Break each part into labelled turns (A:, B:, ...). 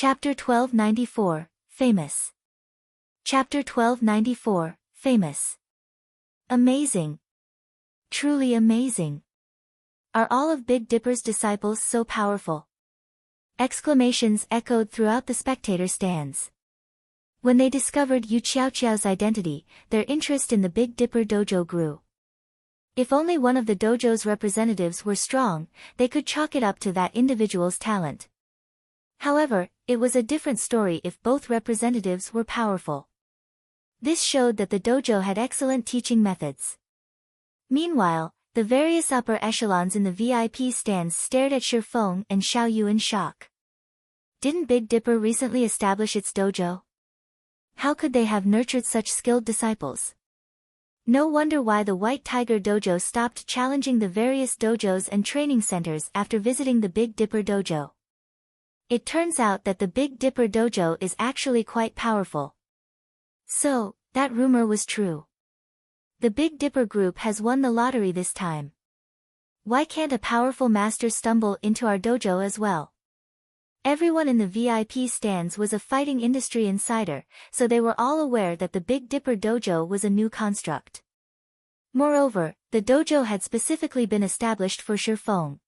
A: Chapter 1294, Famous. Chapter 1294, Famous. Amazing. Truly amazing. Are all of Big Dipper's disciples so powerful? Exclamations echoed throughout the spectator stands. When they discovered Yu Qiaoqiao's identity, their interest in the Big Dipper dojo grew. If only one of the dojo's representatives were strong, they could chalk it up to that individual's talent. However, it was a different story if both representatives were powerful. This showed that the dojo had excellent teaching methods. Meanwhile, the various upper echelons in the VIP stands stared at Shifeng and Xiao Yu in shock. Didn't Big Dipper recently establish its dojo? How could they have nurtured such skilled disciples? No wonder why the White Tiger Dojo stopped challenging the various dojos and training centers after visiting the Big Dipper Dojo. It turns out that the Big Dipper Dojo is actually quite powerful. So, that rumor was true. The Big Dipper group has won the lottery this time. Why can't a powerful master stumble into our dojo as well? Everyone in the VIP stands was a fighting industry insider, so they were all aware that the Big Dipper Dojo was a new construct. Moreover, the dojo had specifically been established for Shifeng.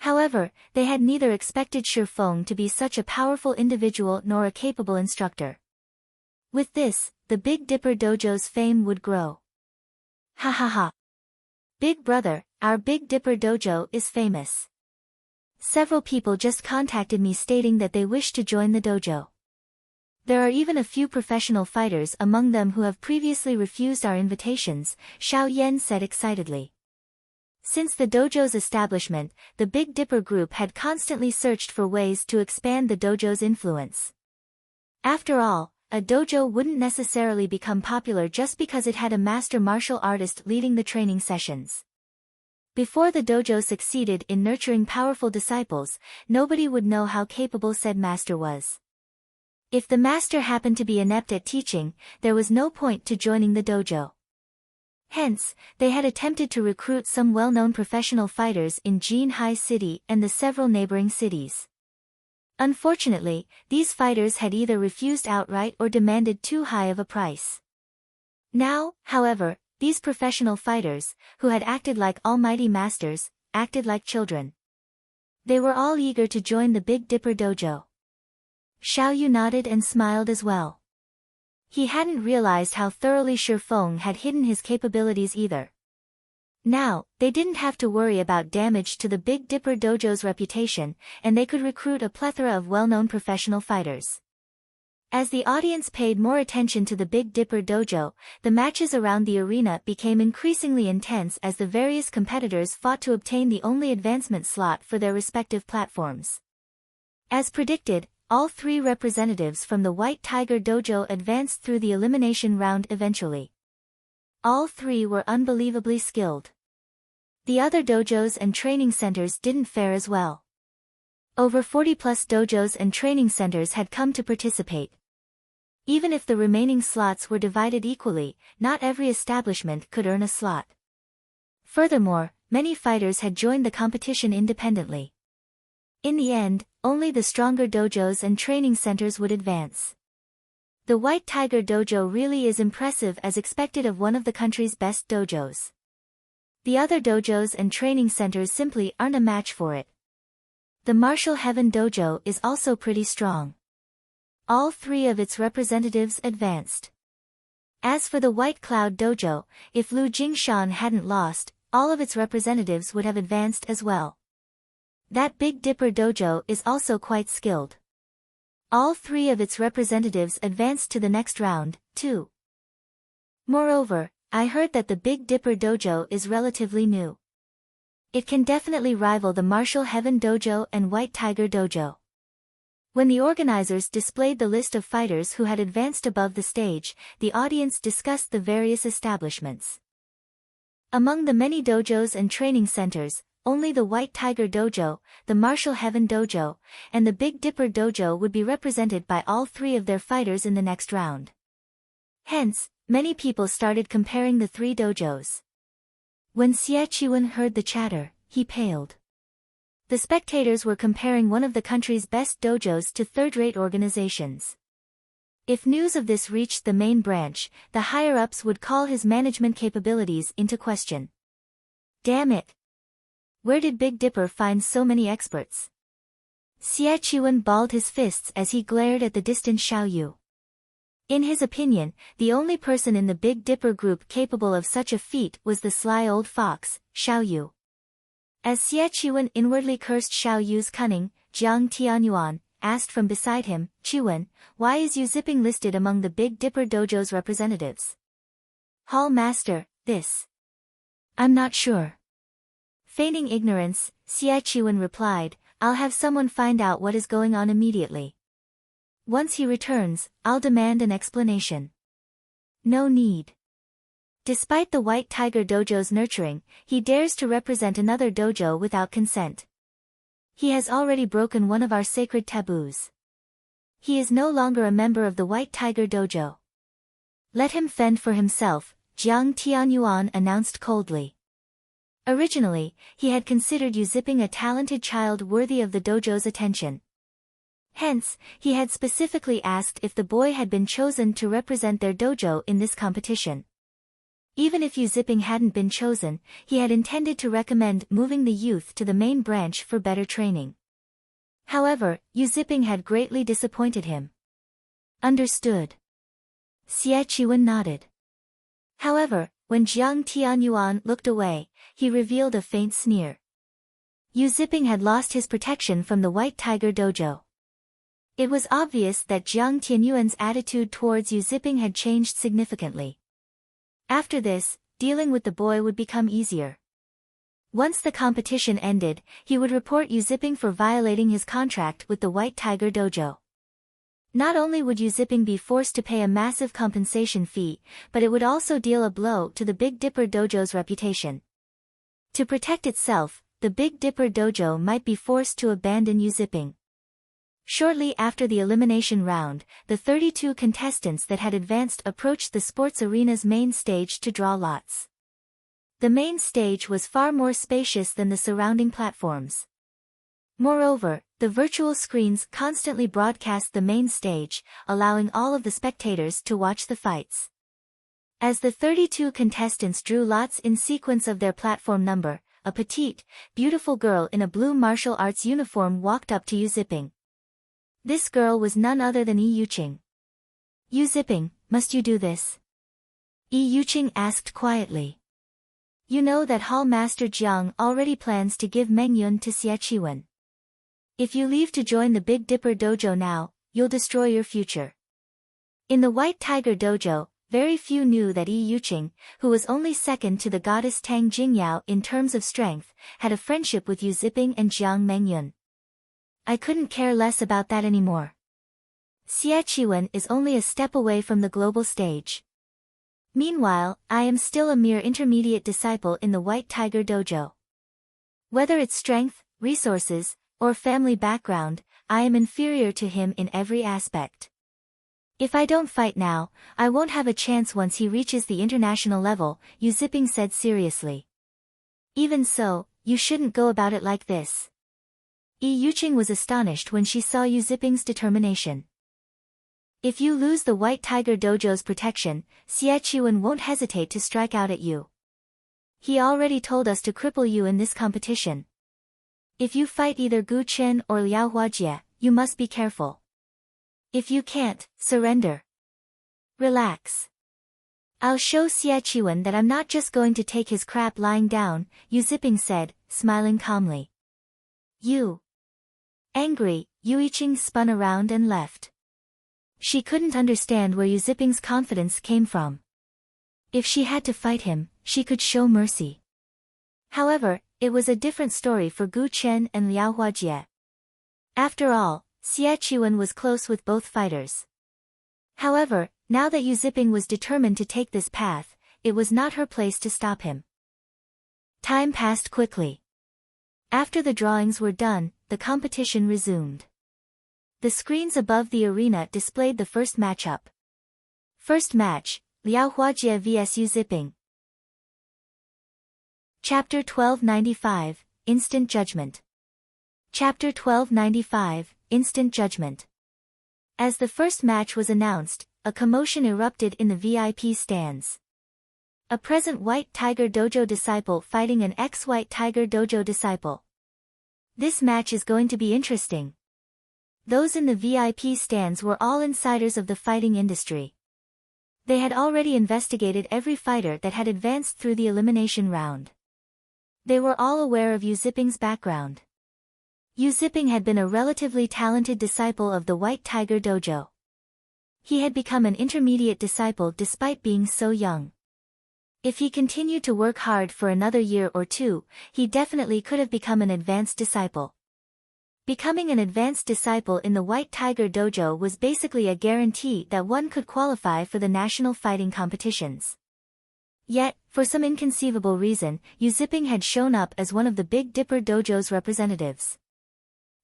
A: However, they had neither expected Shifeng to be such a powerful individual nor a capable instructor. With this, the Big Dipper Dojo's fame would grow. Ha ha ha. Big brother, our Big Dipper Dojo is famous. Several people just contacted me stating that they wish to join the dojo. There are even a few professional fighters among them who have previously refused our invitations, Xiao Yan said excitedly. Since the dojo's establishment, the Big Dipper group had constantly searched for ways to expand the dojo's influence. After all, a dojo wouldn't necessarily become popular just because it had a master martial artist leading the training sessions. Before the dojo succeeded in nurturing powerful disciples, nobody would know how capable said master was. If the master happened to be inept at teaching, there was no point to joining the dojo. Hence, they had attempted to recruit some well-known professional fighters in Jinhai City and the several neighboring cities. Unfortunately, these fighters had either refused outright or demanded too high of a price. Now, however, these professional fighters, who had acted like almighty masters, acted like children. They were all eager to join the Big Dipper Dojo. Xiao Yu nodded and smiled as well. He hadn't realized how thoroughly Shifeng had hidden his capabilities either. Now, they didn't have to worry about damage to the Big Dipper Dojo's reputation, and they could recruit a plethora of well-known professional fighters. As the audience paid more attention to the Big Dipper Dojo, the matches around the arena became increasingly intense as the various competitors fought to obtain the only advancement slot for their respective platforms. As predicted, all three representatives from the White Tiger Dojo advanced through the elimination round eventually. All three were unbelievably skilled. The other dojos and training centers didn't fare as well. Over 40+ dojos and training centers had come to participate. Even if the remaining slots were divided equally, not every establishment could earn a slot. Furthermore, many fighters had joined the competition independently. In the end, only the stronger dojos and training centers would advance. The White Tiger Dojo really is impressive as expected of one of the country's best dojos. The other dojos and training centers simply aren't a match for it. The Martial Heaven Dojo is also pretty strong. All three of its representatives advanced. As for the White Cloud Dojo, if Lu Jingshan hadn't lost, all of its representatives would have advanced as well. That Big Dipper Dojo is also quite skilled. All three of its representatives advanced to the next round, too. Moreover, I heard that the Big Dipper Dojo is relatively new. It can definitely rival the Martial Heaven Dojo and White Tiger Dojo. When the organizers displayed the list of fighters who had advanced above the stage, the audience discussed the various establishments. Among the many dojos and training centers, only the White Tiger Dojo, the Martial Heaven Dojo, and the Big Dipper Dojo would be represented by all three of their fighters in the next round. Hence, many people started comparing the three dojos. When Xie Qiwen heard the chatter, he paled. The spectators were comparing one of the country's best dojos to third-rate organizations. If news of this reached the main branch, the higher-ups would call his management capabilities into question. Damn it! Where did Big Dipper find so many experts? Xie Qiwen balled his fists as he glared at the distant Xiao Yu. In his opinion, the only person in the Big Dipper group capable of such a feat was the sly old fox, Xiao Yu. As Xie Qiwen inwardly cursed Xiao Yu's cunning, Jiang Tianyuan asked from beside him, Qiwen, why is Yu Zipping listed among the Big Dipper dojo's representatives? Hall Master, this. I'm not sure. Feigning ignorance, Xie Qiwen replied, I'll have someone find out what is going on immediately. Once he returns, I'll demand an explanation. No need. Despite the White Tiger Dojo's nurturing, he dares to represent another dojo without consent. He has already broken one of our sacred taboos. He is no longer a member of the White Tiger Dojo. Let him fend for himself, Jiang Tianyuan announced coldly. Originally, he had considered Yu Zipping a talented child worthy of the dojo's attention. Hence, he had specifically asked if the boy had been chosen to represent their dojo in this competition. Even if Yu Zipping hadn't been chosen, he had intended to recommend moving the youth to the main branch for better training. However, Yu Zipping had greatly disappointed him. Understood. Xie Qiwen nodded. However, when Jiang Tianyuan looked away, he revealed a faint sneer. Yu Zipping had lost his protection from the White Tiger Dojo. It was obvious that Jiang Tianyuan's attitude towards Yu Zipping had changed significantly. After this, dealing with the boy would become easier. Once the competition ended, he would report Yu Zipping for violating his contract with the White Tiger Dojo. Not only would Yu Zipping be forced to pay a massive compensation fee, but it would also deal a blow to the Big Dipper Dojo's reputation. To protect itself, the Big Dipper Dojo might be forced to abandon Yu Zipping. Shortly after the elimination round, the 32 contestants that had advanced approached the sports arena's main stage to draw lots. The main stage was far more spacious than the surrounding platforms. Moreover, the virtual screens constantly broadcast the main stage, allowing all of the spectators to watch the fights. As the 32 contestants drew lots in sequence of their platform number, a petite, beautiful girl in a blue martial arts uniform walked up to Yu Zipping. This girl was none other than Yi Yuqing. Yu Zipping, must you do this? Yi Yuqing asked quietly. You know that Hall Master Jiang already plans to give Mengyun to Xie Qiwen. If you leave to join the Big Dipper Dojo now, you'll destroy your future. In the White Tiger Dojo, very few knew that Yi Yuqing, who was only second to the goddess Tang Jingyao in terms of strength, had a friendship with Yu Zipping and Jiang Mengyun. I couldn't care less about that anymore. Xie Qiwen is only a step away from the global stage. Meanwhile, I am still a mere intermediate disciple in the White Tiger Dojo. Whether it's strength, resources, or family background, I am inferior to him in every aspect. If I don't fight now, I won't have a chance once he reaches the international level, Yu Zipping said seriously. Even so, you shouldn't go about it like this. Yi Yuqing was astonished when she saw Yu Zipping's determination. If you lose the White Tiger Dojo's protection, Xie Qiwen won't hesitate to strike out at you. He already told us to cripple you in this competition. If you fight either Gu Chen or Liao Huajie, you must be careful. If you can't, surrender. Relax. I'll show Xie Qiwen that I'm not just going to take his crap lying down, Yu Zipping said, smiling calmly. You. Angry, Yu Yuqing spun around and left. She couldn't understand where Yu Zipping's confidence came from. If she had to fight him, she could show mercy. However, it was a different story for Gu Chen and Liao Huajie. After all, Xie Qiwen was close with both fighters. However, now that Yu Zipping was determined to take this path, it was not her place to stop him. Time passed quickly. After the drawings were done, the competition resumed. The screens above the arena displayed the first matchup. First match, Liao Huajie vs Yu Zipping. Chapter 1295, Instant Judgment. Chapter 1295, Instant Judgment. As the first match was announced, a commotion erupted in the VIP stands. A present White Tiger Dojo disciple fighting an ex-White Tiger Dojo disciple. This match is going to be interesting. Those in the VIP stands were all insiders of the fighting industry. They had already investigated every fighter that had advanced through the elimination round. They were all aware of Yu Ziping's background. Yu Ziping had been a relatively talented disciple of the White Tiger Dojo. He had become an intermediate disciple despite being so young. If he continued to work hard for another year or two, he definitely could have become an advanced disciple. Becoming an advanced disciple in the White Tiger Dojo was basically a guarantee that one could qualify for the national fighting competitions. Yet, for some inconceivable reason, Yu Ziping had shown up as one of the Big Dipper Dojo's representatives.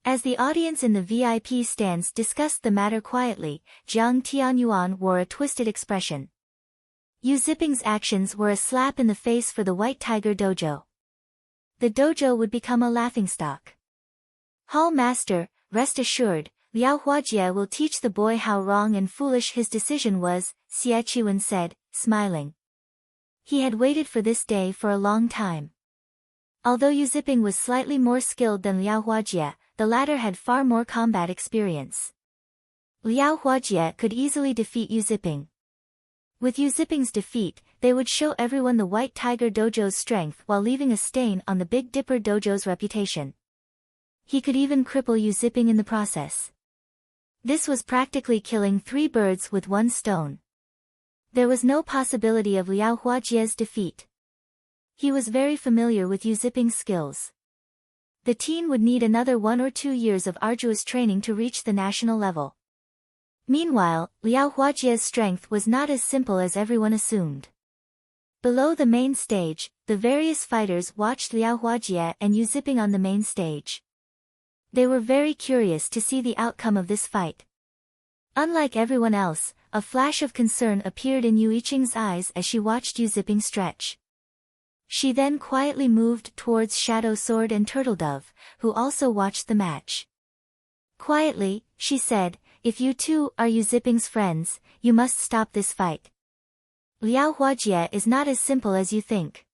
A: As the audience in the VIP stands discussed the matter quietly, Jiang Tianyuan wore a twisted expression. Yu Ziping's actions were a slap in the face for the White Tiger Dojo. The dojo would become a laughingstock. Hall Master, rest assured, Liao Huajie will teach the boy how wrong and foolish his decision was, Xie Qiwen said, smiling. He had waited for this day for a long time. Although Yu Ziping was slightly more skilled than Liao Huajie, the latter had far more combat experience. Liao Huajie could easily defeat Yu Ziping. With Yu Ziping's defeat, they would show everyone the White Tiger Dojo's strength while leaving a stain on the Big Dipper Dojo's reputation. He could even cripple Yu Ziping in the process. This was practically killing 3 birds with 1 stone. There was no possibility of Liao Huajie's defeat. He was very familiar with Yu Ziping's skills. The teen would need another 1 or 2 years of arduous training to reach the national level. Meanwhile, Liao Huajie's strength was not as simple as everyone assumed. Below the main stage, the various fighters watched Liao Huajie and Yu Ziping on the main stage. They were very curious to see the outcome of this fight. Unlike everyone else, a flash of concern appeared in Yu Yiqing's eyes as she watched Yu Ziping stretch. She then quietly moved towards Shadow Sword and Turtle Dove, who also watched the match. Quietly, she said, "If you two are Yu Ziping's friends, you must stop this fight. Liao Huajie is not as simple as you think.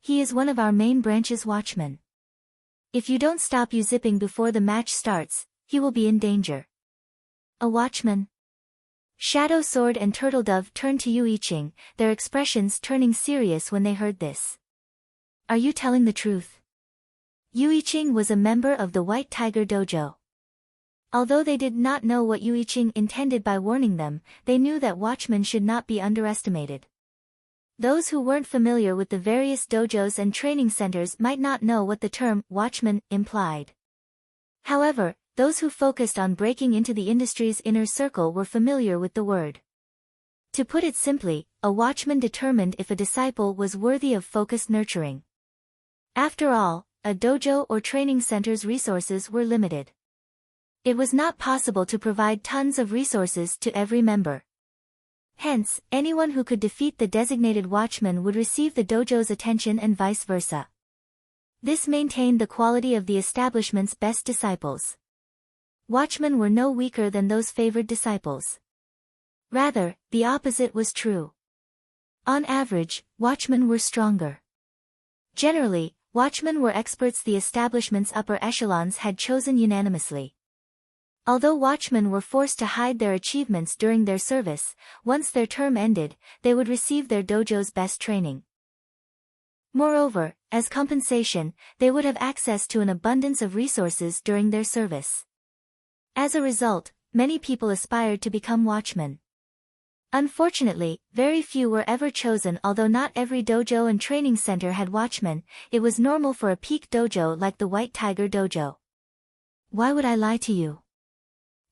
A: He is one of our main branch's watchmen. If you don't stop Yu Ziping before the match starts, he will be in danger." A watchman? Shadow Sword and Turtle Dove turned to Yu Yiqing, their expressions turning serious when they heard this. "Are you telling the truth?" Yu Yiqing was a member of the White Tiger Dojo. Although they did not know what Yu Yiqing intended by warning them, they knew that watchmen should not be underestimated. Those who weren't familiar with the various dojos and training centers might not know what the term watchman implied. However, those who focused on breaking into the industry's inner circle were familiar with the word. To put it simply, a watchman determined if a disciple was worthy of focused nurturing. After all, a dojo or training center's resources were limited. It was not possible to provide tons of resources to every member. Hence, anyone who could defeat the designated watchman would receive the dojo's attention and vice versa. This maintained the quality of the establishment's best disciples. Watchmen were no weaker than those favored disciples. Rather, the opposite was true. On average, watchmen were stronger. Generally, watchmen were experts the establishment's upper echelons had chosen unanimously. Although watchmen were forced to hide their achievements during their service, once their term ended, they would receive their dojo's best training. Moreover, as compensation, they would have access to an abundance of resources during their service. As a result, many people aspired to become watchmen. Unfortunately, very few were ever chosen. Although not every dojo and training center had watchmen, it was normal for a peak dojo like the White Tiger Dojo. "Why would I lie to you?"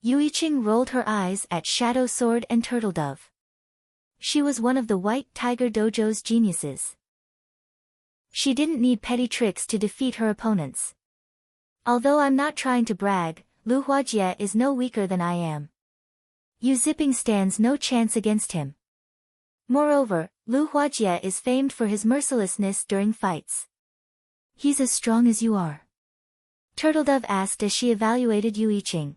A: Yu Yiqing rolled her eyes at Shadow Sword and Turtle Dove. She was one of the White Tiger Dojo's geniuses. She didn't need petty tricks to defeat her opponents. "Although I'm not trying to brag, Lu Huajie is no weaker than I am. Yu Ziping stands no chance against him. Moreover, Lu Huajie is famed for his mercilessness during fights. He's as strong as you are." Turtledove asked as she evaluated Yu Yiqing.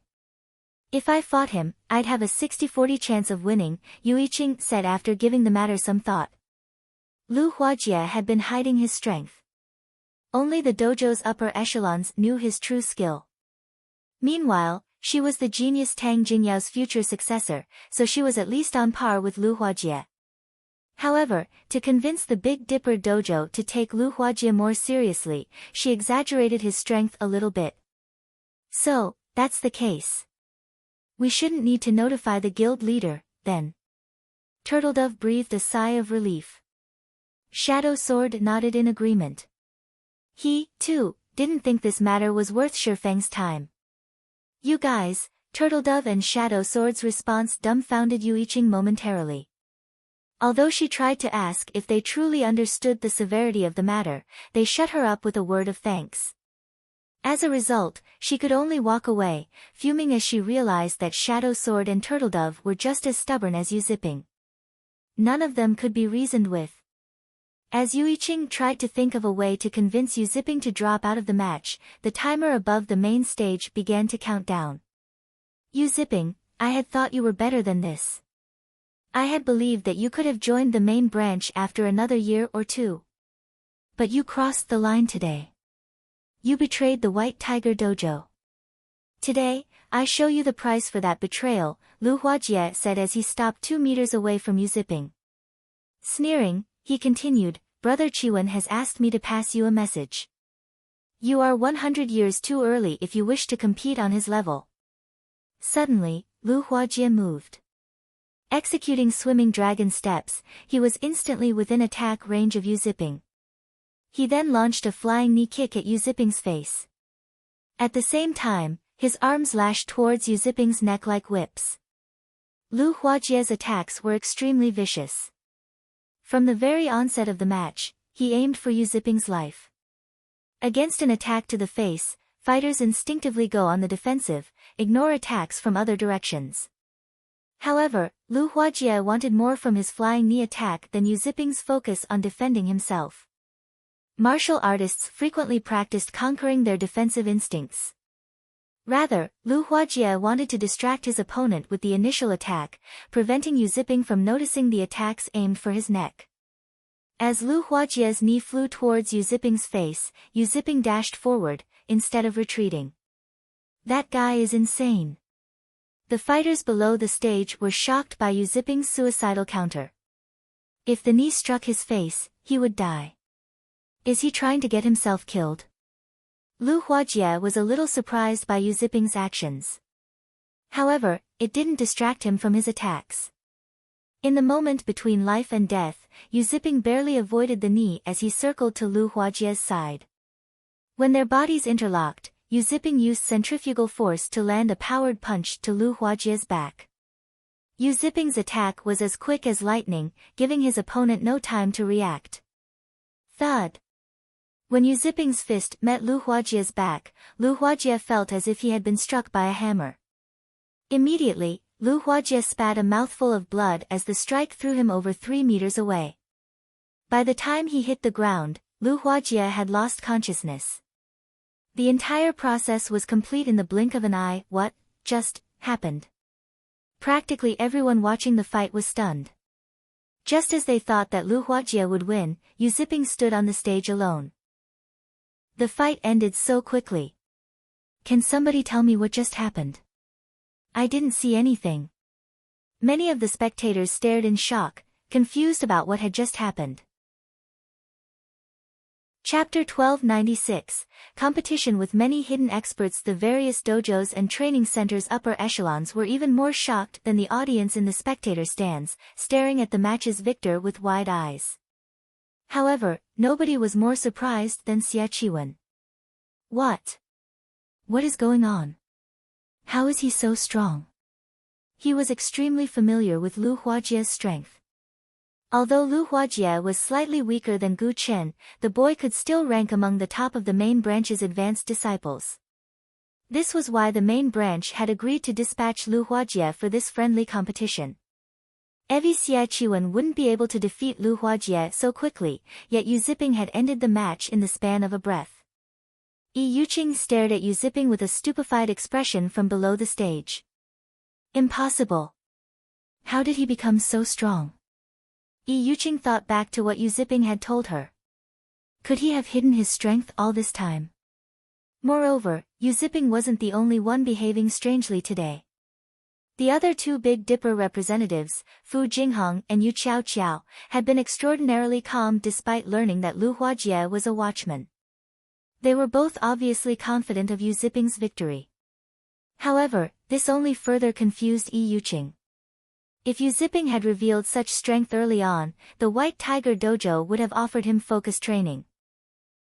A: If I fought him, I'd have a 60-40 chance of winning, Yu Yiqing said after giving the matter some thought. Lu Huajie had been hiding his strength. Only the dojo's upper echelons knew his true skill. Meanwhile, she was the genius Tang Jingyao's future successor, so she was at least on par with Lu Huajie. However, to convince the Big Dipper dojo to take Lu Huajie more seriously, she exaggerated his strength a little bit. So, that's the case. We shouldn't need to notify the guild leader, then. Turtledove breathed a sigh of relief. Shadow Sword nodded in agreement. He, too, didn't think this matter was worth Shifeng's time. You guys, Turtledove and Shadow Sword's response dumbfounded Yu Yiqing momentarily. Although she tried to ask if they truly understood the severity of the matter, they shut her up with a word of thanks. As a result, she could only walk away, fuming as she realized that Shadow Sword and Turtledove were just as stubborn as Yu Zipping. None of them could be reasoned with. As Yu Yiqing tried to think of a way to convince Yu Zipping to drop out of the match, the timer above the main stage began to count down. Yu Zipping, I had thought you were better than this. I had believed that you could have joined the main branch after another year or two. But you crossed the line today. You betrayed the White Tiger Dojo. Today, I show you the price for that betrayal, Lu Huajie said as he stopped 2 meters away from Yu Zipping. Sneering, he continued, Brother Chiwen has asked me to pass you a message. You are 100 years too early if you wish to compete on his level. Suddenly, Lu Huajie moved. Executing swimming dragon steps, he was instantly within attack range of Yu Zipping. He then launched a flying knee kick at Yu Zipping's face. At the same time, his arms lashed towards Yu Zipping's neck like whips. Lu Huajie's attacks were extremely vicious. From the very onset of the match, he aimed for Yu Zipping's life. Against an attack to the face, fighters instinctively go on the defensive, ignore attacks from other directions. However, Lu Huajie wanted more from his flying knee attack than Yu Zipping's focus on defending himself. Martial artists frequently practiced conquering their defensive instincts. Rather, Lu Huajie wanted to distract his opponent with the initial attack, preventing Yu Zipping from noticing the attacks aimed for his neck. As Lu Huajie's knee flew towards Yu Zipping's face, Yu Zipping dashed forward, instead of retreating. That guy is insane. The fighters below the stage were shocked by Yu Zipping's suicidal counter. If the knee struck his face, he would die. Is he trying to get himself killed? Lu Huajie was a little surprised by Yu Zipping's actions. However, it didn't distract him from his attacks. In the moment between life and death, Yu Zipping barely avoided the knee as he circled to Lu Huajie's side. When their bodies interlocked, Yu Zipping used centrifugal force to land a powered punch to Lu Huajie's back. Yu Zipping's attack was as quick as lightning, giving his opponent no time to react. Thud. When Yu Zipping's fist met Lu Huajie's back, Lu Huajie felt as if he had been struck by a hammer. Immediately, Lu Huajie spat a mouthful of blood as the strike threw him over 3 meters away. By the time he hit the ground, Lu Huajie had lost consciousness. The entire process was complete in the blink of an eye. What just happened? Practically everyone watching the fight was stunned. Just as they thought that Lu Huajie would win, Yu Zipping stood on the stage alone. The fight ended so quickly. Can somebody tell me what just happened? I didn't see anything. Many of the spectators stared in shock, confused about what had just happened. Chapter 1296, Competition with many hidden experts. The various dojos and training centers' upper echelons were even more shocked than the audience in the spectator stands, staring at the match's victor with wide eyes. However, nobody was more surprised than Xia Qiwen. What is going on? How is he so strong? He was extremely familiar with Lu Huajie's strength. Although Lu Huajie was slightly weaker than Gu Chen, the boy could still rank among the top of the main branch's advanced disciples. This was why the main branch had agreed to dispatch Lu Huajie for this friendly competition. Evi Xia Qiwen wouldn't be able to defeat Lu Huajie so quickly, yet Yu Zipping had ended the match in the span of a breath. Yuqing stared at Yu Zipping with a stupefied expression from below the stage. Impossible. How did he become so strong? Yuqing thought back to what Yu Zipping had told her. Could he have hidden his strength all this time? Moreover, Yu Zipping wasn't the only one behaving strangely today. The other two Big Dipper representatives, Fu Jinghong and Yu Qiao, had been extraordinarily calm despite learning that Lu Huajie was a watchman. They were both obviously confident of Yu Zipping's victory. However, this only further confused Yuqing. If Yu Zipping had revealed such strength early on, the White Tiger Dojo would have offered him focus training.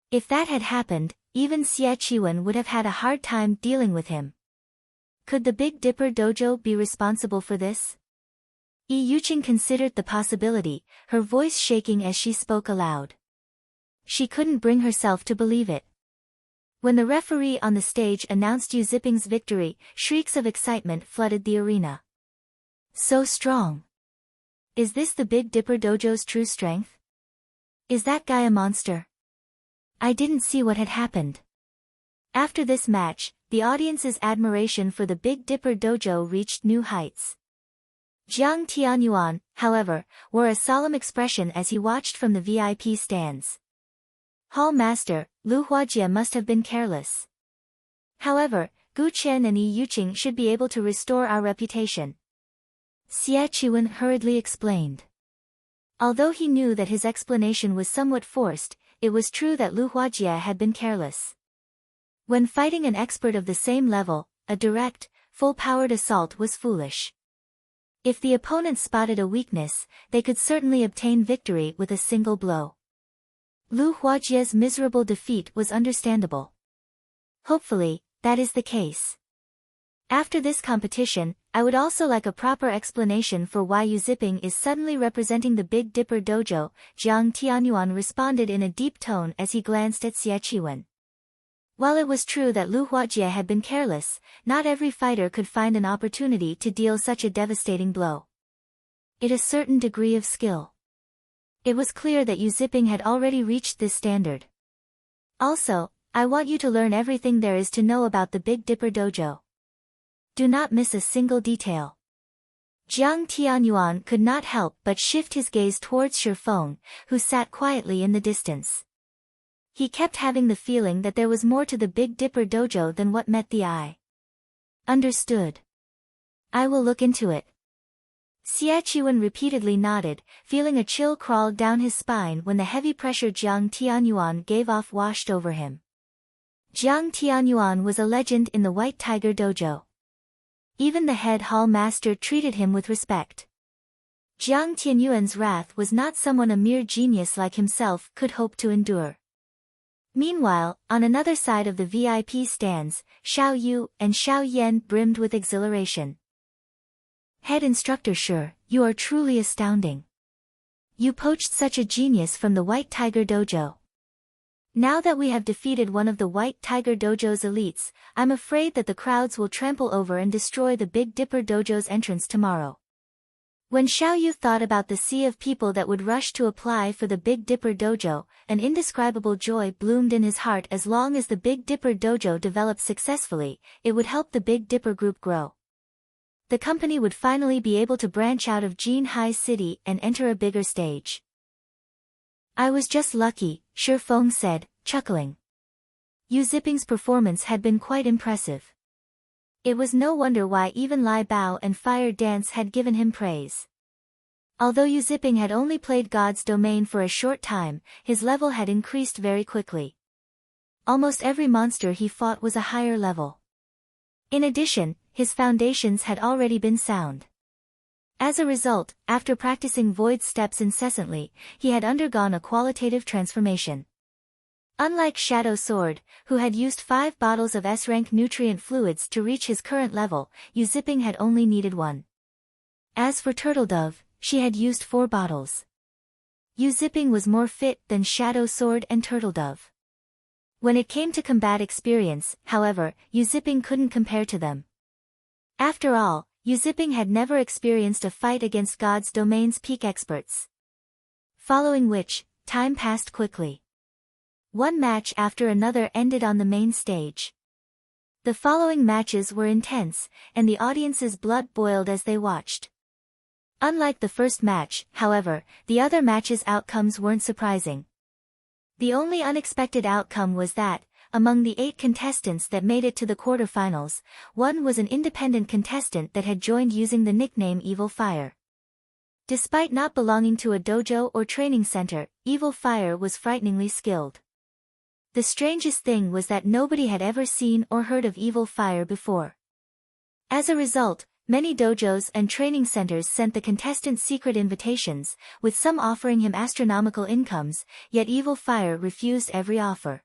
A: If that had happened, even Xie Qiwen would have had a hard time dealing with him. Could the Big Dipper Dojo be responsible for this? Yuqing considered the possibility, her voice shaking as she spoke aloud. She couldn't bring herself to believe it. When the referee on the stage announced Yu Zipping's victory, shrieks of excitement flooded the arena. So strong. Is this the Big Dipper Dojo's true strength? Is that guy a monster? I didn't see what had happened. After this match, the audience's admiration for the Big Dipper Dojo reached new heights. Jiang Tianyuan, however, wore a solemn expression as he watched from the VIP stands. Hall Master, Lu Huajie must have been careless. However, Gu Chen and Yuqing should be able to restore our reputation. Xie Qiwen hurriedly explained. Although he knew that his explanation was somewhat forced, it was true that Lu Huajie had been careless. When fighting an expert of the same level, a direct, full-powered assault was foolish. If the opponent spotted a weakness, they could certainly obtain victory with a single blow. Lu Huajie's miserable defeat was understandable. Hopefully, that is the case. After this competition, I would also like a proper explanation for why Yu Zipping is suddenly representing the Big Dipper Dojo, Jiang Tianyuan responded in a deep tone as he glanced at Xie Qiwen. While it was true that Lu Huajie had been careless, not every fighter could find an opportunity to deal such a devastating blow. It a certain degree of skill. It was clear that Yu Zipping had already reached this standard. Also, I want you to learn everything there is to know about the Big Dipper Dojo. Do not miss a single detail. Jiang Tianyuan could not help but shift his gaze towards Shi Feng, who sat quietly in the distance. He kept having the feeling that there was more to the Big Dipper Dojo than what met the eye. Understood. I will look into it. Xie Qiwen repeatedly nodded, feeling a chill crawl down his spine when the heavy pressure Jiang Tianyuan gave off washed over him. Jiang Tianyuan was a legend in the White Tiger Dojo. Even the head hall master treated him with respect. Jiang Tianyuan's wrath was not someone a mere genius like himself could hope to endure. Meanwhile, on another side of the VIP stands, Xiao Yu and Xiao Yan brimmed with exhilaration. Head instructor Shi, you are truly astounding. You poached such a genius from the White Tiger Dojo. Now that we have defeated one of the White Tiger Dojo's elites, I'm afraid that the crowds will trample over and destroy the Big Dipper Dojo's entrance tomorrow. When Xiao Yu thought about the sea of people that would rush to apply for the Big Dipper Dojo, an indescribable joy bloomed in his heart. As long as the Big Dipper Dojo developed successfully, it would help the Big Dipper Group grow. The company would finally be able to branch out of Jinhai City and enter a bigger stage. I was just lucky, Shi Feng said, chuckling. Yu Zipping's performance had been quite impressive. It was no wonder why even Lai Bao and Fire Dance had given him praise. Although Yu Zipping had only played God's Domain for a short time, his level had increased very quickly. Almost every monster he fought was a higher level. In addition, his foundations had already been sound. As a result, after practicing void steps incessantly, he had undergone a qualitative transformation. Unlike Shadow Sword, who had used 5 bottles of S-rank nutrient fluids to reach his current level, Yu Zipping had only needed 1. As for Turtle Dove, she had used 4 bottles. Yu Zipping was more fit than Shadow Sword and Turtle Dove. When it came to combat experience, however, Yu Zipping couldn't compare to them. After all, Yu Zipping had never experienced a fight against God's Domain's peak experts. Following which, time passed quickly. One match after another ended on the main stage. The following matches were intense, and the audience's blood boiled as they watched. Unlike the first match, however, the other matches' outcomes weren't surprising. The only unexpected outcome was that, among the 8 contestants that made it to the quarterfinals, one was an independent contestant that had joined using the nickname Evil Fire. Despite not belonging to a dojo or training center, Evil Fire was frighteningly skilled. The strangest thing was that nobody had ever seen or heard of Evil Fire before. As a result, many dojos and training centers sent the contestant secret invitations, with some offering him astronomical incomes, yet Evil Fire refused every offer.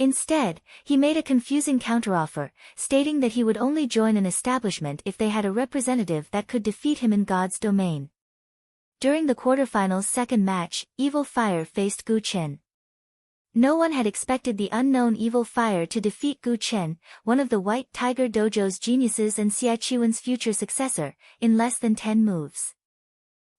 A: Instead, he made a confusing counteroffer, stating that he would only join an establishment if they had a representative that could defeat him in God's domain. During the quarterfinals' second match, Evil Fire faced Gu Chen. No one had expected the unknown Evil Fire to defeat Gu Chen, one of the White Tiger Dojo's geniuses and Xia Qiwen's future successor, in less than 10 moves.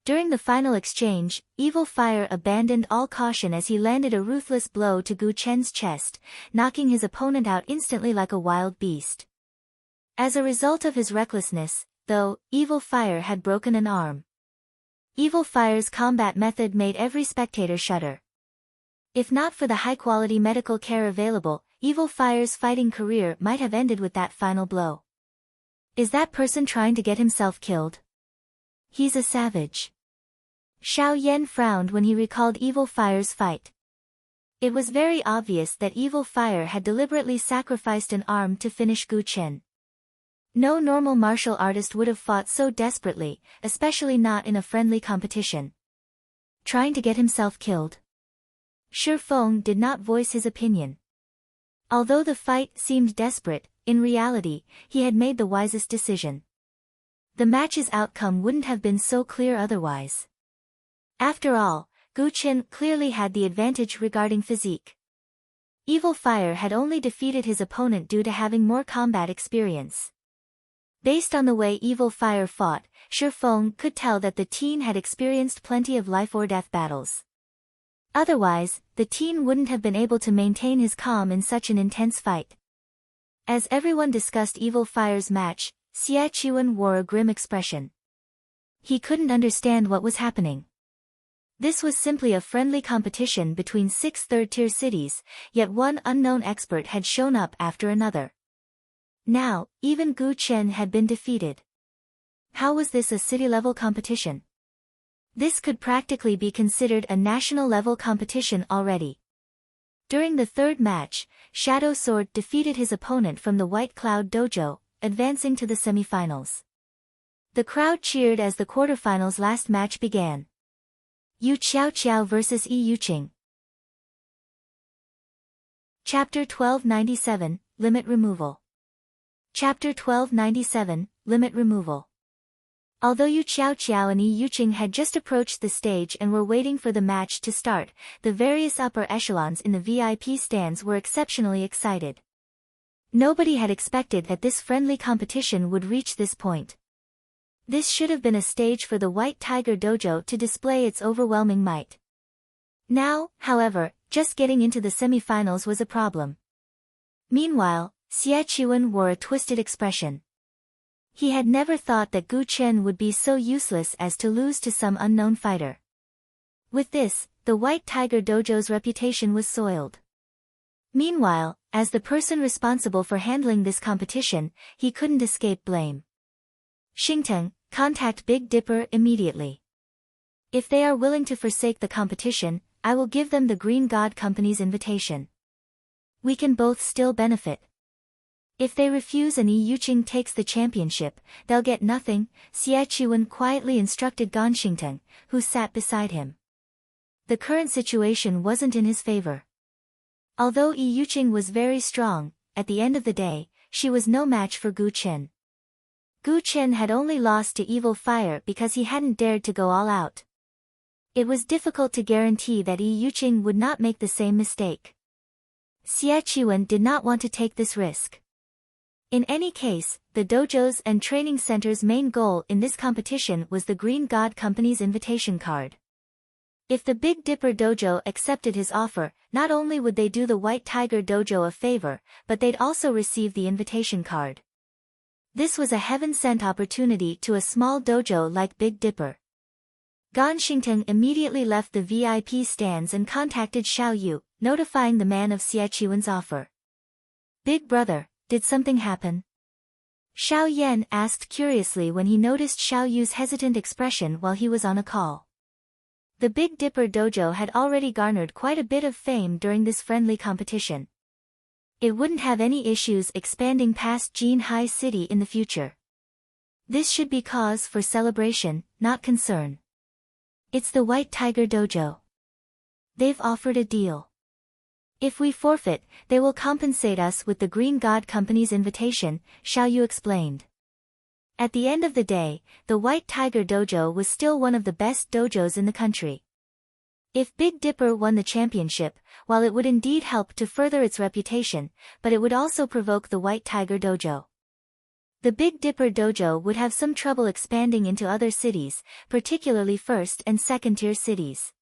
A: During the final exchange, Evil Fire abandoned all caution as he landed a ruthless blow to Gu Chen's chest, knocking his opponent out instantly like a wild beast. As a result of his recklessness, though, Evil Fire had broken an arm. Evil Fire's combat method made every spectator shudder. If not for the high-quality medical care available, Evil Fire's fighting career might have ended with that final blow. Is that person trying to get himself killed? He's a savage. Xiao Yan frowned when he recalled Evil Fire's fight. It was very obvious that Evil Fire had deliberately sacrificed an arm to finish Gu Chen. No normal martial artist would have fought so desperately, especially not in a friendly competition. Trying to get himself killed? Shi Feng did not voice his opinion. Although the fight seemed desperate, in reality, he had made the wisest decision. The match's outcome wouldn't have been so clear otherwise. After all, Gu Chen clearly had the advantage regarding physique. Evil Fire had only defeated his opponent due to having more combat experience. Based on the way Evil Fire fought, Shi Feng could tell that the teen had experienced plenty of life-or-death battles. Otherwise, the teen wouldn't have been able to maintain his calm in such an intense fight. As everyone discussed Evil Fire's match, Xia Qiwen wore a grim expression. He couldn't understand what was happening. This was simply a friendly competition between 6 third-tier cities, yet one unknown expert had shown up after another. Now, even Gu Chen had been defeated. How was this a city-level competition? This could practically be considered a national-level competition already. During the third match, Shadow Sword defeated his opponent from the White Cloud Dojo, advancing to the semifinals. The crowd cheered as the quarterfinals' last match began. Yu Qiao vs. Yi Yuqing. Chapter 1297, Limit Removal. Chapter 1297, Limit Removal. Although Yu Qiao and Yi Yuqing had just approached the stage and were waiting for the match to start, the various upper echelons in the VIP stands were exceptionally excited. Nobody had expected that this friendly competition would reach this point. This should have been a stage for the White Tiger Dojo to display its overwhelming might. Now, however, just getting into the semifinals was a problem. Meanwhile, Xia Qiwen wore a twisted expression. He had never thought that Gu Chen would be so useless as to lose to some unknown fighter. With this, the White Tiger Dojo's reputation was soiled. Meanwhile, as the person responsible for handling this competition, he couldn't escape blame. Xingteng, contact Big Dipper immediately. If they are willing to forsake the competition, I will give them the Green God Company's invitation. We can both still benefit. If they refuse and Yi Yuqing takes the championship, they'll get nothing, Xia Qiwen quietly instructed Gan Xingteng, who sat beside him. The current situation wasn't in his favor. Although Yi Yuqing was very strong, at the end of the day, she was no match for Gu Chen. Gu Chen had only lost to Evil Fire because he hadn't dared to go all out. It was difficult to guarantee that Yi Yuqing would not make the same mistake. Xia Qiwen did not want to take this risk. In any case, the dojo's and training center's main goal in this competition was the Green God Company's invitation card. If the Big Dipper Dojo accepted his offer, not only would they do the White Tiger Dojo a favor, but they'd also receive the invitation card. This was a heaven-sent opportunity to a small dojo like Big Dipper. Gan Xingteng immediately left the VIP stands and contacted Xiao Yu, notifying the man of Xie Qiwen's offer. "Big brother, did something happen?" Xiao Yan asked curiously when he noticed Xiao Yu's hesitant expression while he was on a call. The Big Dipper Dojo had already garnered quite a bit of fame during this friendly competition. It wouldn't have any issues expanding past Jinhai City in the future. This should be cause for celebration, not concern. It's the White Tiger Dojo. They've offered a deal. If we forfeit, they will compensate us with the Green God Company's invitation, Xiao Yu explained. At the end of the day, the White Tiger Dojo was still one of the best dojos in the country. If Big Dipper won the championship, while it would indeed help to further its reputation, but it would also provoke the White Tiger Dojo. The Big Dipper Dojo would have some trouble expanding into other cities, particularly first and second-tier cities.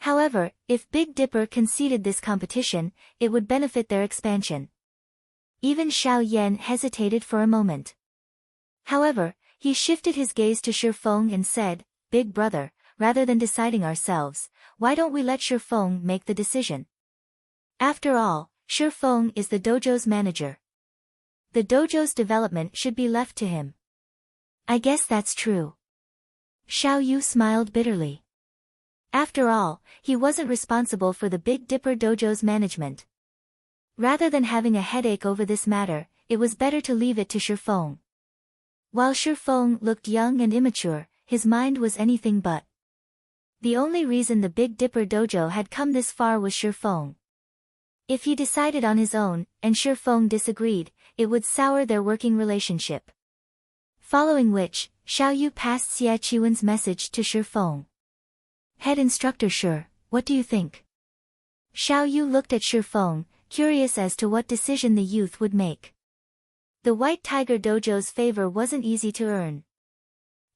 A: However, if Big Dipper conceded this competition, it would benefit their expansion. Even Xiao Yan hesitated for a moment. However, he shifted his gaze to Shifeng and said, "Big brother, rather than deciding ourselves, why don't we let Shifeng make the decision? After all, Shifeng is the dojo's manager. The dojo's development should be left to him." "I guess that's true." Xiao Yu smiled bitterly. After all, he wasn't responsible for the Big Dipper Dojo's management. Rather than having a headache over this matter, it was better to leave it to Shifeng. While Shifeng looked young and immature, his mind was anything but. The only reason the Big Dipper Dojo had come this far was Shifeng. If he decided on his own, and Shifeng disagreed, it would sour their working relationship. Following which, Xiao Yu passed Xie Qiwen's message to Shifeng. "Head instructor Shi, what do you think?" Xiao Yu looked at Shifeng, curious as to what decision the youth would make. The White Tiger Dojo's favor wasn't easy to earn.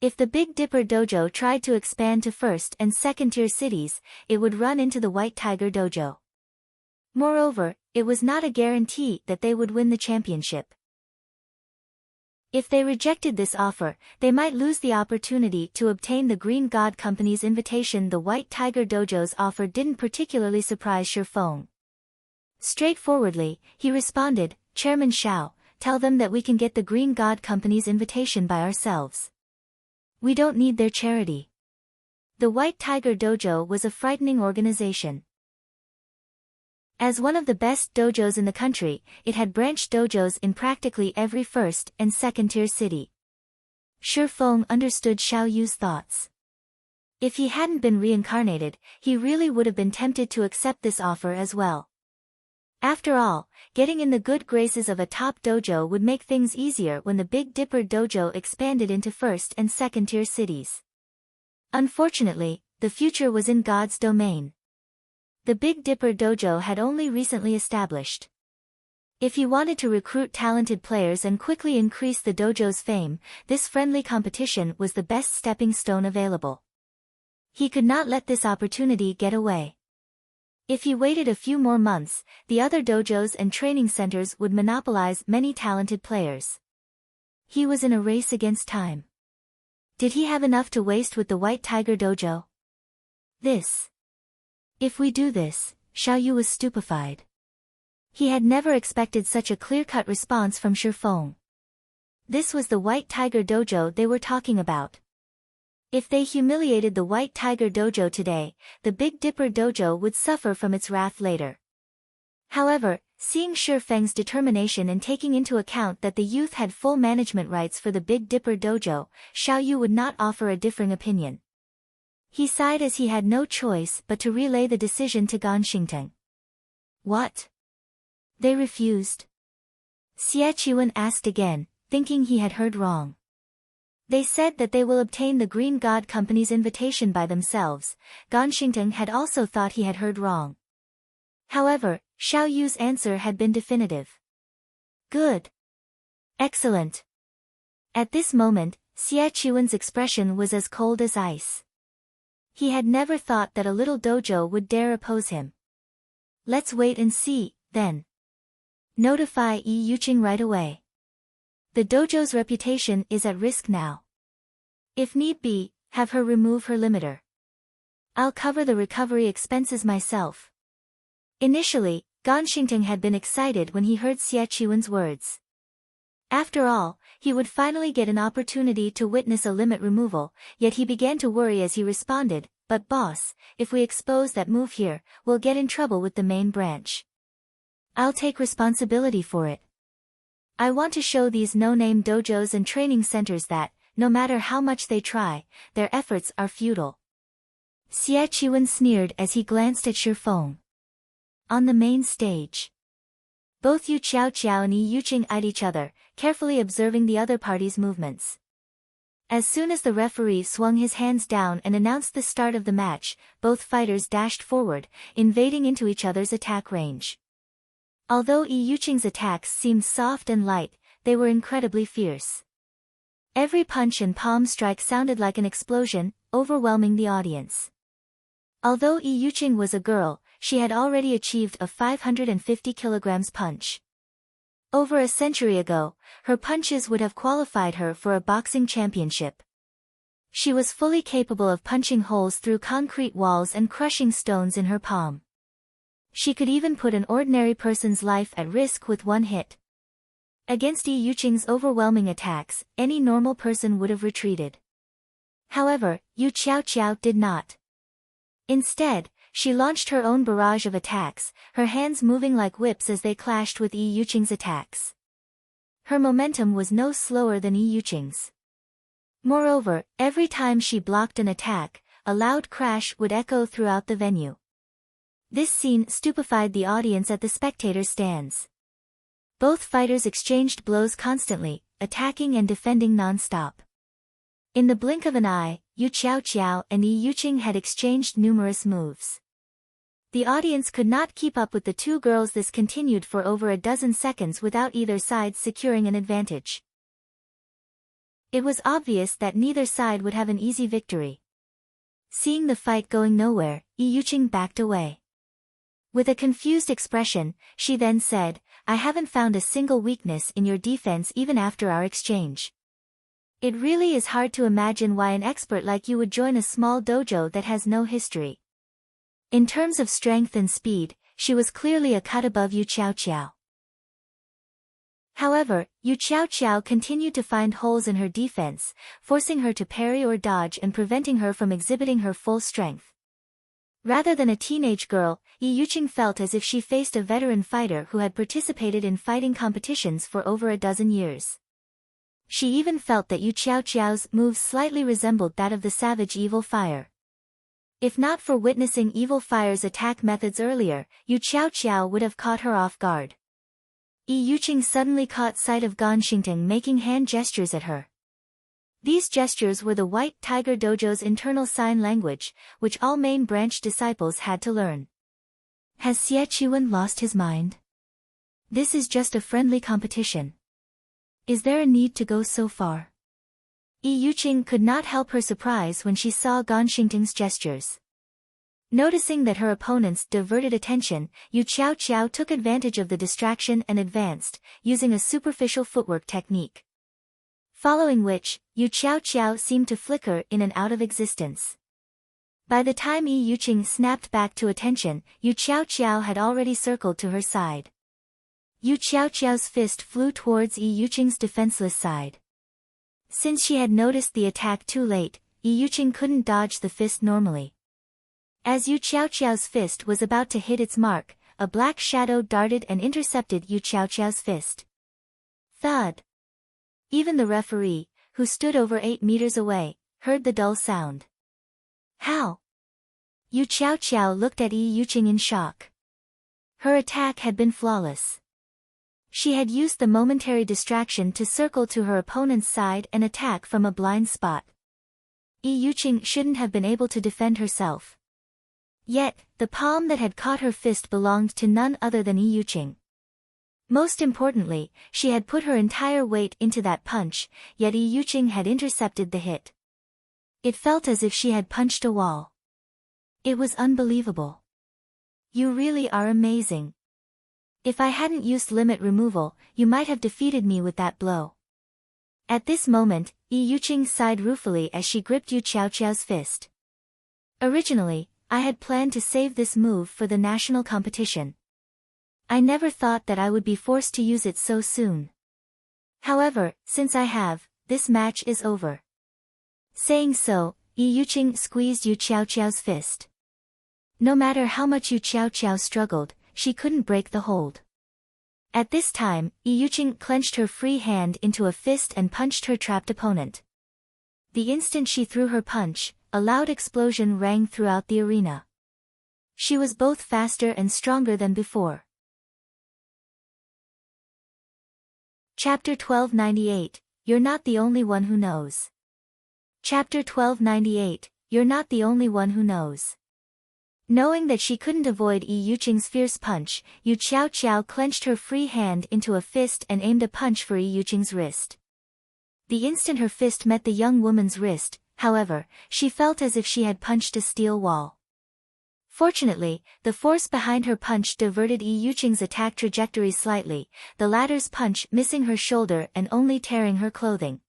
A: If the Big Dipper Dojo tried to expand to first and second-tier cities, it would run into the White Tiger Dojo. Moreover, it was not a guarantee that they would win the championship. If they rejected this offer, they might lose the opportunity to obtain the Green God Company's invitation. The White Tiger Dojo's offer didn't particularly surprise Shifeng. Straightforwardly, he responded, "Chairman Xiao, tell them that we can get the Green God Company's invitation by ourselves. We don't need their charity." The White Tiger Dojo was a frightening organization. As one of the best dojos in the country, it had branched dojos in practically every first and second-tier city. Shifeng understood Xiao Yu's thoughts. If he hadn't been reincarnated, he really would have been tempted to accept this offer as well. After all, getting in the good graces of a top dojo would make things easier when the Big Dipper Dojo expanded into first and second-tier cities. Unfortunately, the future was in God's domain. The Big Dipper Dojo had only recently established. If he wanted to recruit talented players and quickly increase the dojo's fame, this friendly competition was the best stepping stone available. He could not let this opportunity get away. If he waited a few more months, the other dojos and training centers would monopolize many talented players. He was in a race against time. Did he have enough to waste with the White Tiger Dojo? If we do this, Xiao Yu was stupefied. He had never expected such a clear-cut response from Shifeng. This was the White Tiger Dojo they were talking about. If they humiliated the White Tiger Dojo today, the Big Dipper Dojo would suffer from its wrath later. However, seeing Shifeng's determination and taking into account that the youth had full management rights for the Big Dipper Dojo, Xiao Yu would not offer a differing opinion. He sighed as he had no choice but to relay the decision to Gan Xingteng. "What? They refused?" Xie Qiwen asked again, thinking he had heard wrong. "They said that they will obtain the Green God Company's invitation by themselves." Gan Xingteng had also thought he had heard wrong. However, Xiao Yu's answer had been definitive. "Good. Excellent." At this moment, Xie Qiwen's expression was as cold as ice. He had never thought that a little dojo would dare oppose him. Let's wait and see, then. Notify Yi Yuqing right away. The dojo's reputation is at risk now. If need be, have her remove her limiter. I'll cover the recovery expenses myself. Initially, Gan Xingting had been excited when he heard Xie Qiwen's words. After all, he would finally get an opportunity to witness a limit removal, yet he began to worry as he responded, "But boss, if we expose that move here, we'll get in trouble with the main branch. I'll take responsibility for it. I want to show these no-name dojos and training centers that, no matter how much they try, their efforts are futile." Xie Qiwen sneered as he glanced at Shifeng. On the main stage, both Yu Qiao and Yi Yuqing eyed each other, carefully observing the other party's movements. As soon as the referee swung his hands down and announced the start of the match, both fighters dashed forward, invading into each other's attack range. Although Yi Yuqing's attacks seemed soft and light, they were incredibly fierce. Every punch and palm strike sounded like an explosion, overwhelming the audience. Although Yi Yuqing was a girl, she had already achieved a 550 kilograms punch. Over a century ago, her punches would have qualified her for a boxing championship. She was fully capable of punching holes through concrete walls and crushing stones in her palm. She could even put an ordinary person's life at risk with one hit. Against Yi Yuqing's overwhelming attacks, any normal person would have retreated. However, Yu Qiao did not. Instead, she launched her own barrage of attacks, her hands moving like whips as they clashed with Yi Yuqing's attacks. Her momentum was no slower than Yi Yuqing's. Moreover, every time she blocked an attack, a loud crash would echo throughout the venue. This scene stupefied the audience at the spectator stands. Both fighters exchanged blows constantly, attacking and defending non-stop. In the blink of an eye, Yu Qiao and Yi Yuqing had exchanged numerous moves. The audience could not keep up with the two girls. This continued for over a dozen seconds without either side securing an advantage. It was obvious that neither side would have an easy victory. Seeing the fight going nowhere, Yi Yuqing backed away. With a confused expression, she then said, "I haven't found a single weakness in your defense even after our exchange. It really is hard to imagine why an expert like you would join a small dojo that has no history." In terms of strength and speed, she was clearly a cut above Yu Qiao. However, Yu Qiao continued to find holes in her defense, forcing her to parry or dodge and preventing her from exhibiting her full strength. Rather than a teenage girl, Yi Yuqing felt as if she faced a veteran fighter who had participated in fighting competitions for over a dozen years. She even felt that Yu Qiao's moves slightly resembled that of the savage Evil Fire. If not for witnessing Evil Fire's attack methods earlier, Yu Qiao would have caught her off guard. Yi Yuqing suddenly caught sight of Gan Xingting making hand gestures at her. These gestures were the White Tiger Dojo's internal sign language, which all main branch disciples had to learn. Has Xie Qiwen lost his mind? This is just a friendly competition. Is there a need to go so far? Yi Yuqing could not help her surprise when she saw Gan Xingting's gestures. Noticing that her opponents diverted attention, Yu Qiao took advantage of the distraction and advanced, using a superficial footwork technique. Following which, Yu Qiao seemed to flicker in and out of existence. By the time Yi Yuqing snapped back to attention, Yu Qiao had already circled to her side. Yu Qiao's fist flew towards Yi Yuqing's defenseless side. Since she had noticed the attack too late, Yi Yuqing couldn't dodge the fist normally. As Yu Qiao's fist was about to hit its mark, a black shadow darted and intercepted Yu Qiao's fist. Thud! Even the referee, who stood over 8 meters away, heard the dull sound. How? Yu Qiao looked at Yi Yuqing in shock. Her attack had been flawless. She had used the momentary distraction to circle to her opponent's side and attack from a blind spot. Yi Yuqing shouldn't have been able to defend herself. Yet, the palm that had caught her fist belonged to none other than Yi Yuqing. Most importantly, she had put her entire weight into that punch, yet Yi Yuqing had intercepted the hit. It felt as if she had punched a wall. It was unbelievable. You really are amazing. If I hadn't used limit removal, you might have defeated me with that blow. At this moment, Yi Yuqing sighed ruefully as she gripped Yu Qiaoqiao's fist. Originally, I had planned to save this move for the national competition. I never thought that I would be forced to use it so soon. However, since I have, this match is over. Saying so, Yi Yuqing squeezed Yu Qiaoqiao's fist. No matter how much Yu Qiaoqiao struggled, she couldn't break the hold. At this time, Yi Yuqing clenched her free hand into a fist and punched her trapped opponent. The instant she threw her punch, a loud explosion rang throughout the arena. She was both faster and stronger than before. Chapter 1298, You're Not the Only One Who Knows. Chapter 1298, You're Not the Only One Who Knows. Knowing that she couldn't avoid Yi Yuqing's fierce punch, Yu Qiaoqiao clenched her free hand into a fist and aimed a punch for Yi Yuqing's wrist. The instant her fist met the young woman's wrist, however, she felt as if she had punched a steel wall. Fortunately, the force behind her punch diverted Yi Yuqing's attack trajectory slightly, the latter's punch missing her shoulder and only tearing her clothing.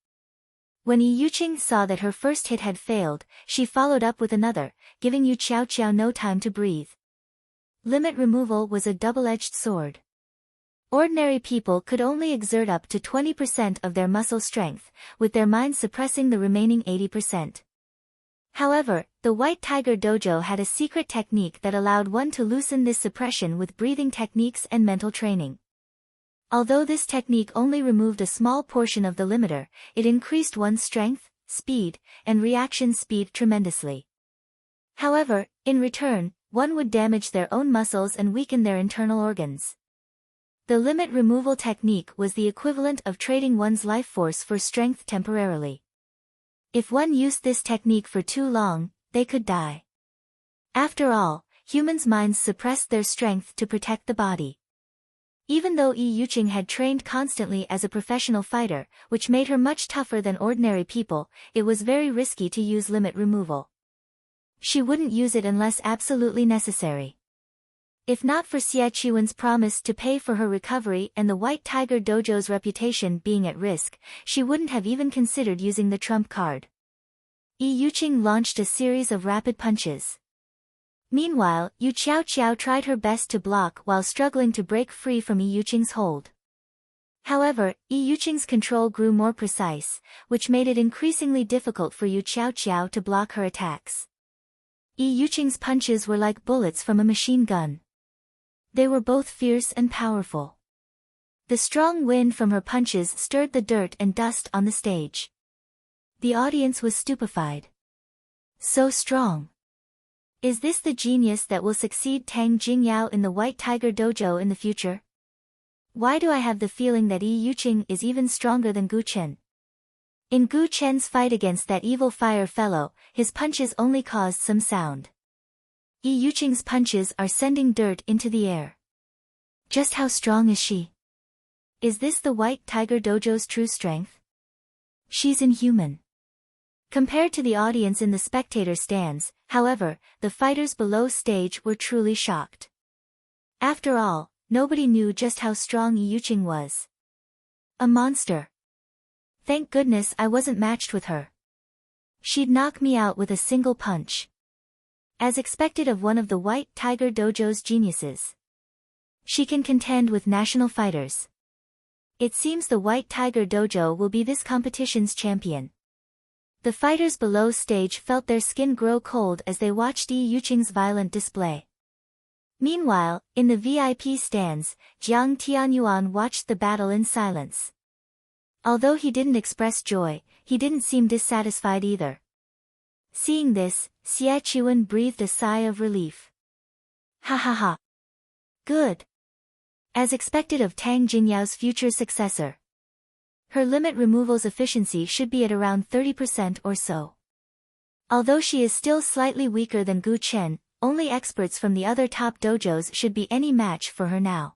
A: When Yi Yuqing saw that her first hit had failed, she followed up with another, giving Yu Qiaoqiao no time to breathe. Limit removal was a double-edged sword. Ordinary people could only exert up to 20% of their muscle strength, with their minds suppressing the remaining 80%. However, the White Tiger Dojo had a secret technique that allowed one to loosen this suppression with breathing techniques and mental training. Although this technique only removed a small portion of the limiter, it increased one's strength, speed, and reaction speed tremendously. However, in return, one would damage their own muscles and weaken their internal organs. The limit removal technique was the equivalent of trading one's life force for strength temporarily. If one used this technique for too long, they could die. After all, humans' minds suppressed their strength to protect the body. Even though Yi Yuqing had trained constantly as a professional fighter, which made her much tougher than ordinary people, it was very risky to use limit removal. She wouldn't use it unless absolutely necessary. If not for Xie Qiwen's promise to pay for her recovery and the White Tiger Dojo's reputation being at risk, she wouldn't have even considered using the trump card. Yi Yuqing launched a series of rapid punches. Meanwhile, Yu Qiaoqiao tried her best to block while struggling to break free from Yi Yuqing's hold. However, Yi Yuqing's control grew more precise, which made it increasingly difficult for Yu Qiaoqiao to block her attacks. Yi Yuqing's punches were like bullets from a machine gun. They were both fierce and powerful. The strong wind from her punches stirred the dirt and dust on the stage. The audience was stupefied. So strong. Is this the genius that will succeed Tang Jingyao in the White Tiger Dojo in the future? Why do I have the feeling that Yi Yuqing is even stronger than Gu Chen? In Gu Chen's fight against that evil fire fellow, his punches only caused some sound. Yi Yuqing's punches are sending dirt into the air. Just how strong is she? Is this the White Tiger Dojo's true strength? She's inhuman. Compared to the audience in the spectator stands, however, the fighters below stage were truly shocked. After all, nobody knew just how strong Yi Yuqing was. A monster. Thank goodness I wasn't matched with her. She'd knock me out with a single punch. As expected of one of the White Tiger Dojo's geniuses. She can contend with national fighters. It seems the White Tiger Dojo will be this competition's champion. The fighters below stage felt their skin grow cold as they watched Yi Yuqing's violent display. Meanwhile, in the VIP stands, Jiang Tianyuan watched the battle in silence. Although he didn't express joy, he didn't seem dissatisfied either. Seeing this, Xie Qiwen breathed a sigh of relief. Ha ha ha. Good. As expected of Tang Jingyao's future successor. Her limit removal's efficiency should be at around 30% or so. Although she is still slightly weaker than Gu Chen, only experts from the other top dojos should be any match for her now.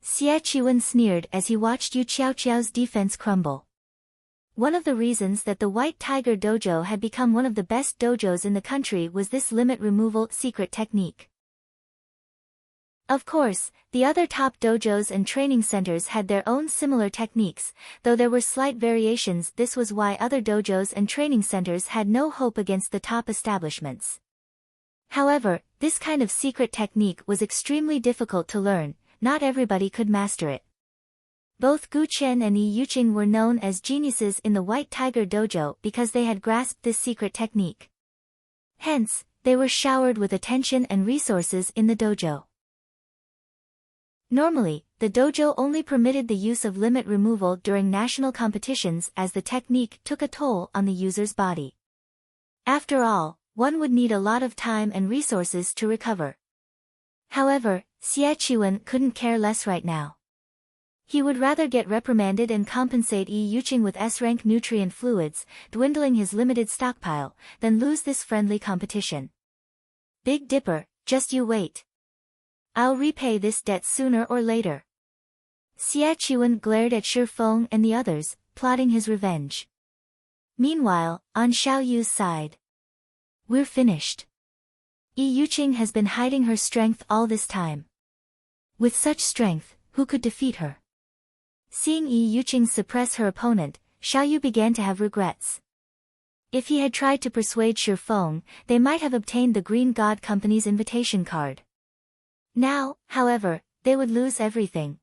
A: Xie Qiwen sneered as he watched Yu Qiaoqiao's defense crumble. One of the reasons that the White Tiger Dojo had become one of the best dojos in the country was this limit removal secret technique. Of course, the other top dojos and training centers had their own similar techniques, though there were slight variations. This was why other dojos and training centers had no hope against the top establishments. However, this kind of secret technique was extremely difficult to learn, not everybody could master it. Both Gu Chen and Yi Yuqing were known as geniuses in the White Tiger Dojo because they had grasped this secret technique. Hence, they were showered with attention and resources in the dojo. Normally, the dojo only permitted the use of limit removal during national competitions as the technique took a toll on the user's body. After all, one would need a lot of time and resources to recover. However, Xie Qiwen couldn't care less right now. He would rather get reprimanded and compensate Yi Yuqing with S-rank nutrient fluids, dwindling his limited stockpile, than lose this friendly competition. Big Dipper, just you wait. I'll repay this debt sooner or later. Xie Qiwen glared at Shi Feng and the others, plotting his revenge. Meanwhile, on Xiao Yu's side. We're finished. Yi Yuqing has been hiding her strength all this time. With such strength, who could defeat her? Seeing Yi Yuqing suppress her opponent, Xiao Yu began to have regrets. If he had tried to persuade Shi Feng, they might have obtained the Green God Company's invitation card. Now, however, they would lose everything.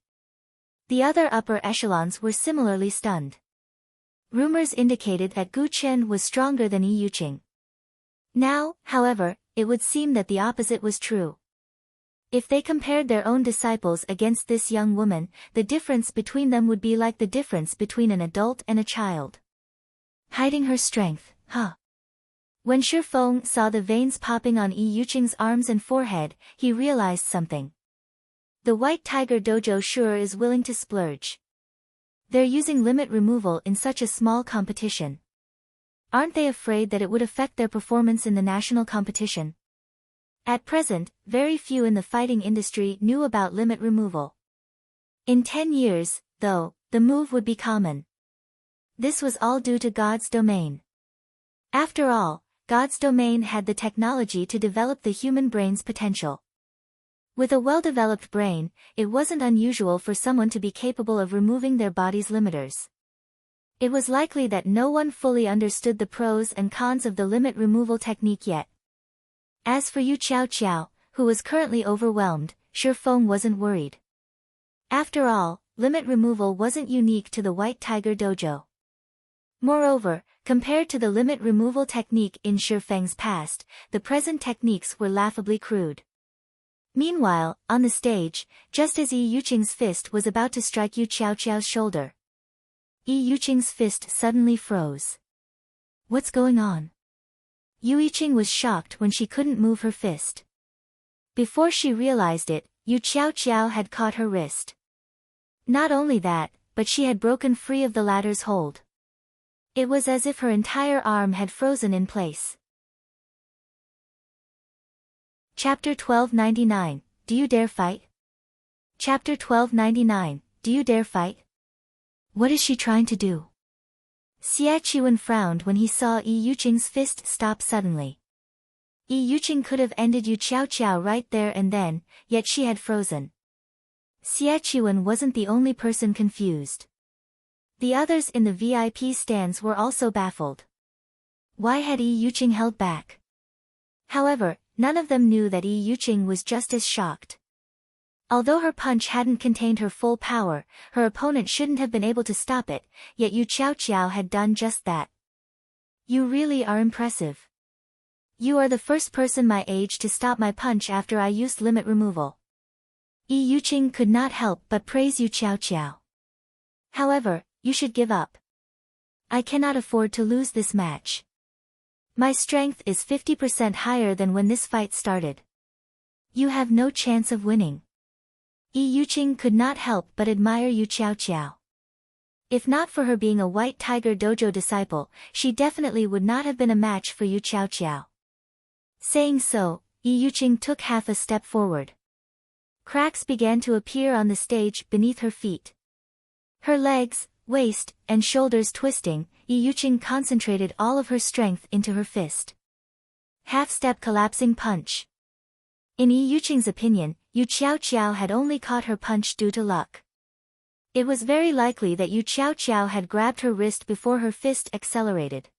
A: The other upper echelons were similarly stunned. Rumors indicated that Gu Chen was stronger than Yi Yuqing. Now, however, it would seem that the opposite was true. If they compared their own disciples against this young woman, the difference between them would be like the difference between an adult and a child. Hiding her strength, huh? When Shi Feng saw the veins popping on Yi Yuqing's arms and forehead, he realized something. The White Tiger Dojo sure is willing to splurge. They're using limit removal in such a small competition. Aren't they afraid that it would affect their performance in the national competition? At present, very few in the fighting industry knew about limit removal. In 10 years, though, the move would be common. This was all due to God's domain. After all, God's domain had the technology to develop the human brain's potential. With a well-developed brain, it wasn't unusual for someone to be capable of removing their body's limiters. It was likely that no one fully understood the pros and cons of the limit removal technique yet. As for Yu Qiao, who was currently overwhelmed, Shi Feng wasn't worried. After all, limit removal wasn't unique to the White Tiger Dojo. Moreover, compared to the limit removal technique in Shi Feng's past, the present techniques were laughably crude. Meanwhile, on the stage, just as Yi Yuqing's fist was about to strike Yu Qiao's shoulder, Yi Yuqing's fist suddenly froze. What's going on? Yu Yuqing was shocked when she couldn't move her fist. Before she realized it, Yu Qiao had caught her wrist. Not only that, but she had broken free of the latter's hold. It was as if her entire arm had frozen in place. Chapter 1299, Do You Dare Fight? Chapter 1299, Do You Dare Fight? What is she trying to do? Xie Qiwen frowned when he saw Yi Yuqing's fist stop suddenly. Yi Yuqing could have ended Yu Qiao right there and then, yet she had frozen. Xie Qiwen wasn't the only person confused. The others in the VIP stands were also baffled. Why had Yi Yuqing held back? However, none of them knew that Yi Yuqing was just as shocked. Although her punch hadn't contained her full power, her opponent shouldn't have been able to stop it, yet Yu Qiao had done just that. You really are impressive. You are the first person my age to stop my punch after I used limit removal. Yi Yuqing could not help but praise Yu Qiao. However, you should give up. I cannot afford to lose this match. My strength is 50% higher than when this fight started. You have no chance of winning. Yi Yuqing could not help but admire Yu Qiao. If not for her being a White Tiger Dojo disciple, she definitely would not have been a match for Yu Qiao. Saying so, Yi Yuqing took half a step forward. Cracks began to appear on the stage beneath her feet. Her legs, waist, and shoulders twisting, Yi Yuqing concentrated all of her strength into her fist. Half-step collapsing punch. In Yi Yuqing's opinion, Yu Qiao had only caught her punch due to luck. It was very likely that Yu Qiao had grabbed her wrist before her fist accelerated.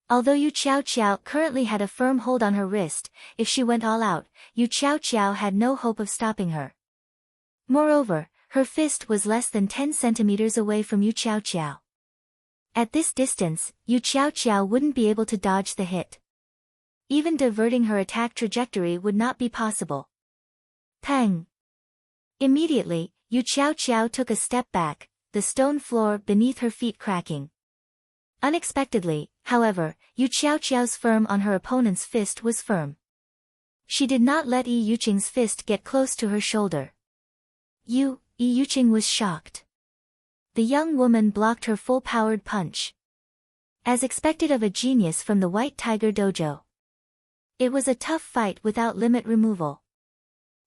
A: Although Yu Qiao currently had a firm hold on her wrist, if she went all out, Yu Qiao had no hope of stopping her. Moreover, her fist was less than 10 centimeters away from Yu Qiao. At this distance, Yu Qiao wouldn't be able to dodge the hit. Even diverting her attack trajectory would not be possible. Pang! Immediately, Yu Qiao took a step back, the stone floor beneath her feet cracking. Unexpectedly, however, Yu Qiao's firm on her opponent's fist was firm. She did not let Yi Yuqing's fist get close to her shoulder. Yi Yuqing was shocked. The young woman blocked her full-powered punch. As expected of a genius from the White Tiger Dojo. It was a tough fight without limit removal.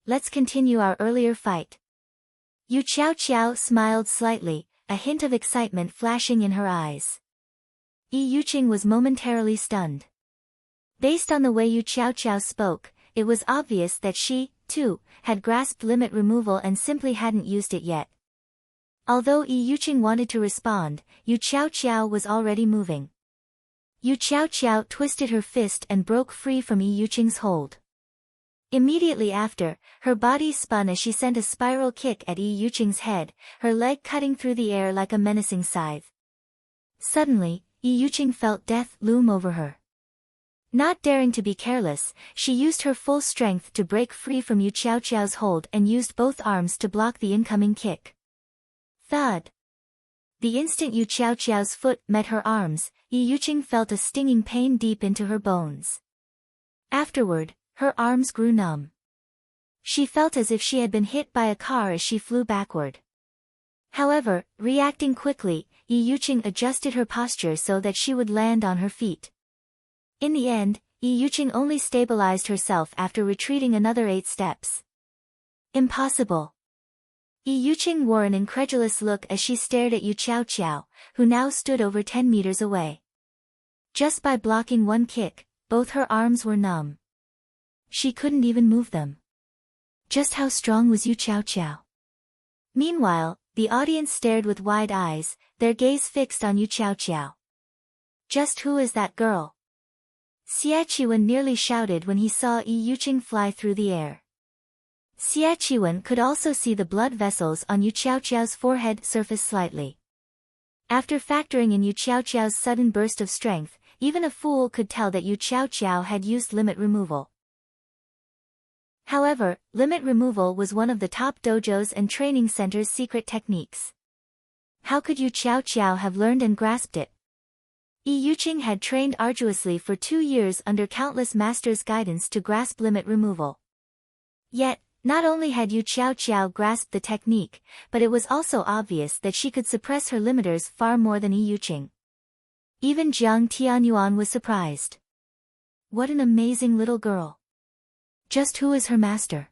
A: Let's continue our earlier fight. Yu Qiao smiled slightly, a hint of excitement flashing in her eyes. Yi Yuqing was momentarily stunned. Based on the way Yu Qiao spoke, it was obvious that she, too, had grasped limit removal and simply hadn't used it yet. Although Yi Yuqing wanted to respond, Yu Qiao was already moving. Yu Qiao twisted her fist and broke free from Yi Yuqing's hold. Immediately after, her body spun as she sent a spiral kick at Yi Yuqing's head, her leg cutting through the air like a menacing scythe. Suddenly, Yi Yuqing felt death loom over her. Not daring to be careless, she used her full strength to break free from Yu Qiao's hold and used both arms to block the incoming kick. Thud! The instant Yu Qiao's foot met her arms, Yi Yuqing felt a stinging pain deep into her bones. Afterward, her arms grew numb. She felt as if she had been hit by a car as she flew backward. However, reacting quickly, Yi Yuqing adjusted her posture so that she would land on her feet. In the end, Yi Yuqing only stabilized herself after retreating another 8 steps. Impossible. Yi Yuqing wore an incredulous look as she stared at Yu Qiao, who now stood over 10 meters away. Just by blocking one kick, both her arms were numb. She couldn't even move them. Just how strong was Yu Qiao? Meanwhile, the audience stared with wide eyes, their gaze fixed on Yu Qiao. Just who is that girl? Xie Qiwen nearly shouted when he saw Yi Yuqing fly through the air. Xie Qiwen could also see the blood vessels on Yu Qiao's forehead surface slightly. After factoring in Yu Qiao's sudden burst of strength, even a fool could tell that Yu Qiao had used limit removal. However, limit removal was one of the top dojos and training centers' secret techniques. How could Yu Qiao have learned and grasped it? Yi Yuqing had trained arduously for 2 years under countless masters' guidance to grasp limit removal. Yet, not only had Yu Qiao grasped the technique, but it was also obvious that she could suppress her limiters far more than Yi Yuqing. Even Jiang Tianyuan was surprised. What an amazing little girl. Just who is her master?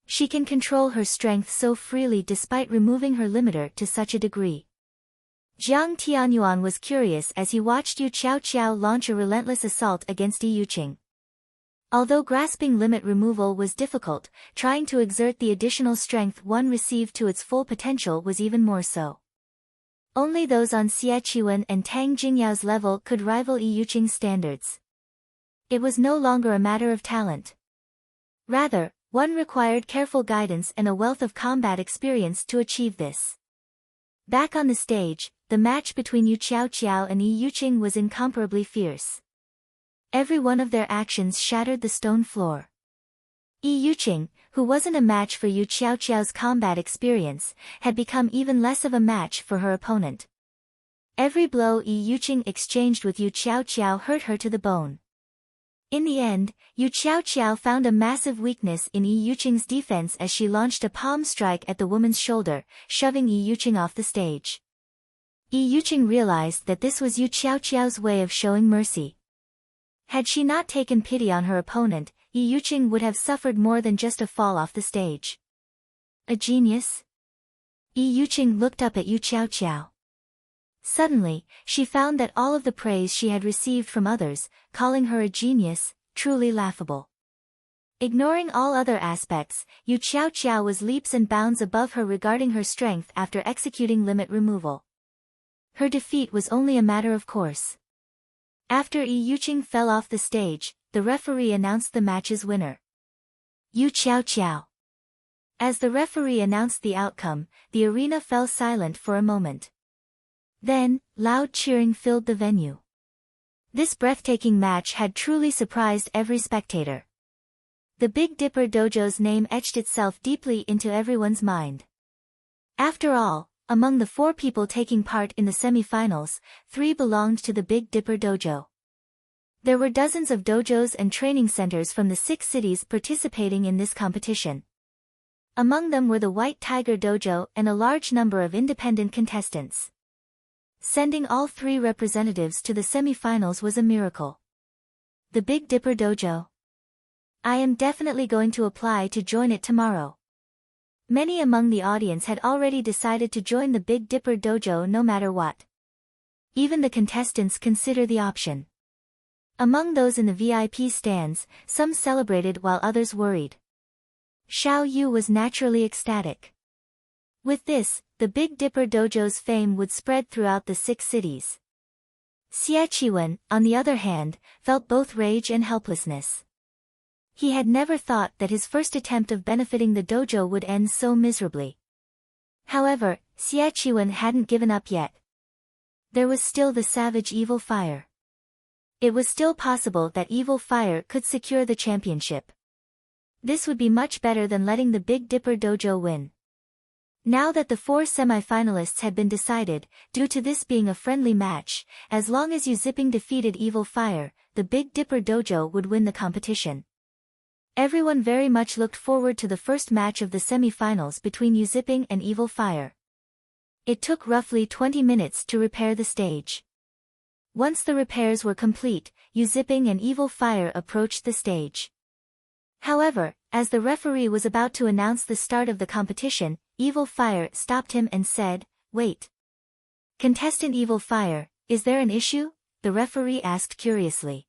A: She can control her strength so freely despite removing her limiter to such a degree. Jiang Tianyuan was curious as he watched Yu Qiao launch a relentless assault against Yi Yuqing. Although grasping limit removal was difficult, trying to exert the additional strength one received to its full potential was even more so. Only those on Xie Qiwen and Tang Jingyao's level could rival Yi Yuqing's standards. It was no longer a matter of talent. Rather, one required careful guidance and a wealth of combat experience to achieve this. Back on the stage, the match between Yu Qiao and Yi Yuqing was incomparably fierce. Every one of their actions shattered the stone floor. Yi Yuqing, who wasn't a match for Yu Qiao's combat experience, had become even less of a match for her opponent. Every blow Yi Yuqing exchanged with Yu Qiao hurt her to the bone. In the end, Yu Qiao found a massive weakness in Yi Yuqing's defense as she launched a palm strike at the woman's shoulder, shoving Yi Yuqing off the stage. Yi Yuqing realized that this was Yu Qiao's way of showing mercy. Had she not taken pity on her opponent, Yi Yuqing would have suffered more than just a fall off the stage. A genius? Yi Yuqing looked up at Yu Qiao. Suddenly, she found that all of the praise she had received from others, calling her a genius, truly laughable. Ignoring all other aspects, Yu Qiao was leaps and bounds above her regarding her strength after executing limit removal. Her defeat was only a matter of course. After Yi Yuqing fell off the stage, the referee announced the match's winner. Yu Qiao. As the referee announced the outcome, the arena fell silent for a moment. Then, loud cheering filled the venue. This breathtaking match had truly surprised every spectator. The Big Dipper Dojo's name etched itself deeply into everyone's mind. After all, among the 4 people taking part in the semi-finals, 3 belonged to the Big Dipper Dojo. There were dozens of dojos and training centers from the 6 cities participating in this competition. Among them were the White Tiger Dojo and a large number of independent contestants. Sending all 3 representatives to the semi-finals was a miracle. The Big Dipper Dojo. I am definitely going to apply to join it tomorrow. Many among the audience had already decided to join the Big Dipper Dojo no matter what. Even the contestants consider the option. Among those in the VIP stands, some celebrated while others worried. Xiao Yu was naturally ecstatic. With this, the Big Dipper Dojo's fame would spread throughout the 6 cities. Xie Qiwen, on the other hand, felt both rage and helplessness. He had never thought that his first attempt of benefiting the dojo would end so miserably. However, Xie Qiwen hadn't given up yet. There was still the savage Evil Fire. It was still possible that Evil Fire could secure the championship. This would be much better than letting the Big Dipper Dojo win. Now that the 4 semi-finalists had been decided, due to this being a friendly match, as long as Yu Zipping defeated Evil Fire, the Big Dipper Dojo would win the competition. Everyone very much looked forward to the first match of the semi-finals between Yu Zipping and Evil Fire. It took roughly 20 minutes to repair the stage. Once the repairs were complete, Yu Zipping and Evil Fire approached the stage. However, as the referee was about to announce the start of the competition, Evil Fire stopped him and said, "Wait. Contestant Evil Fire, is there an issue?" the referee asked curiously.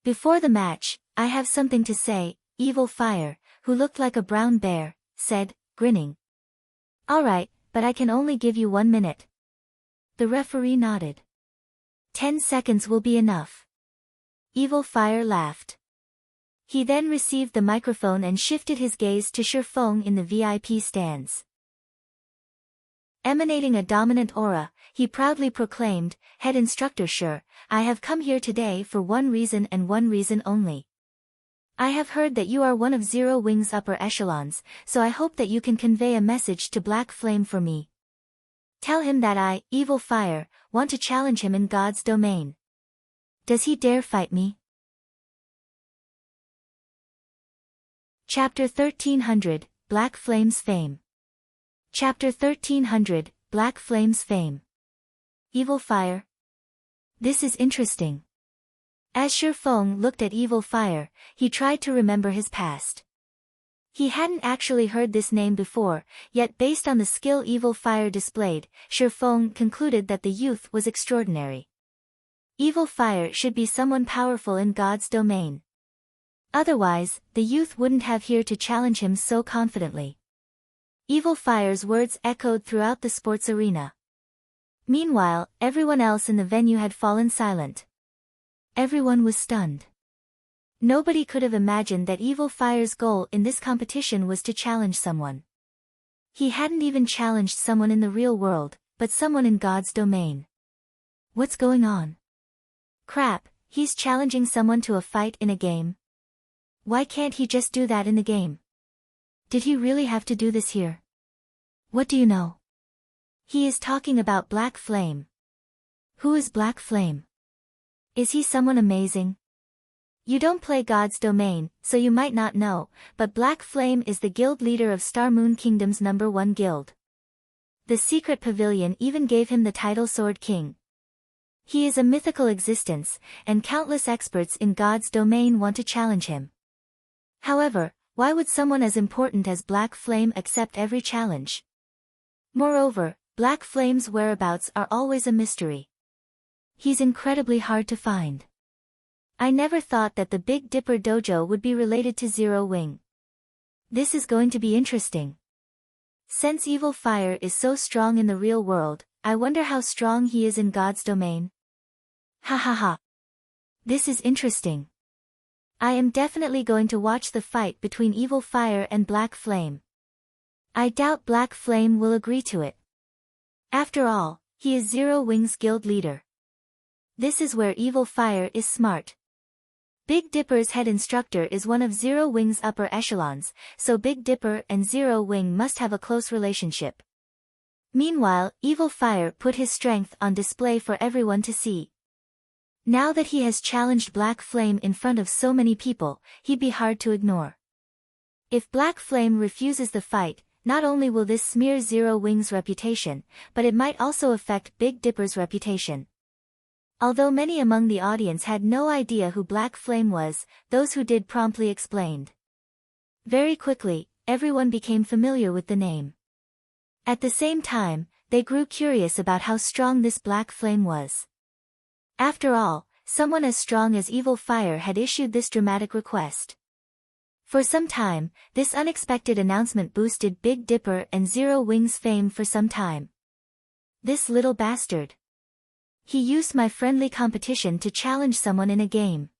A: "Before the match, I have something to say," Evil Fire, who looked like a brown bear, said, grinning. "All right, but I can only give you 1 minute." The referee nodded. 10 seconds will be enough. Evil Fire laughed. He then received the microphone and shifted his gaze to Shi Feng in the VIP stands. Emanating a dominant aura, he proudly proclaimed, "Head Instructor Shi, I have come here today for one reason and one reason only. I have heard that you are one of Zero Wing's upper echelons, so I hope that you can convey a message to Black Flame for me. Tell him that I, Evil Fire, want to challenge him in God's domain. Does he dare fight me?" Chapter 1300, Black Flame's Fame. Chapter 1300, Black Flame's Fame. Evil Fire. This is interesting. As Shi Feng looked at Evil Fire, he tried to remember his past. He hadn't actually heard this name before, yet based on the skill Evil Fire displayed, Shi Feng concluded that the youth was extraordinary. Evil Fire should be someone powerful in God's domain. Otherwise, the youth wouldn't have here to challenge him so confidently. Evil Fire's words echoed throughout the sports arena. Meanwhile, everyone else in the venue had fallen silent. Everyone was stunned. Nobody could have imagined that Evil Fire's goal in this competition was to challenge someone. He hadn't even challenged someone in the real world, but someone in God's domain. What's going on? Crap, he's challenging someone to a fight in a game. Why can't he just do that in the game? Did he really have to do this here? What do you know? He is talking about Black Flame. Who is Black Flame? Is he someone amazing? You don't play God's domain, so you might not know, but Black Flame is the guild leader of Star Moon Kingdom's #1 guild. The secret pavilion even gave him the title Sword King. He is a mythical existence, and countless experts in God's domain want to challenge him. However, why would someone as important as Black Flame accept every challenge? Moreover, Black Flame's whereabouts are always a mystery. He's incredibly hard to find. I never thought that the Big Dipper dojo would be related to Zero Wing. This is going to be interesting. Since evil fire is so strong in the real world, I wonder how strong he is in God's domain. Ha ha ha. This is interesting. I am definitely going to watch the fight between Evil Fire and Black Flame. I doubt Black Flame will agree to it. After all, he is Zero Wing's guild leader. This is where Evil Fire is smart. Big Dipper's head instructor is one of Zero Wing's upper echelons, so Big Dipper and Zero Wing must have a close relationship. Meanwhile, Evil Fire put his strength on display for everyone to see. Now that he has challenged Black Flame in front of so many people, he'd be hard to ignore. If Black Flame refuses the fight, not only will this smear Zero Wing's reputation, but it might also affect Big Dipper's reputation. Although many among the audience had no idea who Black Flame was, those who did promptly explained. Very quickly, everyone became familiar with the name. At the same time, they grew curious about how strong this Black Flame was. After all, someone as strong as Evil Fire had issued this dramatic request. For some time, this unexpected announcement boosted Big Dipper and Zero Wing's fame for some time. This little bastard. He used my friendly competition to challenge someone in a game.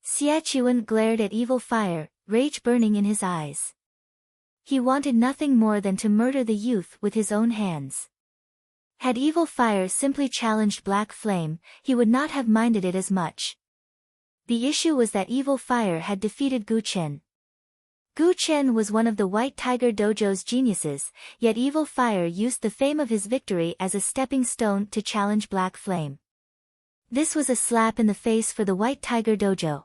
A: Xiachuan glared at Evil Fire, rage burning in his eyes. He wanted nothing more than to murder the youth with his own hands. Had Evil Fire simply challenged Black Flame, he would not have minded it as much. The issue was that Evil Fire had defeated Gu Chen. Gu Chen was one of the White Tiger Dojo's geniuses, yet Evil Fire used the fame of his victory as a stepping stone to challenge Black Flame. This was a slap in the face for the White Tiger Dojo.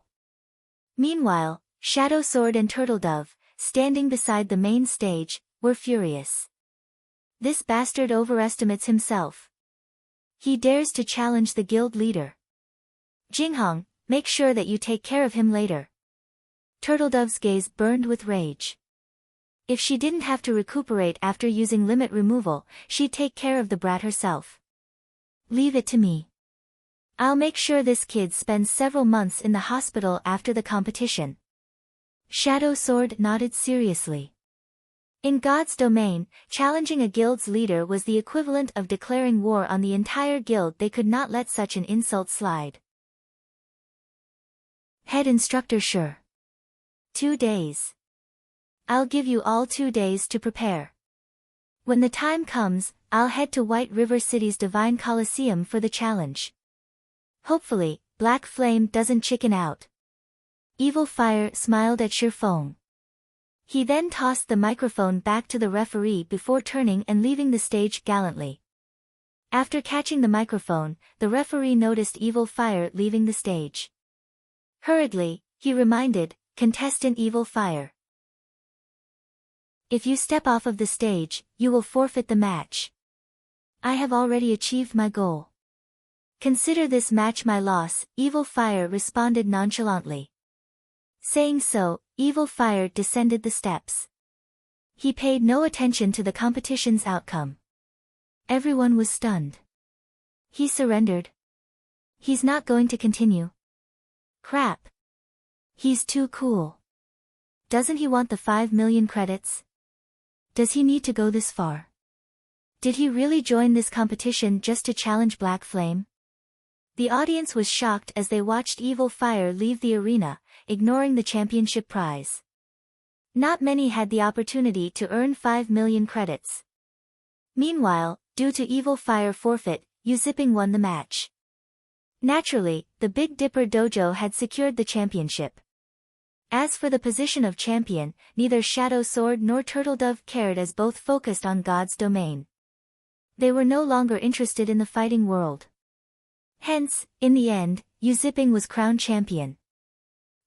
A: Meanwhile, Shadow Sword and Turtle Dove, standing beside the main stage, were furious. This bastard overestimates himself. He dares to challenge the guild leader. Jinghong, make sure that you take care of him later. Turtledove's gaze burned with rage. If she didn't have to recuperate after using limit removal, she'd take care of the brat herself. Leave it to me. I'll make sure this kid spends several months in the hospital after the competition. Shadow Sword nodded seriously. In God's domain, challenging a guild's leader was the equivalent of declaring war on the entire guild. They could not let such an insult slide. Head instructor sure. 2 days. I'll give you all 2 days to prepare. When the time comes, I'll head to White River City's Divine Coliseum for the challenge. Hopefully, Black Flame doesn't chicken out. Evil Fire smiled at Shifeng. He then tossed the microphone back to the referee before turning and leaving the stage gallantly. After catching the microphone, the referee noticed Evil Fire leaving the stage. Hurriedly, he reminded contestant Evil Fire. If you step off of the stage, you will forfeit the match. I have already achieved my goal. Consider this match my loss, Evil Fire responded nonchalantly. Saying so, Evil Fire descended the steps. He paid no attention to the competition's outcome. Everyone was stunned. He surrendered. He's not going to continue. Crap. He's too cool. Doesn't he want the 5 million credits? Does he need to go this far? Did he really join this competition just to challenge Black Flame? The audience was shocked as they watched Evil Fire leave the arena, ignoring the championship prize. Not many had the opportunity to earn 5 million credits. Meanwhile, due to Evil Fire forfeit, Yuziping won the match. Naturally, the Big Dipper Dojo had secured the championship. As for the position of champion, neither Shadow Sword nor Turtle Dove cared as both focused on God's domain. They were no longer interested in the fighting world. Hence, in the end, Yuziping was crowned champion.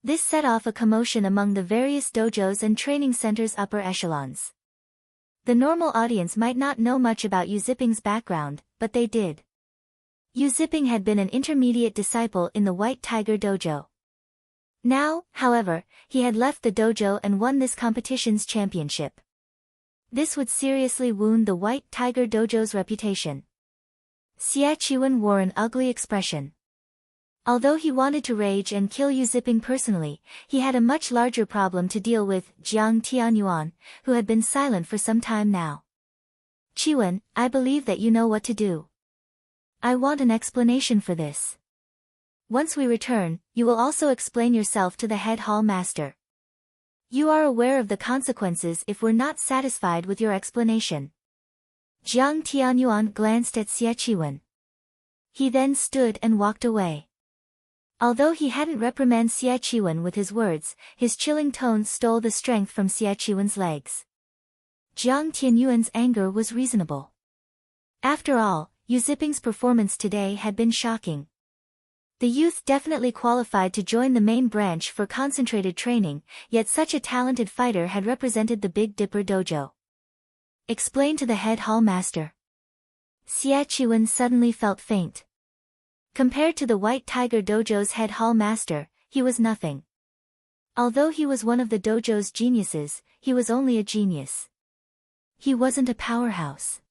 A: This set off a commotion among the various dojos and training centers' upper echelons. The normal audience might not know much about Yuziping's background, but they did. Yuziping had been an intermediate disciple in the White Tiger Dojo. Now, however, he had left the dojo and won this competition's championship. This would seriously wound the White Tiger Dojo's reputation. Xie Qiwen wore an ugly expression. Although he wanted to rage and kill Yu Ziping personally, he had a much larger problem to deal with: Jiang Tianyuan, who had been silent for some time now. Qiwen, I believe that you know what to do. I want an explanation for this. Once we return, you will also explain yourself to the head hall master. You are aware of the consequences if we're not satisfied with your explanation. Jiang Tianyuan glanced at Xie Qiwen. He then stood and walked away. Although he hadn't reprimanded Xie Qiwen with his words, his chilling tones stole the strength from Xie Qiwen's legs. Jiang Tianyuan's anger was reasonable. After all, Yu Ziping's performance today had been shocking. The youth definitely qualified to join the main branch for concentrated training, yet such a talented fighter had represented the Big Dipper dojo. Explain to the head hall master. Xie Qiwen suddenly felt faint. Compared to the White Tiger Dojo's head hall master, he was nothing. Although he was one of the dojo's geniuses, he was only a genius. He wasn't a powerhouse.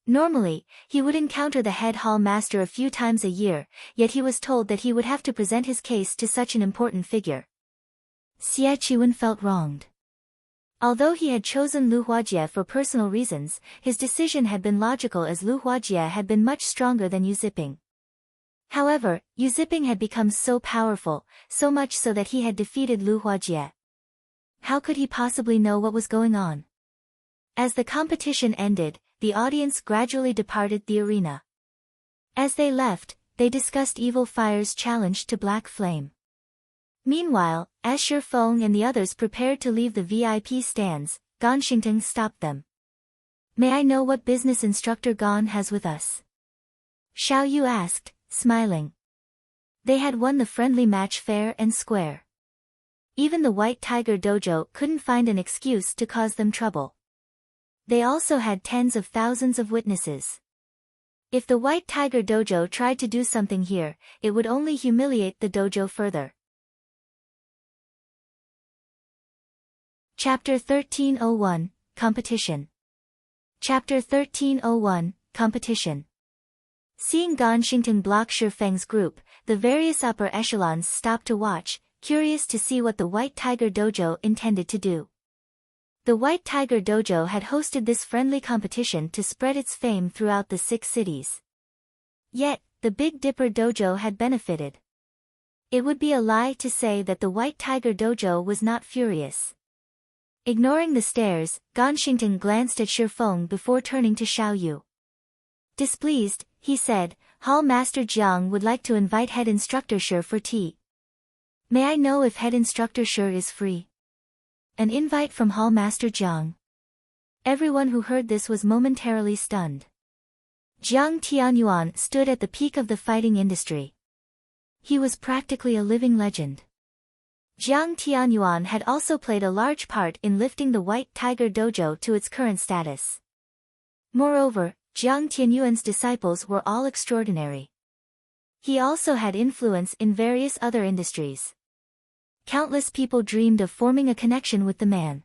A: Normally, he would encounter the head hall master a few times a year, yet he was told that he would have to present his case to such an important figure. Xie Qiwen felt wronged. Although he had chosen Lu Huajie for personal reasons, his decision had been logical as Lu Huajie had been much stronger than Yu Ziping. However, Yu Ziping had become so powerful, so much so that he had defeated Lu Huajie. How could he possibly know what was going on? As the competition ended, the audience gradually departed the arena. As they left, they discussed Evil Fire's challenge to Black Flame. Meanwhile, as Shi Feng and the others prepared to leave the VIP stands, Gan Xingting stopped them. May I know what business instructor Gan has with us? Xiao Yu asked, smiling. They had won the friendly match fair and square. Even the White Tiger Dojo couldn't find an excuse to cause them trouble. They also had tens of thousands of witnesses. If the White Tiger Dojo tried to do something here, it would only humiliate the dojo further. Chapter 1301, Competition. Chapter 1301, Competition. Seeing Gan Xingting block Shi Feng's group, the various upper echelons stopped to watch, curious to see what the White Tiger Dojo intended to do. The White Tiger Dojo had hosted this friendly competition to spread its fame throughout the 6 cities. Yet, the Big Dipper Dojo had benefited. It would be a lie to say that the White Tiger Dojo was not furious. Ignoring the stares, Gan Xingting glanced at Shi Feng before turning to Xiao Yu. Displeased, he said, Hall Master Jiang would like to invite Head Instructor Shi for tea. May I know if Head Instructor Shi is free? An invite from Hall Master Jiang. Everyone who heard this was momentarily stunned. Jiang Tianyuan stood at the peak of the fighting industry. He was practically a living legend. Jiang Tianyuan had also played a large part in lifting the White Tiger Dojo to its current status. Moreover, Jiang Tianyuan's disciples were all extraordinary. He also had influence in various other industries. Countless people dreamed of forming a connection with the man.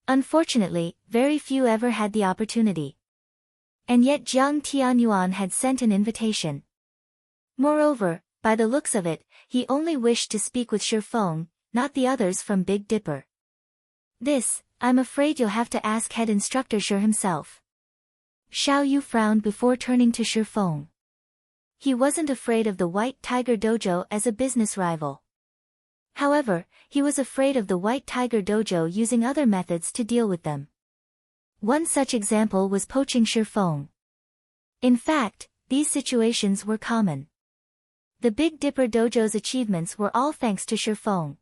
A: Unfortunately, very few ever had the opportunity. And yet Jiang Tianyuan had sent an invitation. Moreover, by the looks of it, he only wished to speak with Shi Feng, not the others from Big Dipper. This, I'm afraid you'll have to ask Head Instructor Shi himself. Xiao Yu frowned before turning to Shi Feng. He wasn't afraid of the White Tiger Dojo as a business rival. However, he was afraid of the White Tiger Dojo using other methods to deal with them. One such example was poaching Shi Feng. In fact, these situations were common. The Big Dipper Dojo's achievements were all thanks to Shi Feng.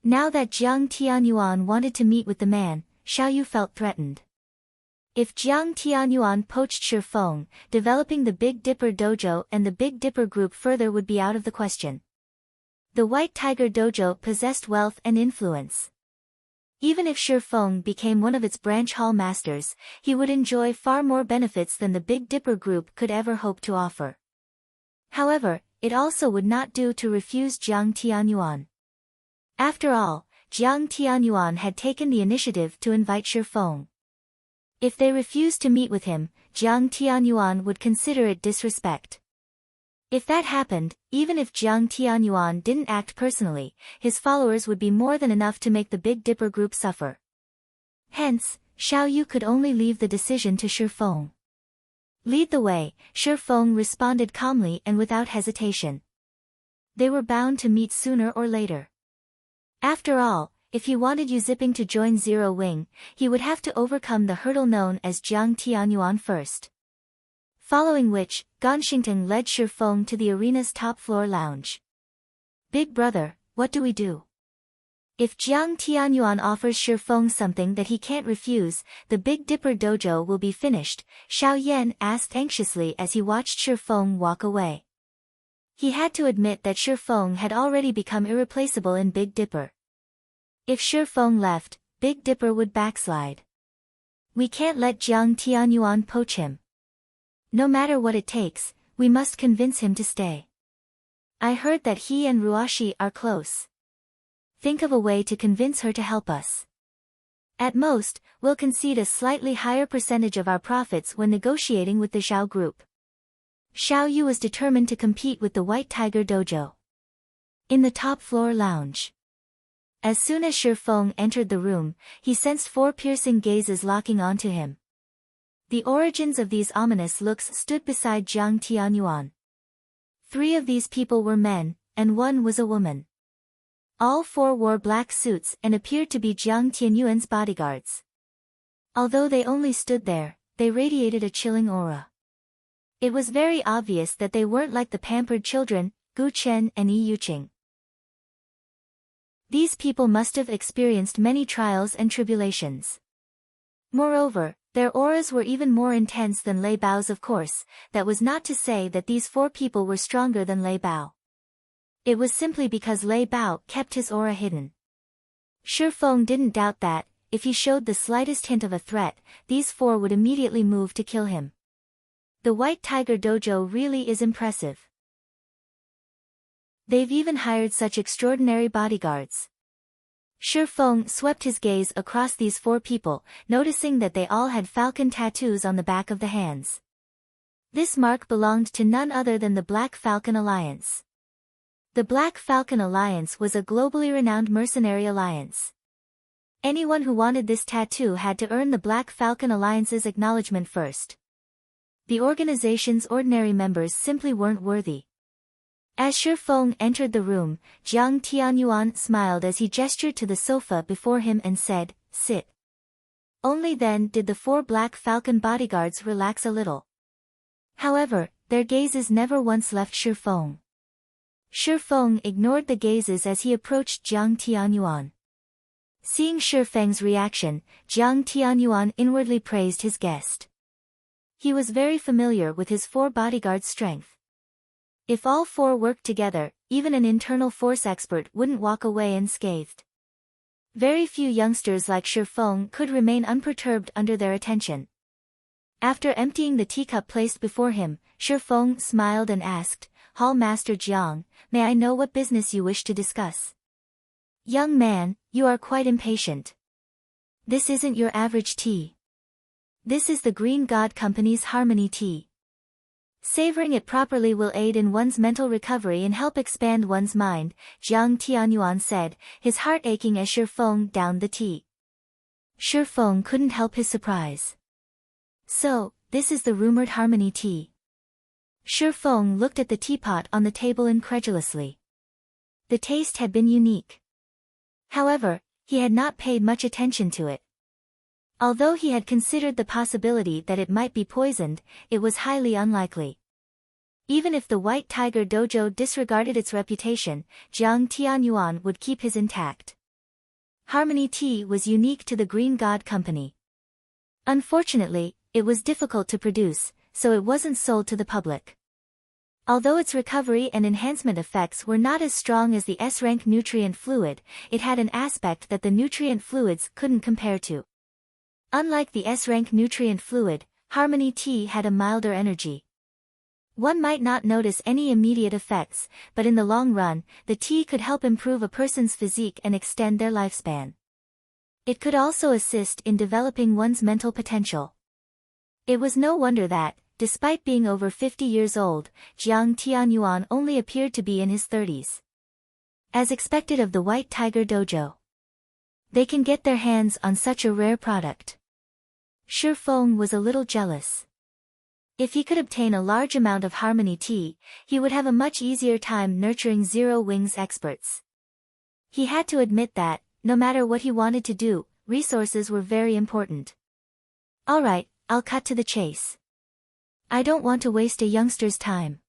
A: Now that Jiang Tianyuan wanted to meet with the man, Xiao Yu felt threatened. If Jiang Tianyuan poached Shi Feng, developing the Big Dipper Dojo and the Big Dipper Group further would be out of the question. The White Tiger Dojo possessed wealth and influence. Even if Shi Feng became one of its branch hall masters, he would enjoy far more benefits than the Big Dipper Group could ever hope to offer. However, it also would not do to refuse Jiang Tianyuan. After all, Jiang Tianyuan had taken the initiative to invite Shi Feng. If they refused to meet with him, Jiang Tianyuan would consider it disrespect. If that happened, even if Jiang Tianyuan didn't act personally, his followers would be more than enough to make the Big Dipper group suffer. Hence, Xiao Yu could only leave the decision to Shi Feng. Lead the way, Shi Feng responded calmly and without hesitation. They were bound to meet sooner or later. After all, if he wanted Yu Ziping to join Zero Wing, he would have to overcome the hurdle known as Jiang Tianyuan first. Following which, Ganxingtong led Shi Feng to the arena's top-floor lounge. Big brother, what do we do? If Jiang Tianyuan offers Shi Feng something that he can't refuse, the Big Dipper dojo will be finished, Xiao Yan asked anxiously as he watched Shi Feng walk away. He had to admit that Shi Feng had already become irreplaceable in Big Dipper. If Shi Feng left, Big Dipper would backslide. We can't let Jiang Tianyuan poach him. No matter what it takes, we must convince him to stay. I heard that he and Ruashi are close. Think of a way to convince her to help us. At most, we'll concede a slightly higher percentage of our profits when negotiating with the Zhao group. Xiao Yu was determined to compete with the White Tiger Dojo. In the top-floor lounge. As soon as Shi Feng entered the room, he sensed 4 piercing gazes locking onto him. The origins of these ominous looks stood beside Jiang Tianyuan. 3 of these people were men, and 1 was a woman. All 4 wore black suits and appeared to be Jiang Tianyuan's bodyguards. Although they only stood there, they radiated a chilling aura. It was very obvious that they weren't like the pampered children, Gu Chen and Yi Yuqing. These people must have experienced many trials and tribulations. Moreover, their auras were even more intense than Lei Bao's. Of course, that was not to say that these 4 people were stronger than Lei Bao. It was simply because Lei Bao kept his aura hidden. Shi Feng didn't doubt that, if he showed the slightest hint of a threat, these 4 would immediately move to kill him. The White Tiger Dojo really is impressive. They've even hired such extraordinary bodyguards. Shi Feng swept his gaze across these 4 people, noticing that they all had falcon tattoos on the back of the hands. This mark belonged to none other than the Black Falcon Alliance. The Black Falcon Alliance was a globally renowned mercenary alliance. Anyone who wanted this tattoo had to earn the Black Falcon Alliance's acknowledgement first. The organization's ordinary members simply weren't worthy. As Shi Feng entered the room, Jiang Tianyuan smiled as he gestured to the sofa before him and said, "Sit." Only then did the 4 Black Falcon bodyguards relax a little. However, their gazes never once left Shi Feng. Shi Feng ignored the gazes as he approached Jiang Tianyuan. Seeing Shi Feng's reaction, Jiang Tianyuan inwardly praised his guest. He was very familiar with his 4 bodyguards' strength. If all 4 worked together, even an internal force expert wouldn't walk away unscathed. Very few youngsters like Shi Feng could remain unperturbed under their attention. After emptying the teacup placed before him, Shi Feng smiled and asked, "Hall Master Jiang, may I know what business you wish to discuss?" "Young man, you are quite impatient. This isn't your average tea. This is the Green God Company's Harmony tea. Savoring it properly will aid in one's mental recovery and help expand one's mind," Jiang Tianyuan said, his heart aching as Shi Feng downed the tea. Shi Feng couldn't help his surprise. "So, this is the rumored Harmony tea." Shi Feng looked at the teapot on the table incredulously. The taste had been unique. However, he had not paid much attention to it. Although he had considered the possibility that it might be poisoned, it was highly unlikely. Even if the White Tiger Dojo disregarded its reputation, Jiang Tianyuan would keep his intact. Harmony tea was unique to the Green God Company. Unfortunately, it was difficult to produce, so it wasn't sold to the public. Although its recovery and enhancement effects were not as strong as the S-rank nutrient fluid, it had an aspect that the nutrient fluids couldn't compare to. Unlike the S-rank nutrient fluid, Harmony tea had a milder energy. One might not notice any immediate effects, but in the long run, the tea could help improve a person's physique and extend their lifespan. It could also assist in developing one's mental potential. It was no wonder that, despite being over 50 years old, Jiang Tianyuan only appeared to be in his 30s. As expected of the White Tiger Dojo, they can get their hands on such a rare product. Shi Feng was a little jealous. If he could obtain a large amount of harmony tea, he would have a much easier time nurturing Zero Wings experts. He had to admit that, no matter what he wanted to do, resources were very important. Alright, I'll cut to the chase. I don't want to waste a youngster's time.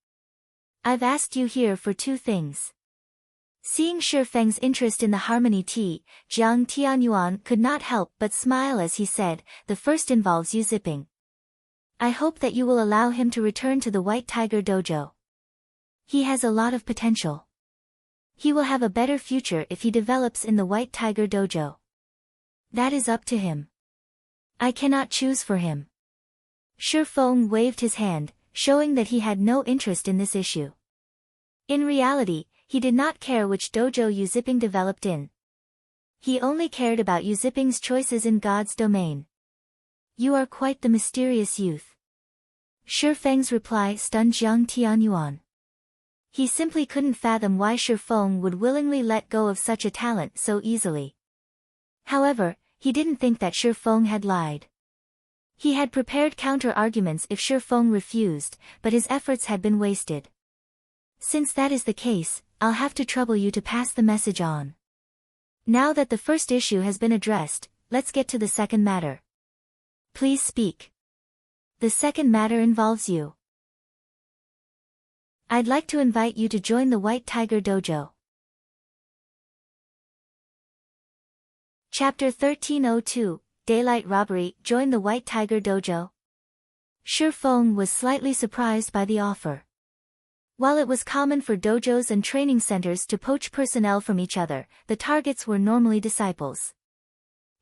A: I've asked you here for two things. Seeing Shi Feng's interest in the harmony tea, Jiang Tianyuan could not help but smile as he said, the first involves you zipping. I hope that you will allow him to return to the White Tiger Dojo. He has a lot of potential. He will have a better future if he develops in the White Tiger Dojo. That is up to him. I cannot choose for him. Shi Feng waved his hand, showing that he had no interest in this issue. In reality, he did not care which dojo Yu Zipping developed in. He only cared about Yu Zipping's choices in God's domain. You are quite the mysterious youth. Shi Feng's reply stunned Jiang Tianyuan. He simply couldn't fathom why Shi Feng would willingly let go of such a talent so easily. However, he didn't think that Shi Feng had lied. He had prepared counter-arguments if Shi Feng refused, but his efforts had been wasted. Since that is the case, I'll have to trouble you to pass the message on. Now that the first issue has been addressed, let's get to the second matter. Please speak. The second matter involves you. I'd like to invite you to join the White Tiger Dojo. Chapter 1302, Daylight Robbery. Join the White Tiger Dojo. Shi Feng was slightly surprised by the offer. While it was common for dojos and training centers to poach personnel from each other, the targets were normally disciples.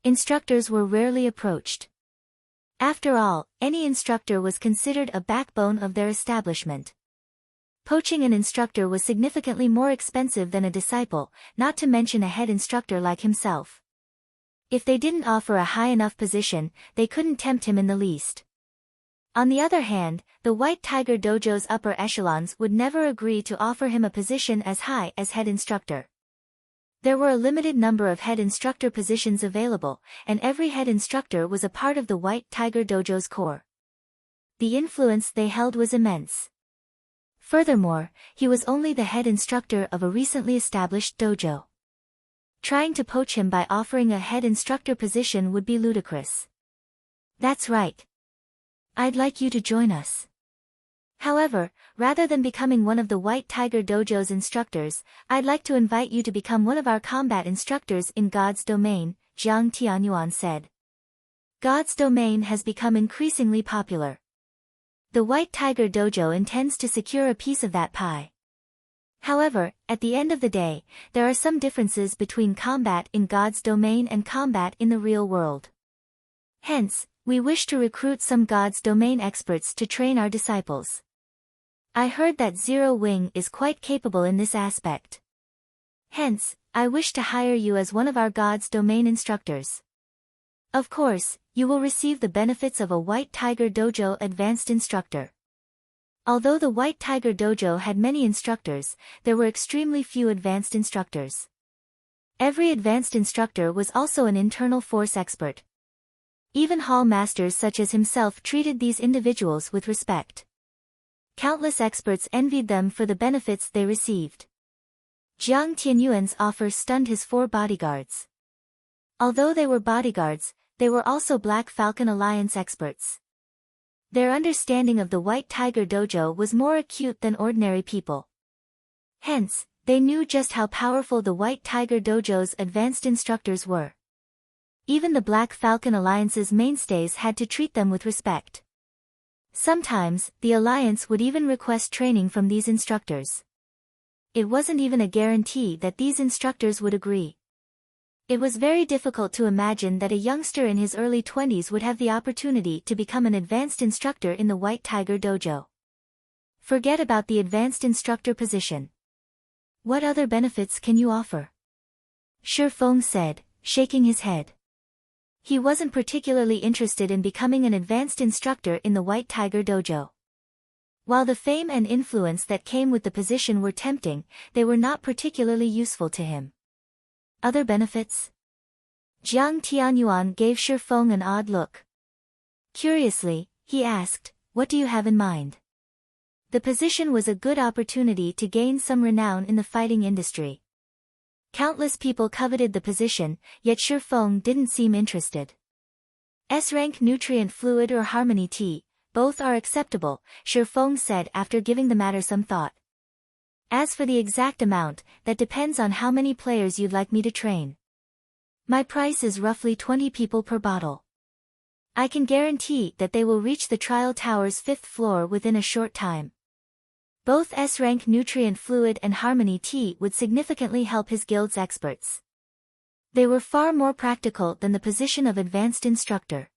A: Instructors were rarely approached. After all, any instructor was considered a backbone of their establishment. Poaching an instructor was significantly more expensive than a disciple, not to mention a head instructor like himself. If they didn't offer a high enough position, they couldn't tempt him in the least. On the other hand, the White Tiger Dojo's upper echelons would never agree to offer him a position as high as head instructor. There were a limited number of head instructor positions available, and every head instructor was a part of the White Tiger Dojo's core. The influence they held was immense. Furthermore, he was only the head instructor of a recently established dojo. Trying to poach him by offering a head instructor position would be ludicrous. That's right. I'd like you to join us. However, rather than becoming one of the White Tiger Dojo's instructors, I'd like to invite you to become one of our combat instructors in God's domain, Jiang Tianyuan said. God's domain has become increasingly popular. The White Tiger Dojo intends to secure a piece of that pie. However, at the end of the day, there are some differences between combat in God's domain and combat in the real world. Hence, we wish to recruit some God's domain experts to train our disciples. I heard that Zero Wing is quite capable in this aspect. Hence, I wish to hire you as one of our God's domain instructors. Of course, you will receive the benefits of a White Tiger Dojo advanced instructor. Although the White Tiger Dojo had many instructors, there were extremely few advanced instructors. Every advanced instructor was also an internal force expert. Even hall masters such as himself treated these individuals with respect. Countless experts envied them for the benefits they received. Jiang Tianyuan's offer stunned his 4 bodyguards. Although they were bodyguards, they were also Black Falcon Alliance experts. Their understanding of the White Tiger Dojo was more acute than ordinary people. Hence, they knew just how powerful the White Tiger Dojo's advanced instructors were. Even the Black Falcon Alliance's mainstays had to treat them with respect. Sometimes, the Alliance would even request training from these instructors. It wasn't even a guarantee that these instructors would agree. It was very difficult to imagine that a youngster in his early 20s would have the opportunity to become an advanced instructor in the White Tiger Dojo. Forget about the advanced instructor position. What other benefits can you offer? Shi Feng said, shaking his head. He wasn't particularly interested in becoming an advanced instructor in the White Tiger Dojo. While the fame and influence that came with the position were tempting, they were not particularly useful to him. Other benefits? Jiang Tianyuan gave Shi Feng an odd look. Curiously, he asked, "What do you have in mind?" The position was a good opportunity to gain some renown in the fighting industry. Countless people coveted the position, yet Shi Feng didn't seem interested. S-rank nutrient fluid or harmony tea, both are acceptable, Shi Feng said after giving the matter some thought. As for the exact amount, that depends on how many players you'd like me to train. My price is roughly 20 people per bottle. I can guarantee that they will reach the trial tower's 5th floor within a short time. Both S-rank nutrient fluid and harmony tea would significantly help his guild's experts. They were far more practical than the position of advanced instructor.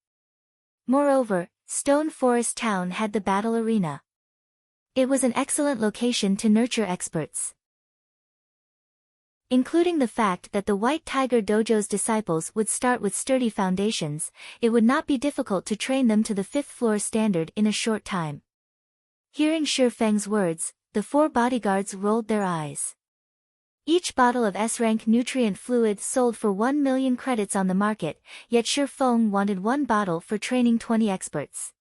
A: Moreover, Stone Forest Town had the battle arena. It was an excellent location to nurture experts. Including the fact that the White Tiger Dojo's disciples would start with sturdy foundations, it would not be difficult to train them to the 5th floor standard in a short time. Hearing Shi Feng's words, the 4 bodyguards rolled their eyes. Each bottle of S-rank nutrient fluid sold for 1 million credits on the market, yet Shi Feng wanted 1 bottle for training 20 experts.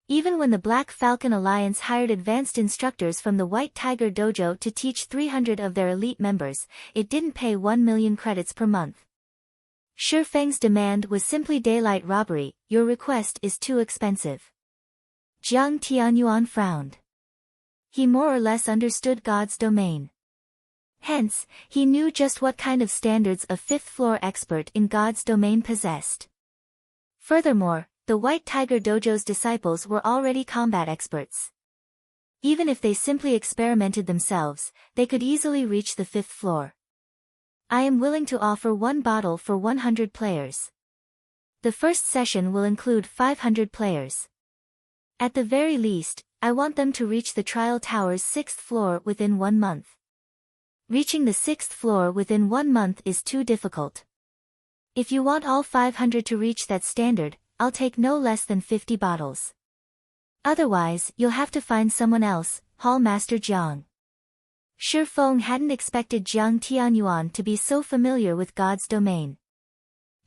A: Even when the Black Falcon Alliance hired advanced instructors from the White Tiger Dojo to teach 300 of their elite members, it didn't pay 1 million credits per month. Shi Feng's demand was simply daylight robbery. Your request is too expensive. Jiang Tianyuan frowned. He more or less understood God's domain. Hence, he knew just what kind of standards a 5th floor expert in God's domain possessed. Furthermore, the White Tiger Dojo's disciples were already combat experts. Even if they simply experimented themselves, they could easily reach the 5th floor. I am willing to offer 1 bottle for 100 players. The first session will include 500 players. At the very least, I want them to reach the trial tower's 6th floor within 1 month. Reaching the 6th floor within 1 month is too difficult. If you want all 500 to reach that standard, I'll take no less than 50 bottles. Otherwise, you'll have to find someone else, Hall Master Jiang. Shi Feng hadn't expected Jiang Tianyuan to be so familiar with God's domain.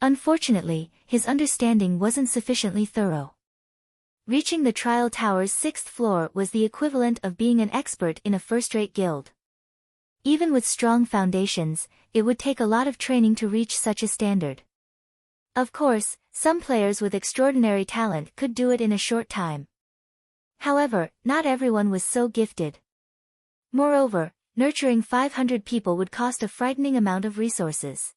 A: Unfortunately, his understanding wasn't sufficiently thorough. Reaching the trial tower's 6th floor was the equivalent of being an expert in a first-rate guild. Even with strong foundations, it would take a lot of training to reach such a standard. Of course, some players with extraordinary talent could do it in a short time. However, not everyone was so gifted. Moreover, nurturing 500 people would cost a frightening amount of resources.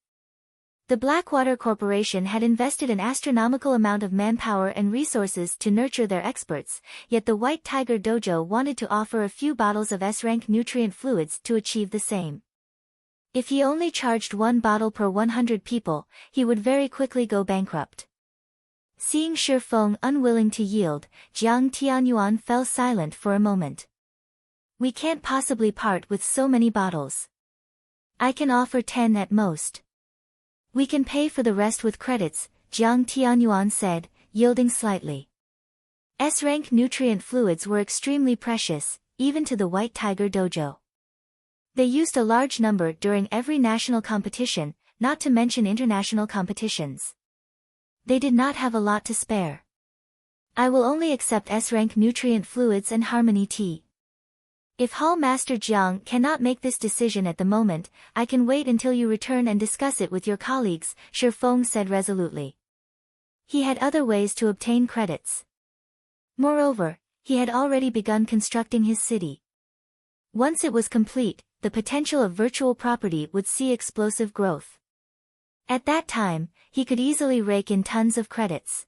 A: The Blackwater Corporation had invested an astronomical amount of manpower and resources to nurture their experts, yet the White Tiger Dojo wanted to offer a few bottles of S-rank nutrient fluids to achieve the same. If he only charged 1 bottle per 100 people, he would very quickly go bankrupt. Seeing Shi Feng unwilling to yield, Jiang Tianyuan fell silent for a moment. We can't possibly part with so many bottles. I can offer 10 at most. We can pay for the rest with credits, Jiang Tianyuan said, yielding slightly. S-rank nutrient fluids were extremely precious, even to the White Tiger Dojo. They used a large number during every national competition, not to mention international competitions. They did not have a lot to spare. I will only accept S-rank nutrient fluids and harmony tea. If Hall Master Jiang cannot make this decision at the moment, I can wait until you return and discuss it with your colleagues, Shi Feng said resolutely. He had other ways to obtain credits. Moreover, he had already begun constructing his city. Once it was complete, the potential of virtual property would see explosive growth. At that time, he could easily rake in tons of credits.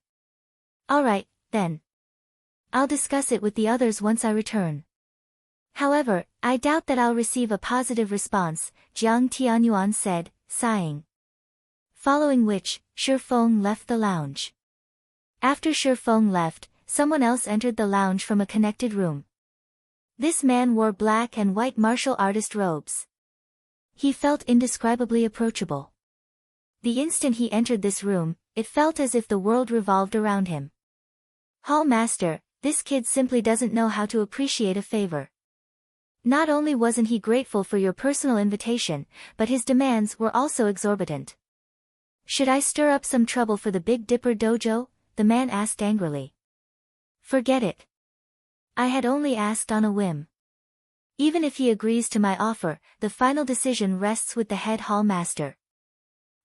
A: Alright, then. I'll discuss it with the others once I return. However, I doubt that I'll receive a positive response, Jiang Tianyuan said, sighing. Following which, Shi Feng left the lounge. After Shi Feng left, someone else entered the lounge from a connected room. This man wore black and white martial artist robes. He felt indescribably approachable. The instant he entered this room, it felt as if the world revolved around him. Hall Master, this kid simply doesn't know how to appreciate a favor. Not only wasn't he grateful for your personal invitation, but his demands were also exorbitant. Should I stir up some trouble for the Big Dipper dojo? The man asked angrily. Forget it. I had only asked on a whim. Even if he agrees to my offer, the final decision rests with the head hall master.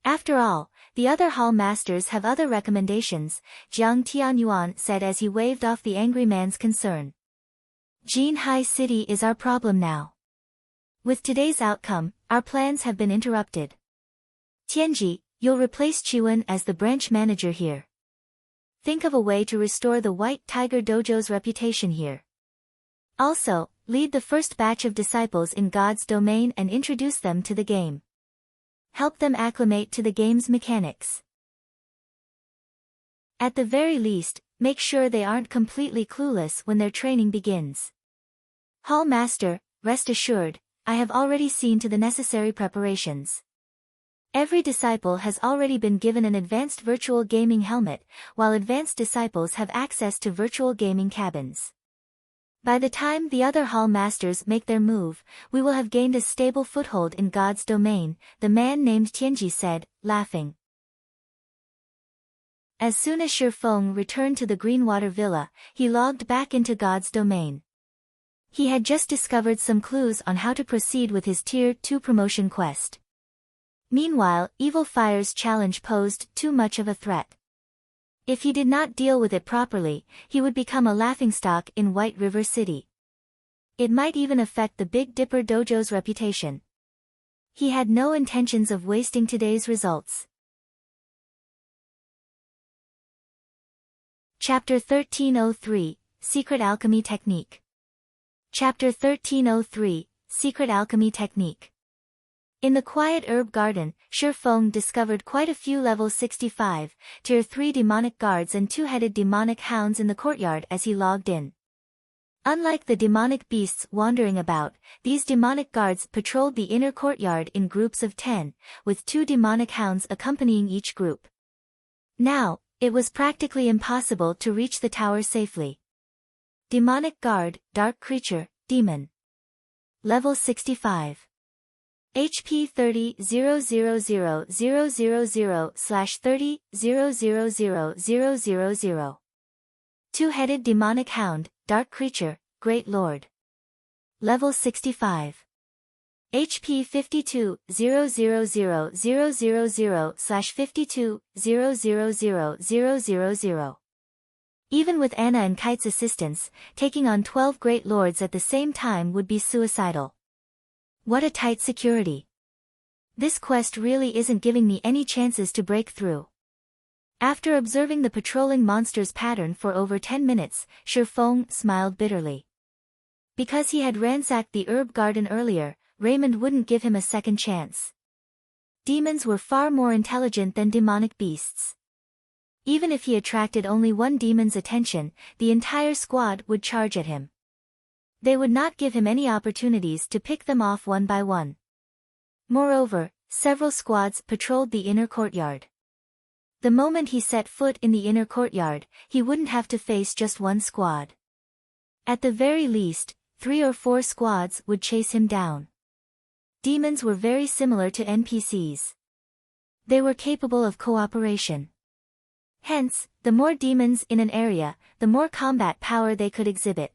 A: After all, the other hall masters have other recommendations, Jiang Tianyuan said as he waved off the angry man's concern. Jinhai City is our problem now. With today's outcome, our plans have been interrupted. Tianji, you'll replace Chiwen as the branch manager here. Think of a way to restore the White Tiger Dojo's reputation here. Also, lead the first batch of disciples in God's domain and introduce them to the game. Help them acclimate to the game's mechanics. At the very least, make sure they aren't completely clueless when their training begins. Hall Master, rest assured, I have already seen to the necessary preparations. Every disciple has already been given an advanced virtual gaming helmet, while advanced disciples have access to virtual gaming cabins. By the time the other hall masters make their move, we will have gained a stable foothold in God's domain, the man named Tianji said, laughing. As soon as Shi Feng returned to the Greenwater Villa, he logged back into God's domain. He had just discovered some clues on how to proceed with his Tier 2 promotion quest. Meanwhile, Evil Fire's challenge posed too much of a threat. If he did not deal with it properly, he would become a laughingstock in White River City. It might even affect the Big Dipper Dojo's reputation. He had no intentions of wasting today's results. Chapter 1303, Secret Alchemy Technique. Chapter 1303, Secret Alchemy Technique. In the quiet herb garden, Shi Feng discovered quite a few level 65, Tier 3 demonic guards and two-headed demonic hounds in the courtyard as he logged in. Unlike the demonic beasts wandering about, these demonic guards patrolled the inner courtyard in groups of 10, with 2 demonic hounds accompanying each group. Now, it was practically impossible to reach the tower safely. Demonic Guard, Dark Creature, Demon. Level 65. HP 30-000-000/30-000-000. Two-headed demonic hound, Dark Creature, Great Lord. Level 65. HP 52-000-000/52-000-000. Even with Anna and Kite's assistance, taking on 12 Great Lords at the same time would be suicidal. What a tight security. This quest really isn't giving me any chances to break through. After observing the patrolling monster's pattern for over 10 minutes, Shi Feng smiled bitterly. Because he had ransacked the herb garden earlier, Raymond wouldn't give him a second chance. Demons were far more intelligent than demonic beasts. Even if he attracted only one demon's attention, the entire squad would charge at him. They would not give him any opportunities to pick them off one by one. Moreover, several squads patrolled the inner courtyard. The moment he set foot in the inner courtyard, he wouldn't have to face just one squad. At the very least, 3 or 4 squads would chase him down. Demons were very similar to NPCs. They were capable of cooperation. Hence, the more demons in an area, the more combat power they could exhibit.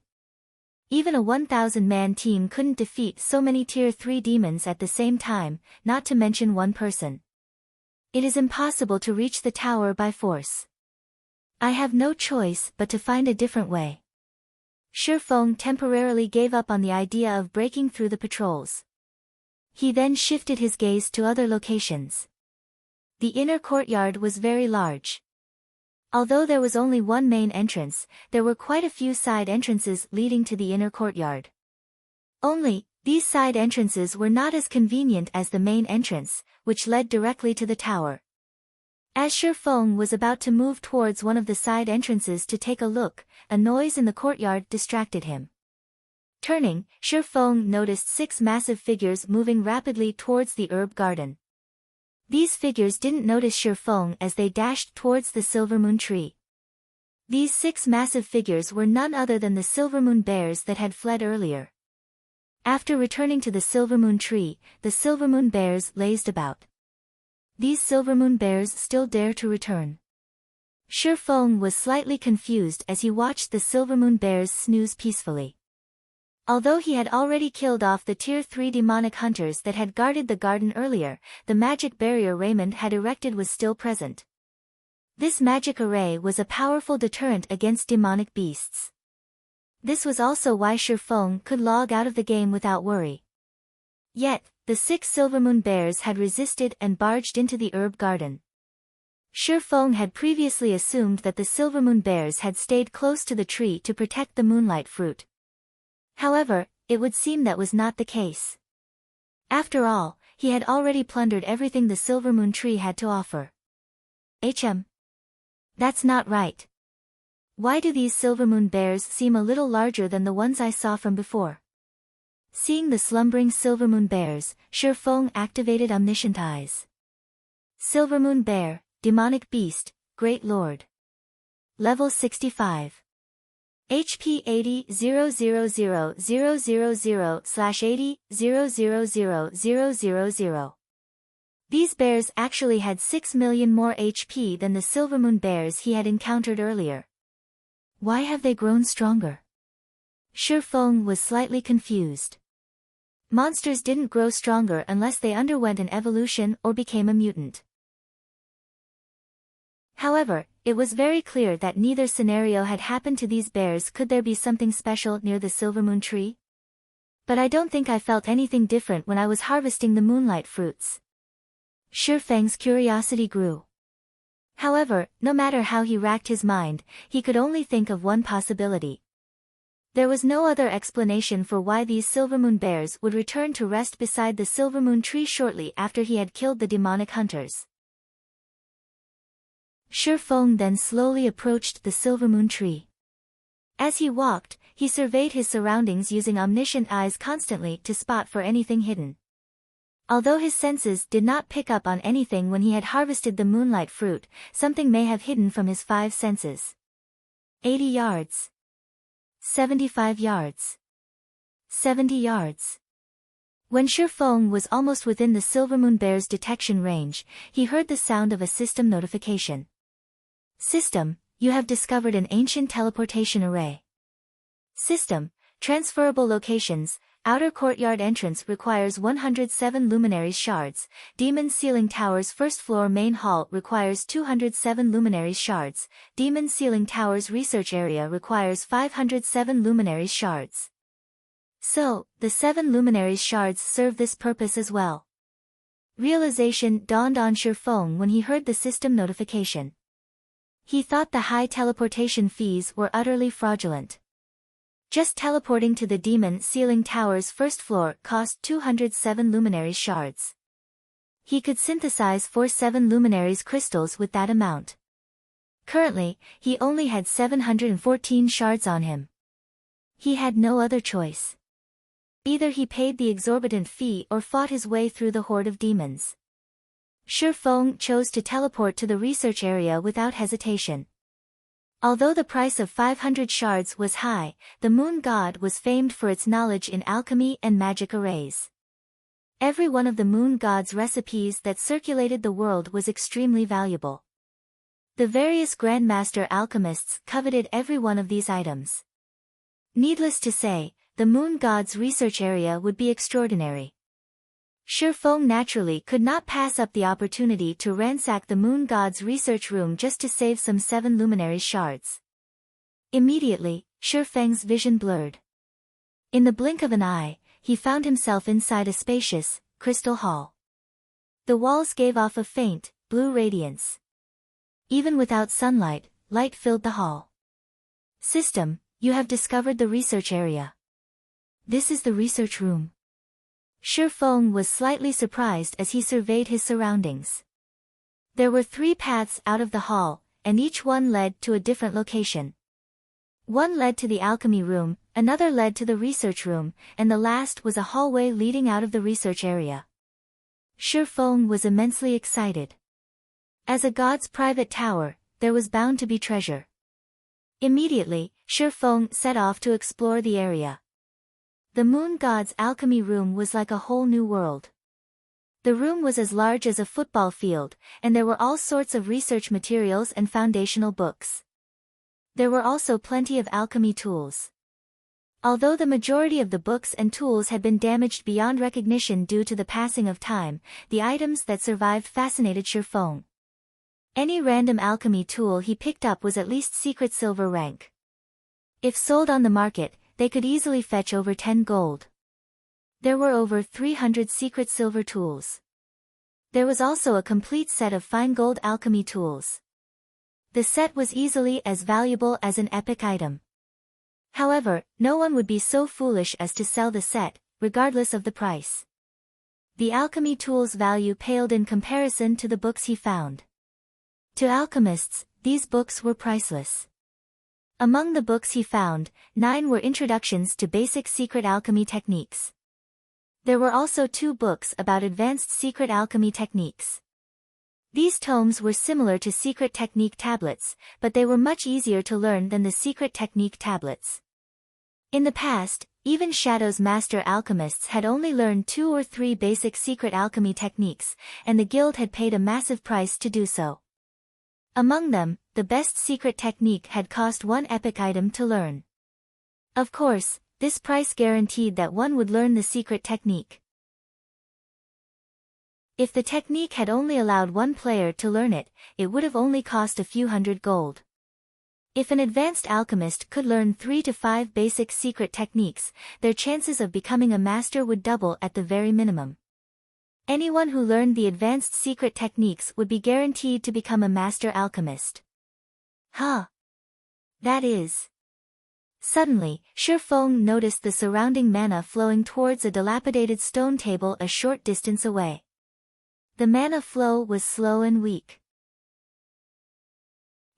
A: Even a 1,000-man team couldn't defeat so many Tier 3 demons at the same time, not to mention one person. It is impossible to reach the tower by force. I have no choice but to find a different way. Shi Feng temporarily gave up on the idea of breaking through the patrols. He then shifted his gaze to other locations. The inner courtyard was very large. Although there was only one main entrance, there were quite a few side entrances leading to the inner courtyard. Only, these side entrances were not as convenient as the main entrance, which led directly to the tower. As Shi Feng was about to move towards one of the side entrances to take a look, a noise in the courtyard distracted him. Turning, Shi Feng noticed 6 massive figures moving rapidly towards the herb garden. These figures didn't notice Shifeng as they dashed towards the Silver Moon Tree. These 6 massive figures were none other than the Silver Moon Bears that had fled earlier. After returning to the Silver Moon Tree, the Silver Moon Bears lazed about. These Silver Moon Bears still dare to return. Shifeng was slightly confused as he watched the Silver Moon Bears snooze peacefully. Although he had already killed off the Tier 3 demonic hunters that had guarded the garden earlier, the magic barrier Raymond had erected was still present. This magic array was a powerful deterrent against demonic beasts. This was also why Shifeng could log out of the game without worry. Yet, the 6 Silver Moon Bears had resisted and barged into the herb garden. Shifeng had previously assumed that the Silver Moon Bears had stayed close to the tree to protect the moonlight fruit. However, it would seem that was not the case. After all, he had already plundered everything the Silver Moon Tree had to offer. That's not right. Why do these Silver Moon Bears seem a little larger than the ones I saw from before? Seeing the slumbering Silver Moon Bears, Shifeng activated omniscient eyes. Silver Moon Bear, Demonic Beast, Great Lord. Level 65. HP 80,000,000/80,000,000. These bears actually had 6 million more HP than the Silver Moon Bears he had encountered earlier. Why have they grown stronger? Shifeng was slightly confused. Monsters didn't grow stronger unless they underwent an evolution or became a mutant. However, it was very clear that neither scenario had happened to these bears. Could there be something special near the Silver Moon Tree? But I don't think I felt anything different when I was harvesting the moonlight fruits. Shifeng's curiosity grew. However, no matter how he racked his mind, he could only think of one possibility. There was no other explanation for why these Silver Moon Bears would return to rest beside the Silver Moon Tree shortly after he had killed the demonic hunters. Shifeng then slowly approached the Silver Moon Tree. As he walked, he surveyed his surroundings using omniscient eyes constantly to spot for anything hidden. Although his senses did not pick up on anything when he had harvested the moonlight fruit, something may have hidden from his 5 senses. 80 yards. 75 yards. 70 yards. When Shifeng was almost within the Silver Moon Bear's detection range, he heard the sound of a system notification. System, you have discovered an ancient teleportation array. System, transferable locations, outer courtyard entrance requires 107 luminaries shards, demon ceiling towers first floor main hall requires 207 luminaries shards, demon ceiling towers research area requires 507 luminaries shards. So, the 7 luminaries shards serve this purpose as well. Realization dawned on Shifeng when he heard the system notification. He thought the high teleportation fees were utterly fraudulent. Just teleporting to the demon ceiling tower's first floor cost 207 luminaries shards. He could synthesize 4 7 luminaries crystals with that amount. Currently, he only had 714 shards on him. He had no other choice. Either he paid the exorbitant fee or fought his way through the horde of demons. Shifeng chose to teleport to the research area without hesitation. Although the price of 500 shards was high, the moon god was famed for its knowledge in alchemy and magic arrays. Every one of the moon god's recipes that circulated the world was extremely valuable. The various grandmaster alchemists coveted every one of these items. Needless to say, the moon god's research area would be extraordinary. Shifeng naturally could not pass up the opportunity to ransack the moon god's research room just to save some 7 luminary shards. Immediately, Shifeng's vision blurred. In the blink of an eye, he found himself inside a spacious, crystal hall. The walls gave off a faint, blue radiance. Even without sunlight, light filled the hall. System, you have discovered the research area. This is the research room. Shifeng was slightly surprised as he surveyed his surroundings. There were 3 paths out of the hall, and each one led to a different location. One led to the alchemy room, another led to the research room, and the last was a hallway leading out of the research area. Feng was immensely excited. As a god's private tower, there was bound to be treasure. Immediately, Feng set off to explore the area. The moon god's alchemy room was like a whole new world. The room was as large as a football field, and there were all sorts of research materials and foundational books. There were also plenty of alchemy tools. Although the majority of the books and tools had been damaged beyond recognition due to the passing of time, the items that survived fascinated Feng. Any random alchemy tool he picked up was at least secret silver rank. If sold on the market, they could easily fetch over 10 gold. There were over 300 secret silver tools. There was also a complete set of fine gold alchemy tools. The set was easily as valuable as an epic item. However, no one would be so foolish as to sell the set, regardless of the price. The alchemy tool's value paled in comparison to the books he found. To alchemists, these books were priceless. Among the books he found, 9 were introductions to basic secret alchemy techniques. There were also 2 books about advanced secret alchemy techniques. These tomes were similar to secret technique tablets, but they were much easier to learn than the secret technique tablets. In the past, even Shadow's master alchemists had only learned 2 or 3 basic secret alchemy techniques, and the guild had paid a massive price to do so. Among them, the best secret technique had cost 1 epic item to learn. Of course, this price guaranteed that one would learn the secret technique. If the technique had only allowed 1 player to learn it, it would have only cost a few hundred gold. If an advanced alchemist could learn 3 to 5 basic secret techniques, their chances of becoming a master would double at the very minimum. Anyone who learned the advanced secret techniques would be guaranteed to become a master alchemist. That is. Suddenly, Feng noticed the surrounding mana flowing towards a dilapidated stone table a short distance away. The mana flow was slow and weak.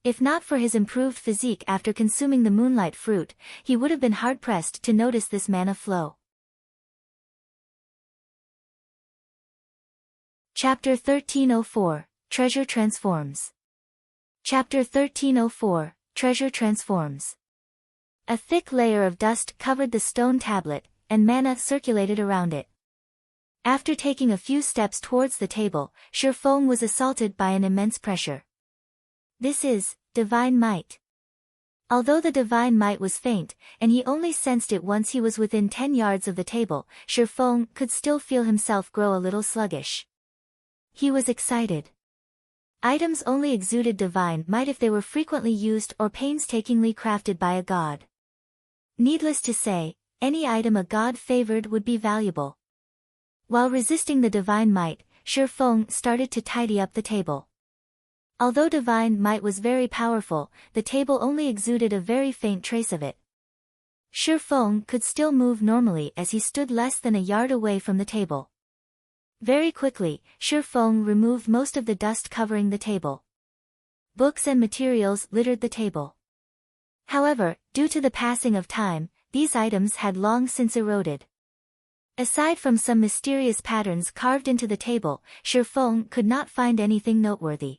A: If not for his improved physique after consuming the moonlight fruit, he would have been hard-pressed to notice this mana flow. Chapter 1304, Treasure Transforms. Chapter 1304, Treasure Transforms. A thick layer of dust covered the stone tablet, and mana circulated around it. After taking a few steps towards the table, Feng was assaulted by an immense pressure. This is divine might. Although the divine might was faint, and he only sensed it once he was within 10 yards of the table, Feng could still feel himself grow a little sluggish. He was excited. Items only exuded divine might if they were frequently used or painstakingly crafted by a god. Needless to say, any item a god favored would be valuable. While resisting the divine might, Feng started to tidy up the table. Although divine might was very powerful, the table only exuded a very faint trace of it. Feng could still move normally as he stood less than a yard away from the table. Very quickly, Feng removed most of the dust covering the table. Books and materials littered the table. However, due to the passing of time, these items had long since eroded. Aside from some mysterious patterns carved into the table, Feng could not find anything noteworthy.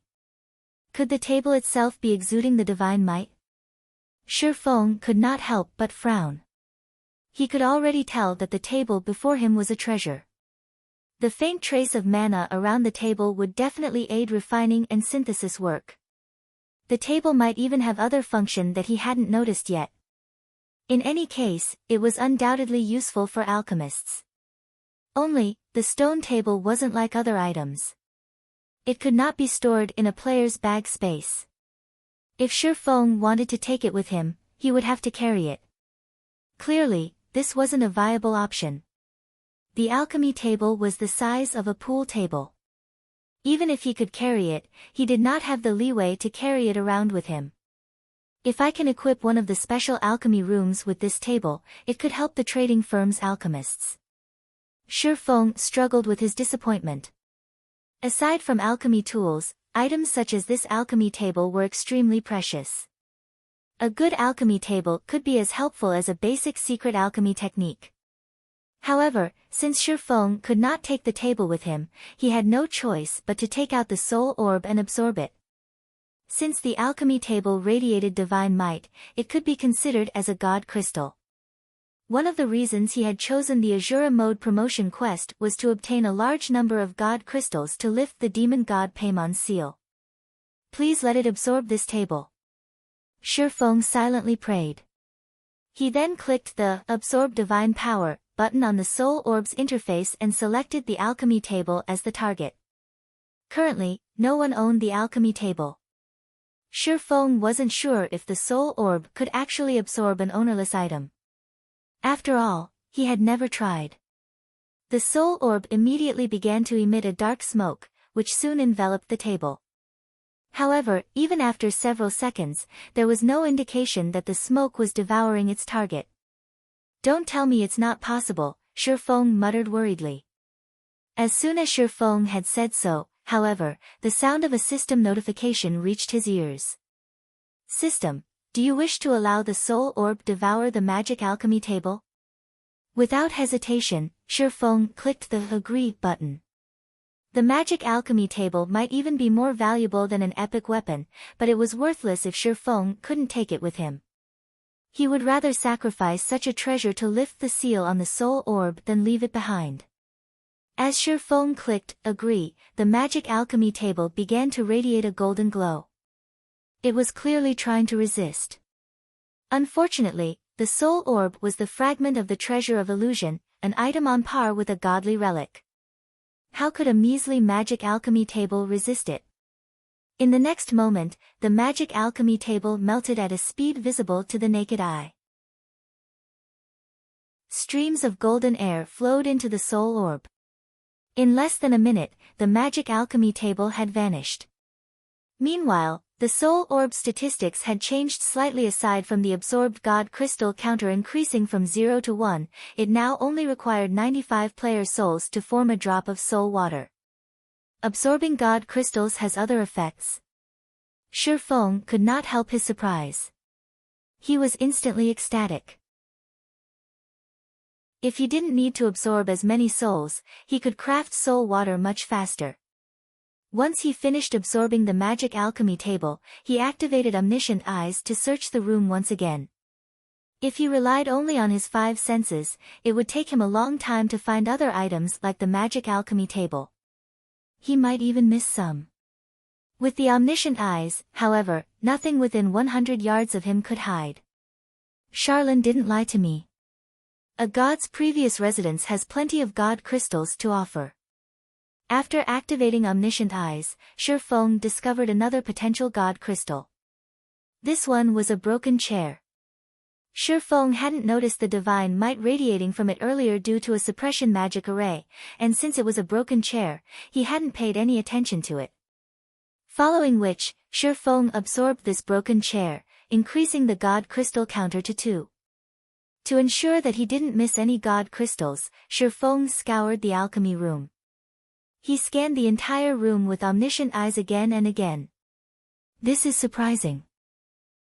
A: Could the table itself be exuding the divine might? Feng could not help but frown. He could already tell that the table before him was a treasure. The faint trace of mana around the table would definitely aid refining and synthesis work. The table might even have other function that he hadn't noticed yet. In any case, it was undoubtedly useful for alchemists. Only, the stone table wasn't like other items. It could not be stored in a player's bag space. If Feng wanted to take it with him, he would have to carry it. Clearly, this wasn't a viable option. The alchemy table was the size of a pool table. Even if he could carry it, he did not have the leeway to carry it around with him. If I can equip one of the special alchemy rooms with this table, it could help the trading firm's alchemists. Feng struggled with his disappointment. Aside from alchemy tools, items such as this alchemy table were extremely precious. A good alchemy table could be as helpful as a basic secret alchemy technique. However, since Shi Feng could not take the table with him, he had no choice but to take out the soul orb and absorb it. Since the alchemy table radiated divine might, it could be considered as a god crystal. One of the reasons he had chosen the Azura mode promotion quest was to obtain a large number of god crystals to lift the demon god Paimon's seal. Please let it absorb this table. Shi Feng silently prayed. He then clicked the Absorb Divine Power button on the soul orb's interface and selected the alchemy table as the target. Currently, no one owned the alchemy table. Shi Feng wasn't sure if the soul orb could actually absorb an ownerless item. After all, he had never tried. The soul orb immediately began to emit a dark smoke, which soon enveloped the table. However, even after several seconds, there was no indication that the smoke was devouring its target. Don't tell me it's not possible, Shi Feng muttered worriedly. As soon as Shi Feng had said so, however, the sound of a system notification reached his ears. System, do you wish to allow the soul orb devour the magic alchemy table? Without hesitation, Shi Feng clicked the Agree button. The magic alchemy table might even be more valuable than an epic weapon, but it was worthless if Shi Feng couldn't take it with him. He would rather sacrifice such a treasure to lift the seal on the soul orb than leave it behind. As Shi Feng clicked Agree, the magic alchemy table began to radiate a golden glow. It was clearly trying to resist. Unfortunately, the soul orb was the fragment of the treasure of illusion, an item on par with a godly relic. How could a measly magic alchemy table resist it? In the next moment, the magic alchemy table melted at a speed visible to the naked eye. Streams of golden air flowed into the soul orb. In less than a minute, the magic alchemy table had vanished. Meanwhile, the soul orb statistics had changed slightly. Aside from the absorbed god crystal counter increasing from 0 to 1, it now only required 95 player souls to form a drop of soul water. Absorbing god crystals has other effects. Shi Feng could not help his surprise. He was instantly ecstatic. If he didn't need to absorb as many souls, he could craft soul water much faster. Once he finished absorbing the magic alchemy table, he activated omniscient eyes to search the room once again. If he relied only on his 5 senses, it would take him a long time to find other items like the magic alchemy table. He might even miss some. With the omniscient eyes, however, nothing within 100 yards of him could hide. Charlene didn't lie to me. A god's previous residence has plenty of god crystals to offer. After activating omniscient eyes, Shi Feng discovered another potential god crystal. This one was a broken chair. Shi Feng hadn't noticed the divine might radiating from it earlier due to a suppression magic array, and since it was a broken chair, he hadn't paid any attention to it. Following which, Shi Feng absorbed this broken chair, increasing the god crystal counter to 2. To ensure that he didn't miss any god crystals, Shi Feng scoured the alchemy room. He scanned the entire room with omniscient eyes again and again. This is surprising.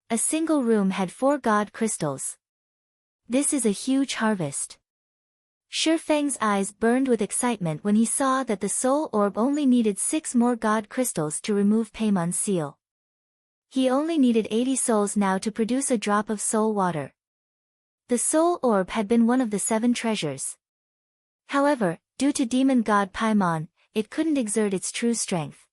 A: A single room had 4 god crystals. This is a huge harvest. Shi Feng's eyes burned with excitement when he saw that the soul orb only needed 6 more god crystals to remove Paimon's seal. He only needed 80 souls now to produce a drop of soul water. The soul orb had been one of the 7 treasures. However, due to demon god Paimon, it couldn't exert its true strength.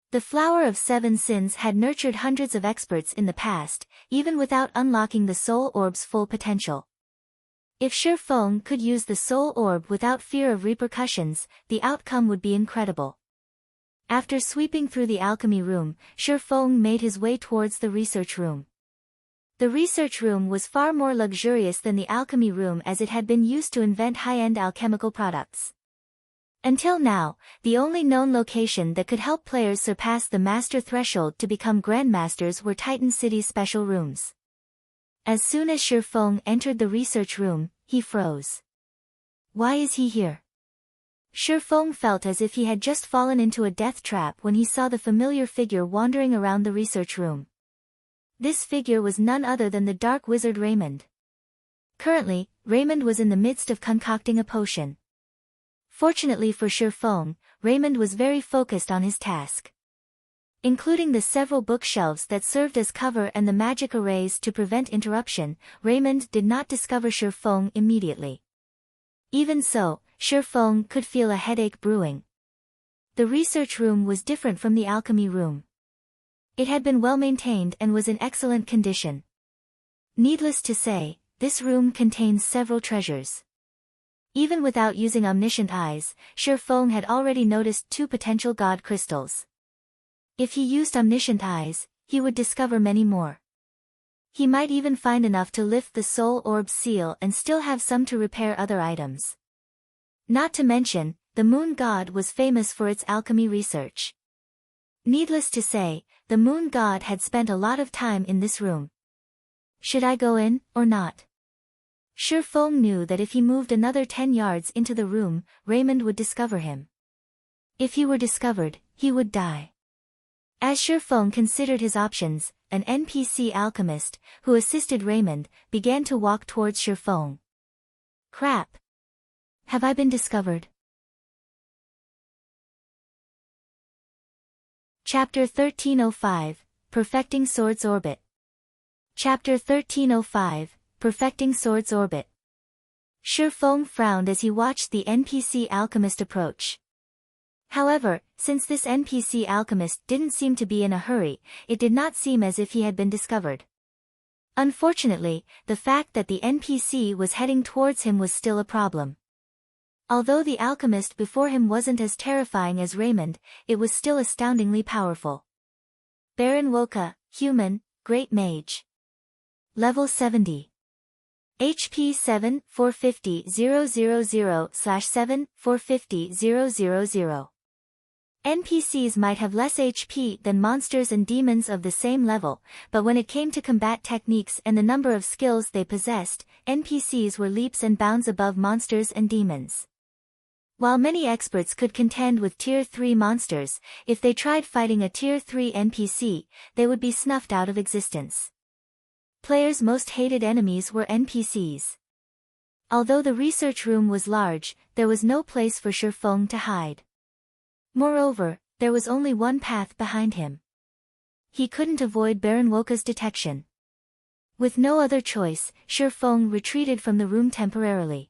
A: The flower of 7 sins had nurtured hundreds of experts in the past, even without unlocking the soul orb's full potential. If Shi Feng could use the soul orb without fear of repercussions, the outcome would be incredible. After sweeping through the alchemy room, Shi Feng made his way towards the research room. The research room was far more luxurious than the alchemy room as it had been used to invent high-end alchemical products. Until now, the only known location that could help players surpass the master threshold to become grandmasters were Titan City's special rooms. As soon as Shi Feng entered the research room, he froze. Why is he here? Shi Feng felt as if he had just fallen into a death trap when he saw the familiar figure wandering around the research room. This figure was none other than the dark wizard Raymond. Currently, Raymond was in the midst of concocting a potion. Fortunately for Shifeng, Raymond was very focused on his task. Including the several bookshelves that served as cover and the magic arrays to prevent interruption, Raymond did not discover Shifeng immediately. Even so, Shifeng could feel a headache brewing. The research room was different from the alchemy room. It had been well maintained and was in excellent condition. Needless to say, this room contains several treasures. Even without using omniscient eyes, Shifeng had already noticed 2 potential god crystals. If he used omniscient eyes, he would discover many more. He might even find enough to lift the soul orb's seal and still have some to repair other items. Not to mention, the moon god was famous for its alchemy research. Needless to say, the moon god had spent a lot of time in this room. Should I go in, or not? Shifeng knew that if he moved another 10 yards into the room, Raymond would discover him. If he were discovered, he would die. As Shifeng considered his options, an NPC alchemist, who assisted Raymond, began to walk towards Shifeng. Crap! Have I been discovered? Chapter 1305, Perfecting Sword's Orbit. Chapter 1305, Perfecting Sword's Orbit. Shifeng frowned as he watched the NPC alchemist approach. However, since this NPC alchemist didn't seem to be in a hurry, it did not seem as if he had been discovered. Unfortunately, the fact that the NPC was heading towards him was still a problem. Although the alchemist before him wasn't as terrifying as Raymond, it was still astoundingly powerful. Baron Woka, Human, Great Mage. Level 70. HP 7, 450 000/7, 450 000. NPCs might have less HP than monsters and demons of the same level, but when it came to combat techniques and the number of skills they possessed, NPCs were leaps and bounds above monsters and demons. While many experts could contend with Tier 3 monsters, if they tried fighting a Tier 3 NPC, they would be snuffed out of existence. Players' most hated enemies were NPCs. Although the research room was large, there was no place for Shifeng to hide. Moreover, there was only one path behind him. He couldn't avoid Baron Woka's detection. With no other choice, Shifeng retreated from the room temporarily.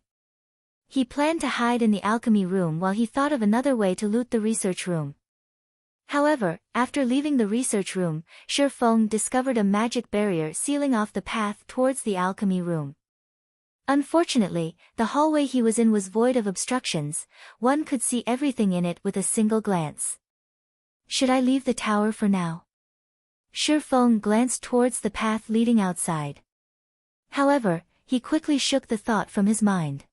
A: He planned to hide in the alchemy room while he thought of another way to loot the research room. However, after leaving the research room, Shifeng discovered a magic barrier sealing off the path towards the alchemy room. Unfortunately, the hallway he was in was void of obstructions. One could see everything in it with a single glance. Should I leave the tower for now? Shifeng glanced towards the path leading outside. However, he quickly shook the thought from his mind.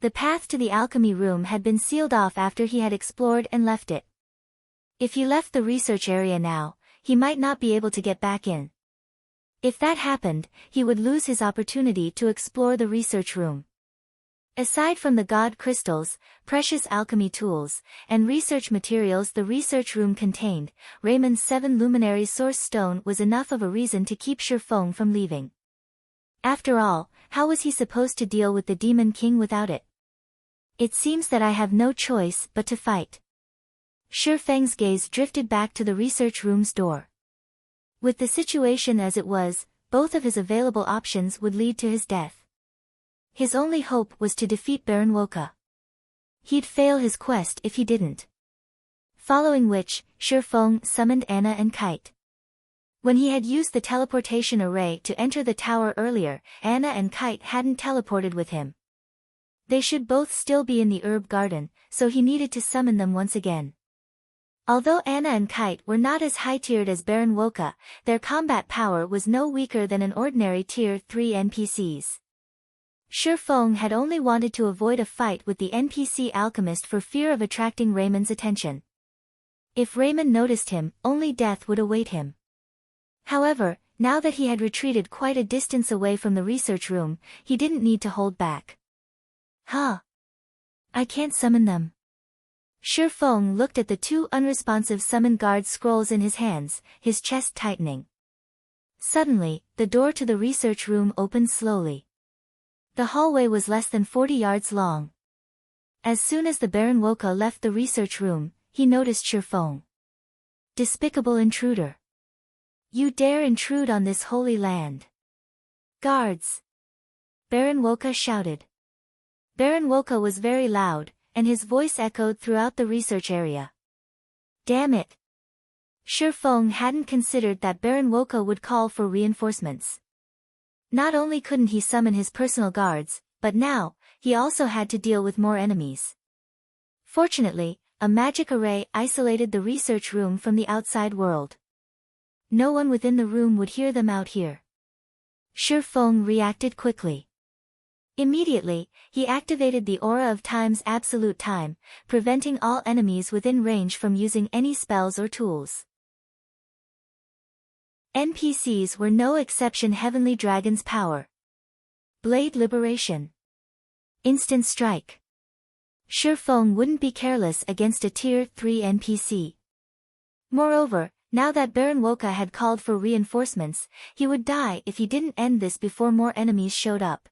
A: The path to the alchemy room had been sealed off after he had explored and left it. If he left the research area now, he might not be able to get back in. If that happened, he would lose his opportunity to explore the research room. Aside from the god crystals, precious alchemy tools, and research materials the research room contained, Raymond's 7 luminary source stone was enough of a reason to keep Shifeng from leaving. After all, how was he supposed to deal with the Demon King without it? It seems that I have no choice but to fight. Shifeng's gaze drifted back to the research room's door. With the situation as it was, both of his available options would lead to his death. His only hope was to defeat Baron Woka. He'd fail his quest if he didn't. Following which, Shifeng summoned Anna and Kite. When he had used the teleportation array to enter the tower earlier, Anna and Kite hadn't teleported with him. They should both still be in the herb garden, so he needed to summon them once again. Although Anna and Kite were not as high-tiered as Baron Woka, their combat power was no weaker than an ordinary Tier 3 NPCs. Shifeng had only wanted to avoid a fight with the NPC alchemist for fear of attracting Raymond's attention. If Raymond noticed him, only death would await him. However, now that he had retreated quite a distance away from the research room, he didn't need to hold back. Huh? I can't summon them. Shifeng looked at the 2 unresponsive summon guard scrolls in his hands, his chest tightening. Suddenly, the door to the research room opened slowly. The hallway was less than 40 yards long. As soon as the Baron Woka left the research room, he noticed Shifeng. Despicable intruder. You dare intrude on this holy land. Guards! Baron Woka shouted. Baron Woka was very loud, and his voice echoed throughout the research area. Damn it! Shifeng hadn't considered that Baron Woka would call for reinforcements. Not only couldn't he summon his personal guards, but now, he also had to deal with more enemies. Fortunately, a magic array isolated the research room from the outside world. No one within the room would hear them out here. Shifeng reacted quickly. Immediately, he activated the aura of time's absolute time, preventing all enemies within range from using any spells or tools. NPCs were no exception. Heavenly Dragon's power. Blade liberation. Instant strike. Shifeng wouldn't be careless against a Tier 3 NPC. Moreover, now that Baron Woka had called for reinforcements, he would die if he didn't end this before more enemies showed up.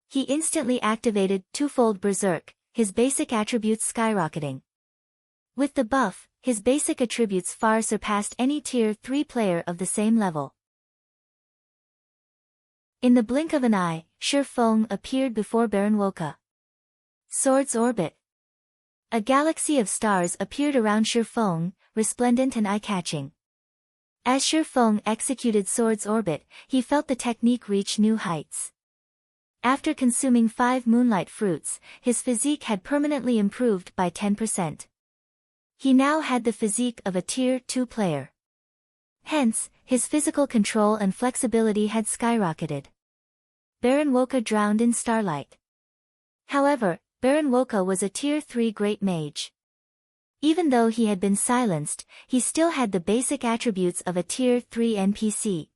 A: He instantly activated Twofold Berserk, his basic attributes skyrocketing. With the buff, his basic attributes far surpassed any Tier 3 player of the same level. In the blink of an eye, Shifeng appeared before Baron Woka. Sword's orbit. A galaxy of stars appeared around Shifeng, resplendent and eye-catching. As Shifeng executed Sword's orbit, he felt the technique reach new heights. After consuming 5 moonlight fruits, his physique had permanently improved by 10%. He now had the physique of a Tier 2 player. Hence, his physical control and flexibility had skyrocketed. Baron Woka drowned in starlight. However, Baron Woka was a Tier 3 great mage. Even though he had been silenced, he still had the basic attributes of a Tier 3 NPC.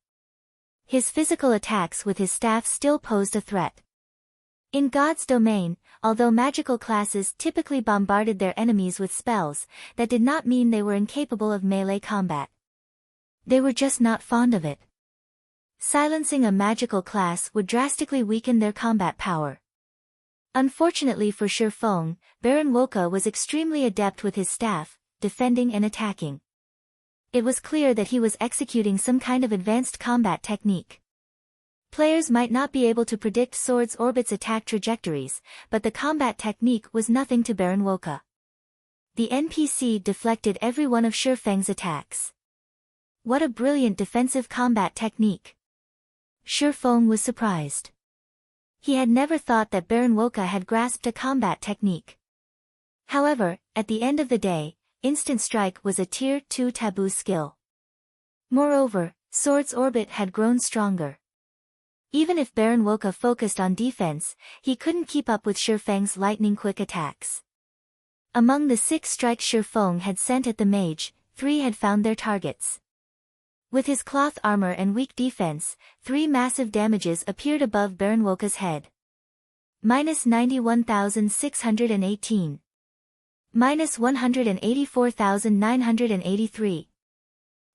A: His physical attacks with his staff still posed a threat. In God's domain, although magical classes typically bombarded their enemies with spells, that did not mean they were incapable of melee combat. They were just not fond of it. Silencing a magical class would drastically weaken their combat power. Unfortunately for Shifeng, Baron Woka was extremely adept with his staff, defending and attacking. It was clear that he was executing some kind of advanced combat technique. Players might not be able to predict Sword's orbit's attack trajectories, but the combat technique was nothing to Baron Woka. The NPC deflected every one of Shifeng's attacks. What a brilliant defensive combat technique! Shifeng was surprised. He had never thought that Baron Woka had grasped a combat technique. However, at the end of the day, Instant Strike was a Tier 2 taboo skill. Moreover, Sword's orbit had grown stronger. Even if Baron Woka focused on defense, he couldn't keep up with Shifeng's lightning-quick attacks. Among the 6 strikes Shifeng had sent at the mage, 3 had found their targets. With his cloth armor and weak defense, 3 massive damages appeared above Baron Woka's head. Minus 91,618. Minus 184,983.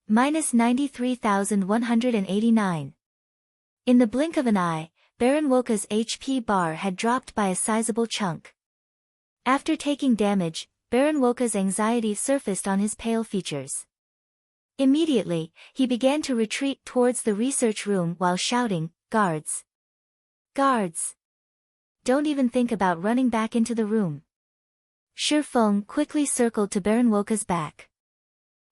A: Minus 93,189. In the blink of an eye, Baron Woka's HP bar had dropped by a sizable chunk. After taking damage, Baron Woka's anxiety surfaced on his pale features. Immediately, he began to retreat towards the research room while shouting, "Guards! Guards! Don't even think about running back into the room." Shifeng quickly circled to Baron Woka's back.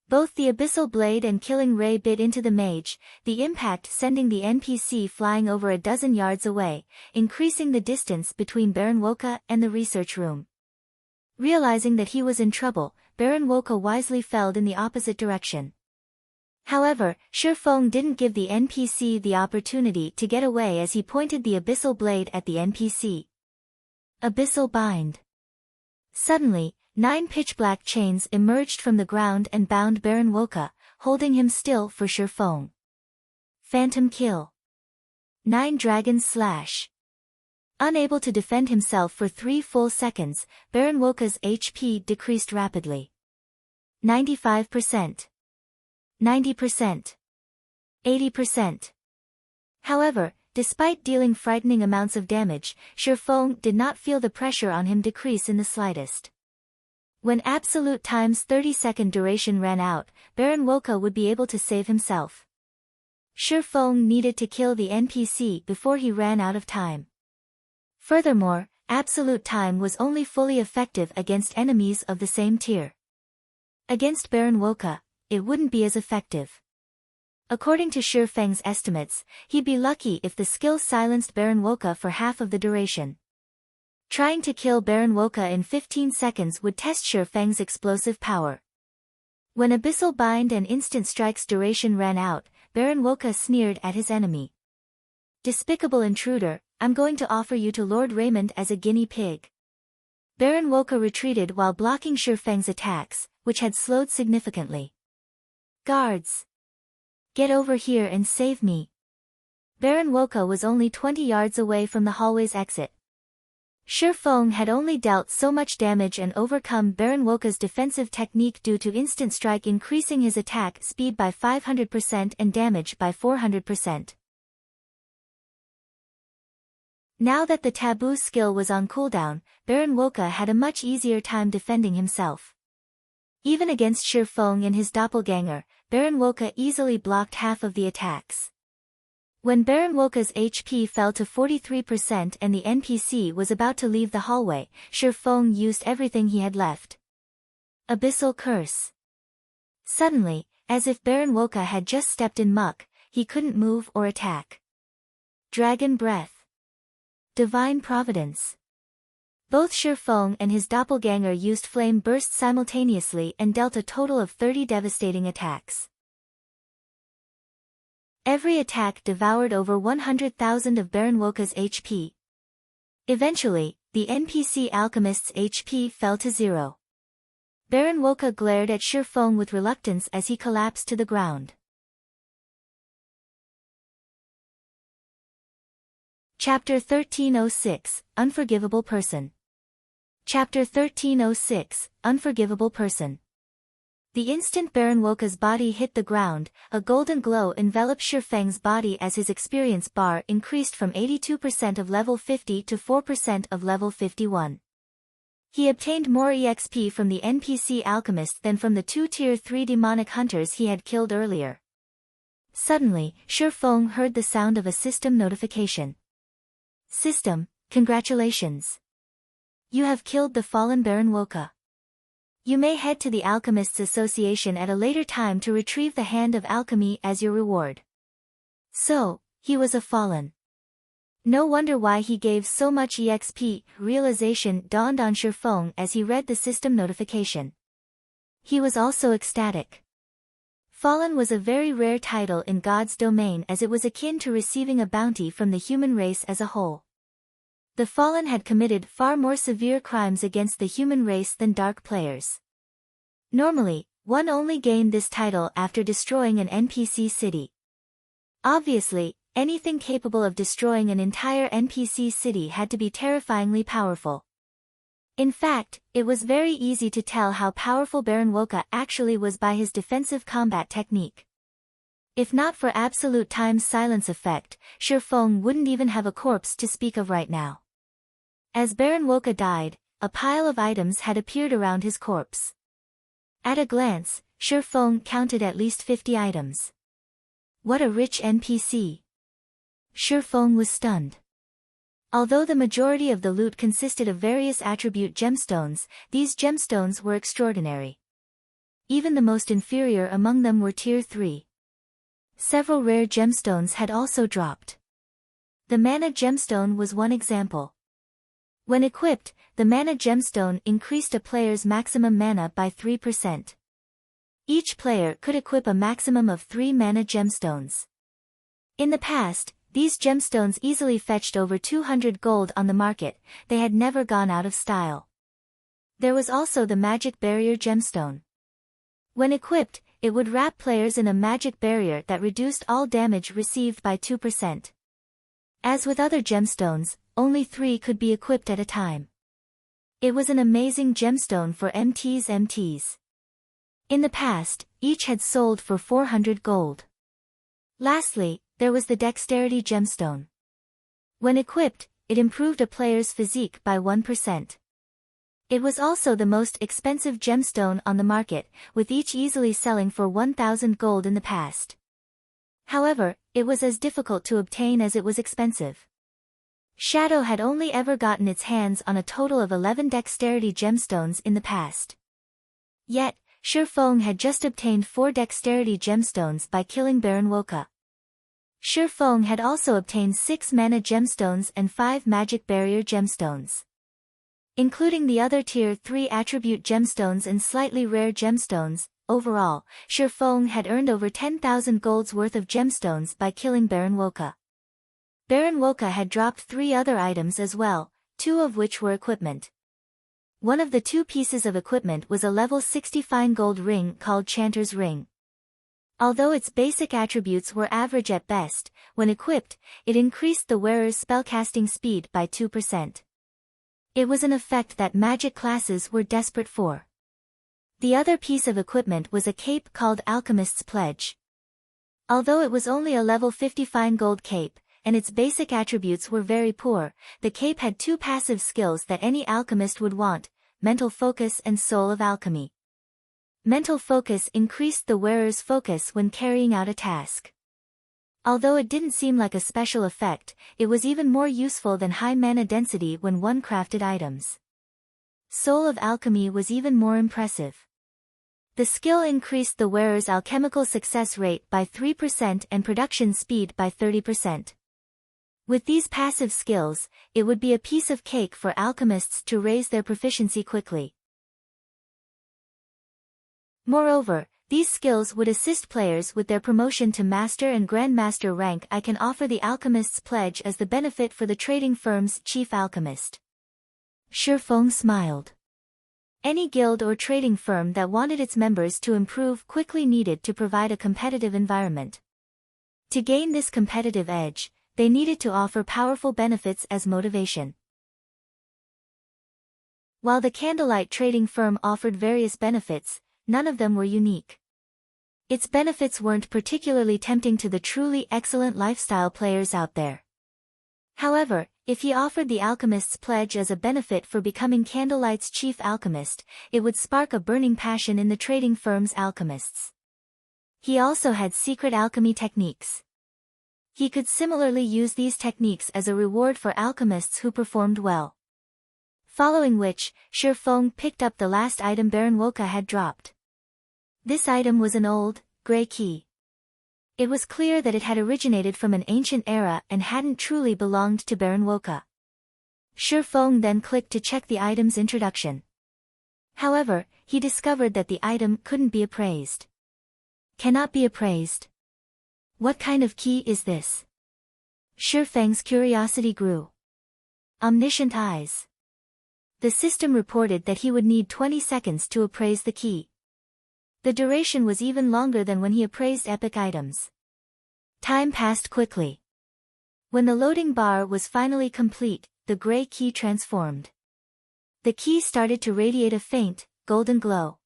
A: Both the Abyssal Blade and Killing Ray bit into the mage, the impact sending the NPC flying over a dozen yards away, increasing the distance between Baron Woka and the research room. Realizing that he was in trouble, Baron Woka wisely fell in the opposite direction. However, Shifeng didn't give the NPC the opportunity to get away as he pointed the Abyssal Blade at the NPC. Abyssal Bind. Suddenly, 9 pitch-black chains emerged from the ground and bound Baron Woka, holding him still for Shifeng. Phantom Kill. 9 Dragon Slash. Unable to defend himself for 3 full seconds, Baron Woka's HP decreased rapidly. 95%. 90%. 80%. However, Despite dealing frightening amounts of damage, Shifeng did not feel the pressure on him decrease in the slightest. When absolute time's 30-second duration ran out, Baron Woka would be able to save himself. Shifeng needed to kill the NPC before he ran out of time. Furthermore, absolute time was only fully effective against enemies of the same tier. Against Baron Woka, it wouldn't be as effective. According to Shifeng's estimates, he'd be lucky if the skill silenced Baron Woka for half of the duration. Trying to kill Baron Woka in 15 seconds would test Shifeng's explosive power. When Abyssal Bind and Instant Strike's duration ran out, Baron Woka sneered at his enemy. "Despicable intruder, I'm going to offer you to Lord Raymond as a guinea pig." Baron Woka retreated while blocking Shifeng's attacks, which had slowed significantly. "Guards! Get over here and save me." Baron Woka was only 20 yards away from the hallway's exit. Shifeng had only dealt so much damage and overcome Baron Woka's defensive technique due to Instant Strike increasing his attack speed by 500% and damage by 400%. Now that the taboo skill was on cooldown, Baron Woka had a much easier time defending himself. Even against Shifeng and his doppelganger, Baron Woka easily blocked half of the attacks. When Baron Woka's HP fell to 43% and the NPC was about to leave the hallway, Shifeng used everything he had left. Abyssal Curse. Suddenly, as if Baron Woka had just stepped in muck, he couldn't move or attack. Dragon Breath. Divine Providence. Both Shifeng and his doppelganger used Flame Burst simultaneously and dealt a total of 30 devastating attacks. Every attack devoured over 100,000 of Baron Woka's HP. Eventually, the NPC alchemist's HP fell to 0. Baron Woka glared at Shifeng with reluctance as he collapsed to the ground. Chapter 1306, Unforgivable Person. Chapter 1306, Unforgivable Person. The instant Baron Woka's body hit the ground, a golden glow enveloped Shifeng's body as his experience bar increased from 82% of level 50 to 4% of level 51. He obtained more EXP from the NPC alchemist than from the 2 tier 3 demonic hunters he had killed earlier. Suddenly, Shifeng heard the sound of a system notification. "System, congratulations. You have killed the fallen Baron Woka. You may head to the Alchemists Association at a later time to retrieve the Hand of Alchemy as your reward." So, he was a fallen. No wonder why he gave so much EXP. Realization dawned on Shifeng as he read the system notification. He was also ecstatic. Fallen was a very rare title in God's domain as it was akin to receiving a bounty from the human race as a whole. The Fallen had committed far more severe crimes against the human race than Dark players. Normally, one only gained this title after destroying an NPC city. Obviously, anything capable of destroying an entire NPC city had to be terrifyingly powerful. In fact, it was very easy to tell how powerful Baron Woka actually was by his defensive combat technique. If not for absolute time's silence effect, Shifeng wouldn't even have a corpse to speak of right now. As Baron Woka died, a pile of items had appeared around his corpse. At a glance, Shifeng counted at least 50 items. What a rich NPC! Shifeng was stunned. Although the majority of the loot consisted of various attribute gemstones, these gemstones were extraordinary. Even the most inferior among them were tier 3. Several rare gemstones had also dropped. The mana gemstone was one example. When equipped, the mana gemstone increased a player's maximum mana by 3%. Each player could equip a maximum of 3 mana gemstones. In the past, these gemstones easily fetched over 200 gold on the market. They had never gone out of style. There was also the magic barrier gemstone. When equipped, it would wrap players in a magic barrier that reduced all damage received by 2%. As with other gemstones, only 3 could be equipped at a time. It was an amazing gemstone for MTs. In the past, each had sold for 400 gold. Lastly, there was the dexterity gemstone. When equipped, it improved a player's physique by 1%. It was also the most expensive gemstone on the market, with each easily selling for 1,000 gold in the past. However, it was as difficult to obtain as it was expensive. Shadow had only ever gotten its hands on a total of 11 dexterity gemstones in the past. Yet, Shifeng had just obtained 4 dexterity gemstones by killing Baron Woka. Shifeng had also obtained 6 mana gemstones and 5 magic barrier gemstones. Including the other tier 3 attribute gemstones and slightly rare gemstones, overall, Shifeng had earned over 10,000 gold's worth of gemstones by killing Baron Woka. Baron Woka had dropped 3 other items as well, 2 of which were equipment. One of the 2 pieces of equipment was a level 60 fine gold ring called Chanter's Ring. Although its basic attributes were average at best, when equipped, it increased the wearer's spellcasting speed by 2%. It was an effect that magic classes were desperate for. The other piece of equipment was a cape called Alchemist's Pledge. Although it was only a level 50 fine gold cape, and its basic attributes were very poor, the cape had 2 passive skills that any alchemist would want: Mental Focus and Soul of Alchemy. Mental Focus increased the wearer's focus when carrying out a task. Although it didn't seem like a special effect, it was even more useful than high mana density when one crafted items. Soul of Alchemy was even more impressive. The skill increased the wearer's alchemical success rate by 3% and production speed by 30%. With these passive skills, it would be a piece of cake for alchemists to raise their proficiency quickly. Moreover, these skills would assist players with their promotion to Master and Grandmaster rank. I can offer the Alchemist's Pledge as the benefit for the trading firm's chief alchemist. Shifeng smiled. Any guild or trading firm that wanted its members to improve quickly needed to provide a competitive environment. To gain this competitive edge, they needed to offer powerful benefits as motivation. While the Candlelight trading firm offered various benefits, none of them were unique. Its benefits weren't particularly tempting to the truly excellent lifestyle players out there. However, if he offered the Alchemist's Pledge as a benefit for becoming Candlelight's chief alchemist, it would spark a burning passion in the trading firm's alchemists. He also had secret alchemy techniques. He could similarly use these techniques as a reward for alchemists who performed well. Following which, Shifeng picked up the last item Baron Woka had dropped. This item was an old, grey key. It was clear that it had originated from an ancient era and hadn't truly belonged to Baron Woka. Shifeng then clicked to check the item's introduction. However, he discovered that the item couldn't be appraised. Cannot be appraised? What kind of key is this? Shifeng's curiosity grew. Omniscient eyes. The system reported that he would need 20 seconds to appraise the key. The duration was even longer than when he appraised epic items. Time passed quickly. When the loading bar was finally complete, the grey key transformed. The key started to radiate a faint, golden glow.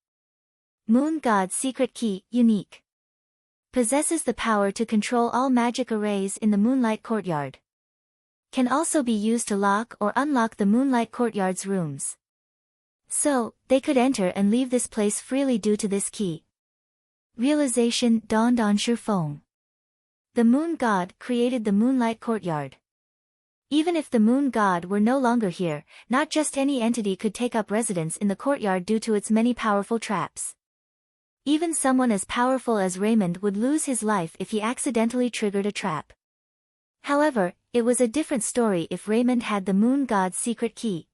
A: Moon God's secret key, unique. Possesses the power to control all magic arrays in the Moonlight Courtyard. Can also be used to lock or unlock the Moonlight Courtyard's rooms. So, they could enter and leave this place freely due to this key. Realization dawned on Shifeng. The Moon God created the Moonlight Courtyard. Even if the Moon God were no longer here, not just any entity could take up residence in the courtyard due to its many powerful traps. Even someone as powerful as Raymond would lose his life if he accidentally triggered a trap. However, it was a different story if Raymond had the Moon God's secret key.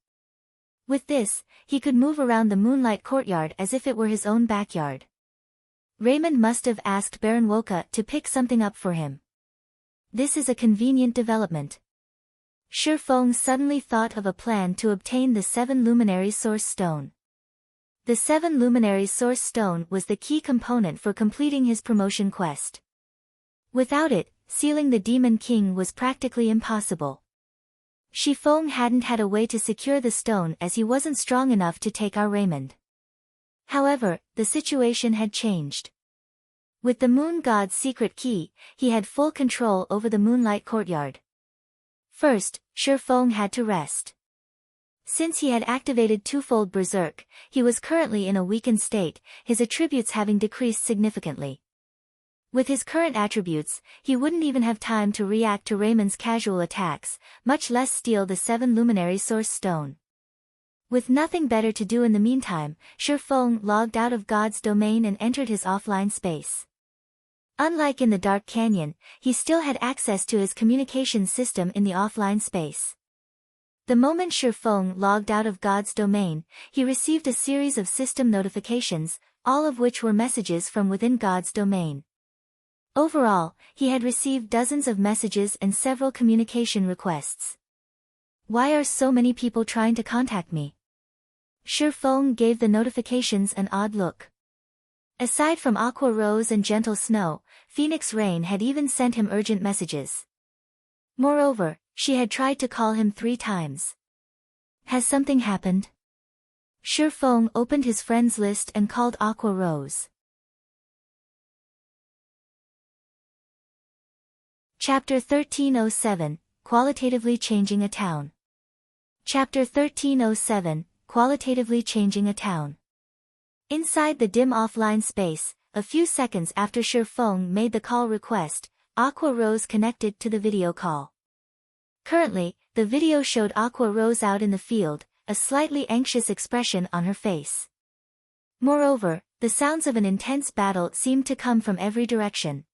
A: With this, he could move around the Moonlight Courtyard as if it were his own backyard. Raymond must have asked Baron Woka to pick something up for him. This is a convenient development. Shifeng suddenly thought of a plan to obtain the 7 Luminary Source Stone. The 7 Luminary Source Stone was the key component for completing his promotion quest. Without it, sealing the Demon King was practically impossible. Shifeng hadn't had a way to secure the stone as he wasn't strong enough to take our Raymond. However, the situation had changed. With the Moon God's secret key, he had full control over the Moonlight Courtyard. First, Shifeng had to rest. Since he had activated twofold Berserk, he was currently in a weakened state, his attributes having decreased significantly. With his current attributes, he wouldn't even have time to react to Raymond's casual attacks, much less steal the 7 Luminary Source Stone. With nothing better to do in the meantime, Shifeng logged out of God's domain and entered his offline space. Unlike in the Dark Canyon, he still had access to his communication system in the offline space. The moment Shifeng logged out of God's domain, he received a series of system notifications, all of which were messages from within God's domain. Overall, he had received dozens of messages and several communication requests. Why are so many people trying to contact me? Shifeng gave the notifications an odd look. Aside from Aqua Rose and Gentle Snow, Phoenix Rain had even sent him urgent messages. Moreover, she had tried to call him 3 times. Has something happened? Shifeng opened his friends list and called Aqua Rose. Chapter 1307, Qualitatively Changing a Town. Chapter 1307, Qualitatively Changing a Town. Inside the dim offline space, a few seconds after Shifeng made the call request, Aqua Rose connected to the video call. Currently, the video showed Aqua Rose out in the field, a slightly anxious expression on her face. Moreover, the sounds of an intense battle seemed to come from every direction.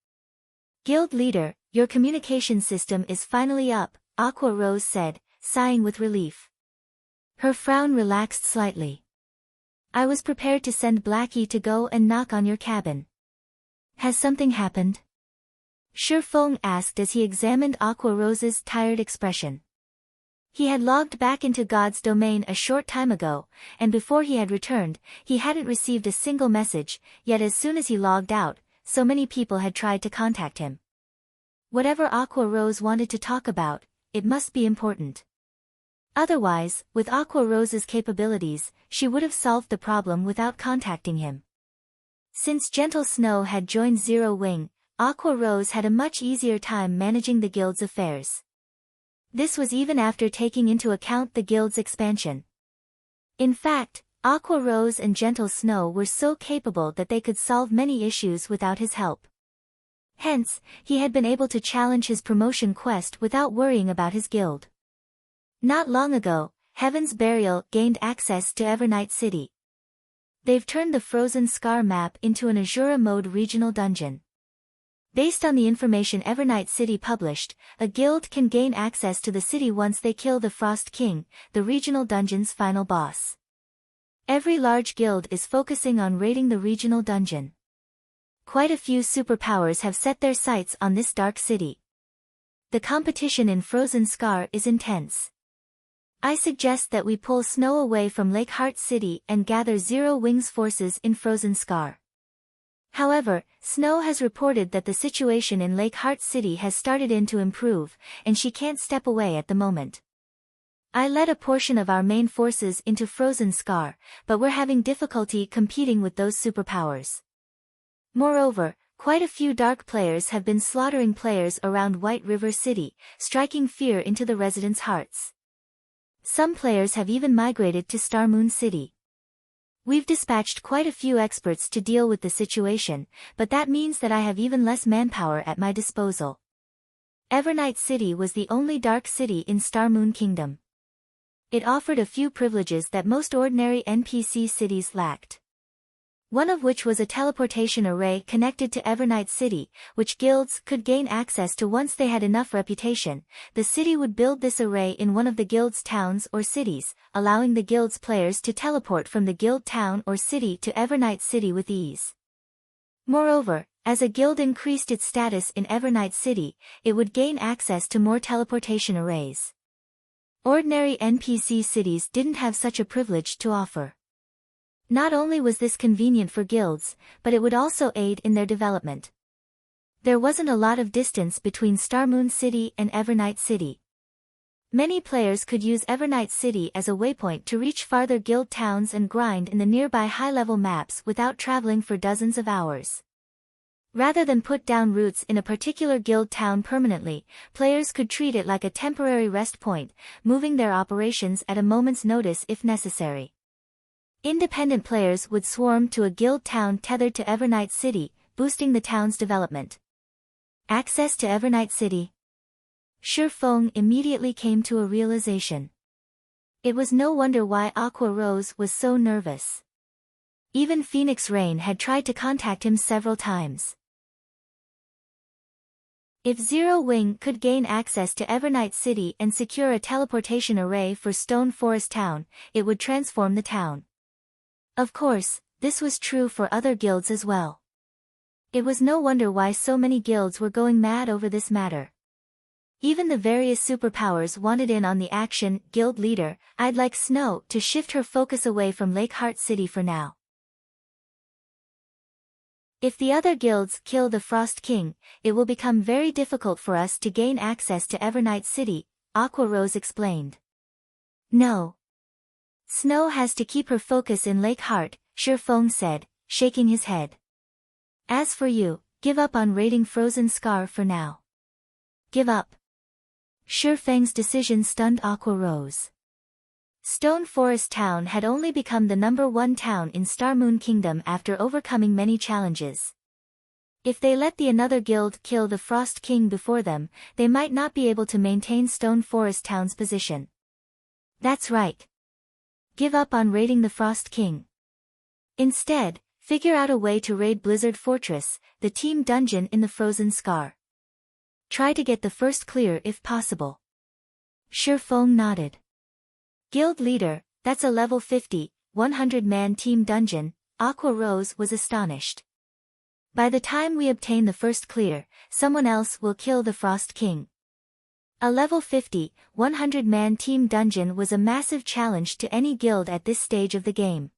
A: Guild leader, your communication system is finally up, Aqua Rose said, sighing with relief. Her frown relaxed slightly. I was prepared to send Blackie to go and knock on your cabin. Has something happened? Shifeng asked as he examined Aqua Rose's tired expression. He had logged back into God's domain a short time ago, and before he had returned, he hadn't received a single message, yet as soon as he logged out, so many people had tried to contact him. Whatever Aqua Rose wanted to talk about, it must be important. Otherwise, with Aqua Rose's capabilities, she would have solved the problem without contacting him. Since Gentle Snow had joined Zero Wing, Aqua Rose had a much easier time managing the guild's affairs. This was even after taking into account the guild's expansion. In fact, Aqua Rose and Gentle Snow were so capable that they could solve many issues without his help. Hence, he had been able to challenge his promotion quest without worrying about his guild. Not long ago, Heaven's Burial gained access to Evernight City. They've turned the Frozen Scar map into an Azura mode regional dungeon. Based on the information Evernight City published, a guild can gain access to the city once they kill the Frost King, the regional dungeon's final boss. Every large guild is focusing on raiding the regional dungeon. Quite a few superpowers have set their sights on this dark city. The competition in Frozen Scar is intense. I suggest that we pull Snow away from Lake Heart City and gather Zero Wing's forces in Frozen Scar. However, Snow has reported that the situation in Lake Heart City has started to improve, and she can't step away at the moment. I led a portion of our main forces into Frozen Scar, but we're having difficulty competing with those superpowers. Moreover, quite a few dark players have been slaughtering players around White River City, striking fear into the residents' hearts. Some players have even migrated to Star Moon City. We've dispatched quite a few experts to deal with the situation, but that means that I have even less manpower at my disposal. Evernight City was the only dark city in Star Moon Kingdom. It offered a few privileges that most ordinary NPC cities lacked. One of which was a teleportation array connected to Evernight City, which guilds could gain access to once they had enough reputation. The city would build this array in one of the guild's towns or cities, allowing the guild's players to teleport from the guild town or city to Evernight City with ease. Moreover, as a guild increased its status in Evernight City, it would gain access to more teleportation arrays. Ordinary NPC cities didn't have such a privilege to offer. Not only was this convenient for guilds, but it would also aid in their development. There wasn't a lot of distance between Star Moon City and Evernight City. Many players could use Evernight City as a waypoint to reach farther guild towns and grind in the nearby high-level maps without traveling for dozens of hours. Rather than put down roots in a particular guild town permanently, players could treat it like a temporary rest point, moving their operations at a moment's notice if necessary. Independent players would swarm to a guild town tethered to Evernight City, boosting the town's development. Access to Evernight City. Shi Feng immediately came to a realization. It was no wonder why Aqua Rose was so nervous. Even Phoenix Rain had tried to contact him several times. If Zero Wing could gain access to Evernight City and secure a teleportation array for Stone Forest Town, it would transform the town. Of course, this was true for other guilds as well. It was no wonder why so many guilds were going mad over this matter. Even the various superpowers wanted in on the action. Guild leader, I'd like Snow to shift her focus away from Lakeheart City for now. If the other guilds kill the Frost King, it will become very difficult for us to gain access to Evernight City, Aqua Rose explained. No. Snow has to keep her focus in Lakeheart, Shi Feng said, shaking his head. As for you, give up on raiding Frozen Scar for now. Give up. Shi Feng's decision stunned Aqua Rose. Stone Forest Town had only become the #1 town in Star Moon Kingdom after overcoming many challenges. If they let the another guild kill the Frost King before them, they might not be able to maintain Stone Forest Town's position. That's right. Give up on raiding the Frost King. Instead, figure out a way to raid Blizzard Fortress, the team dungeon in the Frozen Scar. Try to get the first clear if possible. Shi Feng nodded. Guild leader, that's a level 50, 100-man team dungeon, Aqua Rose was astonished. By the time we obtain the first clear, someone else will kill the Frost King. A level 50, 100-man team dungeon was a massive challenge to any guild at this stage of the game.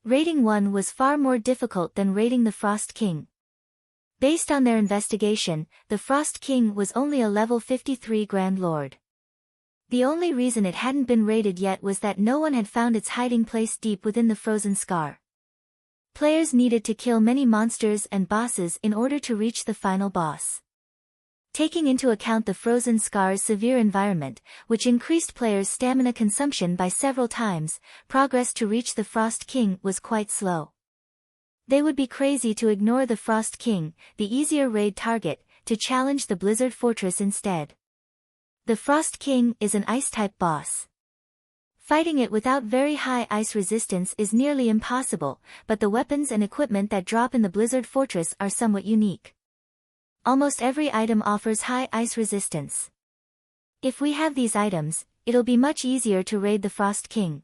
A: Raiding one was far more difficult than raiding the Frost King. Based on their investigation, the Frost King was only a level 53 Grand Lord. The only reason it hadn't been raided yet was that no one had found its hiding place deep within the Frozen Scar. Players needed to kill many monsters and bosses in order to reach the final boss. Taking into account the Frozen Scar's severe environment, which increased players' stamina consumption by several times, progress to reach the Frost King was quite slow. They would be crazy to ignore the Frost King, the easier raid target, to challenge the Blizzard Fortress instead. The Frost King is an Ice-type boss. Fighting it without very high ice resistance is nearly impossible, but the weapons and equipment that drop in the Blizzard Fortress are somewhat unique. Almost every item offers high ice resistance. If we have these items, it'll be much easier to raid the Frost King.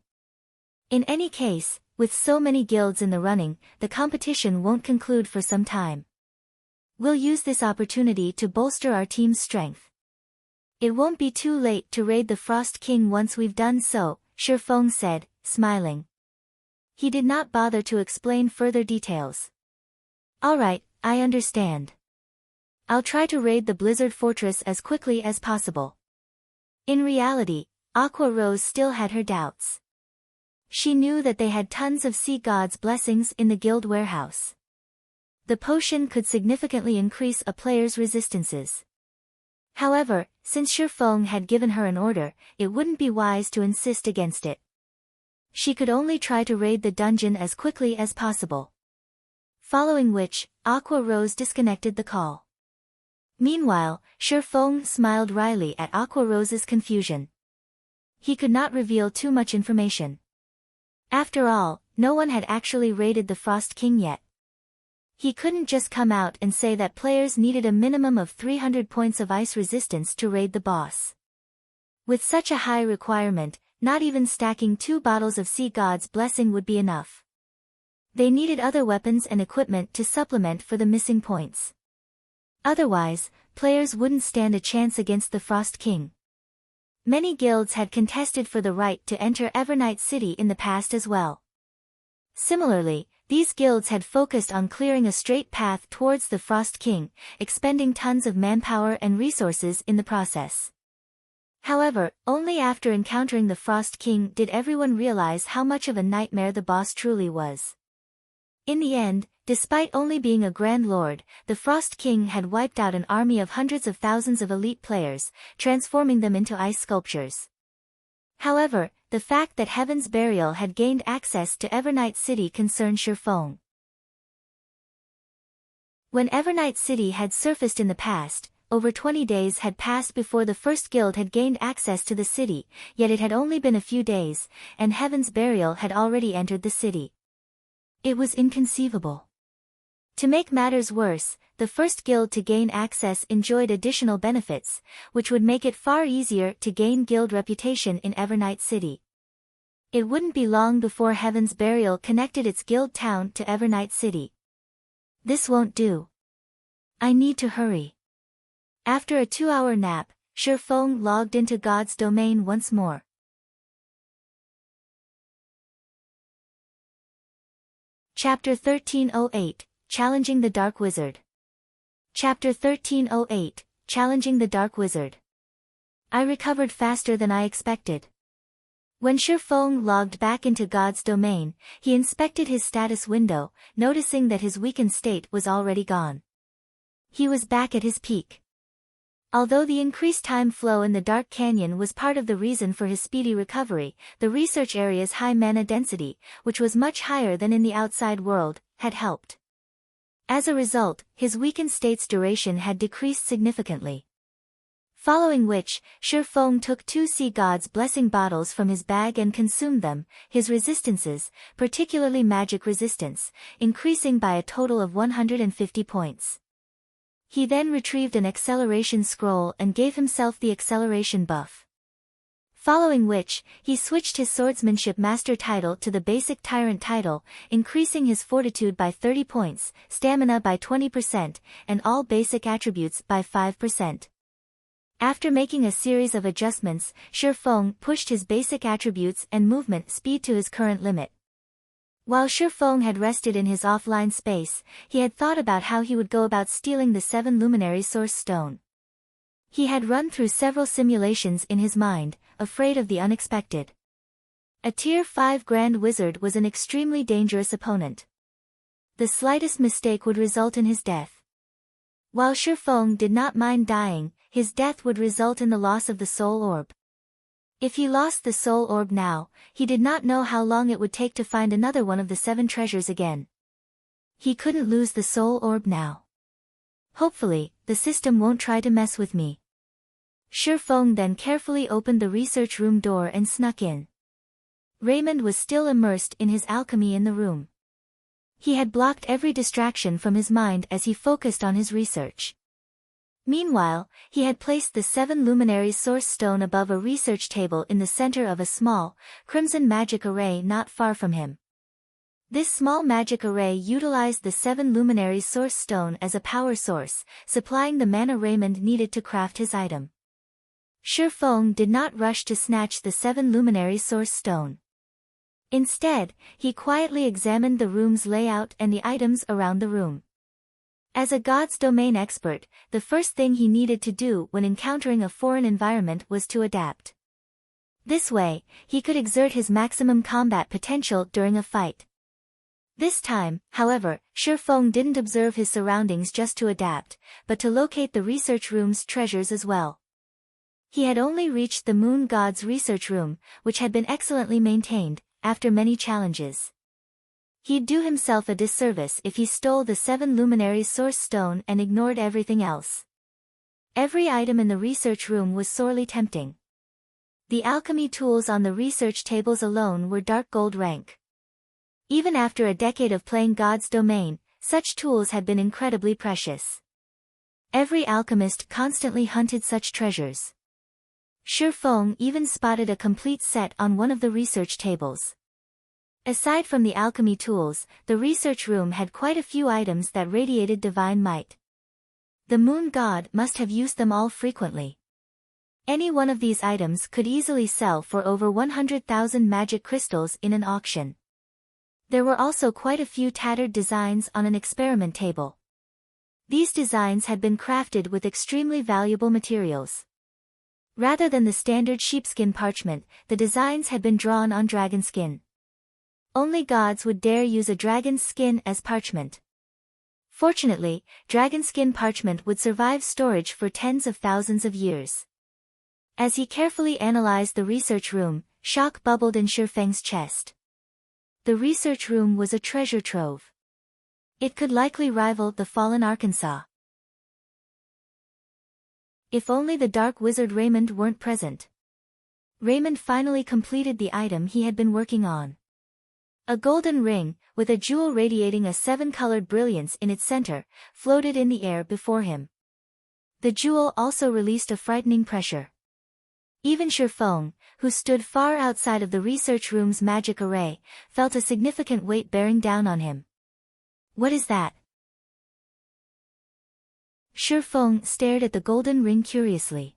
A: In any case, with so many guilds in the running, the competition won't conclude for some time. We'll use this opportunity to bolster our team's strength. It won't be too late to raid the Frost King once we've done so, Shi Feng said, smiling. He did not bother to explain further details. Alright, I understand. I'll try to raid the Blizzard Fortress as quickly as possible. In reality, Aqua Rose still had her doubts. She knew that they had tons of Sea God's blessings in the guild warehouse. The potion could significantly increase a player's resistances. However, since Shi Feng had given her an order, it wouldn't be wise to insist against it. She could only try to raid the dungeon as quickly as possible. Following which, Aqua Rose disconnected the call. Meanwhile, Shi Feng smiled wryly at Aqua Rose's confusion. He could not reveal too much information. After all, no one had actually raided the Frost King yet. He couldn't just come out and say that players needed a minimum of 300 points of ice resistance to raid the boss. With such a high requirement, not even stacking 2 bottles of Sea God's blessing would be enough. They needed other weapons and equipment to supplement for the missing points. Otherwise, players wouldn't stand a chance against the Frost King. Many guilds had contested for the right to enter Evernight City in the past as well. Similarly, these guilds had focused on clearing a straight path towards the Frost King, expending tons of manpower and resources in the process. However, only after encountering the Frost King did everyone realize how much of a nightmare the boss truly was. In the end, despite only being a Grand Lord, the Frost King had wiped out an army of hundreds of thousands of elite players, transforming them into ice sculptures. However, the fact that Heaven's Burial had gained access to Evernight City concerned Shifeng. When Evernight City had surfaced in the past, over 20 days had passed before the first guild had gained access to the city, yet it had only been a few days, and Heaven's Burial had already entered the city. It was inconceivable. To make matters worse, the first guild to gain access enjoyed additional benefits, which would make it far easier to gain guild reputation in Evernight City. It wouldn't be long before Heaven's Burial connected its guild town to Evernight City. This won't do. I need to hurry. After a 2-hour nap, Shifeng logged into God's domain once more. Chapter 1308, Challenging the Dark Wizard. Chapter 1308, Challenging the Dark Wizard. I recovered faster than I expected. When Shifeng logged back into God's domain, he inspected his status window, noticing that his weakened state was already gone. He was back at his peak. Although the increased time flow in the Dark Canyon was part of the reason for his speedy recovery, the research area's high mana density, which was much higher than in the outside world, had helped. As a result, his weakened state's duration had decreased significantly. Following which, Shifeng took 2 Sea God's Blessing bottles from his bag and consumed them, his resistances, particularly magic resistance, increasing by a total of 150 points. He then retrieved an acceleration scroll and gave himself the acceleration buff. Following which, he switched his swordsmanship master title to the basic tyrant title, increasing his fortitude by 30 points, stamina by 20%, and all basic attributes by 5%. After making a series of adjustments, Shifeng pushed his basic attributes and movement speed to his current limit. While Shifeng had rested in his offline space, he had thought about how he would go about stealing the 7 Luminary Source Stone. He had run through several simulations in his mind, afraid of the unexpected. A Tier 5 Grand Wizard was an extremely dangerous opponent. The slightest mistake would result in his death. While Shifeng did not mind dying, his death would result in the loss of the Soul Orb. If he lost the Soul Orb now, he did not know how long it would take to find another one of the 7 treasures again. He couldn't lose the Soul Orb now. Hopefully, the system won't try to mess with me. Shifeng then carefully opened the research room door and snuck in. Raymond was still immersed in his alchemy in the room. He had blocked every distraction from his mind as he focused on his research. Meanwhile, he had placed the 7 Luminary Source Stone above a research table in the center of a small, crimson magic array not far from him. This small magic array utilized the 7 Luminary Source Stone as a power source, supplying the mana Raymond needed to craft his item. Shifeng did not rush to snatch the 7 Luminary Source Stone. Instead, he quietly examined the room's layout and the items around the room. As a God's Domain expert, the first thing he needed to do when encountering a foreign environment was to adapt. This way, he could exert his maximum combat potential during a fight. This time, however, Shifeng didn't observe his surroundings just to adapt, but to locate the research room's treasures as well. He had only reached the Moon God's research room, which had been excellently maintained, after many challenges. He'd do himself a disservice if he stole the 7 Luminary Source Stone and ignored everything else. Every item in the research room was sorely tempting. The alchemy tools on the research tables alone were dark gold rank. Even after a decade of playing God's Domain, such tools had been incredibly precious. Every alchemist constantly hunted such treasures. Shifeng even spotted a complete set on one of the research tables. Aside from the alchemy tools, the research room had quite a few items that radiated divine might. The Moon God must have used them all frequently. Any one of these items could easily sell for over 100,000 magic crystals in an auction. There were also quite a few tattered designs on an experiment table. These designs had been crafted with extremely valuable materials. Rather than the standard sheepskin parchment, the designs had been drawn on dragon skin. Only gods would dare use a dragon's skin as parchment. Fortunately, dragon skin parchment would survive storage for tens of thousands of years. As he carefully analyzed the research room, shock bubbled in Shifeng's chest. The research room was a treasure trove. It could likely rival the fallen Arkansas. If only the dark wizard Raymond weren't present. Raymond finally completed the item he had been working on. A golden ring, with a jewel radiating a 7-colored brilliance in its center, floated in the air before him. The jewel also released a frightening pressure. Even Shifeng, who stood far outside of the research room's magic array, felt a significant weight bearing down on him. What is that? Shifeng stared at the golden ring curiously.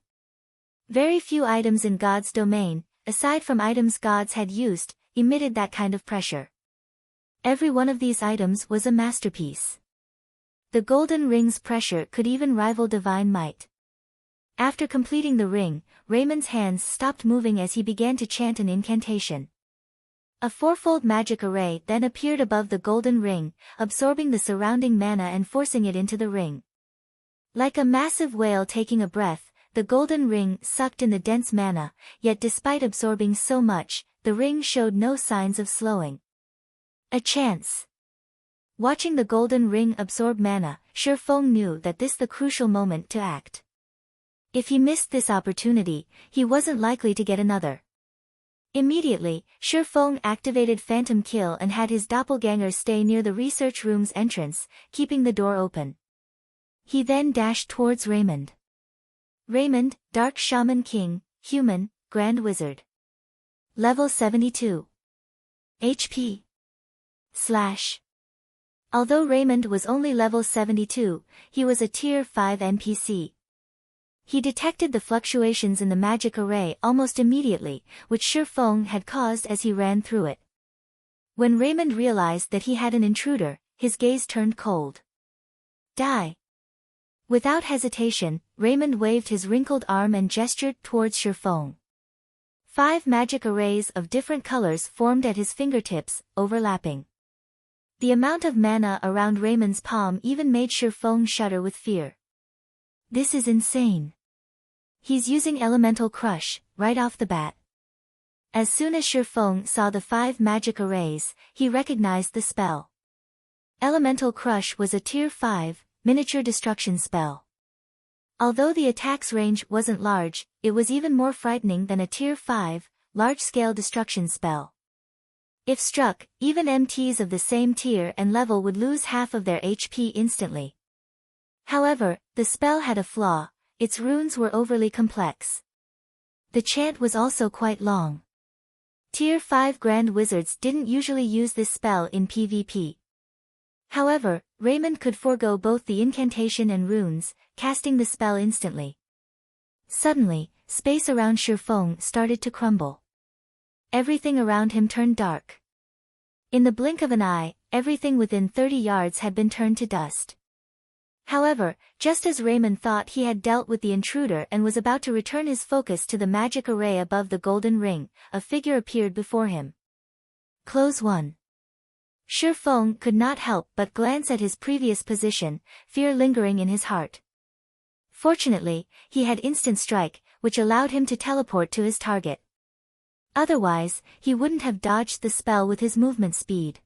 A: Very few items in God's domain, aside from items gods had used, emitted that kind of pressure. Every one of these items was a masterpiece. The golden ring's pressure could even rival divine might. After completing the ring, Raymond's hands stopped moving as he began to chant an incantation. A fourfold magic array then appeared above the golden ring, absorbing the surrounding mana and forcing it into the ring. Like a massive whale taking a breath, the golden ring sucked in the dense mana, yet despite absorbing so much, the ring showed no signs of slowing. A chance. Watching the golden ring absorb mana, Shifeng knew that this was the crucial moment to act. If he missed this opportunity, he wasn't likely to get another. Immediately, Shifeng activated Phantom Kill and had his doppelganger stay near the research room's entrance, keeping the door open. He then dashed towards Raymond. Raymond, Dark Shaman King, Human, Grand Wizard. Level 72. HP. / Although Raymond was only level 72, he was a Tier 5 NPC. He detected the fluctuations in the magic array almost immediately, which Shifeng had caused as he ran through it. When Raymond realized that he had an intruder, his gaze turned cold. Die. Without hesitation, Raymond waved his wrinkled arm and gestured towards Shifeng. 5 magic arrays of different colors formed at his fingertips, overlapping. The amount of mana around Raymond's palm even made Shifeng shudder with fear. This is insane. He's using Elemental Crush, right off the bat. As soon as Shifeng saw the 5 magic arrays, he recognized the spell. Elemental Crush was a Tier 5, miniature destruction spell. Although the attack's range wasn't large, it was even more frightening than a Tier 5, large-scale destruction spell. If struck, even MTs of the same tier and level would lose half of their HP instantly. However, the spell had a flaw: its runes were overly complex. The chant was also quite long. Tier 5 Grand Wizards didn't usually use this spell in PvP. However, Raymond could forego both the incantation and runes, casting the spell instantly. Suddenly, space around Shifeng started to crumble. Everything around him turned dark. In the blink of an eye, everything within 30 yards had been turned to dust. However, just as Raymond thought he had dealt with the intruder and was about to return his focus to the magic array above the golden ring, a figure appeared before him. Close 1. Shifeng could not help but glance at his previous position, fear lingering in his heart. Fortunately, he had instant strike, which allowed him to teleport to his target. Otherwise, he wouldn't have dodged the spell with his movement speed.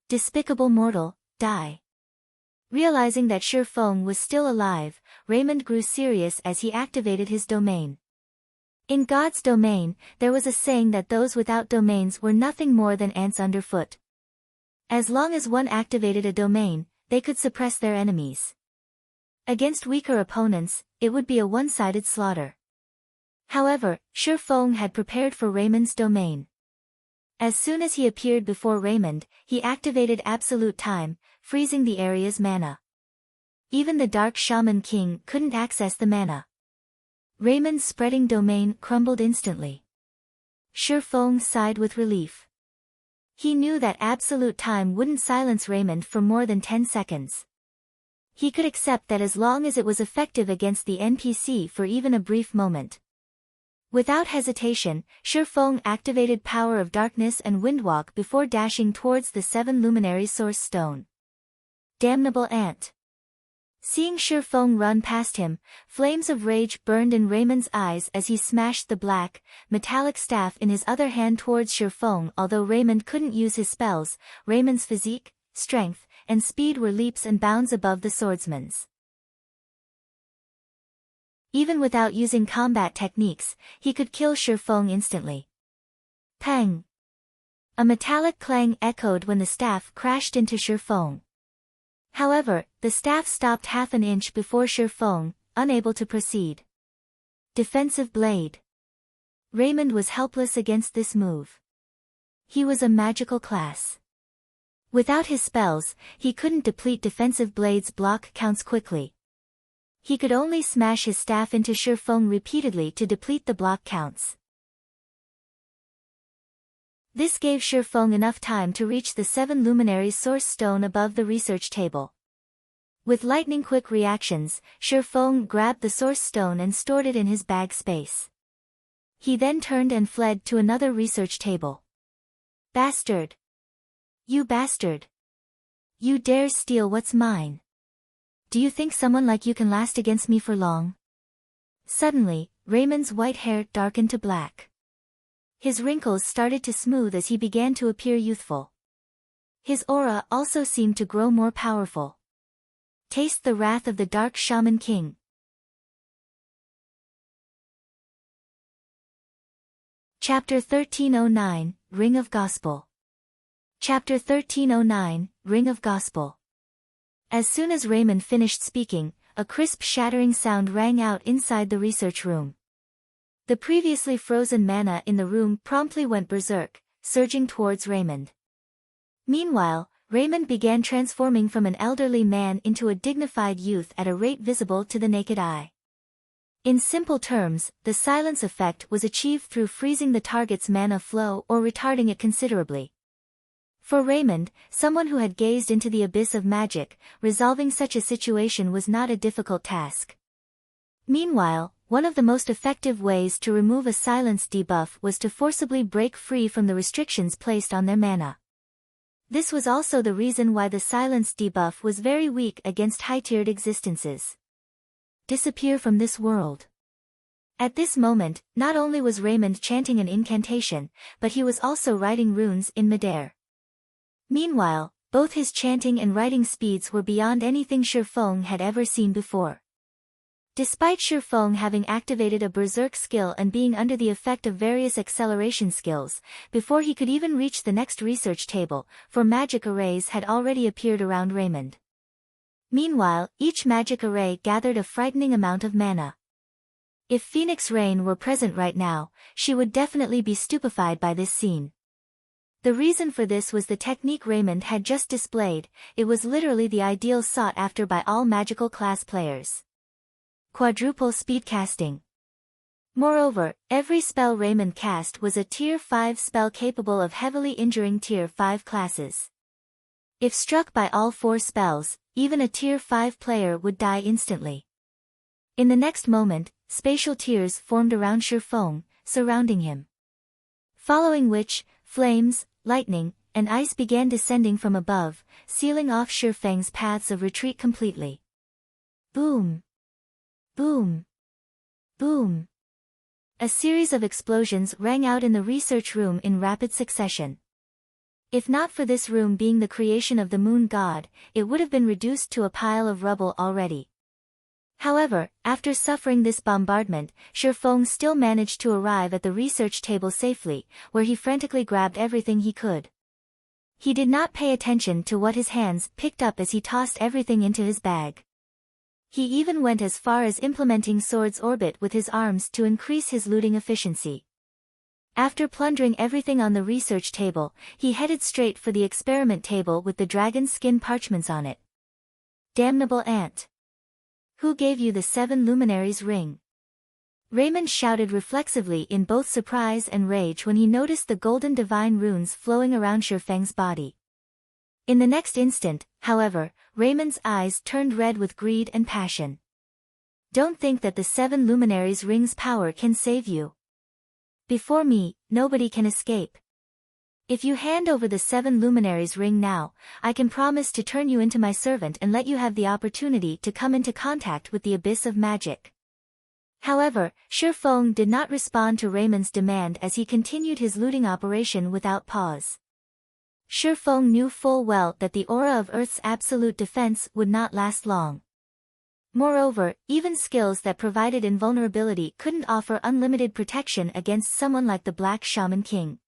A: Despicable mortal, die. Realizing that Shifeng was still alive, Raymond grew serious as he activated his domain. In God's domain, there was a saying that those without domains were nothing more than ants underfoot. As long as one activated a domain, they could suppress their enemies. Against weaker opponents, it would be a one-sided slaughter. However, Shifeng had prepared for Raymond's domain. As soon as he appeared before Raymond, he activated Absolute Time, freezing the area's mana. Even the Dark Shaman King couldn't access the mana. Raymond's spreading domain crumbled instantly. Shifeng sighed with relief. He knew that Absolute Time wouldn't silence Raymond for more than 10 seconds. He could accept that as long as it was effective against the NPC for even a brief moment. Without hesitation, Shifeng activated Power of Darkness and Windwalk before dashing towards the 7 luminaries source stone. Damnable ant! Seeing Shifeng run past him, flames of rage burned in Raymond's eyes as he smashed the black, metallic staff in his other hand towards Shifeng. Although Raymond couldn't use his spells, Raymond's physique, strength, and speed were leaps and bounds above the swordsman's. Even without using combat techniques, he could kill Shifeng instantly. Pang! A metallic clang echoed when the staff crashed into Shifeng. However, the staff stopped half an inch before Shifeng, unable to proceed. Defensive blade. Raymond was helpless against this move. He was a magical class. Without his spells, he couldn't deplete defensive blade's block counts quickly. He could only smash his staff into Shifeng repeatedly to deplete the block counts. This gave Shifeng enough time to reach the 7 luminaries source stone above the research table. With lightning-quick reactions, Shifeng grabbed the source stone and stored it in his bag space. He then turned and fled to another research table. Bastard! You bastard! You dare steal what's mine! Do you think someone like you can last against me for long? Suddenly, Raymond's white hair darkened to black. His wrinkles started to smooth as he began to appear youthful. His aura also seemed to grow more powerful. Taste the wrath of the Dark Shaman King. Chapter 1309, Ring of Gospel. Chapter 1309, Ring of Gospel. As soon as Raymond finished speaking, a crisp shattering sound rang out inside the research room. The previously frozen mana in the room promptly went berserk, surging towards Raymond. Meanwhile, Raymond began transforming from an elderly man into a dignified youth at a rate visible to the naked eye. In simple terms, the silence effect was achieved through freezing the target's mana flow or retarding it considerably. For Raymond, someone who had gazed into the abyss of magic, resolving such a situation was not a difficult task. Meanwhile, one of the most effective ways to remove a silence debuff was to forcibly break free from the restrictions placed on their mana. This was also the reason why the silence debuff was very weak against high-tiered existences. Disappear from this world. At this moment, not only was Raymond chanting an incantation, but he was also writing runes in midair. Meanwhile, both his chanting and writing speeds were beyond anything Shifeng had ever seen before. Despite Shifeng having activated a berserk skill and being under the effect of various acceleration skills, before he could even reach the next research table, 4 magic arrays had already appeared around Raymond. Meanwhile, each magic array gathered a frightening amount of mana. If Phoenix Rain were present right now, she would definitely be stupefied by this scene. The reason for this was the technique Raymond had just displayed. It was literally the ideal sought after by all magical class players. Quadruple speed casting. Moreover, every spell Raymond cast was a Tier 5 spell capable of heavily injuring Tier 5 classes. If struck by all 4 spells, even a Tier 5 player would die instantly. In the next moment, spatial tiers formed around Shifeng, surrounding him. Following which, flames, lightning, and ice began descending from above, sealing off Shifeng's paths of retreat completely. Boom! Boom! Boom! A series of explosions rang out in the research room in rapid succession. If not for this room being the creation of the moon god, it would have been reduced to a pile of rubble already. However, after suffering this bombardment, Shifeng still managed to arrive at the research table safely, where he frantically grabbed everything he could. He did not pay attention to what his hands picked up as he tossed everything into his bag. He even went as far as implementing Sword's Orbit with his arms to increase his looting efficiency. After plundering everything on the research table, he headed straight for the experiment table with the dragon skin parchments on it. Damnable ant! Who gave you the 7 luminaries ring? Raymond shouted reflexively in both surprise and rage when he noticed the golden divine runes flowing around Shifeng's body. In the next instant, however, Raymond's eyes turned red with greed and passion. Don't think that the 7 luminaries ring's power can save you. Before me, nobody can escape. If you hand over the 7 luminaries ring now, I can promise to turn you into my servant and let you have the opportunity to come into contact with the abyss of magic. However, Shi Feng did not respond to Raymond's demand as he continued his looting operation without pause. Shi Feng knew full well that the aura of Earth's absolute defense would not last long. Moreover, even skills that provided invulnerability couldn't offer unlimited protection against someone like the Black Shaman King.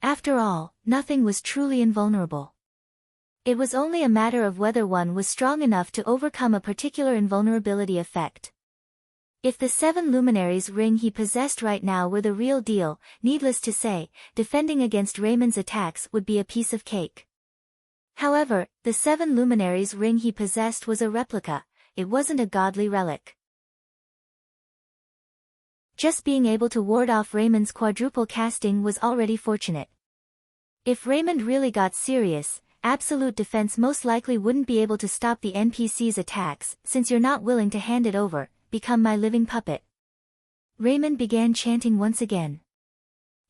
A: After all, nothing was truly invulnerable. It was only a matter of whether one was strong enough to overcome a particular invulnerability effect. If the 7 luminaries ring he possessed right now were the real deal, needless to say, defending against Raymond's attacks would be a piece of cake. However, the 7 luminaries ring he possessed was a replica. It wasn't a godly relic. Just being able to ward off Raymond's quadruple casting was already fortunate. If Raymond really got serious, absolute defense most likely wouldn't be able to stop the NPC's attacks. Since you're not willing to hand it over, become my living puppet. Raymond began chanting once again.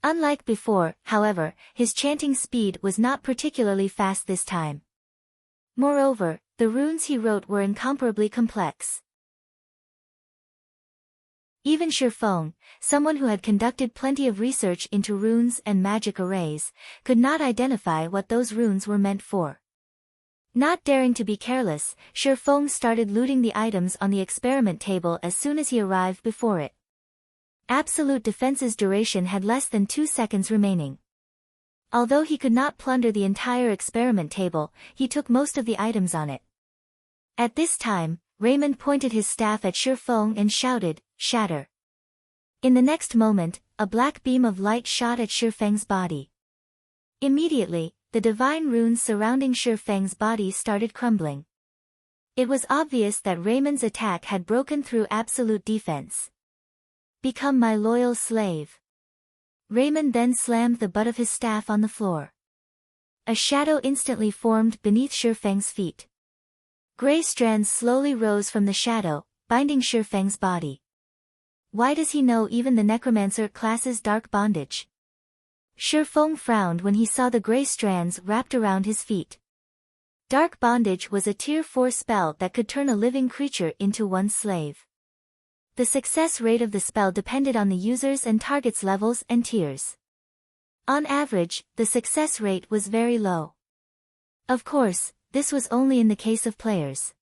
A: Unlike before, however, his chanting speed was not particularly fast this time. Moreover, the runes he wrote were incomparably complex. Even Shi Feng, someone who had conducted plenty of research into runes and magic arrays, could not identify what those runes were meant for. Not daring to be careless, Shi Feng started looting the items on the experiment table as soon as he arrived before it. Absolute defense's duration had less than 2 seconds remaining. Although he could not plunder the entire experiment table, he took most of the items on it. At this time, Raymond pointed his staff at Shi Feng and shouted, "Shatter." In the next moment, a black beam of light shot at Shi Feng's body. Immediately, the divine runes surrounding Shi Feng's body started crumbling. It was obvious that Raymond's attack had broken through absolute defense. "Become my loyal slave." Raymond then slammed the butt of his staff on the floor. A shadow instantly formed beneath Shi Feng's feet. Gray strands slowly rose from the shadow, binding Shi Feng's body. Why does he know even the necromancer class's dark bondage? Shi Feng frowned when he saw the gray strands wrapped around his feet. Dark bondage was a tier 4 spell that could turn a living creature into one's slave. The success rate of the spell depended on the user's and target's levels and tiers. On average, the success rate was very low. Of course, this was only in the case of players.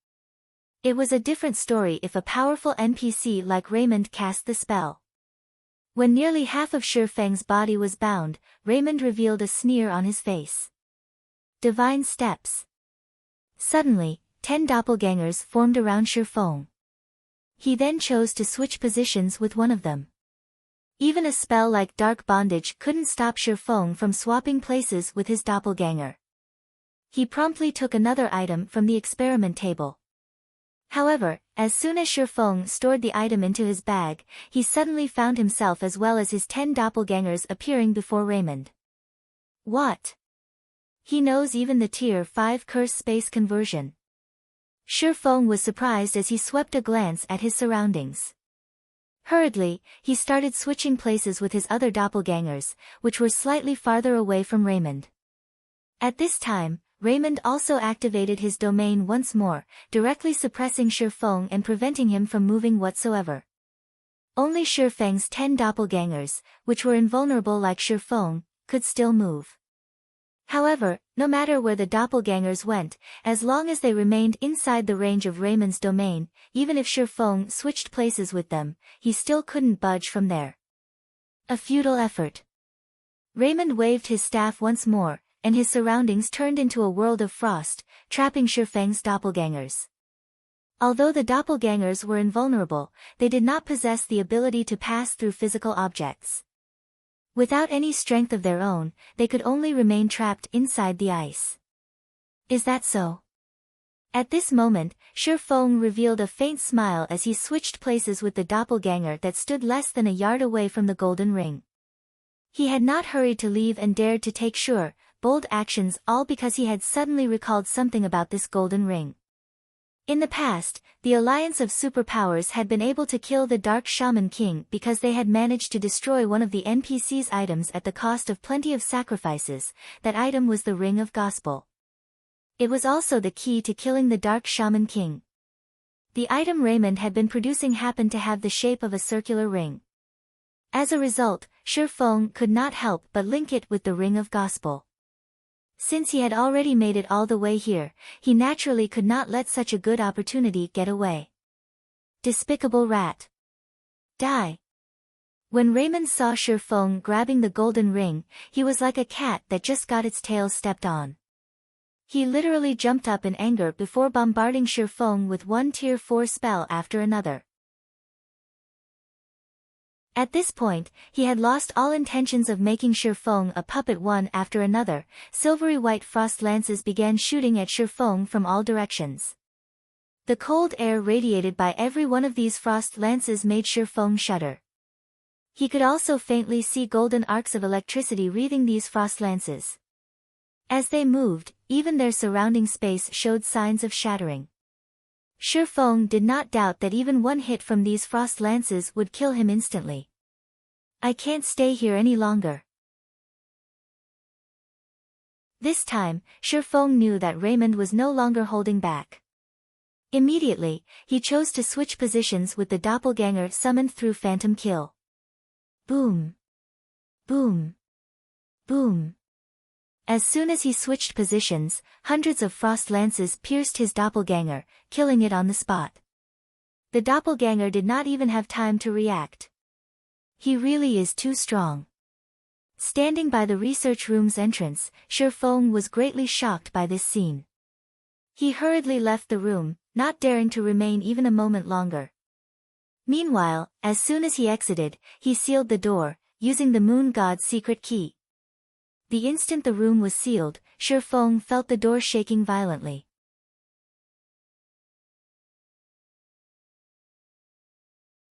A: It was a different story if a powerful NPC like Raymond cast the spell. When nearly half of Shi Feng's body was bound, Raymond revealed a sneer on his face. Divine steps. Suddenly, 10 doppelgangers formed around Shi Feng. He then chose to switch positions with one of them. Even a spell like Dark Bondage couldn't stop Shi Feng from swapping places with his doppelganger. He promptly took another item from the experiment table. However, as soon as Shi Feng stored the item into his bag, he suddenly found himself as well as his 10 doppelgangers appearing before Raymond. What? He knows even the tier 5 curse space conversion. Shi Feng was surprised as he swept a glance at his surroundings. Hurriedly, he started switching places with his other doppelgangers, which were slightly farther away from Raymond. At this time, Raymond also activated his domain once more, directly suppressing Shi Feng and preventing him from moving whatsoever. Only Shi Feng's 10 doppelgangers, which were invulnerable like Shi Feng, could still move. However, no matter where the doppelgangers went, as long as they remained inside the range of Raymond's domain, even if Shi Feng switched places with them, he still couldn't budge from there. A futile effort. Raymond waved his staff once more, and his surroundings turned into a world of frost, trapping Shi Feng's doppelgangers. Although the doppelgangers were invulnerable, they did not possess the ability to pass through physical objects. Without any strength of their own, they could only remain trapped inside the ice. Is that so? At this moment, Shi Feng revealed a faint smile as he switched places with the doppelganger that stood less than a yard away from the golden ring. He had not hurried to leave and dared to take sure, bold actions all because he had suddenly recalled something about this golden ring. In the past, the alliance of superpowers had been able to kill the Dark Shaman King because they had managed to destroy one of the NPC's items at the cost of plenty of sacrifices. That item was the Ring of Gospel. It was also the key to killing the Dark Shaman King. The item Raymond had been producing happened to have the shape of a circular ring. As a result, Shifeng could not help but link it with the Ring of Gospel. Since he had already made it all the way here, he naturally could not let such a good opportunity get away. Despicable rat. Die. When Raymond saw Shifeng grabbing the golden ring, he was like a cat that just got its tail stepped on. He literally jumped up in anger before bombarding Shifeng with one tier 4 spell after another. At this point, he had lost all intentions of making Shifeng a puppet. One after another, silvery white frost lances began shooting at Shifeng from all directions. The cold air radiated by every one of these frost lances made Shifeng shudder. He could also faintly see golden arcs of electricity wreathing these frost lances. As they moved, even their surrounding space showed signs of shattering. Shifeng did not doubt that even one hit from these frost lances would kill him instantly. I can't stay here any longer. This time, Shifeng knew that Raymond was no longer holding back. Immediately, he chose to switch positions with the doppelganger summoned through Phantom Kill. Boom. Boom. Boom. As soon as he switched positions, hundreds of frost lances pierced his doppelganger, killing it on the spot. The doppelganger did not even have time to react. He really is too strong. Standing by the research room's entrance, Shifeng was greatly shocked by this scene. He hurriedly left the room, not daring to remain even a moment longer. Meanwhile, as soon as he exited, he sealed the door, using the moon god's secret key. The instant the room was sealed, Shifeng felt the door shaking violently.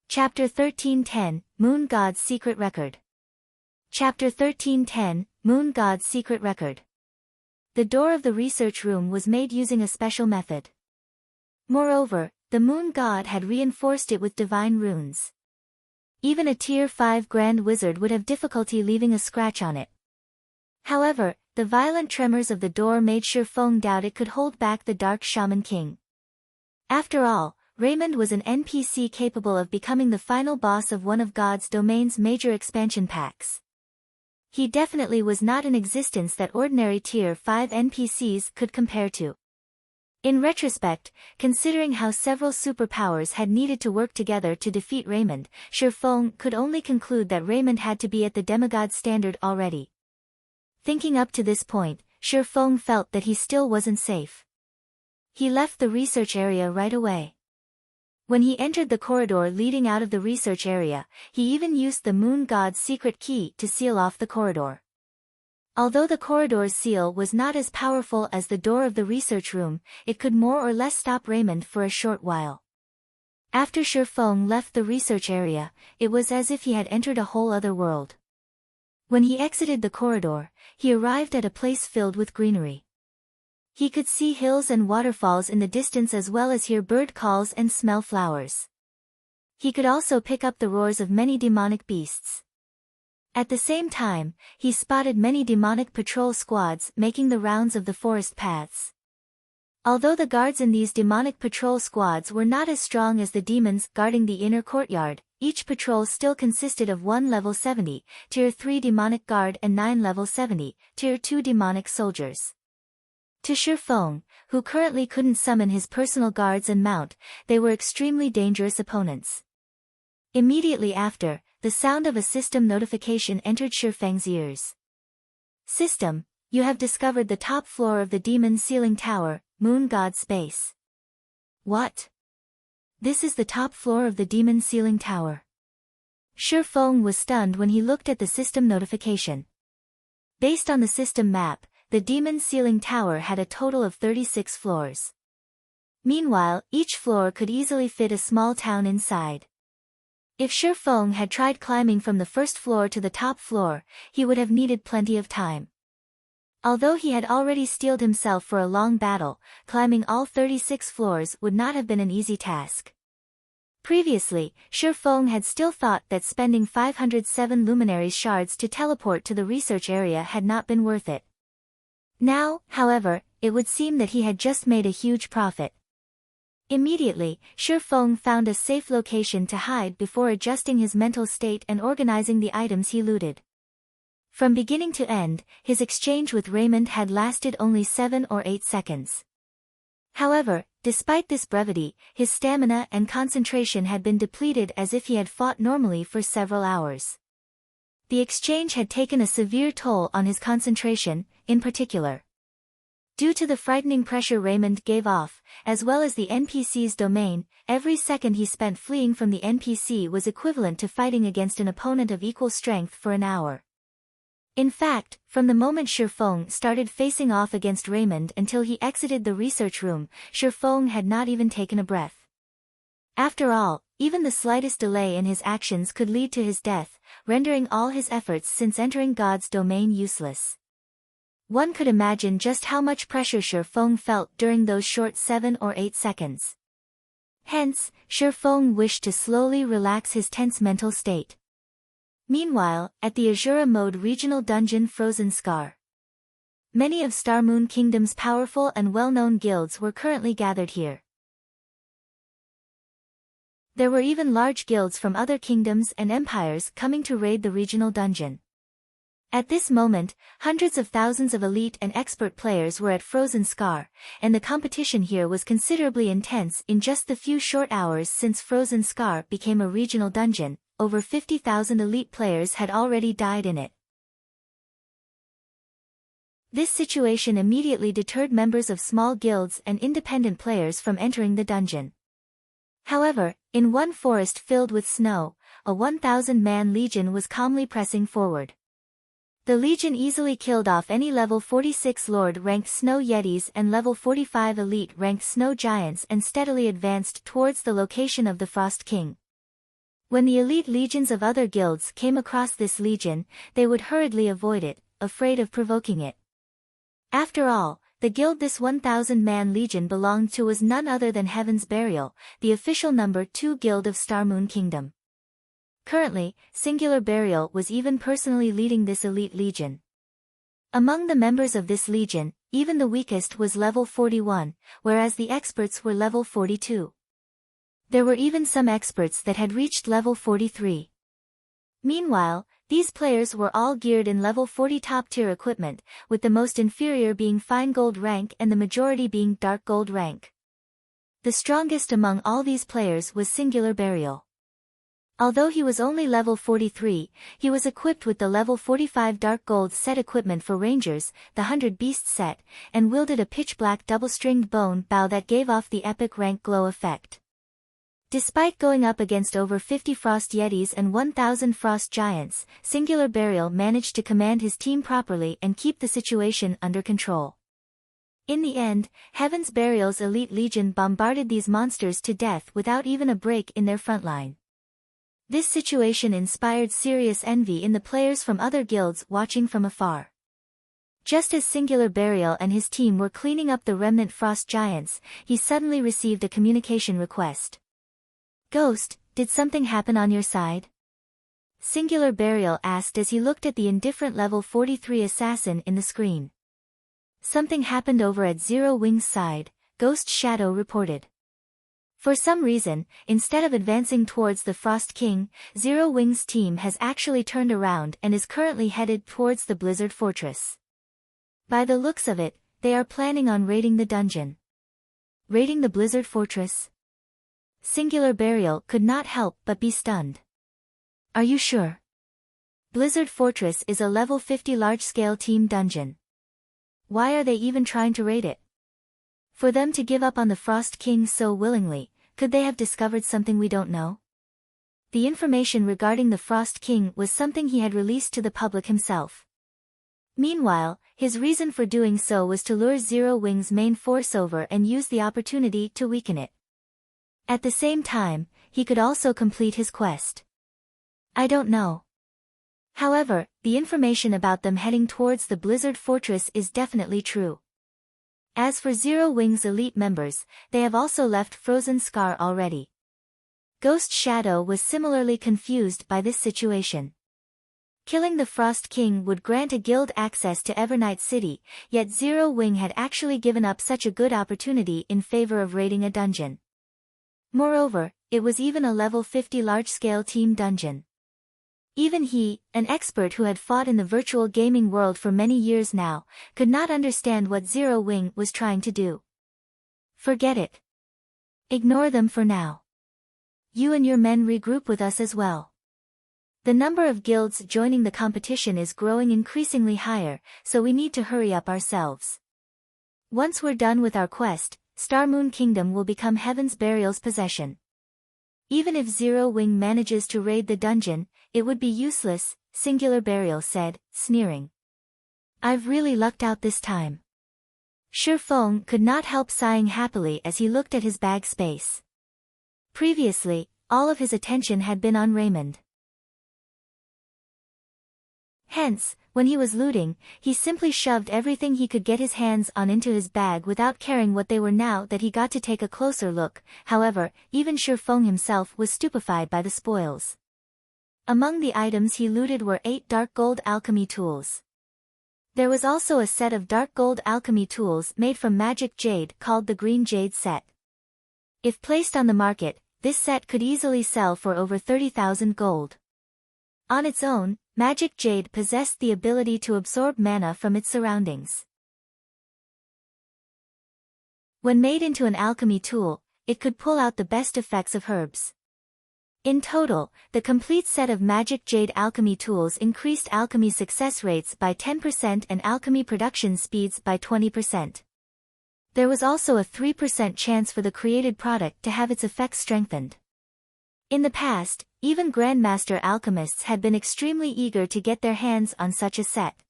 A: Chapter 1310, Moon God's Secret Record. Chapter 1310, Moon God's Secret Record. The door of the research room was made using a special method. Moreover, the moon god had reinforced it with divine runes. Even a tier 5 grand wizard would have difficulty leaving a scratch on it. However, the violent tremors of the door made Shifeng doubt it could hold back the Dark Shaman King. After all, Raymond was an NPC capable of becoming the final boss of one of God's domain's major expansion packs. He definitely was not in existence that ordinary tier 5 NPCs could compare to. In retrospect, considering how several superpowers had needed to work together to defeat Raymond, Shifeng could only conclude that Raymond had to be at the demigod standard already. Thinking up to this point, Shifeng felt that he still wasn't safe. He left the research area right away. When he entered the corridor leading out of the research area, he even used the moon god's secret key to seal off the corridor. Although the corridor's seal was not as powerful as the door of the research room, it could more or less stop Raymond for a short while. After Shifeng left the research area, it was as if he had entered a whole other world. When he exited the corridor, he arrived at a place filled with greenery. He could see hills and waterfalls in the distance as well as hear bird calls and smell flowers. He could also pick up the roars of many demonic beasts. At the same time, he spotted many demonic patrol squads making the rounds of the forest paths. Although the guards in these demonic patrol squads were not as strong as the demons guarding the inner courtyard, each patrol still consisted of 1 level 70, tier 3 demonic guard and 9 level 70, tier 2 demonic soldiers. To Shifeng, who currently couldn't summon his personal guards and mount, they were extremely dangerous opponents. Immediately after, the sound of a system notification entered Shifeng's ears. System, you have discovered the top floor of the demon ceiling tower, Moon God Space. What? This is the top floor of the demon ceiling tower. Shifeng was stunned when he looked at the system notification. Based on the system map, the demon ceiling tower had a total of 36 floors. Meanwhile, each floor could easily fit a small town inside. If Shifeng had tried climbing from the first floor to the top floor, he would have needed plenty of time. Although he had already steeled himself for a long battle, climbing all 36 floors would not have been an easy task. Previously, Shi Feng had still thought that spending 507 luminaries shards to teleport to the research area had not been worth it. Now, however, it would seem that he had just made a huge profit. Immediately, Shi Feng found a safe location to hide before adjusting his mental state and organizing the items he looted. From beginning to end, his exchange with Raymond had lasted only 7 or 8 seconds. However, despite this brevity, his stamina and concentration had been depleted as if he had fought normally for several hours. The exchange had taken a severe toll on his concentration, in particular. Due to the frightening pressure Raymond gave off, as well as the NPC's domain, every second he spent fleeing from the NPC was equivalent to fighting against an opponent of equal strength for an hour. In fact, from the moment Shi Feng started facing off against Raymond until he exited the research room, Shi Feng had not even taken a breath. After all, even the slightest delay in his actions could lead to his death, rendering all his efforts since entering God's domain useless. One could imagine just how much pressure Shi Feng felt during those short 7 or 8 seconds. Hence, Shi Feng wished to slowly relax his tense mental state. Meanwhile, at the Azura Mode regional dungeon Frozen Scar, many of Star Moon Kingdom's powerful and well-known guilds were currently gathered here. There were even large guilds from other kingdoms and empires coming to raid the regional dungeon. At this moment, hundreds of thousands of elite and expert players were at Frozen Scar, and the competition here was considerably intense. In just the few short hours since Frozen Scar became a regional dungeon, over 50,000 elite players had already died in it. This situation immediately deterred members of small guilds and independent players from entering the dungeon. However, in one forest filled with snow, a 1,000-man legion was calmly pressing forward. The legion easily killed off any level 46 Lord-ranked snow yetis and level 45 elite-ranked snow giants and steadily advanced towards the location of the Frost King. When the elite legions of other guilds came across this legion, they would hurriedly avoid it, afraid of provoking it. After all, the guild this 1,000-man legion belonged to was none other than Heaven's Burial, the official number 2 guild of Star Moon Kingdom. Currently, Singular Burial was even personally leading this elite legion. Among the members of this legion, even the weakest was level 41, whereas the experts were level 42. There were even some experts that had reached level 43. Meanwhile, these players were all geared in level 40 top-tier equipment, with the most inferior being fine gold rank and the majority being dark gold rank. The strongest among all these players was Singular Burial. Although he was only level 43, he was equipped with the level 45 dark gold set equipment for rangers, the 100 Beast set, and wielded a pitch-black double-stringed bone bow that gave off the epic rank glow effect. Despite going up against over 50 Frost Yetis and 1,000 Frost Giants, Singular Burial managed to command his team properly and keep the situation under control. In the end, Heaven's Burial's elite legion bombarded these monsters to death without even a break in their front line. This situation inspired serious envy in the players from other guilds watching from afar. Just as Singular Burial and his team were cleaning up the remnant Frost Giants, he suddenly received a communication request. "Ghost, did something happen on your side?" Singular Burial asked as he looked at the indifferent level 43 assassin in the screen. "Something happened over at Zero Wing's side," Ghost Shadow reported. For some reason, instead of advancing towards the Frost King, Zero Wing's team has actually turned around and is currently headed towards the Blizzard Fortress. By the looks of it, they are planning on raiding the dungeon. Raiding the Blizzard Fortress? Singular Burial could not help but be stunned. "Are you sure? Blizzard Fortress is a level 50 large-scale team dungeon. Why are they even trying to raid it? For them to give up on the Frost King so willingly, could they have discovered something we don't know?" The information regarding the Frost King was something he had released to the public himself. Meanwhile, his reason for doing so was to lure Zero Wing's main force over and use the opportunity to weaken it. At the same time, he could also complete his quest. "I don't know. However, the information about them heading towards the Blizzard Fortress is definitely true. As for Zero Wing's elite members, they have also left Frozen Scar already. Ghost Shadow was similarly confused by this situation. Killing the Frost King would grant a guild access to Evernight City, yet Zero Wing had actually given up such a good opportunity in favor of raiding a dungeon. Moreover, it was even a level 50 large-scale team dungeon. Even he, an expert who had fought in the virtual gaming world for many years now, could not understand what Zero Wing was trying to do. Forget it. Ignore them for now. You and your men regroup with us as well. The number of guilds joining the competition is growing increasingly higher, so we need to hurry up ourselves. Once we're done with our quest, Star Moon Kingdom will become Heaven's Burial's possession. Even if Zero Wing manages to raid the dungeon, it would be useless, Singular Burial said, sneering. I've really lucked out this time. Shifeng could not help sighing happily as he looked at his bag space. Previously, all of his attention had been on Raymond. Hence, when he was looting, he simply shoved everything he could get his hands on into his bag without caring what they were now that he got to take a closer look. However, even Shifeng himself was stupefied by the spoils. Among the items he looted were 8 dark gold alchemy tools. There was also a set of dark gold alchemy tools made from magic jade called the Green Jade set. If placed on the market, this set could easily sell for over 30,000 gold. On its own, magic jade possessed the ability to absorb mana from its surroundings. When made into an alchemy tool, it could pull out the best effects of herbs. In total, the complete set of magic jade alchemy tools increased alchemy success rates by 10% and alchemy production speeds by 20%. There was also a 3% chance for the created product to have its effects strengthened. In the past, even Grandmaster alchemists had been extremely eager to get their hands on such a set.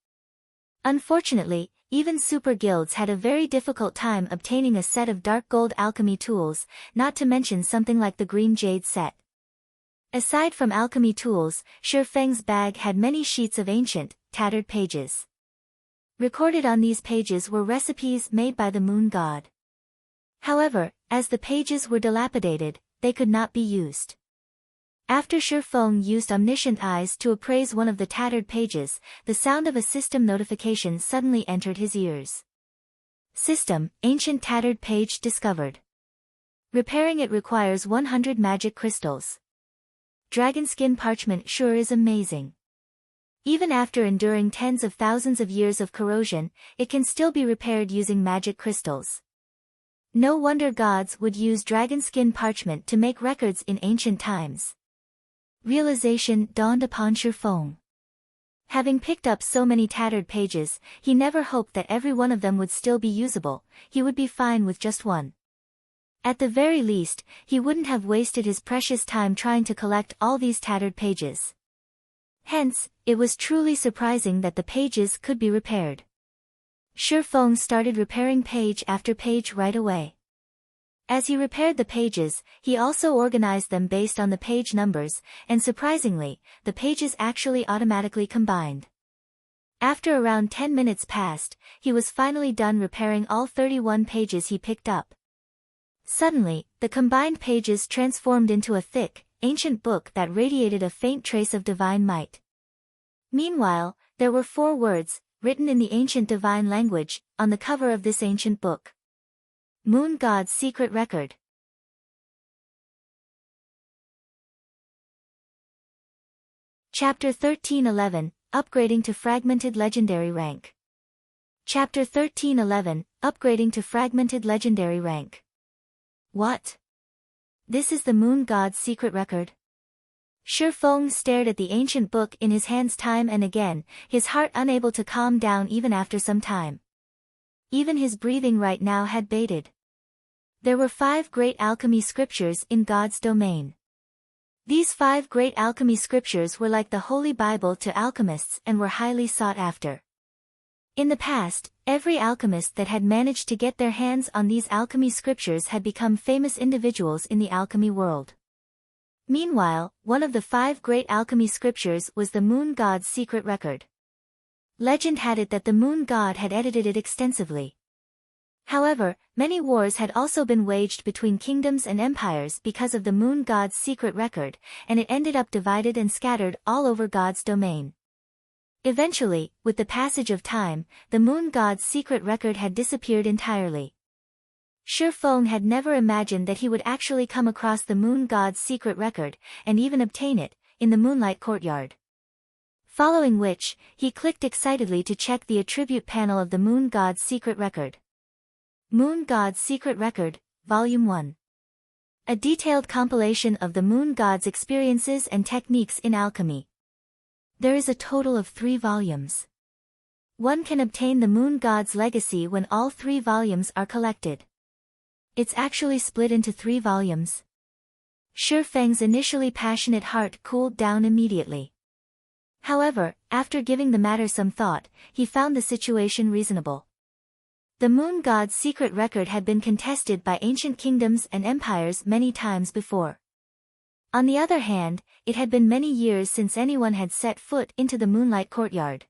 A: Unfortunately, even super guilds had a very difficult time obtaining a set of dark gold alchemy tools, not to mention something like the Green Jade set. Aside from alchemy tools, Shifeng's bag had many sheets of ancient, tattered pages. Recorded on these pages were recipes made by the moon god. However, as the pages were dilapidated, they could not be used. After Shifeng used omniscient eyes to appraise one of the tattered pages, the sound of a system notification suddenly entered his ears. System, ancient tattered page discovered. Repairing it requires 100 magic crystals. Dragonskin parchment sure is amazing. Even after enduring tens of thousands of years of corrosion, it can still be repaired using magic crystals. No wonder gods would use dragonskin parchment to make records in ancient times. Realization dawned upon Shifeng. Having picked up so many tattered pages, he never hoped that every one of them would still be usable. He would be fine with just one. At the very least, he wouldn't have wasted his precious time trying to collect all these tattered pages. Hence, it was truly surprising that the pages could be repaired. Shifeng started repairing page after page right away. As he repaired the pages, he also organized them based on the page numbers, and surprisingly, the pages actually automatically combined. After around 10 minutes passed, he was finally done repairing all 31 pages he picked up. Suddenly, the combined pages transformed into a thick, ancient book that radiated a faint trace of divine might. Meanwhile, there were 4 words, written in the ancient divine language, on the cover of this ancient book. Moon God's Secret Record. Chapter 1311, Upgrading to Fragmented Legendary Rank. Chapter 1311, Upgrading to Fragmented Legendary Rank. What? This is the Moon God's secret record? Shifeng stared at the ancient book in his hands time and again, his heart unable to calm down even after some time. Even his breathing right now had bated. There were 5 great alchemy scriptures in God's domain. These 5 great alchemy scriptures were like the Holy Bible to alchemists and were highly sought after. In the past, every alchemist that had managed to get their hands on these alchemy scriptures had become famous individuals in the alchemy world. Meanwhile, one of the 5 great alchemy scriptures was the moon god's secret record. Legend had it that the moon god had edited it extensively. However, many wars had also been waged between kingdoms and empires because of the moon god's secret record, and it ended up divided and scattered all over God's domain. Eventually, with the passage of time, the moon god's secret record had disappeared entirely. Shi Feng had never imagined that he would actually come across the moon god's secret record, and even obtain it, in the moonlight courtyard. Following which, he clicked excitedly to check the attribute panel of the moon god's secret record. Moon God's Secret Record, Volume 1. A detailed compilation of the moon god's experiences and techniques in alchemy. There is a total of 3 volumes. One can obtain the moon god's legacy when all 3 volumes are collected. It's actually split into 3 volumes. Shi Feng's initially passionate heart cooled down immediately. However, after giving the matter some thought, he found the situation reasonable. The moon god's secret record had been contested by ancient kingdoms and empires many times before. On the other hand, it had been many years since anyone had set foot into the moonlight courtyard.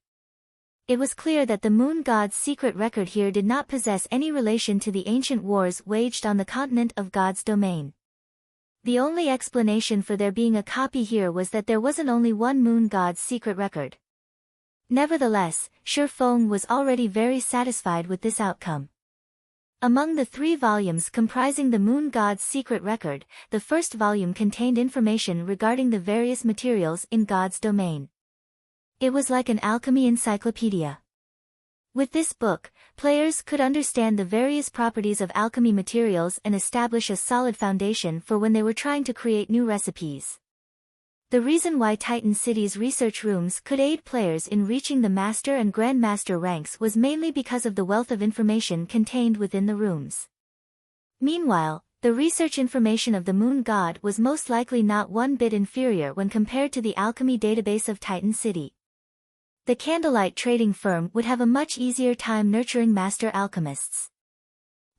A: It was clear that the moon god's secret record here did not possess any relation to the ancient wars waged on the continent of God's domain. The only explanation for there being a copy here was that there wasn't only one moon god's secret record. Nevertheless, Shi Feng was already very satisfied with this outcome. Among the 3 volumes comprising the moon god's secret record, the first volume contained information regarding the various materials in God's domain. It was like an alchemy encyclopedia. With this book, players could understand the various properties of alchemy materials and establish a solid foundation for when they were trying to create new recipes. The reason why Titan City's research rooms could aid players in reaching the Master and Grandmaster ranks was mainly because of the wealth of information contained within the rooms. Meanwhile, the research information of the Moon God was most likely not one bit inferior when compared to the alchemy database of Titan City. The Candlelight trading firm would have a much easier time nurturing master alchemists.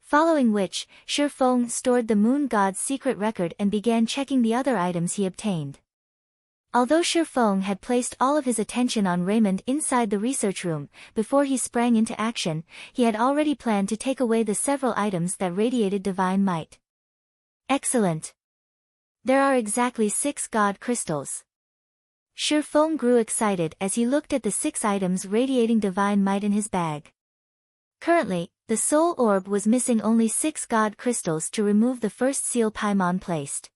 A: Following which, Shi Feng stored the Moon God's secret record and began checking the other items he obtained. Although Shi Feng had placed all of his attention on Raymond inside the research room, before he sprang into action, he had already planned to take away the several items that radiated divine might. Excellent! There are exactly 6 god crystals. Shi Feng grew excited as he looked at the 6 items radiating divine might in his bag. Currently, the soul orb was missing only 6 god crystals to remove the first seal Paimon placed.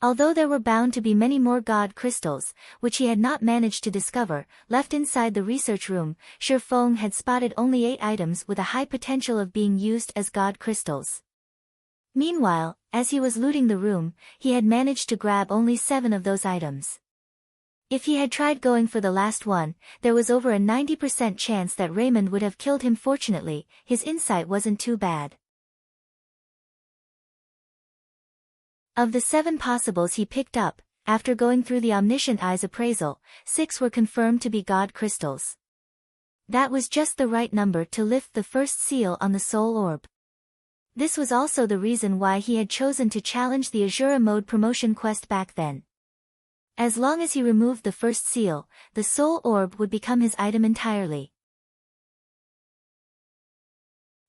A: Although there were bound to be many more god crystals, which he had not managed to discover, left inside the research room, Shi Feng had spotted only 8 items with a high potential of being used as god crystals. Meanwhile, as he was looting the room, he had managed to grab only 7 of those items. If he had tried going for the last one, there was over a 90% chance that Raymond would have killed him. Fortunately, his insight wasn't too bad. Of the 7 possibles he picked up, after going through the Omniscient Eye's appraisal, 6 were confirmed to be god crystals. That was just the right number to lift the first seal on the soul orb. This was also the reason why he had chosen to challenge the Azura mode promotion quest back then. As long as he removed the first seal, the soul orb would become his item entirely.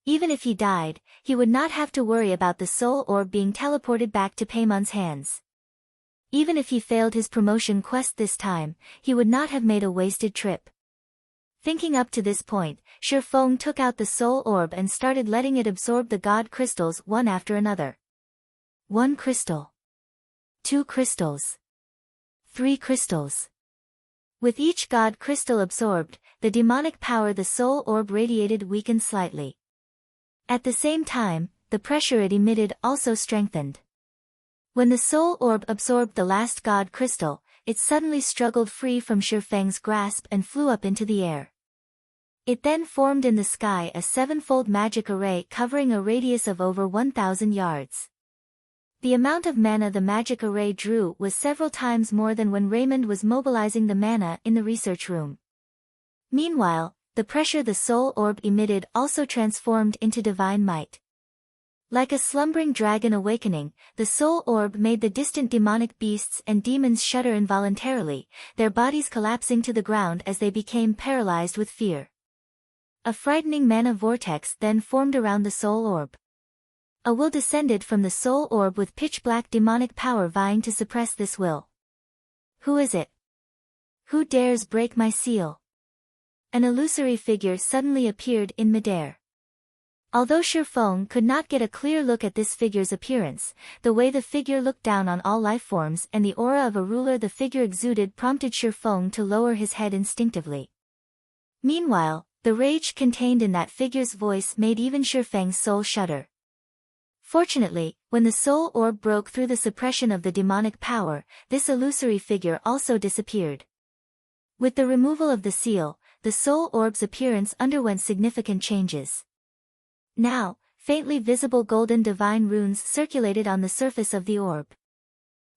A: Even if he died, he would not have to worry about the soul orb being teleported back to Paimon's hands. Even if he failed his promotion quest this time, he would not have made a wasted trip. Thinking up to this point, Shi Feng took out the soul orb and started letting it absorb the god crystals one after another. 1 crystal. 2 crystals. 3 crystals. With each god crystal absorbed, the demonic power the soul orb radiated weakened slightly. At the same time, the pressure it emitted also strengthened. When the soul orb absorbed the last god crystal, it suddenly struggled free from Shi Feng's grasp and flew up into the air. It then formed in the sky a 7-fold magic array covering a radius of over 1,000 yards. The amount of mana the magic array drew was several times more than when Raymond was mobilizing the mana in the research room. Meanwhile, the pressure the soul orb emitted also transformed into divine might. Like a slumbering dragon awakening, the soul orb made the distant demonic beasts and demons shudder involuntarily, their bodies collapsing to the ground as they became paralyzed with fear. A frightening mana vortex then formed around the soul orb. A will descended from the soul orb with pitch-black demonic power vying to suppress this will. Who is it? Who dares break my seal? An illusory figure suddenly appeared in midair. Although Shifeng could not get a clear look at this figure's appearance, the way the figure looked down on all lifeforms and the aura of a ruler the figure exuded prompted Shifeng to lower his head instinctively. Meanwhile, the rage contained in that figure's voice made even Shifeng's soul shudder. Fortunately, when the soul orb broke through the suppression of the demonic power, this illusory figure also disappeared. With the removal of the seal, the soul orb's appearance underwent significant changes. Now, faintly visible golden divine runes circulated on the surface of the orb.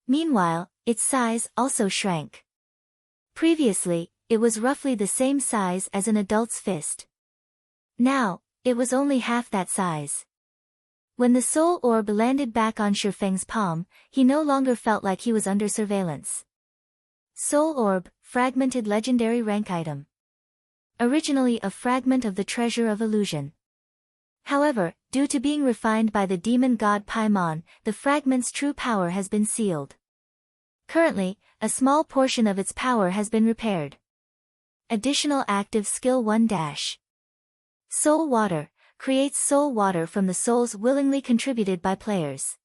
A: Meanwhile, its size also shrank. Previously, it was roughly the same size as an adult's fist. Now, it was only half that size. When the soul orb landed back on Shifeng's palm, he no longer felt like he was under surveillance. Soul orb, fragmented legendary rank item. Originally a fragment of the treasure of illusion. However, due to being refined by the demon god Paimon, the fragment's true power has been sealed. Currently, a small portion of its power has been repaired. Additional active skill 1-. Soul water, creates soul water from the souls willingly contributed by players.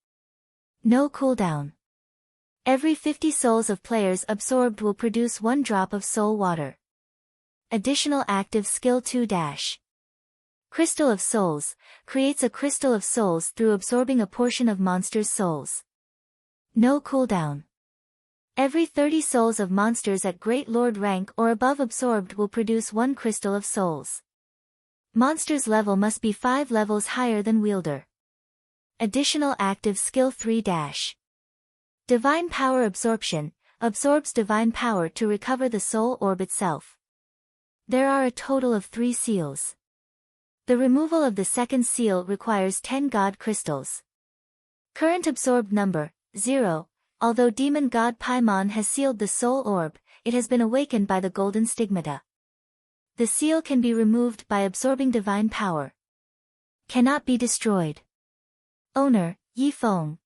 A: No cooldown. Every 50 souls of players absorbed will produce 1 drop of soul water. Additional active skill 2-. Crystal of Souls, creates a crystal of souls through absorbing a portion of monsters' souls. No cooldown. Every 30 souls of monsters at Great Lord rank or above absorbed will produce 1 crystal of souls. Monster's level must be 5 levels higher than wielder. Additional active skill 3-. Divine Power Absorption, absorbs divine power to recover the soul orb itself. There are a total of 3 seals. The removal of the second seal requires 10 god crystals. Current absorbed number, 0. Although demon god Paimon has sealed the soul orb, it has been awakened by the golden stigmata. The seal can be removed by absorbing divine power. Cannot be destroyed. Owner, Yifeng.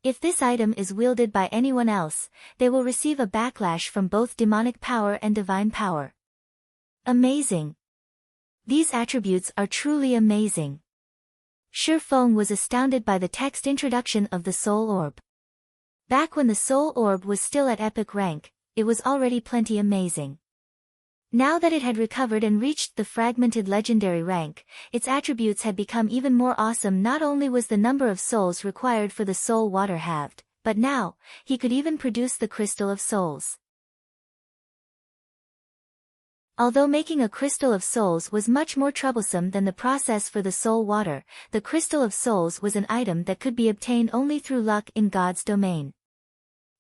A: If this item is wielded by anyone else, they will receive a backlash from both demonic power and divine power. Amazing. These attributes are truly amazing. Shifeng was astounded by the text introduction of the soul orb. Back when the soul orb was still at epic rank, it was already plenty amazing. Now that it had recovered and reached the fragmented legendary rank, its attributes had become even more awesome. Not only was the number of souls required for the soul water halved, but now, he could even produce the crystal of souls. Although making a crystal of souls was much more troublesome than the process for the soul water, the crystal of souls was an item that could be obtained only through luck in God's domain.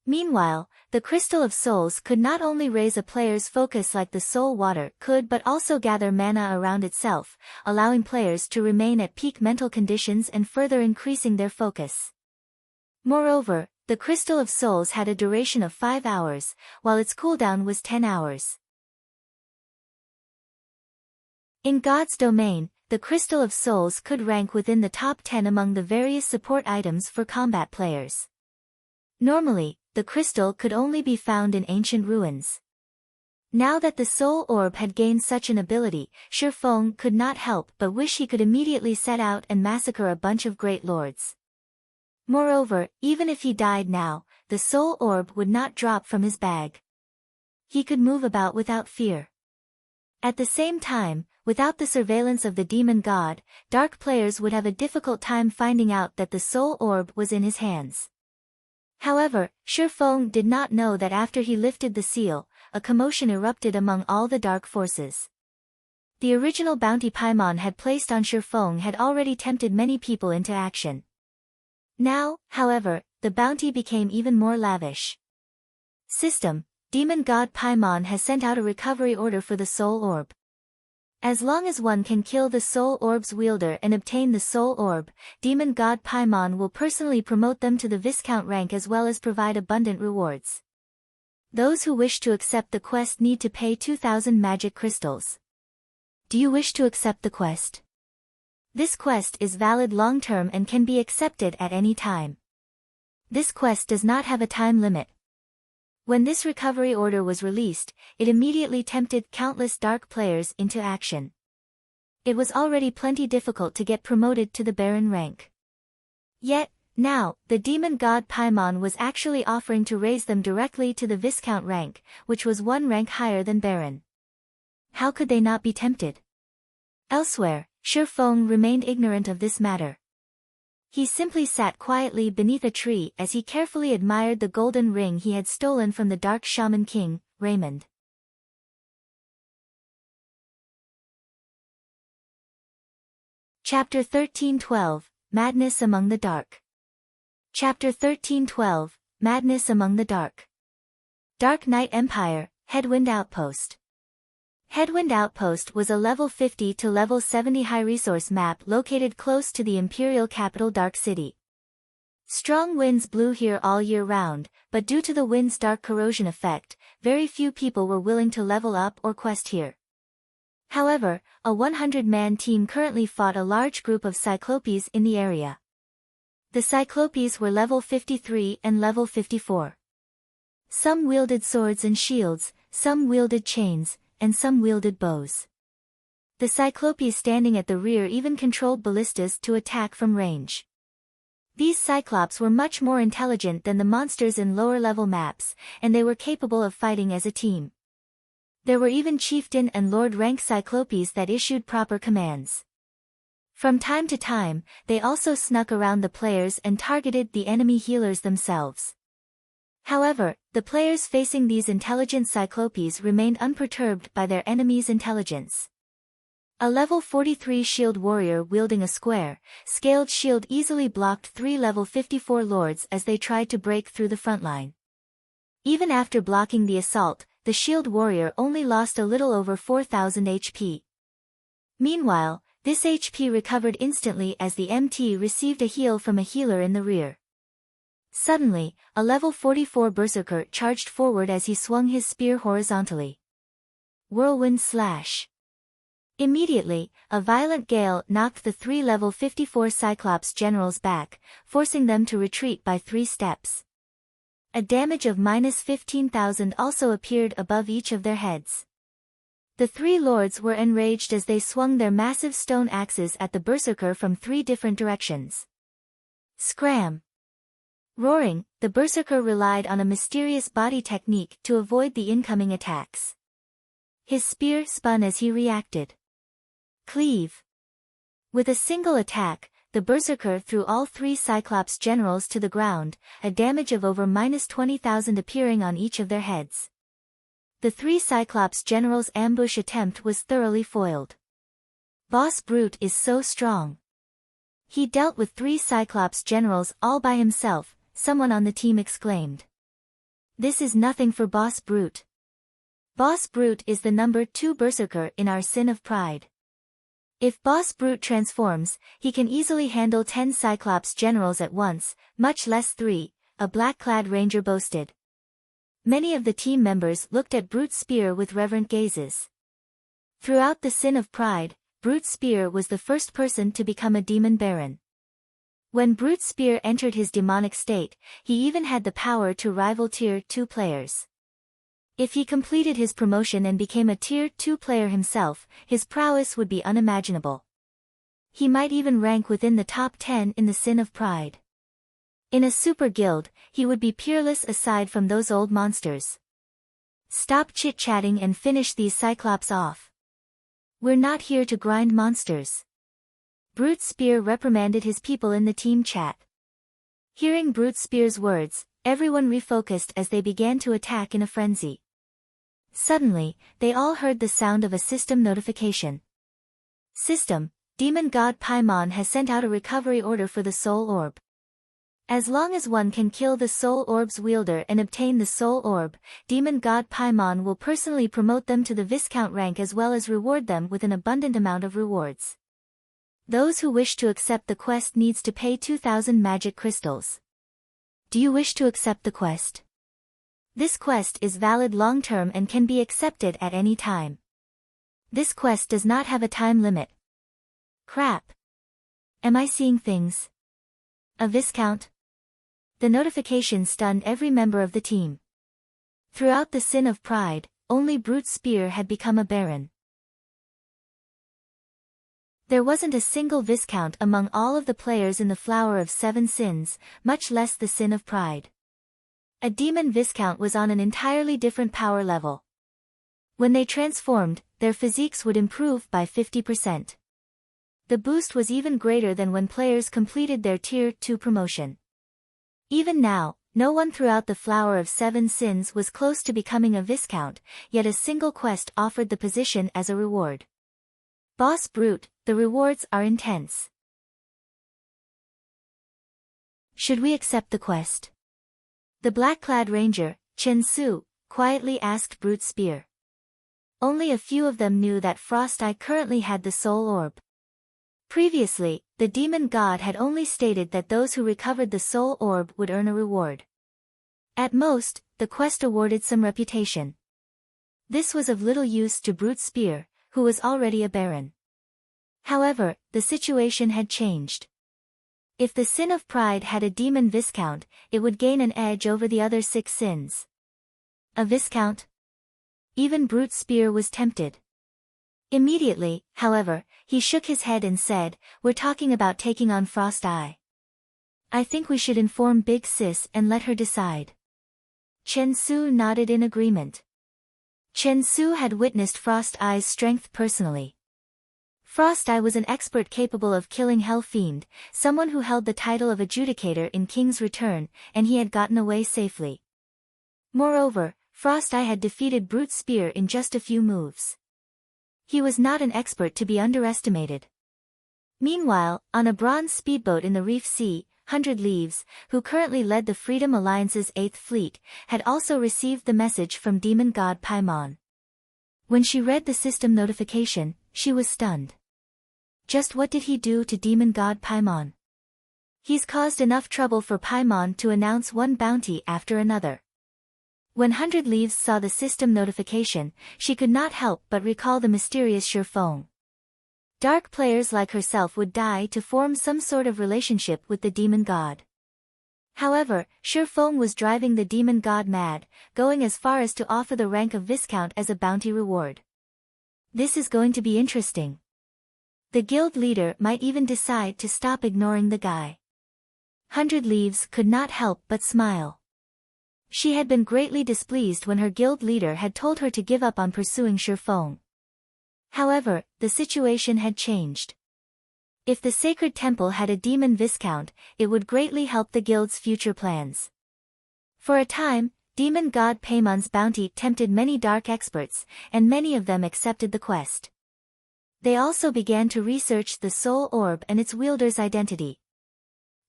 A: Meanwhile, the crystal of souls could not only raise a player's focus like the soul water could but also gather mana around itself, allowing players to remain at peak mental conditions and further increasing their focus. Moreover, the crystal of souls had a duration of 5 hours, while its cooldown was 10 hours. In God's domain, the Crystal of Souls could rank within the top 10 among the various support items for combat players. Normally, the crystal could only be found in ancient ruins. Now that the soul orb had gained such an ability, Shifeng could not help but wish he could immediately set out and massacre a bunch of great lords. Moreover, even if he died now, the soul orb would not drop from his bag. He could move about without fear. At the same time, without the surveillance of the demon god, dark players would have a difficult time finding out that the soul orb was in his hands. However, Shifeng did not know that after he lifted the seal, a commotion erupted among all the dark forces. The original bounty Paimon had placed on Shifeng had already tempted many people into action. Now, however, the bounty became even more lavish. System: Demon God Paimon has sent out a recovery order for the soul orb. As long as one can kill the soul orb's wielder and obtain the soul orb, demon god Paimon will personally promote them to the Viscount rank as well as provide abundant rewards. Those who wish to accept the quest need to pay 2,000 magic crystals. Do you wish to accept the quest? This quest is valid long-term and can be accepted at any time. This quest does not have a time limit. When this recovery order was released, it immediately tempted countless dark players into action. It was already plenty difficult to get promoted to the Baron rank. Yet, now, the demon god Paimon was actually offering to raise them directly to the Viscount rank, which was one rank higher than Baron. How could they not be tempted? Elsewhere, Shi Feng remained ignorant of this matter. He simply sat quietly beneath a tree as he carefully admired the golden ring he had stolen from the Dark Shaman King, Raymond. Chapter 1312, Madness Among the Dark. Chapter 1312, Madness Among the Dark. Dark Knight Empire, Headwind Outpost. Headwind Outpost was a level 50 to level 70 high-resource map located close to the imperial capital Dark City. Strong winds blew here all year round, but due to the wind's dark corrosion effect, very few people were willing to level up or quest here. However, a 100-man team currently fought a large group of Cyclopes in the area. The Cyclopes were level 53 and level 54. Some wielded swords and shields, some wielded chains, and some wielded bows. The Cyclopes standing at the rear even controlled ballistas to attack from range. These Cyclops were much more intelligent than the monsters in lower-level maps, and they were capable of fighting as a team. There were even chieftain and lord rank Cyclopes that issued proper commands. From time to time, they also snuck around the players and targeted the enemy healers themselves. However, the players facing these intelligent Cyclopes remained unperturbed by their enemies' intelligence. A level 43 shield warrior wielding a square, scaled shield easily blocked 3 level 54 lords as they tried to break through the front line. Even after blocking the assault, the shield warrior only lost a little over 4,000 HP. Meanwhile, this HP recovered instantly as the MT received a heal from a healer in the rear. Suddenly, a level 44 berserker charged forward as he swung his spear horizontally. Whirlwind slash. Immediately, a violent gale knocked the 3 level 54 Cyclops generals back, forcing them to retreat by 3 steps. A damage of -15,000 also appeared above each of their heads. The 3 lords were enraged as they swung their massive stone axes at the berserker from 3 different directions. Scram! Roaring, the berserker relied on a mysterious body technique to avoid the incoming attacks. His spear spun as he reacted. Cleave. With a single attack, the berserker threw all 3 Cyclops generals to the ground, a damage of over -20,000 appearing on each of their heads. The 3 Cyclops generals' ambush attempt was thoroughly foiled. Boss Brute is so strong. He dealt with 3 Cyclops generals all by himself, someone on the team exclaimed. This is nothing for Boss Brute. Boss Brute is the number 2 berserker in our Sin of Pride. If Boss Brute transforms, he can easily handle 10 Cyclops generals at once, much less 3, a black-clad ranger boasted. Many of the team members looked at Brute's spear with reverent gazes. Throughout the Sin of Pride, Brute's spear was the first person to become a demon baron. When Brute's spear entered his demonic state, he even had the power to rival Tier 2 players. If he completed his promotion and became a Tier 2 player himself, his prowess would be unimaginable. He might even rank within the top 10 in the Sin of Pride. In a super guild, he would be peerless aside from those old monsters. Stop chit-chatting and finish these Cyclops off. We're not here to grind monsters. Brute's spear reprimanded his people in the team chat. Hearing Brute's spear's words, everyone refocused as they began to attack in a frenzy. Suddenly, they all heard the sound of a system notification. System, Demon God Paimon has sent out a recovery order for the Soul Orb. As long as one can kill the soul orb's wielder and obtain the soul orb, demon god Paimon will personally promote them to the Viscount rank as well as reward them with an abundant amount of rewards. Those who wish to accept the quest needs to pay 2,000 magic crystals. Do you wish to accept the quest? This quest is valid long-term and can be accepted at any time. This quest does not have a time limit. Crap. Am I seeing things? A Viscount? The notification stunned every member of the team. Throughout the Sin of Pride, only Brute Spear had become a Baron. There wasn't a single Viscount among all of the players in the Flower of Seven Sins, much less the Sin of Pride. A Demon Viscount was on an entirely different power level. When they transformed, their physiques would improve by 50%. The boost was even greater than when players completed their Tier 2 promotion. Even now, no one throughout the Flower of Seven Sins was close to becoming a Viscount, yet a single quest offered the position as a reward. Boss Brute, the rewards are intense. Should we accept the quest? The black-clad ranger, Chen Su, quietly asked Brute Spear. Only a few of them knew that Frost Eye currently had the soul orb. Previously, the demon god had only stated that those who recovered the soul orb would earn a reward. At most, the quest awarded some reputation. This was of little use to Brute Spear, who was already a baron. However, the situation had changed. If the Sin of Pride had a demon Viscount, it would gain an edge over the other 6 sins. A Viscount? Even Brute Spear was tempted. Immediately, however, he shook his head and said, "We're talking about taking on Frost Eye. I think we should inform Big Sis and let her decide." Chen Su nodded in agreement. Chen Su had witnessed Frost Eye's strength personally. Frost Eye was an expert capable of killing Hell Fiend, someone who held the title of Adjudicator in King's Return, and he had gotten away safely. Moreover, Frost Eye had defeated Brute Spear in just a few moves. He was not an expert to be underestimated. Meanwhile, on a bronze speedboat in the Reef Sea, 100 Leaves, who currently led the Freedom Alliance's 8th Fleet, had also received the message from demon god Paimon. When she read the system notification, she was stunned. Just what did he do to demon god Paimon? He's caused enough trouble for Paimon to announce one bounty after another. When 100 Leaves saw the system notification, she could not help but recall the mysterious Shurfeng. Dark players like herself would die to form some sort of relationship with the demon god. However, Shurfeng was driving the demon god mad, going as far as to offer the rank of Viscount as a bounty reward. This is going to be interesting. The guild leader might even decide to stop ignoring the guy. 100 Leaves could not help but smile. She had been greatly displeased when her guild leader had told her to give up on pursuing Shurfeng. However, the situation had changed. If the Sacred Temple had a demon Viscount, it would greatly help the guild's future plans. For a time, demon god Paimon's bounty tempted many dark experts, and many of them accepted the quest. They also began to research the soul orb and its wielder's identity.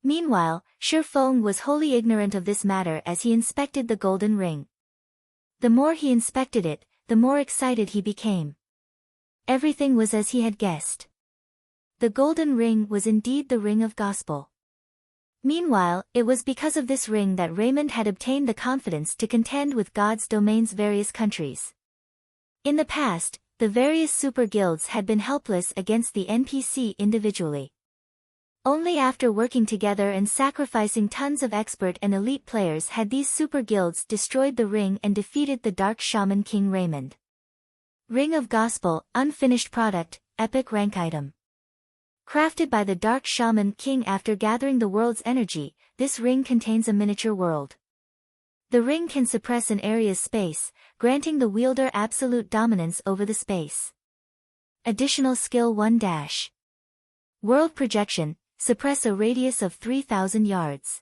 A: Meanwhile, Shurfeng was wholly ignorant of this matter as he inspected the golden ring. The more he inspected it, the more excited he became. Everything was as he had guessed. The golden ring was indeed the ring of gospel. Meanwhile, it was because of this ring that Raymond had obtained the confidence to contend with God's domain's various countries. In the past, the various super guilds had been helpless against the NPC individually. Only after working together and sacrificing tons of expert and elite players had these super guilds destroyed the ring and defeated the Dark Shaman King Raymond. Ring of Gospel, unfinished product, epic rank item. Crafted by the Dark Shaman King after gathering the world's energy, this ring contains a miniature world. The ring can suppress an area's space, granting the wielder absolute dominance over the space. Additional skill 1 - World Projection. Suppress a radius of 3,000 yards.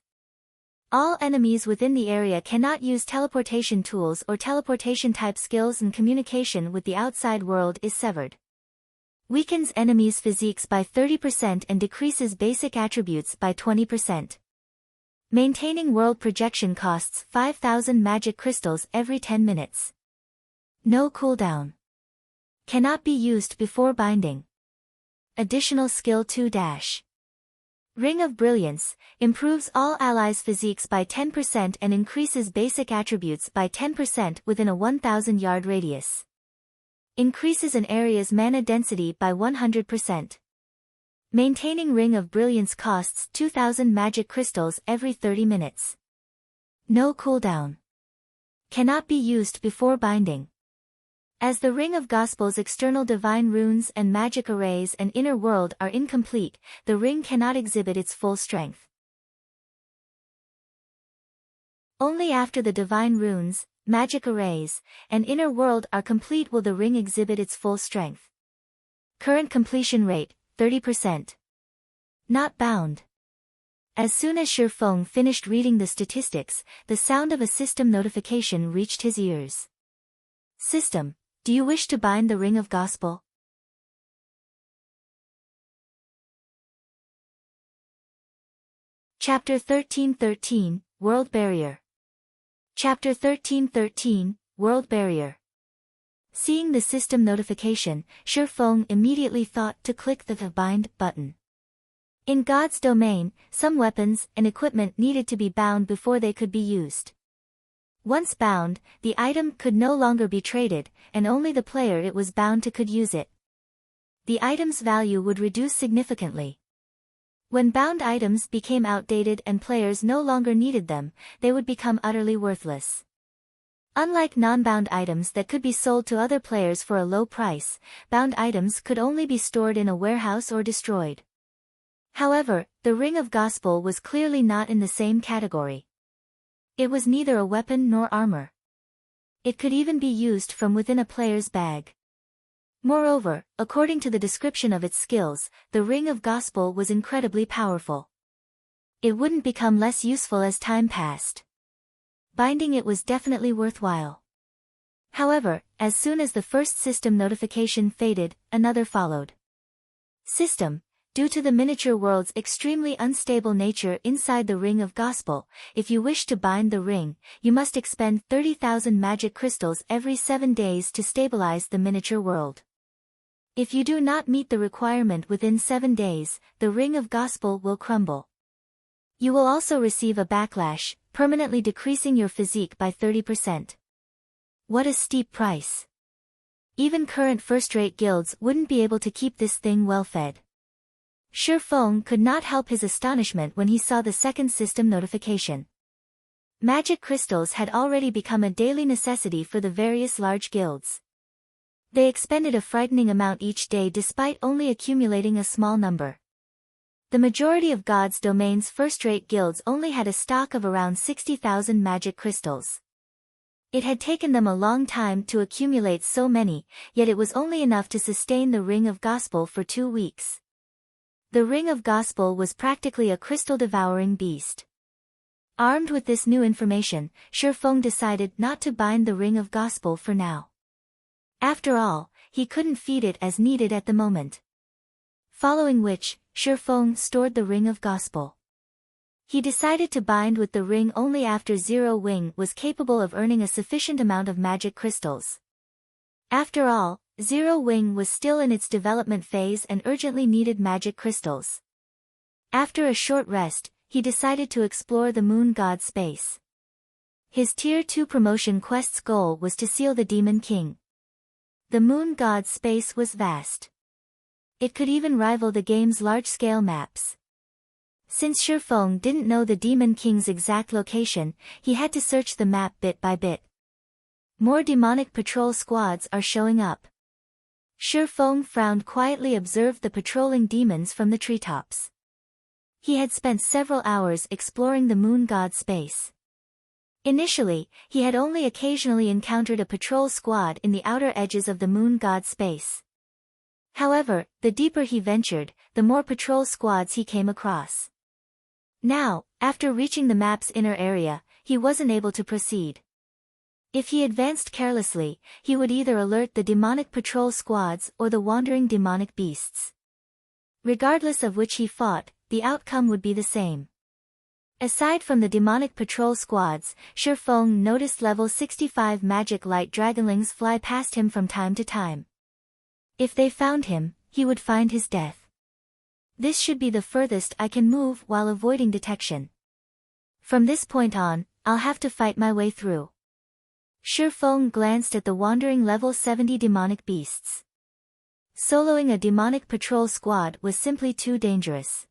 A: All enemies within the area cannot use teleportation tools or teleportation-type skills, and communication with the outside world is severed. Weakens enemies' physiques by 30% and decreases basic attributes by 20%. Maintaining world projection costs 5,000 magic crystals every 10 minutes. No cooldown. Cannot be used before binding. Additional skill 2-. Ring of Brilliance, improves all allies' physiques by 10% and increases basic attributes by 10% within a 1,000-yard radius. Increases an area's mana density by 100%. Maintaining Ring of Brilliance costs 2,000 magic crystals every 30 minutes. No cooldown. Cannot be used before binding. As the Ring of Gospel's external divine runes and magic arrays and inner world are incomplete, the ring cannot exhibit its full strength. Only after the divine runes, magic arrays, and inner world are complete will the ring exhibit its full strength. Current completion rate, 30%. Not bound. As soon as Shifeng finished reading the statistics, the sound of a system notification reached his ears. System, do you wish to bind the Ring of Gospel? Chapter 13:13, World Barrier. Chapter 13:13, World Barrier. Seeing the system notification, Shifeng immediately thought to click the Bind button. In God's domain, some weapons and equipment needed to be bound before they could be used. Once bound, the item could no longer be traded, and only the player it was bound to could use it. The item's value would reduce significantly. When bound items became outdated and players no longer needed them, they would become utterly worthless. Unlike non-bound items that could be sold to other players for a low price, bound items could only be stored in a warehouse or destroyed. However, the Ring of Gospel was clearly not in the same category. It was neither a weapon nor armor. It could even be used from within a player's bag. Moreover, according to the description of its skills, the Ring of Gospel was incredibly powerful. It wouldn't become less useful as time passed. Binding it was definitely worthwhile. However, as soon as the first system notification faded, another followed. System, due to the miniature world's extremely unstable nature inside the Ring of Gospel, if you wish to bind the ring, you must expend 30,000 magic crystals every 7 days to stabilize the miniature world. If you do not meet the requirement within 7 days, the Ring of Gospel will crumble. You will also receive a backlash, permanently decreasing your physique by 30%. What a steep price. Even current first-rate guilds wouldn't be able to keep this thing well fed. Shifeng could not help his astonishment when he saw the second system notification. Magic crystals had already become a daily necessity for the various large guilds. They expended a frightening amount each day despite only accumulating a small number. The majority of God's domain's first-rate guilds only had a stock of around 60,000 magic crystals. It had taken them a long time to accumulate so many, yet it was only enough to sustain the Ring of Gospel for 2 weeks. The Ring of Gospel was practically a crystal-devouring beast. Armed with this new information, Shifeng decided not to bind the Ring of Gospel for now. After all, he couldn't feed it as needed at the moment. Following which, Shifeng stored the Ring of Gospel. He decided to bind with the ring only after Zero Wing was capable of earning a sufficient amount of magic crystals. After all, Zero Wing was still in its development phase and urgently needed magic crystals. After a short rest, he decided to explore the Moon God space. His Tier 2 promotion quest's goal was to seal the Demon King. The Moon God space was vast. It could even rival the game's large-scale maps. Since Shifeng didn't know the Demon King's exact location, he had to search the map bit by bit. More demonic patrol squads are showing up. Shifeng frowned quietly observed the patrolling demons from the treetops. He had spent several hours exploring the Moon God space. Initially, he had only occasionally encountered a patrol squad in the outer edges of the Moon God space. However, the deeper he ventured, the more patrol squads he came across. Now, after reaching the map's inner area, he wasn't able to proceed. If he advanced carelessly, he would either alert the demonic patrol squads or the wandering demonic beasts. Regardless of which he fought, the outcome would be the same. Aside from the demonic patrol squads, Shifeng noticed level 65 magic light dragonlings fly past him from time to time. If they found him, he would find his death. This should be the furthest I can move while avoiding detection. From this point on, I'll have to fight my way through. Shifeng glanced at the wandering level 70 demonic beasts. Soloing a demonic patrol squad was simply too dangerous.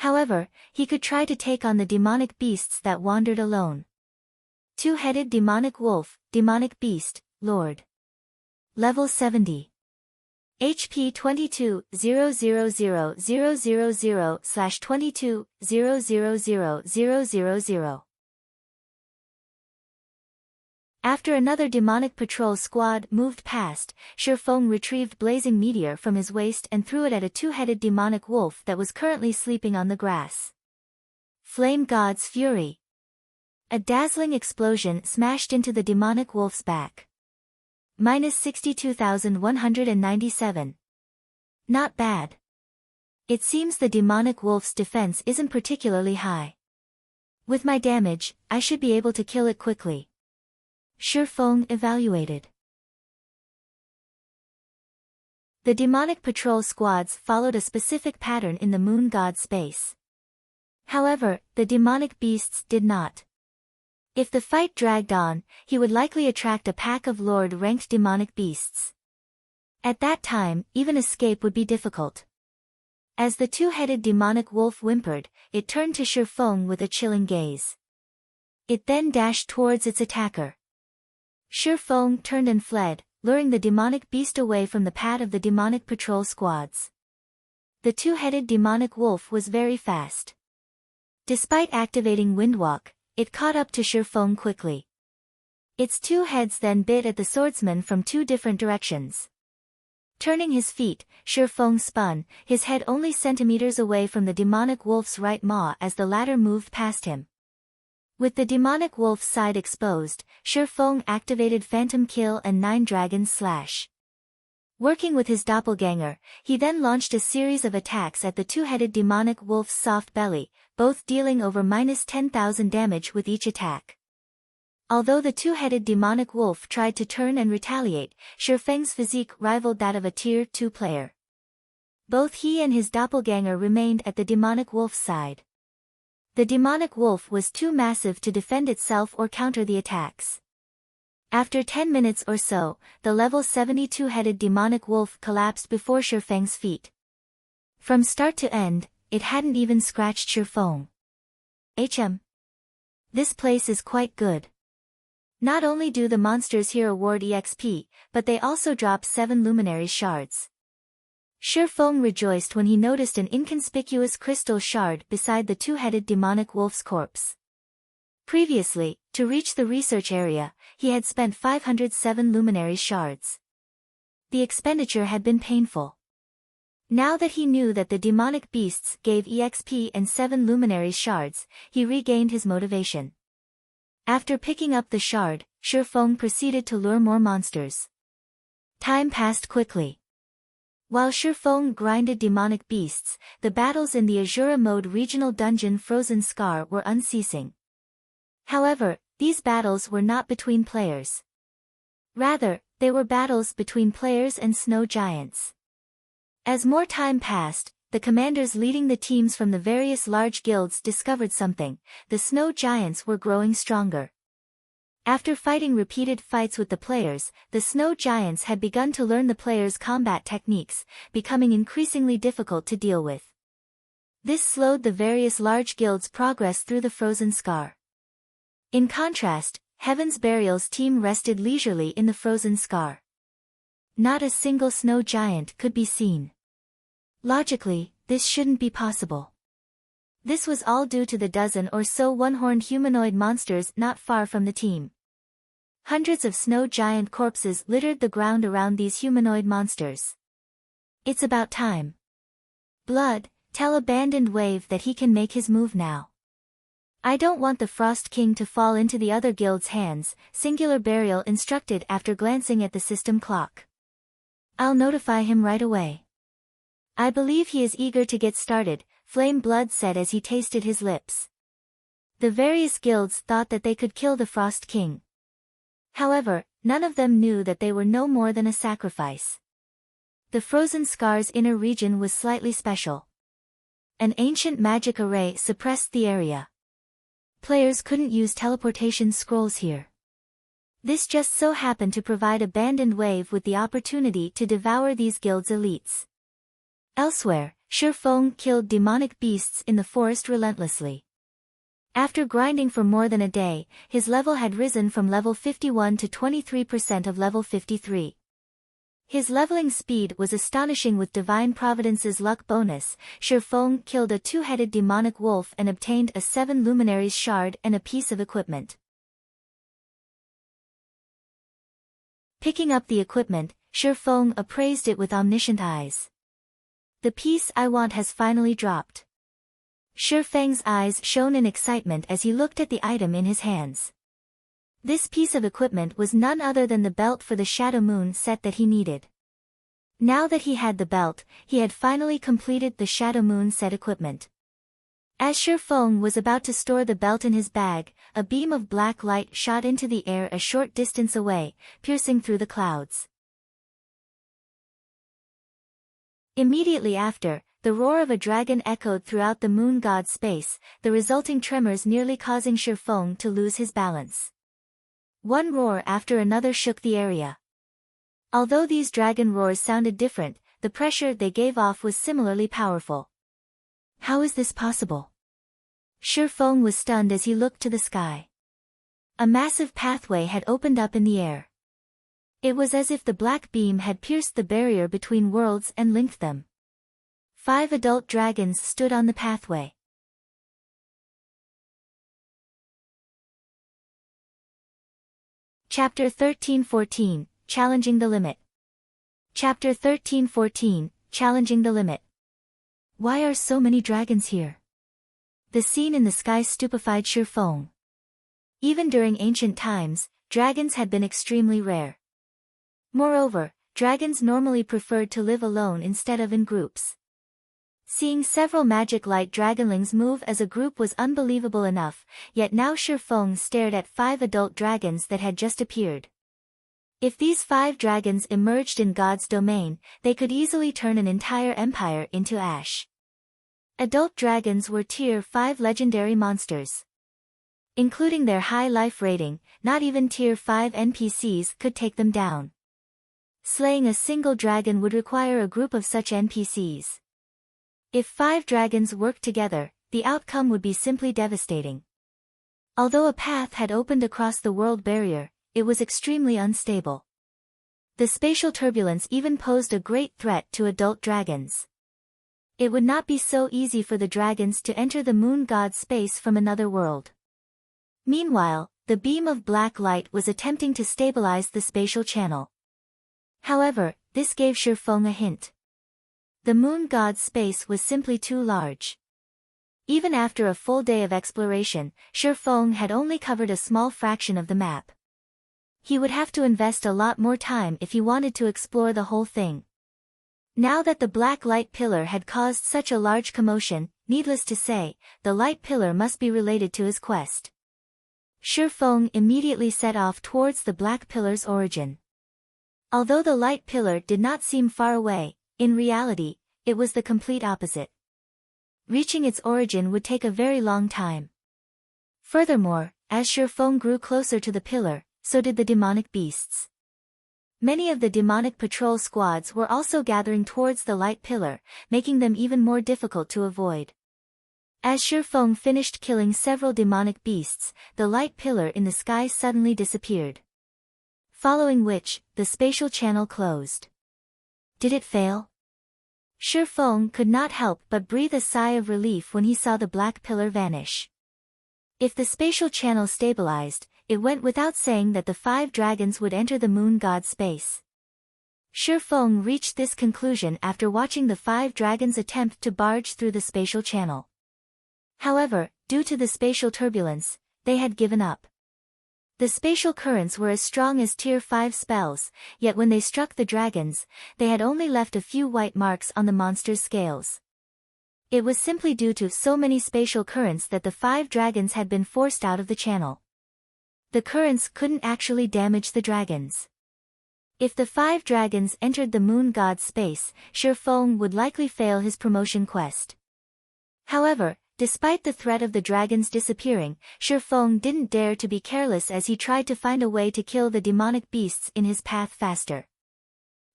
A: However, he could try to take on the demonic beasts that wandered alone. Two-headed demonic wolf, demonic beast, Lord. Level 70. HP 22-000-000/22-000-000. After another demonic patrol squad moved past, Shifeng retrieved blazing meteor from his waist and threw it at a two-headed demonic wolf that was currently sleeping on the grass. Flame God's Fury. A dazzling explosion smashed into the demonic wolf's back. Minus 62,197. Not bad. It seems the demonic wolf's defense isn't particularly high. With my damage, I should be able to kill it quickly. Shifeng evaluated. The demonic patrol squads followed a specific pattern in the moon god space. However, the demonic beasts did not. If the fight dragged on, he would likely attract a pack of Lord-ranked demonic beasts. At that time, even escape would be difficult. As the two-headed demonic wolf whimpered, it turned to Shifeng with a chilling gaze. It then dashed towards its attacker. Shifeng turned and fled, luring the demonic beast away from the path of the demonic patrol squads. The two-headed demonic wolf was very fast. Despite activating Windwalk, it caught up to Shifeng quickly. Its two heads then bit at the swordsman from two different directions. Turning his feet, Shifeng spun, his head only centimeters away from the demonic wolf's right maw as the latter moved past him. With the demonic wolf's side exposed, Shifeng activated Phantom Kill and Nine Dragons Slash. Working with his doppelganger, he then launched a series of attacks at the two-headed demonic wolf's soft belly, both dealing over minus 10,000 damage with each attack. Although the two-headed demonic wolf tried to turn and retaliate, Shifeng's physique rivaled that of a Tier 2 player. Both he and his doppelganger remained at the demonic wolf's side. The demonic wolf was too massive to defend itself or counter the attacks. After 10 minutes or so, the level 72-headed demonic wolf collapsed before Shifeng's feet. From start to end, it hadn't even scratched Shifeng. This place is quite good. Not only do the monsters here award EXP, but they also drop 7 luminary shards. Shifeng rejoiced when he noticed an inconspicuous crystal shard beside the two-headed demonic wolf's corpse. Previously, to reach the research area, he had spent 507 luminary shards. The expenditure had been painful. Now that he knew that the demonic beasts gave EXP and 7 luminary shards, he regained his motivation. After picking up the shard, Shifeng proceeded to lure more monsters. Time passed quickly. While Shifeng grinded demonic beasts, the battles in the Azura mode regional dungeon Frozen Scar were unceasing. However, these battles were not between players. Rather, they were battles between players and snow giants. As more time passed, the commanders leading the teams from the various large guilds discovered something: the snow giants were growing stronger. After fighting repeated fights with the players, the snow giants had begun to learn the players' combat techniques, becoming increasingly difficult to deal with. This slowed the various large guilds' progress through the Frozen Scar. In contrast, Heaven's Burial's team rested leisurely in the Frozen Scar. Not a single snow giant could be seen. Logically, this shouldn't be possible. This was all due to the dozen or so one-horned humanoid monsters not far from the team. Hundreds of snow giant corpses littered the ground around these humanoid monsters. It's about time. Blood, tell Abandoned Wave that he can make his move now. I don't want the Frost King to fall into the other guild's hands, Singular Burial instructed after glancing at the system clock. I'll notify him right away. I believe he is eager to get started, Flame Blood said as he tasted his lips. The various guilds thought that they could kill the Frost King. However, none of them knew that they were no more than a sacrifice. The Frozen Scar's inner region was slightly special. An ancient magic array suppressed the area. Players couldn't use teleportation scrolls here. This just so happened to provide Abandoned Wave with the opportunity to devour these guilds' elites. Elsewhere, Shifeng killed demonic beasts in the forest relentlessly. After grinding for more than a day, his level had risen from level 51 to 23% of level 53. His leveling speed was astonishing. With Divine Providence's luck bonus, Shifeng killed a two-headed demonic wolf and obtained a 7 luminaries shard and a piece of equipment. Picking up the equipment, Shifeng appraised it with omniscient eyes. The piece I want has finally dropped. Shifeng's eyes shone in excitement as he looked at the item in his hands. This piece of equipment was none other than the belt for the Shadow Moon set that he needed. Now that he had the belt, he had finally completed the Shadow Moon set equipment. As Shifeng was about to store the belt in his bag, a beam of black light shot into the air a short distance away, piercing through the clouds. Immediately after, the roar of a dragon echoed throughout the moon god's space, the resulting tremors nearly causing Shifeng to lose his balance. One roar after another shook the area. Although these dragon roars sounded different, the pressure they gave off was similarly powerful. How is this possible? Shifeng was stunned as he looked to the sky. A massive pathway had opened up in the air. It was as if the black beam had pierced the barrier between worlds and linked them. 5 adult dragons stood on the pathway. Chapter 13-14, Challenging the Limit. Chapter 13-14, Challenging the Limit. Why are so many dragons here? The scene in the sky stupefied Shifeng. Even during ancient times, dragons had been extremely rare. Moreover, dragons normally preferred to live alone instead of in groups. Seeing several magic light dragonlings move as a group was unbelievable enough, yet now Shifeng stared at 5 adult dragons that had just appeared. If these 5 dragons emerged in God's domain, they could easily turn an entire empire into ash. Adult dragons were Tier 5 legendary monsters. Including their high life rating, not even Tier 5 NPCs could take them down. Slaying a single dragon would require a group of such NPCs. If 5 dragons worked together, the outcome would be simply devastating. Although a path had opened across the world barrier, it was extremely unstable. The spatial turbulence even posed a great threat to adult dragons. It would not be so easy for the dragons to enter the moon god's space from another world. Meanwhile, the beam of black light was attempting to stabilize the spatial channel. However, this gave Shifeng a hint. The moon god's space was simply too large. Even after a full day of exploration, Shifeng had only covered a small fraction of the map. He would have to invest a lot more time if he wanted to explore the whole thing. Now that the black light pillar had caused such a large commotion, needless to say, the light pillar must be related to his quest. Shifeng immediately set off towards the black pillar's origin. Although the light pillar did not seem far away, in reality, it was the complete opposite. Reaching its origin would take a very long time. Furthermore, as Shifeng grew closer to the pillar, so did the demonic beasts. Many of the demonic patrol squads were also gathering towards the light pillar, making them even more difficult to avoid. As Shifeng finished killing several demonic beasts, the light pillar in the sky suddenly disappeared. Following which, the spatial channel closed. Did it fail? Shifeng could not help but breathe a sigh of relief when he saw the black pillar vanish. If the spatial channel stabilized, it went without saying that the 5 dragons would enter the moon god's space. Shifeng reached this conclusion after watching the 5 dragons attempt to barge through the spatial channel. However, due to the spatial turbulence, they had given up. The spatial currents were as strong as Tier 5 spells, yet when they struck the dragons, they had only left a few white marks on the monster's scales. It was simply due to so many spatial currents that the 5 dragons had been forced out of the channel. The currents couldn't actually damage the dragons. If the 5 dragons entered the moon god's space, Shifeng would likely fail his promotion quest. However, despite the threat of the dragons disappearing, Shifeng didn't dare to be careless as he tried to find a way to kill the demonic beasts in his path faster.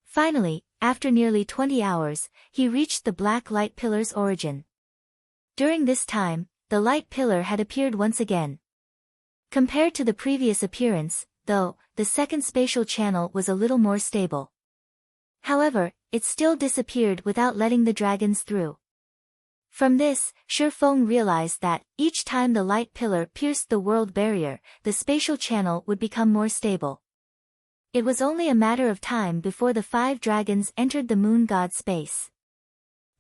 A: Finally, after nearly 20 hours, he reached the black light pillar's origin. During this time, the light pillar had appeared once again. Compared to the previous appearance, though, the second spatial channel was a little more stable. However, it still disappeared without letting the dragons through. From this, Shifeng realized that, each time the light pillar pierced the world barrier, the spatial channel would become more stable. It was only a matter of time before the 5 dragons entered the moon god's space.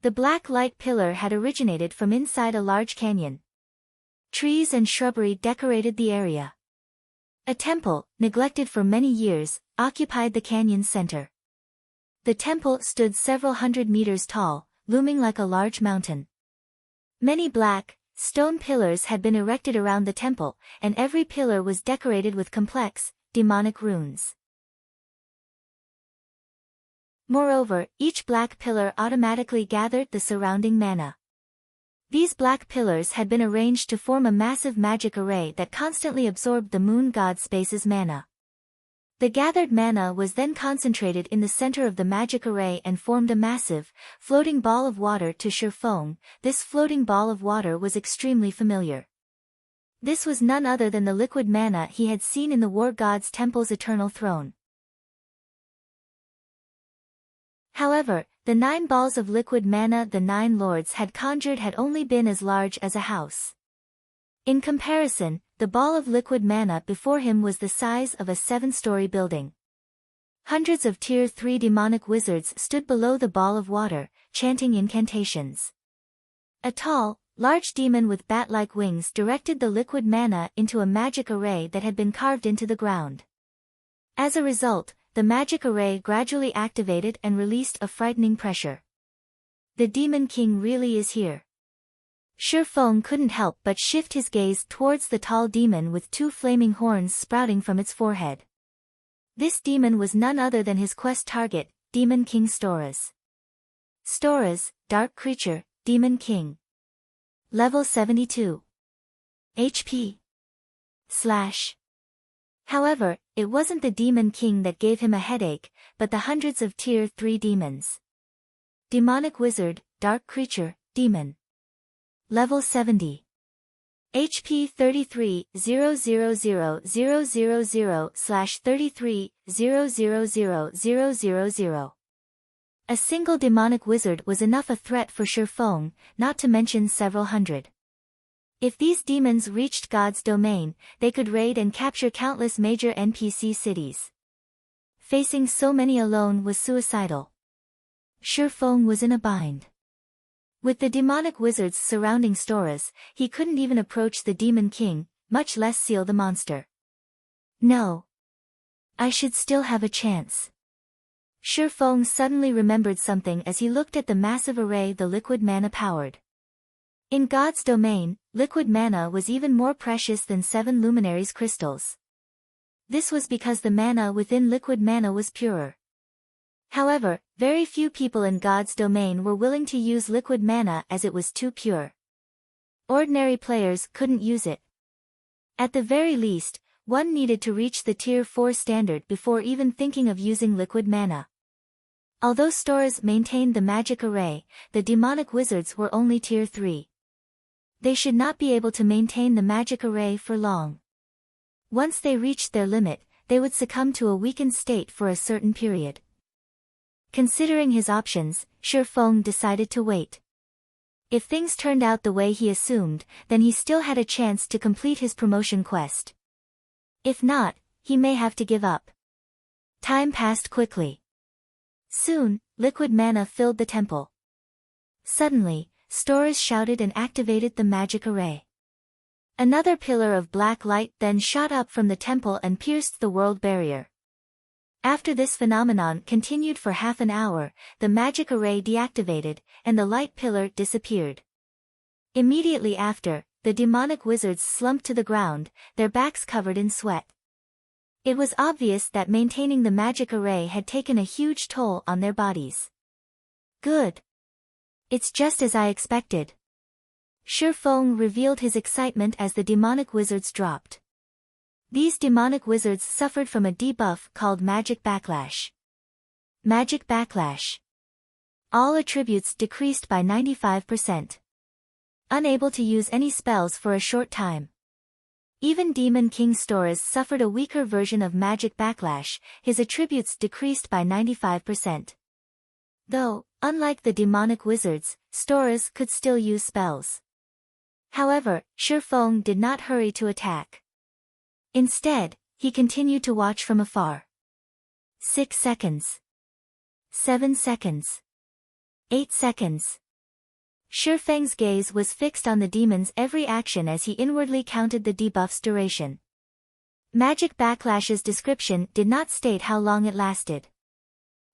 A: The black light pillar had originated from inside a large canyon. Trees and shrubbery decorated the area. A temple, neglected for many years, occupied the canyon's center. The temple stood several hundred meters tall, looming like a large mountain. Many black, stone pillars had been erected around the temple, and every pillar was decorated with complex, demonic runes. Moreover, each black pillar automatically gathered the surrounding mana. These black pillars had been arranged to form a massive magic array that constantly absorbed the moon god's space's mana. The gathered mana was then concentrated in the center of the magic array and formed a massive, floating ball of water to Shifeng. This floating ball of water was extremely familiar. This was none other than the liquid mana he had seen in the war god's temple's eternal throne. However, the 9 balls of liquid mana the 9 lords had conjured had only been as large as a house. In comparison, the ball of liquid mana before him was the size of a 7-story building. Hundreds of Tier 3 demonic wizards stood below the ball of water, chanting incantations. A tall, large demon with bat-like wings directed the liquid mana into a magic array that had been carved into the ground. As a result, the magic array gradually activated and released a frightening pressure. The Demon King really is here. Shifeng couldn't help but shift his gaze towards the tall demon with 2 flaming horns sprouting from its forehead. This demon was none other than his quest target, Demon King Storas. Storas, Dark Creature, Demon King. Level 72. HP. / However, it wasn't the Demon King that gave him a headache, but the hundreds of Tier 3 demons. Demonic Wizard, Dark Creature, Demon. Level 70. HP 33,000,000/33,000,000. A single demonic wizard was enough a threat for Shifeng, not to mention several hundred. If these demons reached God's domain, they could raid and capture countless major NPC cities. Facing so many alone was suicidal. Shifeng was in a bind. With the demonic wizards surrounding Storas, he couldn't even approach the Demon King, much less seal the monster. No. I should still have a chance. Shifeng suddenly remembered something as he looked at the massive array the liquid mana powered. In God's domain, liquid mana was even more precious than 7 luminaries crystals. This was because the mana within liquid mana was purer. However, very few people in God's domain were willing to use liquid mana as it was too pure. Ordinary players couldn't use it. At the very least, one needed to reach the Tier 4 standard before even thinking of using liquid mana. Although Storas maintained the magic array, the demonic wizards were only Tier 3. They should not be able to maintain the magic array for long. Once they reached their limit, they would succumb to a weakened state for a certain period. Considering his options, Shifeng decided to wait. If things turned out the way he assumed, then he still had a chance to complete his promotion quest. If not, he may have to give up. Time passed quickly. Soon, liquid mana filled the temple. Suddenly, Storas shouted and activated the magic array. Another pillar of black light then shot up from the temple and pierced the world barrier. After this phenomenon continued for half an hour, the magic array deactivated, and the light pillar disappeared. Immediately after, the demonic wizards slumped to the ground, their backs covered in sweat. It was obvious that maintaining the magic array had taken a huge toll on their bodies. Good. It's just as I expected. Shi Feng revealed his excitement as the demonic wizards dropped. These demonic wizards suffered from a debuff called Magic Backlash. Magic Backlash. All attributes decreased by 95%. Unable to use any spells for a short time. Even Demon King Storas suffered a weaker version of Magic Backlash, his attributes decreased by 95%. Though, unlike the demonic wizards, Storas could still use spells. However, Shi Feng did not hurry to attack. Instead, he continued to watch from afar. 6 seconds. 7 seconds. 8 seconds. Shi Feng's gaze was fixed on the demon's every action as he inwardly counted the debuff's duration. Magic Backlash's description did not state how long it lasted.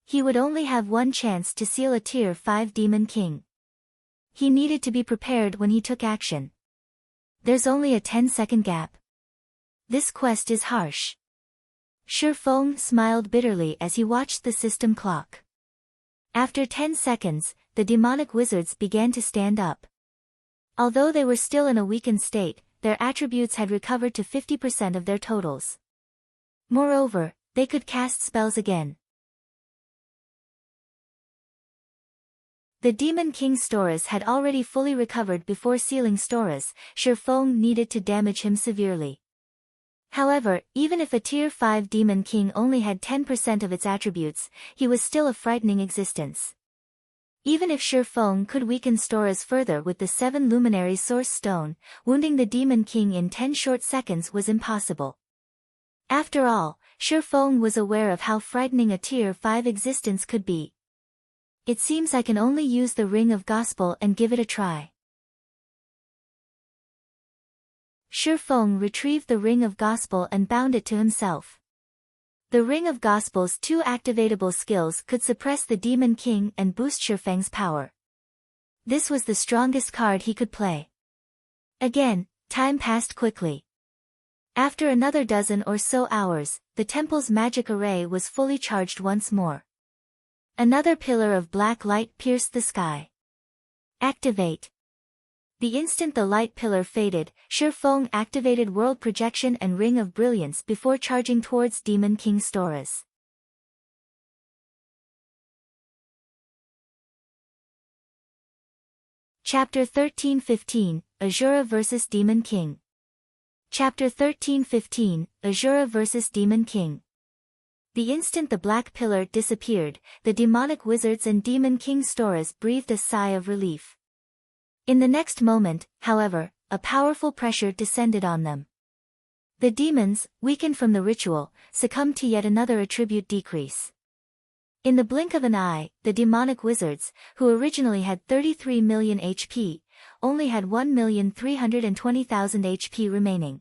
A: He would only have one chance to seal a Tier 5 Demon King. He needed to be prepared when he took action. There's only a 10-second gap. This quest is harsh. Shi Feng smiled bitterly as he watched the system clock. After 10 seconds, the demonic wizards began to stand up. Although they were still in a weakened state, their attributes had recovered to 50% of their totals. Moreover, they could cast spells again. The Demon King Storas had already fully recovered before sealing Storas. Shi Feng needed to damage him severely. However, even if a Tier 5 Demon King only had 10% of its attributes, he was still a frightening existence. Even if Shi Feng could weaken Storas further with the 7 Luminary Source Stone, wounding the Demon King in 10 short seconds was impossible. After all, Shi Feng was aware of how frightening a Tier 5 existence could be. It seems I can only use the Ring of Gospel and give it a try. Shi Feng retrieved the Ring of Gospel and bound it to himself. The Ring of Gospel's 2 activatable skills could suppress the Demon King and boost Shi Feng's power. This was the strongest card he could play. Again, time passed quickly. After another dozen or so hours, the temple's magic array was fully charged once more. Another pillar of black light pierced the sky. Activate. The instant the light pillar faded, Shi Feng activated World Projection and Ring of Brilliance before charging towards Demon King Storas. Chapter 13-15, Azura vs. Demon King. Chapter 13-15, Azura vs. Demon King. The instant the black pillar disappeared, the demonic wizards and Demon King Storas breathed a sigh of relief. In the next moment, however, a powerful pressure descended on them. The demons, weakened from the ritual, succumbed to yet another attribute decrease. In the blink of an eye, the demonic wizards, who originally had 33 million HP, only had 1,320,000 HP remaining.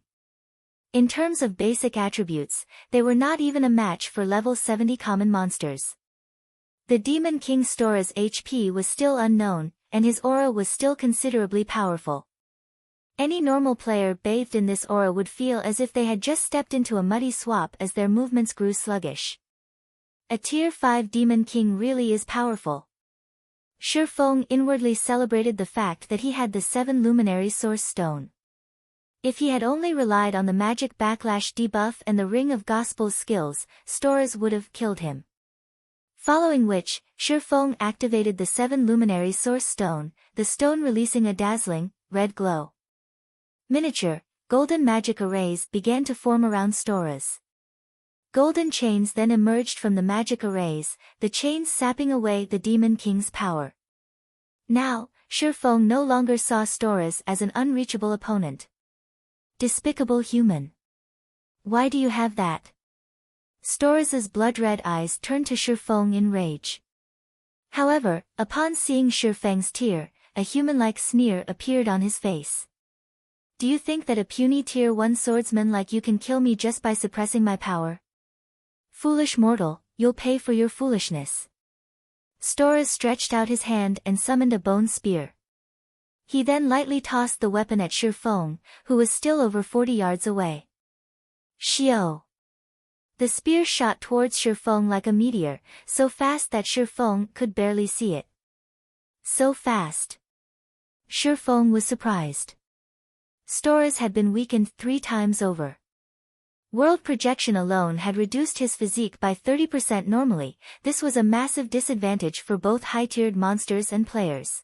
A: In terms of basic attributes, they were not even a match for level 70 common monsters. The Demon King Stora's HP was still unknown, and his aura was still considerably powerful. Any normal player bathed in this aura would feel as if they had just stepped into a muddy swamp as their movements grew sluggish. A Tier 5 Demon King really is powerful. Shi Feng inwardly celebrated the fact that he had the 7 Luminary Source Stone. If he had only relied on the Magic Backlash debuff and the Ring of Gospel's skills, Storas would have killed him. Following which, Shi Feng activated the 7 Luminary Source Stone, the stone releasing a dazzling, red glow. Miniature, golden magic arrays began to form around Storas. Golden chains then emerged from the magic arrays, the chains sapping away the Demon King's power. Now, Shi Feng no longer saw Storas as an unreachable opponent. Despicable human. Why do you have that? Storas's blood-red eyes turned to Shi Feng in rage. However, upon seeing Shi Feng's tear, a human-like sneer appeared on his face. Do you think that a puny Tier 1 swordsman like you can kill me just by suppressing my power? Foolish mortal, you'll pay for your foolishness. Storas stretched out his hand and summoned a bone spear. He then lightly tossed the weapon at Shifeng, who was still over 40 yards away. Xiao! The spear shot towards Shifeng like a meteor, so fast that Shifeng could barely see it. So fast. Shifeng was surprised. Storas had been weakened 3 times over. World projection alone had reduced his physique by 30% normally. This was a massive disadvantage for both high-tiered monsters and players.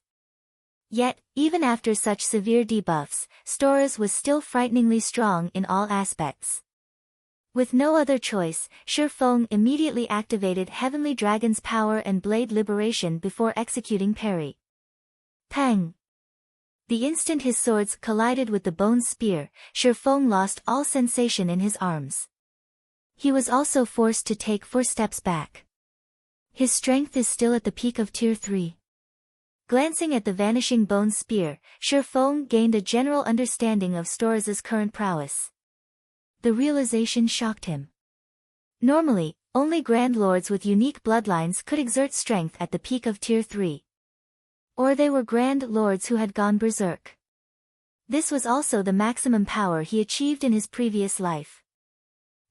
A: Yet, even after such severe debuffs, Storas was still frighteningly strong in all aspects. With no other choice, Shifeng immediately activated Heavenly Dragon's power and blade liberation before executing parry. Pang! The instant his swords collided with the bone spear, Shifeng lost all sensation in his arms. He was also forced to take 4 steps back. His strength is still at the peak of Tier 3. Glancing at the vanishing bone spear, Shifeng gained a general understanding of Storas's current prowess. The realization shocked him. Normally, only Grand Lords with unique bloodlines could exert strength at the peak of Tier 3. Or they were Grand Lords who had gone berserk. This was also the maximum power he achieved in his previous life.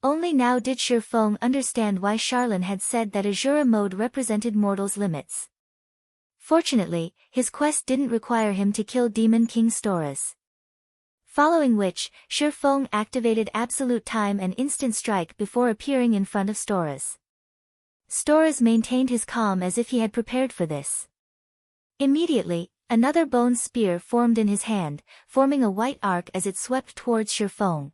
A: Only now did Shifeng understand why Charlene had said that Azura mode represented mortals' limits. Fortunately, his quest didn't require him to kill Demon King Storas. Following which, Shifeng activated Absolute Time and Instant Strike before appearing in front of Storas. Storas maintained his calm as if he had prepared for this. Immediately, another bone spear formed in his hand, forming a white arc as it swept towards Shifeng.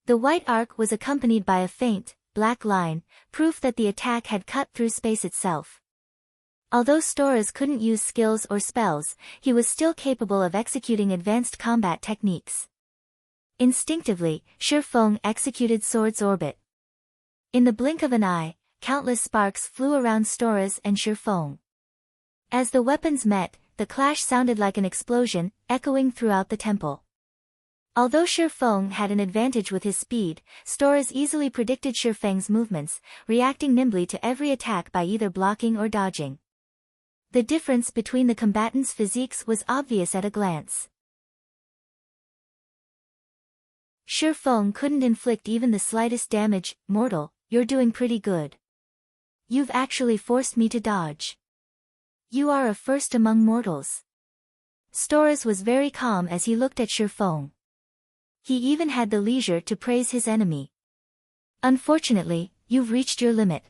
A: The white arc was accompanied by a faint, black line, proof that the attack had cut through space itself. Although Storas couldn't use skills or spells, he was still capable of executing advanced combat techniques. Instinctively, Shifeng executed Sword's Orbit. In the blink of an eye, countless sparks flew around Storas and Shifeng. As the weapons met, the clash sounded like an explosion, echoing throughout the temple. Although Shifeng had an advantage with his speed, Storas easily predicted Shifeng's movements, reacting nimbly to every attack by either blocking or dodging. The difference between the combatants' physiques was obvious at a glance. Shifeng couldn't inflict even the slightest damage. Mortal, you're doing pretty good. You've actually forced me to dodge. You are a first among mortals. Storas was very calm as he looked at Shifeng. He even had the leisure to praise his enemy. Unfortunately, you've reached your limit.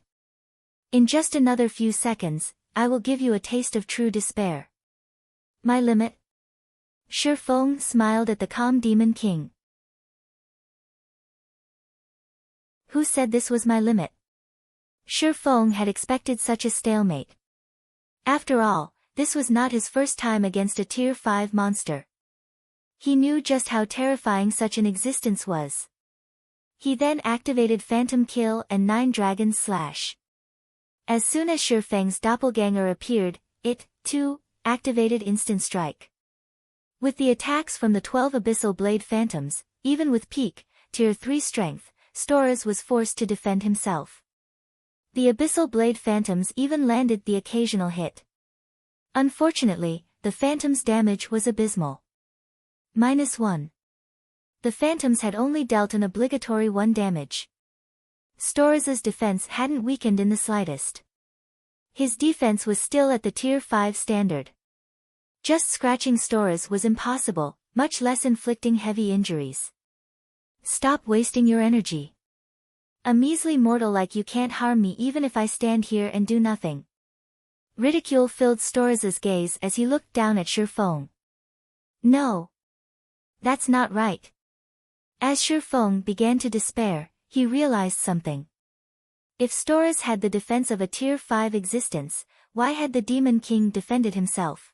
A: In just another few seconds, I will give you a taste of true despair. My limit? Shifeng smiled at the calm Demon King. Who said this was my limit? Shifeng had expected such a stalemate. After all, this was not his first time against a Tier 5 monster. He knew just how terrifying such an existence was. He then activated Phantom Kill and 9 Dragon's Slash. As soon as Shifeng's doppelganger appeared, it, too, activated Instant Strike. With the attacks from the 12 Abyssal Blade Phantoms, even with peak, Tier 3 strength, Storas was forced to defend himself. The Abyssal Blade Phantoms even landed the occasional hit. Unfortunately, the Phantoms' damage was abysmal. -1. The Phantoms had only dealt an obligatory 1 damage. Storas's defense hadn't weakened in the slightest. His defense was still at the Tier 5 standard. Just scratching Storas was impossible, much less inflicting heavy injuries. Stop wasting your energy. A measly mortal like you can't harm me even if I stand here and do nothing. Ridicule filled Storas's gaze as he looked down at Shifeng. No. That's not right. As Shifeng began to despair, he realized something. If Storas had the defense of a Tier 5 existence, why had the Demon King defended himself?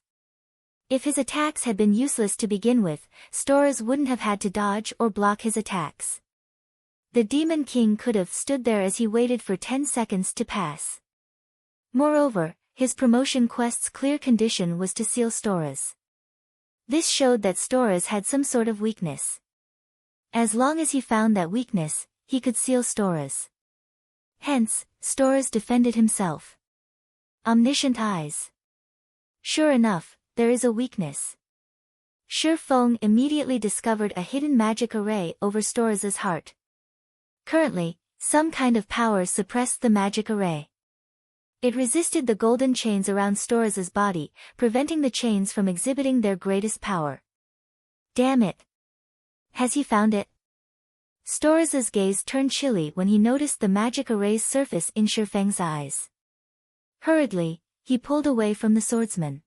A: If his attacks had been useless to begin with, Storas wouldn't have had to dodge or block his attacks. The Demon King could have stood there as he waited for 10 seconds to pass. Moreover, his promotion quest's clear condition was to seal Storas. This showed that Storas had some sort of weakness. As long as he found that weakness, he could seal Storas. Hence, Storas defended himself. Omniscient eyes. Sure enough, there is a weakness. Shi Feng immediately discovered a hidden magic array over Storas's heart. Currently, some kind of power suppressed the magic array. It resisted the golden chains around Storas's body, preventing the chains from exhibiting their greatest power. Damn it! Has he found it? Storas's gaze turned chilly when he noticed the magic array's surface in Shi Feng's eyes. Hurriedly, he pulled away from the swordsman.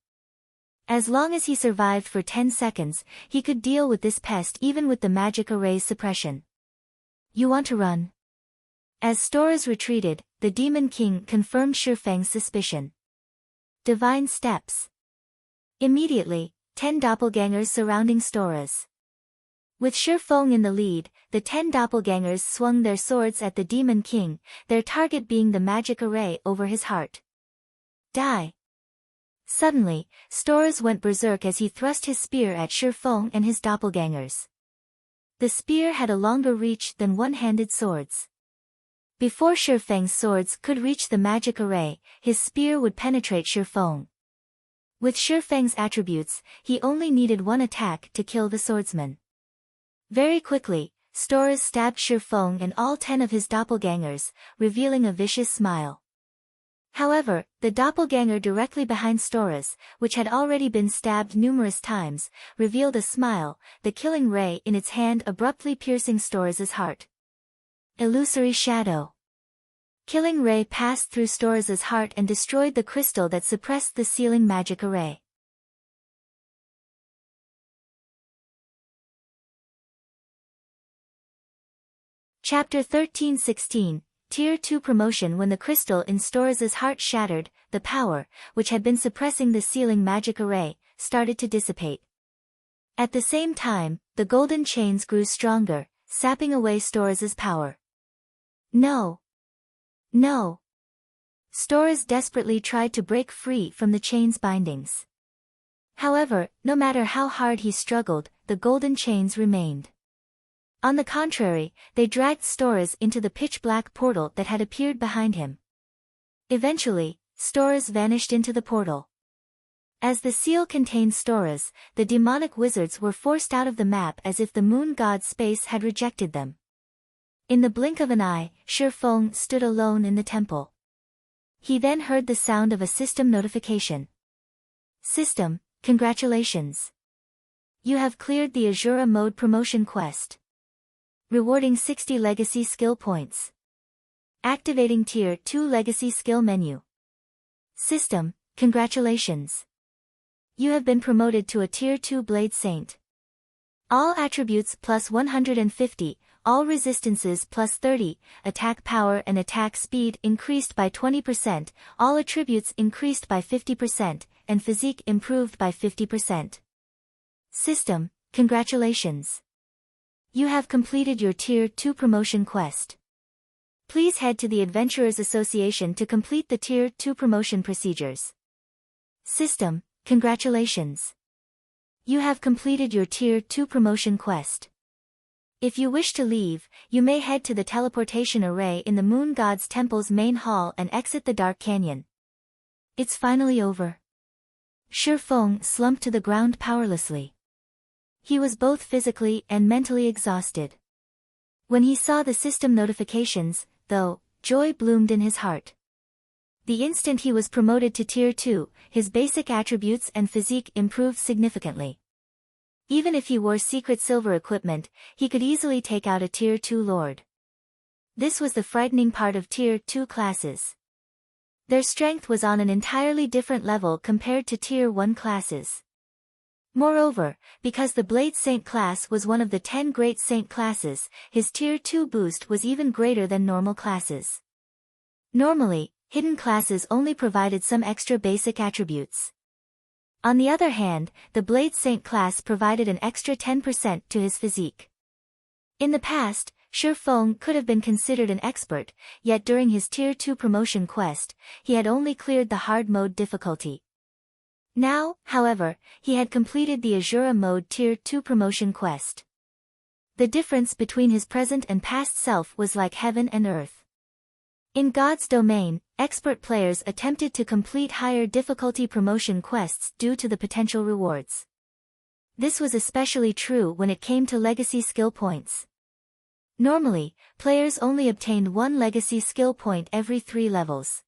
A: As long as he survived for 10 seconds, he could deal with this pest even with the magic array's suppression. You want to run? As Storas retreated, the Demon King confirmed Shi Feng's suspicion. Divine steps. Immediately, 10 doppelgangers surrounding Storas. With Shi Feng in the lead, the 10 doppelgangers swung their swords at the Demon King, their target being the magic array over his heart. Die! Suddenly, Storas went berserk as he thrust his spear at Shi Feng and his doppelgangers. The spear had a longer reach than one-handed swords. Before Shi Feng's swords could reach the magic array, his spear would penetrate Shi Feng. With Shi Feng's attributes, he only needed one attack to kill the swordsman. Very quickly, Storas stabbed Shi Feng and all 10 of his doppelgangers, revealing a vicious smile. However, the doppelganger directly behind Storas, which had already been stabbed numerous times, revealed a smile, the killing ray in its hand abruptly piercing Storas's heart. Illusory shadow. Killing ray passed through Storas's heart and destroyed the crystal that suppressed the sealing magic array. Chapter 13-16, Tier 2 Promotion. When the crystal in Storas's heart shattered, the power, which had been suppressing the sealing magic array, started to dissipate. At the same time, the golden chains grew stronger, sapping away Storas's power. No! No! Storas desperately tried to break free from the chain's bindings. However, no matter how hard he struggled, the golden chains remained. On the contrary, they dragged Storas into the pitch-black portal that had appeared behind him. Eventually, Storas vanished into the portal. As the seal contained Storas, the demonic wizards were forced out of the map as if the moon god's space had rejected them. In the blink of an eye, Shi Feng stood alone in the temple. He then heard the sound of a system notification. System, congratulations! You have cleared the Azura Mode Promotion Quest. Rewarding 60 Legacy Skill Points. Activating Tier 2 Legacy Skill Menu. System, congratulations! You have been promoted to a Tier 2 Blade Saint. All attributes plus 150, all resistances plus 30, attack power and attack speed increased by 20%, all attributes increased by 50%, and physique improved by 50%. System, congratulations! You have completed your Tier 2 promotion quest. Please head to the Adventurers Association to complete the Tier 2 promotion procedures. System, congratulations! You have completed your Tier 2 promotion quest. If you wish to leave, you may head to the teleportation array in the Moon God's Temple's main hall and exit the Dark Canyon. It's finally over. Shi Feng slumped to the ground powerlessly. He was both physically and mentally exhausted. When he saw the system notifications, though, joy bloomed in his heart. The instant he was promoted to Tier 2, his basic attributes and physique improved significantly. Even if he wore secret silver equipment, he could easily take out a Tier 2 lord. This was the frightening part of Tier 2 classes. Their strength was on an entirely different level compared to Tier 1 classes. Moreover, because the Blade Saint class was one of the 10 Great Saint classes, his Tier 2 boost was even greater than normal classes. Normally, hidden classes only provided some extra basic attributes. On the other hand, the Blade Saint class provided an extra 10% to his physique. In the past, Shi Feng could have been considered an expert, yet during his Tier 2 promotion quest, he had only cleared the hard mode difficulty. Now, however, he had completed the Azura Mode Tier 2 promotion quest. The difference between his present and past self was like heaven and earth. In God's domain, expert players attempted to complete higher difficulty promotion quests due to the potential rewards. This was especially true when it came to legacy skill points. Normally, players only obtained one legacy skill point every 3 levels.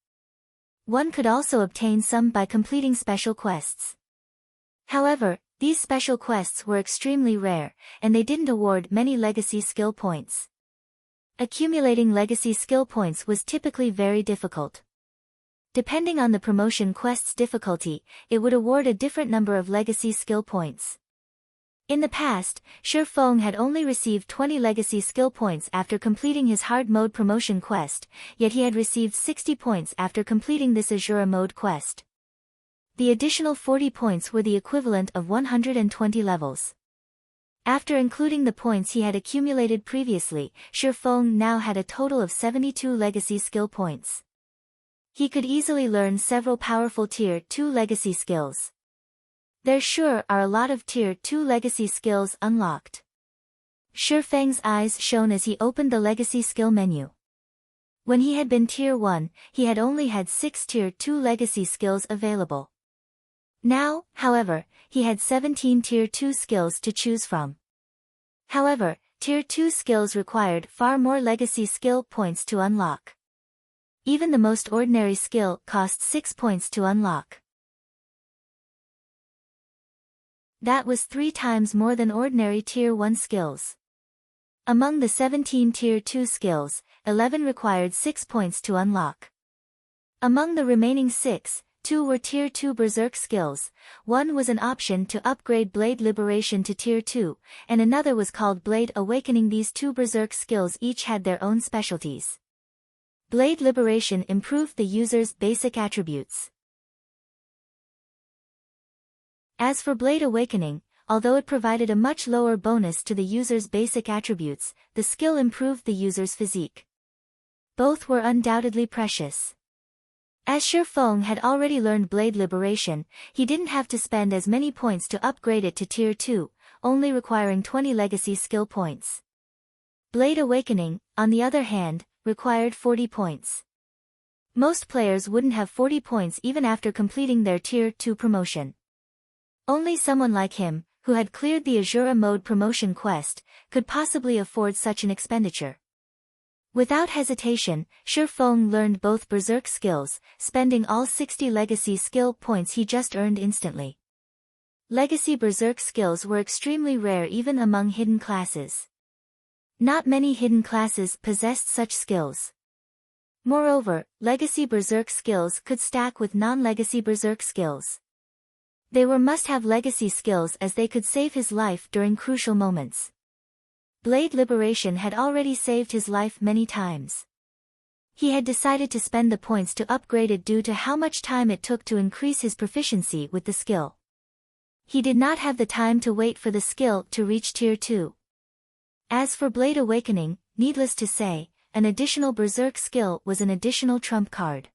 A: One could also obtain some by completing special quests. However, these special quests were extremely rare, and they didn't award many legacy skill points. Accumulating legacy skill points was typically very difficult. Depending on the promotion quest's difficulty, it would award a different number of legacy skill points. In the past, Shi Feng had only received 20 legacy skill points after completing his hard mode promotion quest, yet he had received 60 points after completing this Azura mode quest. The additional 40 points were the equivalent of 120 levels. After including the points he had accumulated previously, Shi Feng now had a total of 72 legacy skill points. He could easily learn several powerful Tier 2 legacy skills. There sure are a lot of Tier 2 legacy skills unlocked. Shi Feng's eyes shone as he opened the legacy skill menu. When he had been Tier 1, he had only had 6 Tier 2 legacy skills available. Now, however, he had 17 Tier 2 skills to choose from. However, Tier 2 skills required far more legacy skill points to unlock. Even the most ordinary skill cost 6 points to unlock. That was 3 times more than ordinary Tier 1 skills. Among the 17 Tier 2 skills, 11 required 6 points to unlock. Among the remaining 6, 2 were Tier 2 Berserk skills, one was an option to upgrade Blade Liberation to Tier 2, and another was called Blade Awakening. These 2 Berserk skills each had their own specialties. Blade Liberation improved the user's basic attributes. As for Blade Awakening, although it provided a much lower bonus to the user's basic attributes, the skill improved the user's physique. Both were undoubtedly precious. As Shi Feng had already learned Blade Liberation, he didn't have to spend as many points to upgrade it to Tier 2, only requiring 20 legacy skill points. Blade Awakening, on the other hand, required 40 points. Most players wouldn't have 40 points even after completing their Tier 2 promotion. Only someone like him, who had cleared the Azura mode promotion quest, could possibly afford such an expenditure. Without hesitation, Shi Feng learned both Berserk skills, spending all 60 legacy skill points he just earned instantly. Legacy Berserk skills were extremely rare even among hidden classes. Not many hidden classes possessed such skills. Moreover, legacy Berserk skills could stack with non-legacy Berserk skills. They were must-have legacy skills as they could save his life during crucial moments. Blade Liberation had already saved his life many times. He had decided to spend the points to upgrade it due to how much time it took to increase his proficiency with the skill. He did not have the time to wait for the skill to reach Tier 2. As for Blade Awakening, needless to say, an additional Berserk skill was an additional trump card.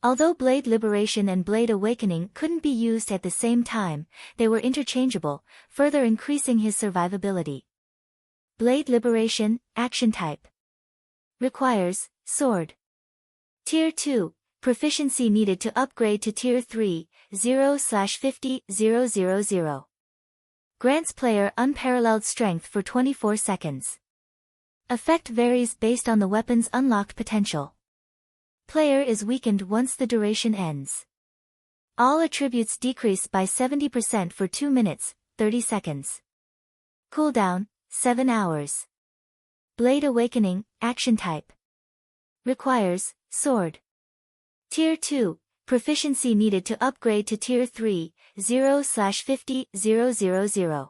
A: Although Blade Liberation and Blade Awakening couldn't be used at the same time, they were interchangeable, further increasing his survivability. Blade Liberation, Action Type. Requires, Sword. Tier 2, Proficiency needed to upgrade to Tier 3, 0/50,000. Grants player unparalleled strength for 24 seconds. Effect varies based on the weapon's unlocked potential. Player is weakened once the duration ends. All attributes decrease by 70% for 2 minutes, 30 seconds. Cooldown, 7 hours. Blade Awakening, Action Type. Requires, Sword. Tier 2, Proficiency needed to upgrade to Tier 3, 0/50,000.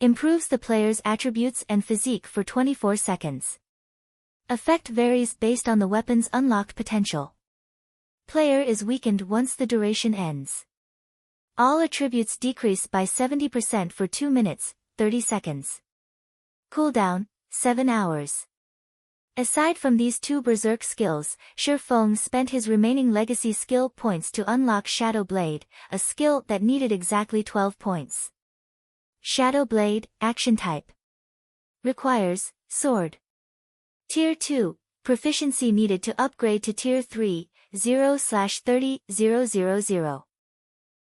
A: Improves the player's attributes and physique for 24 seconds. Effect varies based on the weapon's unlocked potential. Player is weakened once the duration ends. All attributes decrease by 70% for 2 minutes, 30 seconds. Cooldown, 7 hours. Aside from these 2 Berserk skills, Shi Feng spent his remaining legacy skill points to unlock Shadow Blade, a skill that needed exactly 12 points. Shadow Blade, Action Type. Requires, Sword. Tier 2, Proficiency needed to upgrade to Tier 3, 0/30,000.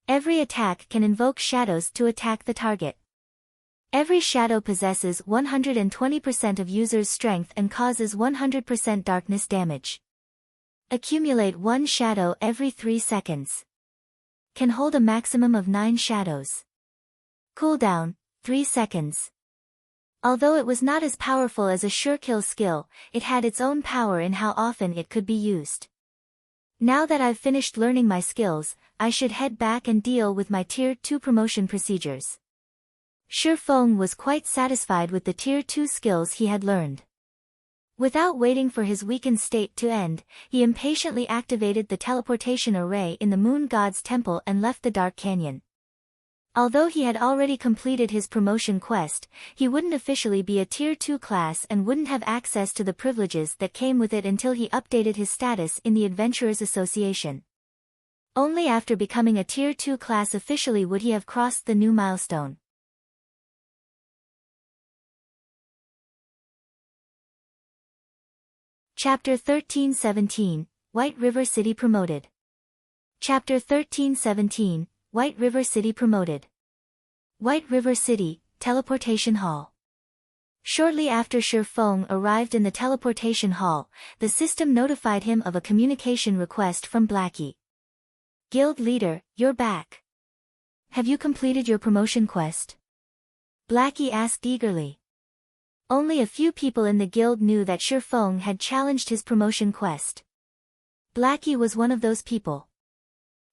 A: Every attack can invoke shadows to attack the target. Every shadow possesses 120% of user's strength and causes 100% darkness damage. Accumulate 1 shadow every 3 seconds. Can hold a maximum of 9 shadows. Cooldown, 3 seconds. Although it was not as powerful as a sure kill skill, it had its own power in how often it could be used. Now that I've finished learning my skills, I should head back and deal with my Tier 2 promotion procedures. Shi Feng was quite satisfied with the Tier 2 skills he had learned. Without waiting for his weakened state to end, he impatiently activated the teleportation array in the Moon God's temple and left the Dark Canyon. Although he had already completed his promotion quest, he wouldn't officially be a Tier 2 class and wouldn't have access to the privileges that came with it until he updated his status in the Adventurers Association. Only after becoming a Tier 2 class officially would he have crossed the new milestone. Chapter 13-17, White River City Promoted. Chapter 13-17, White River City Promoted. White River City, Teleportation Hall. Shortly after Shi Feng arrived in the teleportation hall, the system notified him of a communication request from Blackie. Guild leader, you're back. Have you completed your promotion quest? Blackie asked eagerly. Only a few people in the guild knew that Shi Feng had challenged his promotion quest. Blackie was one of those people.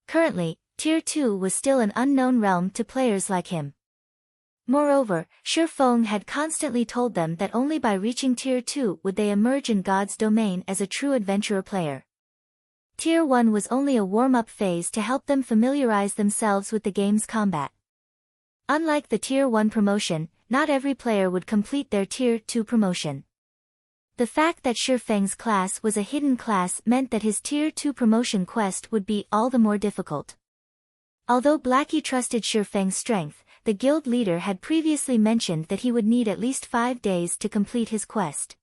A: Currently, Tier 2 was still an unknown realm to players like him. Moreover, Shi Feng had constantly told them that only by reaching Tier 2 would they emerge in God's domain as a true adventurer player. Tier 1 was only a warm-up phase to help them familiarize themselves with the game's combat. Unlike the Tier 1 promotion, not every player would complete their Tier 2 promotion. The fact that Shi Feng's class was a hidden class meant that his Tier 2 promotion quest would be all the more difficult. Although Blackie trusted Shi Feng's strength, the guild leader had previously mentioned that he would need at least 5 days to complete his quest.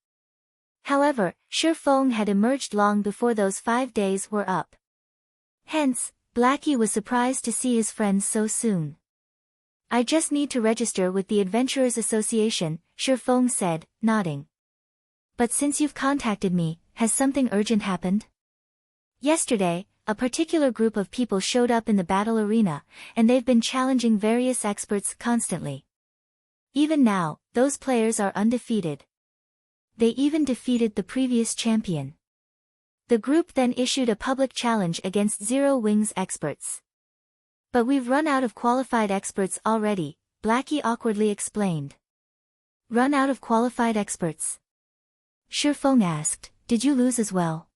A: However, Shi Feng had emerged long before those 5 days were up. Hence, Blackie was surprised to see his friends so soon. I just need to register with the Adventurers Association, Shi Feng said, nodding. But since you've contacted me, has something urgent happened? Yesterday, a particular group of people showed up in the battle arena, and they've been challenging various experts constantly. Even now, those players are undefeated. They even defeated the previous champion. The group then issued a public challenge against Zero Wings experts. But we've run out of qualified experts already, Blackie awkwardly explained. Run out of qualified experts? Shi Feng asked, did you lose as well?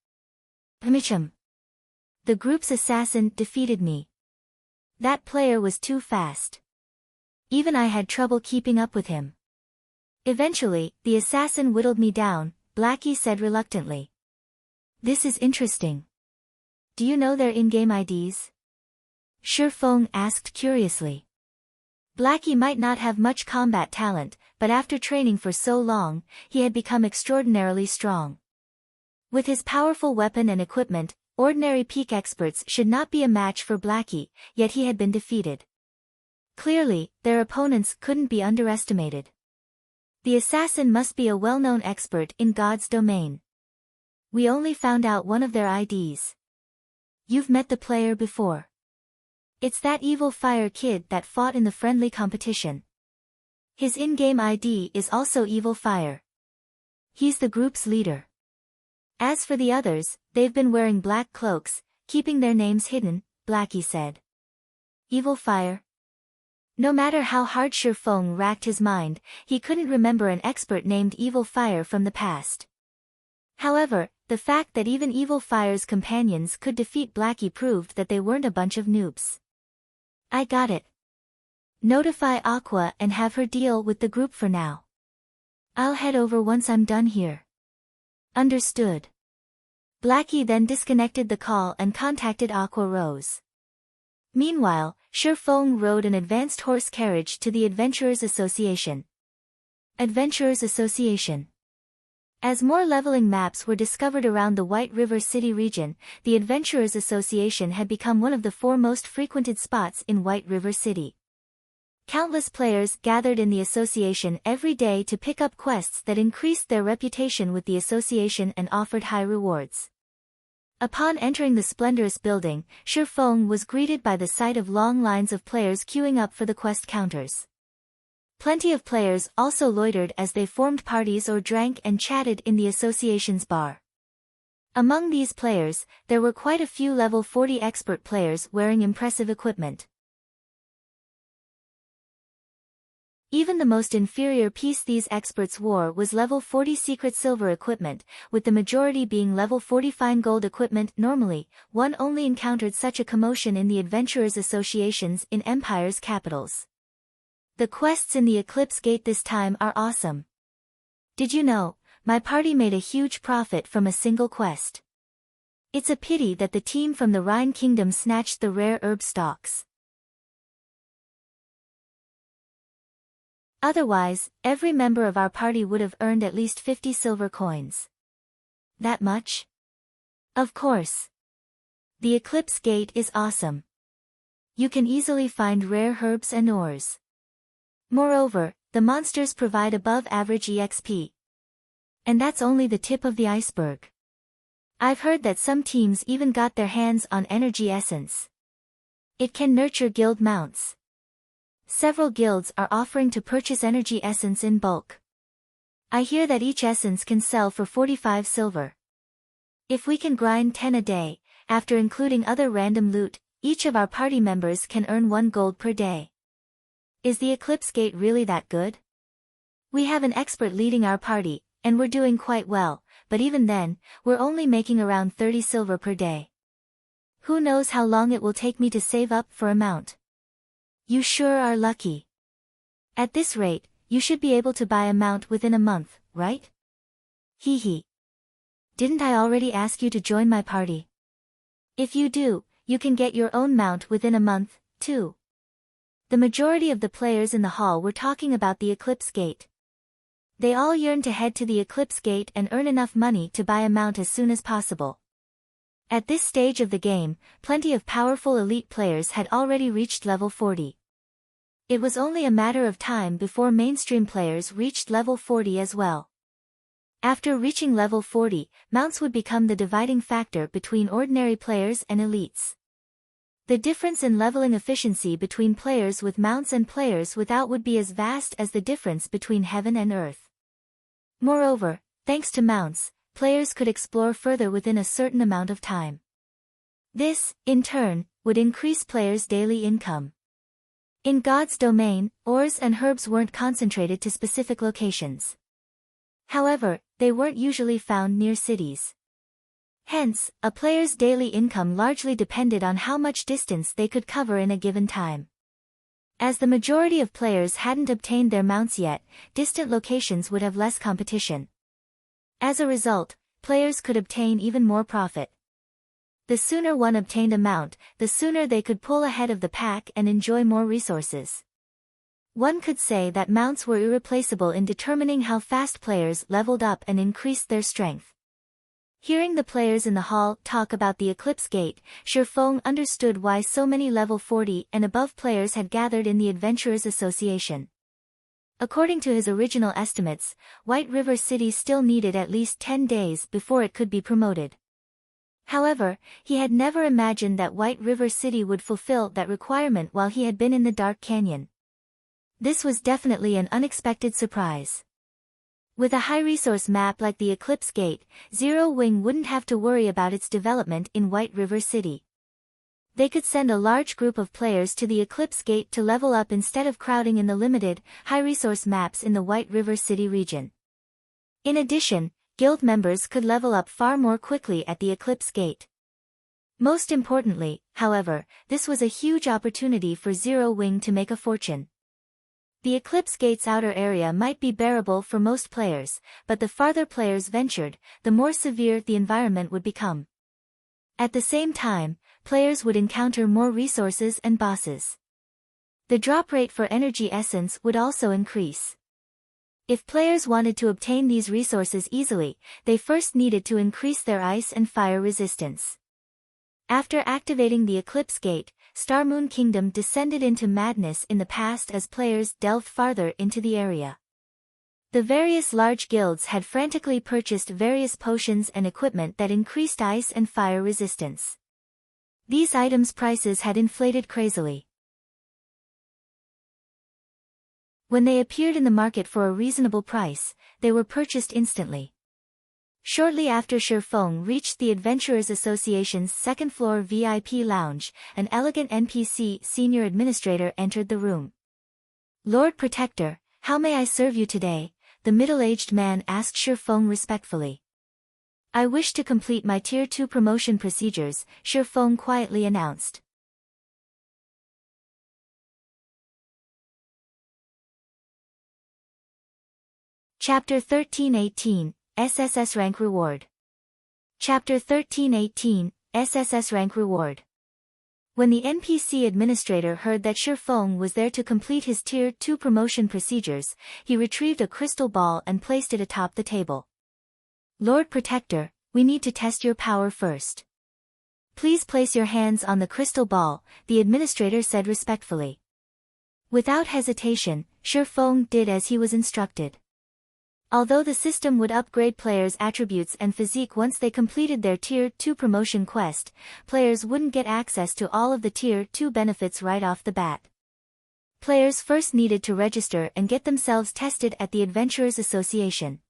A: Hmichum. The group's assassin defeated me. That player was too fast. Even I had trouble keeping up with him. Eventually, the assassin whittled me down, Blackie said reluctantly. This is interesting. Do you know their in-game IDs? Shi Feng asked curiously. Blackie might not have much combat talent, but after training for so long, he had become extraordinarily strong. With his powerful weapon and equipment, ordinary peak experts should not be a match for Blackie, yet he had been defeated. Clearly, their opponents couldn't be underestimated. The assassin must be a well-known expert in God's domain. We only found out one of their IDs. You've met the player before. It's that evil fire kid that fought in the friendly competition. His in-game ID is also Evil Fire. He's the group's leader. As for the others, they've been wearing black cloaks, keeping their names hidden, Blackie said. Evil Fire? No matter how hard Shi Feng racked his mind, he couldn't remember an expert named Evil Fire from the past. However, the fact that even Evil Fire's companions could defeat Blackie proved that they weren't a bunch of noobs. I got it. Notify Aqua and have her deal with the group for now. I'll head over once I'm done here. Understood. Blackie then disconnected the call and contacted Aqua Rose. Meanwhile, Shi Feng rode an advanced horse carriage to the Adventurers Association. Adventurers Association. As more leveling maps were discovered around the White River City region, the Adventurers Association had become one of the 4 most frequented spots in White River City. Countless players gathered in the association every day to pick up quests that increased their reputation with the association and offered high rewards. Upon entering the splendorous building, Shifeng was greeted by the sight of long lines of players queuing up for the quest counters. Plenty of players also loitered as they formed parties or drank and chatted in the association's bar. Among these players, there were quite a few level 40 expert players wearing impressive equipment. Even the most inferior piece these experts wore was level 40 secret silver equipment, with the majority being level 40 fine gold equipment. Normally, one only encountered such a commotion in the Adventurers Associations in Empire's capitals. The quests in the Eclipse Gate this time are awesome. Did you know, my party made a huge profit from a single quest. It's a pity that the team from the Rhine Kingdom snatched the rare herb stalks. Otherwise, every member of our party would have earned at least 50 silver coins. That much? Of course. The Eclipse Gate is awesome. You can easily find rare herbs and ores. Moreover, the monsters provide above-average EXP. And that's only the tip of the iceberg. I've heard that some teams even got their hands on energy essence. It can nurture guild mounts. Several guilds are offering to purchase energy essence in bulk. I hear that each essence can sell for 45 silver. If we can grind 10 a day, after including other random loot, each of our party members can earn 1 gold per day. Is the Eclipse Gate really that good? We have an expert leading our party, and we're doing quite well, but even then, we're only making around 30 silver per day. Who knows how long it will take me to save up for a mount? You sure are lucky. At this rate, you should be able to buy a mount within a month, right? Hee hee. Didn't I already ask you to join my party? If you do, you can get your own mount within a month, too. The majority of the players in the hall were talking about the Eclipse Gate. They all yearned to head to the Eclipse Gate and earn enough money to buy a mount as soon as possible. At this stage of the game, plenty of powerful elite players had already reached level 40. It was only a matter of time before mainstream players reached level 40 as well. After reaching level 40, mounts would become the dividing factor between ordinary players and elites. The difference in leveling efficiency between players with mounts and players without would be as vast as the difference between heaven and earth. Moreover, thanks to mounts, players could explore further within a certain amount of time. This, in turn, would increase players' daily income. In God's domain, ores and herbs weren't concentrated to specific locations. However, they weren't usually found near cities. Hence, a player's daily income largely depended on how much distance they could cover in a given time. As the majority of players hadn't obtained their mounts yet, distant locations would have less competition. As a result, players could obtain even more profit. The sooner one obtained a mount, the sooner they could pull ahead of the pack and enjoy more resources. One could say that mounts were irreplaceable in determining how fast players leveled up and increased their strength. Hearing the players in the hall talk about the Eclipse Gate, Shifeng understood why so many level 40 and above players had gathered in the Adventurers Association. According to his original estimates, White River City still needed at least 10 days before it could be promoted. However, he had never imagined that White River City would fulfill that requirement while he had been in the Dark Canyon. This was definitely an unexpected surprise. With a high-resource map like the Eclipse Gate, Zero Wing wouldn't have to worry about its development in White River City. They could send a large group of players to the Eclipse Gate to level up instead of crowding in the limited, high-resource maps in the White River City region. In addition, guild members could level up far more quickly at the Eclipse Gate. Most importantly, however, this was a huge opportunity for Zero Wing to make a fortune. The Eclipse Gate's outer area might be bearable for most players, but the farther players ventured, the more severe the environment would become. At the same time, players would encounter more resources and bosses. The drop rate for energy essence would also increase. If players wanted to obtain these resources easily, they first needed to increase their ice and fire resistance. After activating the Eclipse Gate, Star Moon Kingdom descended into madness in the past as players delved farther into the area. The various large guilds had frantically purchased various potions and equipment that increased ice and fire resistance. These items' prices had inflated crazily. When they appeared in the market for a reasonable price, they were purchased instantly. Shortly after Shifeng reached the Adventurers Association's second-floor VIP lounge, an elegant NPC senior administrator entered the room. "Lord Protector, how may I serve you today?" the middle-aged man asked Shifeng respectfully. "I wish to complete my Tier 2 promotion procedures," Shifeng quietly announced. Chapter 1318, SSS Rank Reward. Chapter 1318, SSS Rank Reward. When the NPC administrator heard that Shifeng was there to complete his Tier 2 promotion procedures, he retrieved a crystal ball and placed it atop the table. "Lord Protector, we need to test your power first. Please place your hands on the crystal ball," the administrator said respectfully. Without hesitation, Shifeng did as he was instructed. Although the system would upgrade players' attributes and physique once they completed their Tier 2 promotion quest, players wouldn't get access to all of the Tier 2 benefits right off the bat. Players first needed to register and get themselves tested at the Adventurers Association.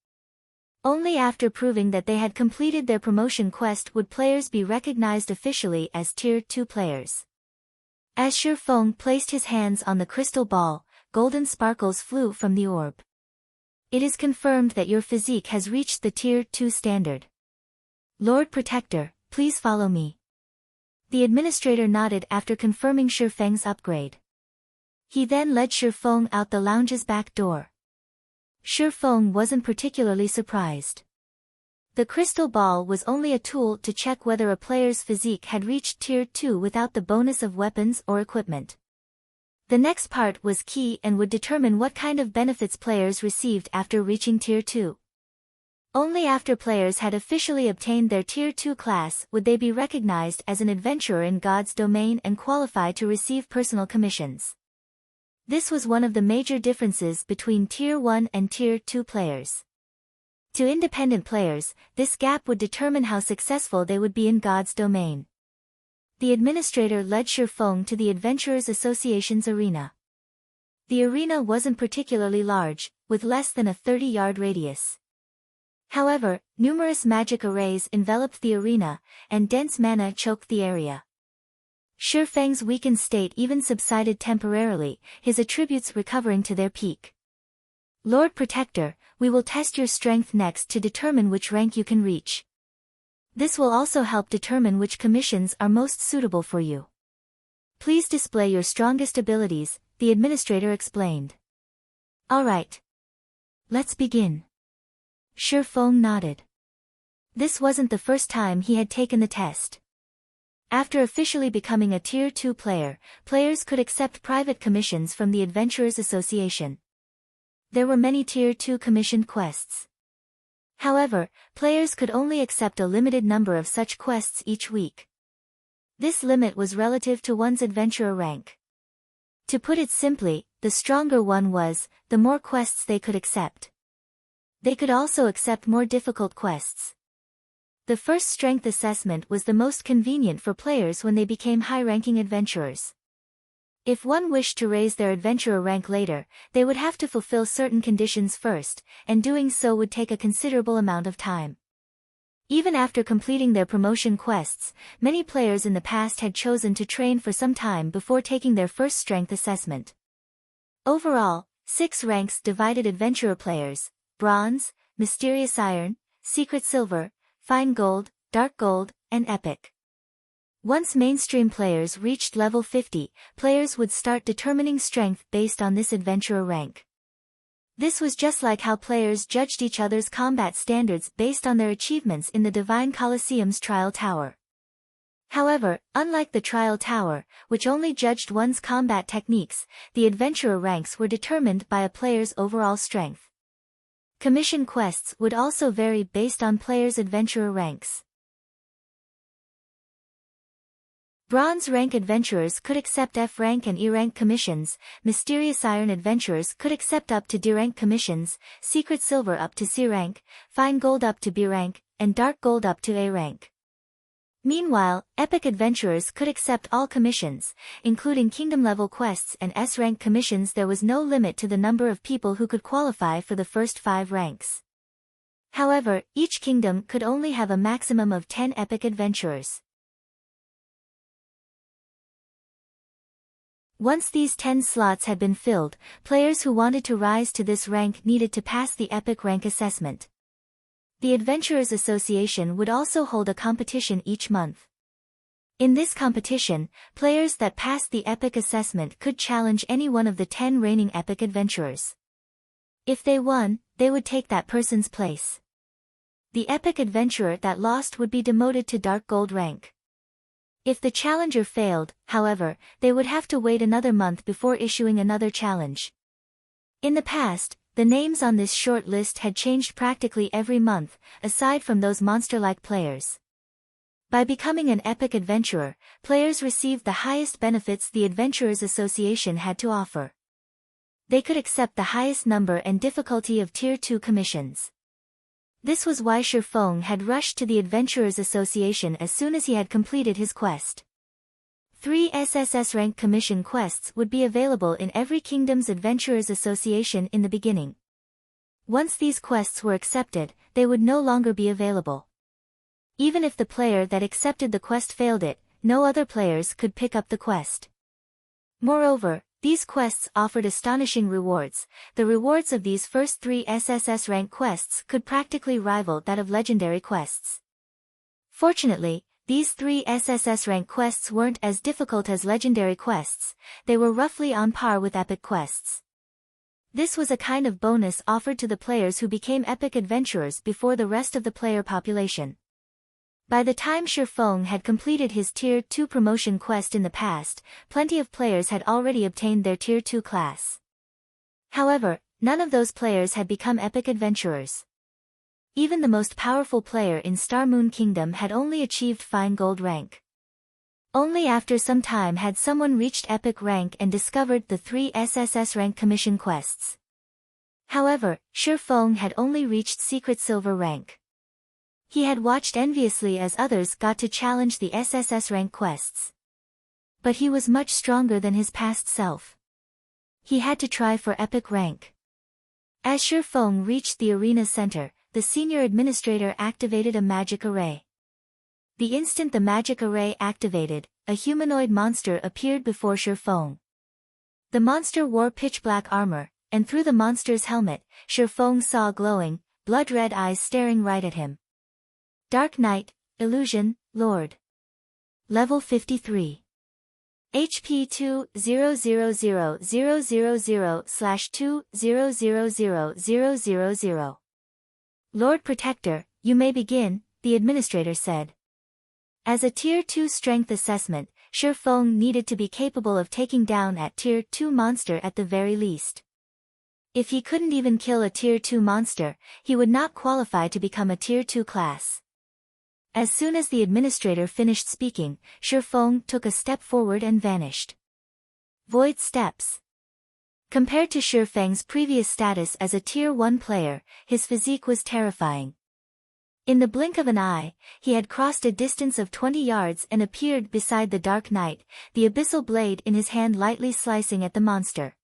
A: Only after proving that they had completed their promotion quest would players be recognized officially as Tier 2 players. As Shifeng placed his hands on the crystal ball, golden sparkles flew from the orb. "It is confirmed that your physique has reached the Tier 2 standard. Lord Protector, please follow me." The administrator nodded after confirming Shifeng's upgrade. He then led Shifeng out the lounge's back door. Shifeng wasn't particularly surprised. The crystal ball was only a tool to check whether a player's physique had reached Tier 2 without the bonus of weapons or equipment. The next part was key and would determine what kind of benefits players received after reaching Tier 2. Only after players had officially obtained their Tier 2 class would they be recognized as an adventurer in God's domain and qualify to receive personal commissions. This was one of the major differences between Tier 1 and Tier 2 players. To independent players, this gap would determine how successful they would be in God's domain. The administrator led Shifeng to the Adventurers Association's arena. The arena wasn't particularly large, with less than a 30-yard radius. However, numerous magic arrays enveloped the arena, and dense mana choked the area. Shifeng's weakened state even subsided temporarily, his attributes recovering to their peak. "Lord Protector, we will test your strength next to determine which rank you can reach. This will also help determine which commissions are most suitable for you. Please display your strongest abilities," the administrator explained. "All right. Let's begin." Shifeng nodded. This wasn't the first time he had taken the test. After officially becoming a Tier 2 player, players could accept private commissions from the Adventurers Association. There were many Tier 2 commissioned quests. However, players could only accept a limited number of such quests each week. This limit was relative to one's adventurer rank. To put it simply, the stronger one was, the more quests they could accept. They could also accept more difficult quests. The first strength assessment was the most convenient for players when they became high-ranking adventurers. If one wished to raise their adventurer rank later, they would have to fulfill certain conditions first, and doing so would take a considerable amount of time. Even after completing their promotion quests, many players in the past had chosen to train for some time before taking their first strength assessment. Overall, 6 ranks divided adventurer players: Bronze, Mysterious Iron, Secret Silver, Fine Gold, Dark Gold, and Epic. Once mainstream players reached level 50, players would start determining strength based on this adventurer rank. This was just like how players judged each other's combat standards based on their achievements in the Divine Colosseum's Trial Tower. However, unlike the Trial Tower, which only judged one's combat techniques, the adventurer ranks were determined by a player's overall strength. Commission quests would also vary based on players' adventurer ranks. Bronze rank adventurers could accept F rank and E rank commissions, mysterious iron adventurers could accept up to D rank commissions, secret silver up to C rank, fine gold up to B rank, and dark gold up to A rank. Meanwhile, epic adventurers could accept all commissions, including kingdom-level quests and S-rank commissions. There was no limit to the number of people who could qualify for the first 5 ranks. However, each kingdom could only have a maximum of 10 epic adventurers. Once these 10 slots had been filled, players who wanted to rise to this rank needed to pass the epic rank assessment. The Adventurers Association would also hold a competition each month. In this competition, players that passed the epic assessment could challenge any one of the 10 reigning epic adventurers. If they won, they would take that person's place. The epic adventurer that lost would be demoted to dark gold rank. If the challenger failed, however, they would have to wait another month before issuing another challenge. In the past, the names on this short list had changed practically every month, aside from those monster-like players. By becoming an epic adventurer, players received the highest benefits the Adventurers Association had to offer. They could accept the highest number and difficulty of Tier 2 commissions. This was why Shi Feng had rushed to the Adventurers Association as soon as he had completed his quest. 3 SSS rank commission quests would be available in every kingdom's Adventurers Association in the beginning. Once these quests were accepted, they would no longer be available. Even if the player that accepted the quest failed it, no other players could pick up the quest. Moreover, these quests offered astonishing rewards. The rewards of these first 3 SSS rank quests could practically rival that of legendary quests. Fortunately, these 3 SSS rank quests weren't as difficult as legendary quests, they were roughly on par with epic quests. This was a kind of bonus offered to the players who became epic adventurers before the rest of the player population. By the time Shi Feng had completed his Tier 2 promotion quest in the past, plenty of players had already obtained their Tier 2 class. However, none of those players had become epic adventurers. Even the most powerful player in Star Moon Kingdom had only achieved fine gold rank. Only after some time had someone reached epic rank and discovered the 3 SSS rank commission quests. However, Shi Feng had only reached secret silver rank. He had watched enviously as others got to challenge the SSS rank quests. But he was much stronger than his past self. He had to try for epic rank. As Shi Feng reached the arena center, the senior administrator activated a magic array. The instant the magic array activated, a humanoid monster appeared before Shi Feng. The monster wore pitch-black armor, and through the monster's helmet, Shi Feng saw glowing, blood-red eyes staring right at him. Dark Knight, Illusion, Lord. Level 53. HP 2000000/2000000. Lord Protector, you may begin, the administrator said. As a Tier 2 strength assessment, Shi Feng needed to be capable of taking down a Tier 2 monster at the very least. If he couldn't even kill a Tier 2 monster, he would not qualify to become a Tier 2 class. As soon as the administrator finished speaking, Shi Feng took a step forward and vanished. Void steps. Compared to Shi Feng's previous status as a Tier 1 player, his physique was terrifying. In the blink of an eye, he had crossed a distance of 20 yards and appeared beside the Dark Knight, the abyssal blade in his hand lightly slicing at the monster.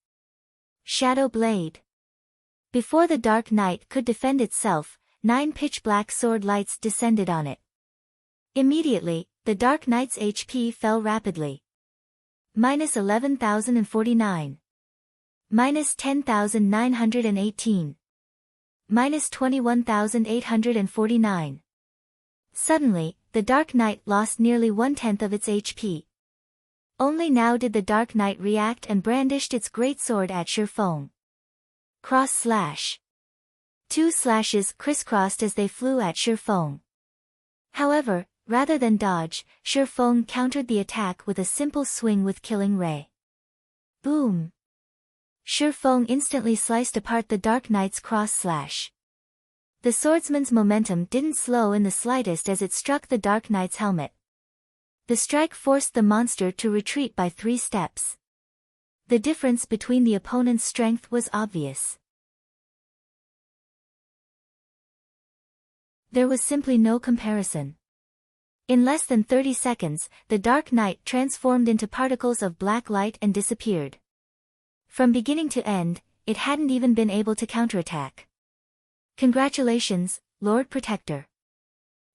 A: Shadow Blade. Before the Dark Knight could defend itself, 9 pitch-black sword lights descended on it. Immediately, the Dark Knight's HP fell rapidly. -11,049. -10,918. -21,849. Suddenly, the Dark Knight lost nearly 1/10 of its HP. Only now did the Dark Knight react and brandished its great sword at Shi Feng. Cross slash. 2 slashes crisscrossed as they flew at Shi Feng. However, rather than dodge, Shi Feng countered the attack with a simple swing with Killing Ray. Boom! Shi Feng instantly sliced apart the Dark Knight's cross slash. The swordsman's momentum didn't slow in the slightest as it struck the Dark Knight's helmet. The strike forced the monster to retreat by 3 steps. The difference between the opponent's strength was obvious. There was simply no comparison. In less than 30 seconds, the Dark Knight transformed into particles of black light and disappeared. From beginning to end, it hadn't even been able to counterattack. Congratulations, Lord Protector.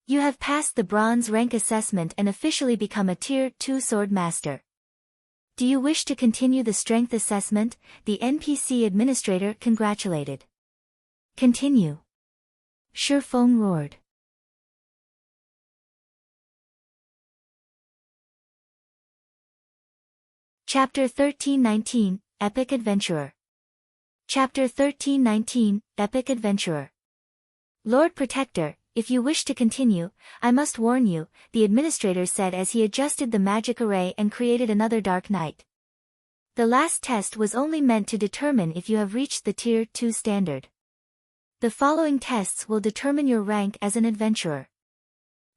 A: You have passed the bronze rank assessment and officially become a Tier 2 Sword Master. Do you wish to continue the strength assessment? The NPC administrator congratulated. Continue. Shi Feng roared. Chapter 1319, Epic Adventurer. Chapter 1319, Epic Adventurer. Lord Protector, if you wish to continue, I must warn you, the administrator said as he adjusted the magic array and created another Dark Knight. The last test was only meant to determine if you have reached the Tier 2 standard. The following tests will determine your rank as an adventurer.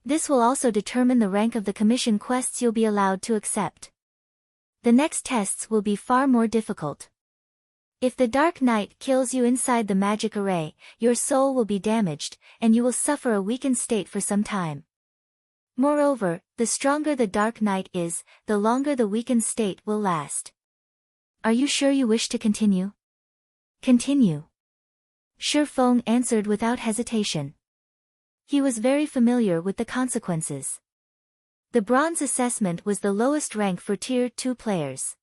A: This will also determine the rank of the commission quests you'll be allowed to accept. The next tests will be far more difficult. If the Dark Knight kills you inside the magic array, your soul will be damaged, and you will suffer a weakened state for some time. Moreover, the stronger the Dark Knight is, the longer the weakened state will last. Are you sure you wish to continue? Continue. Shi Feng answered without hesitation. He was very familiar with the consequences. The bronze assessment was the lowest rank for Tier 2 players.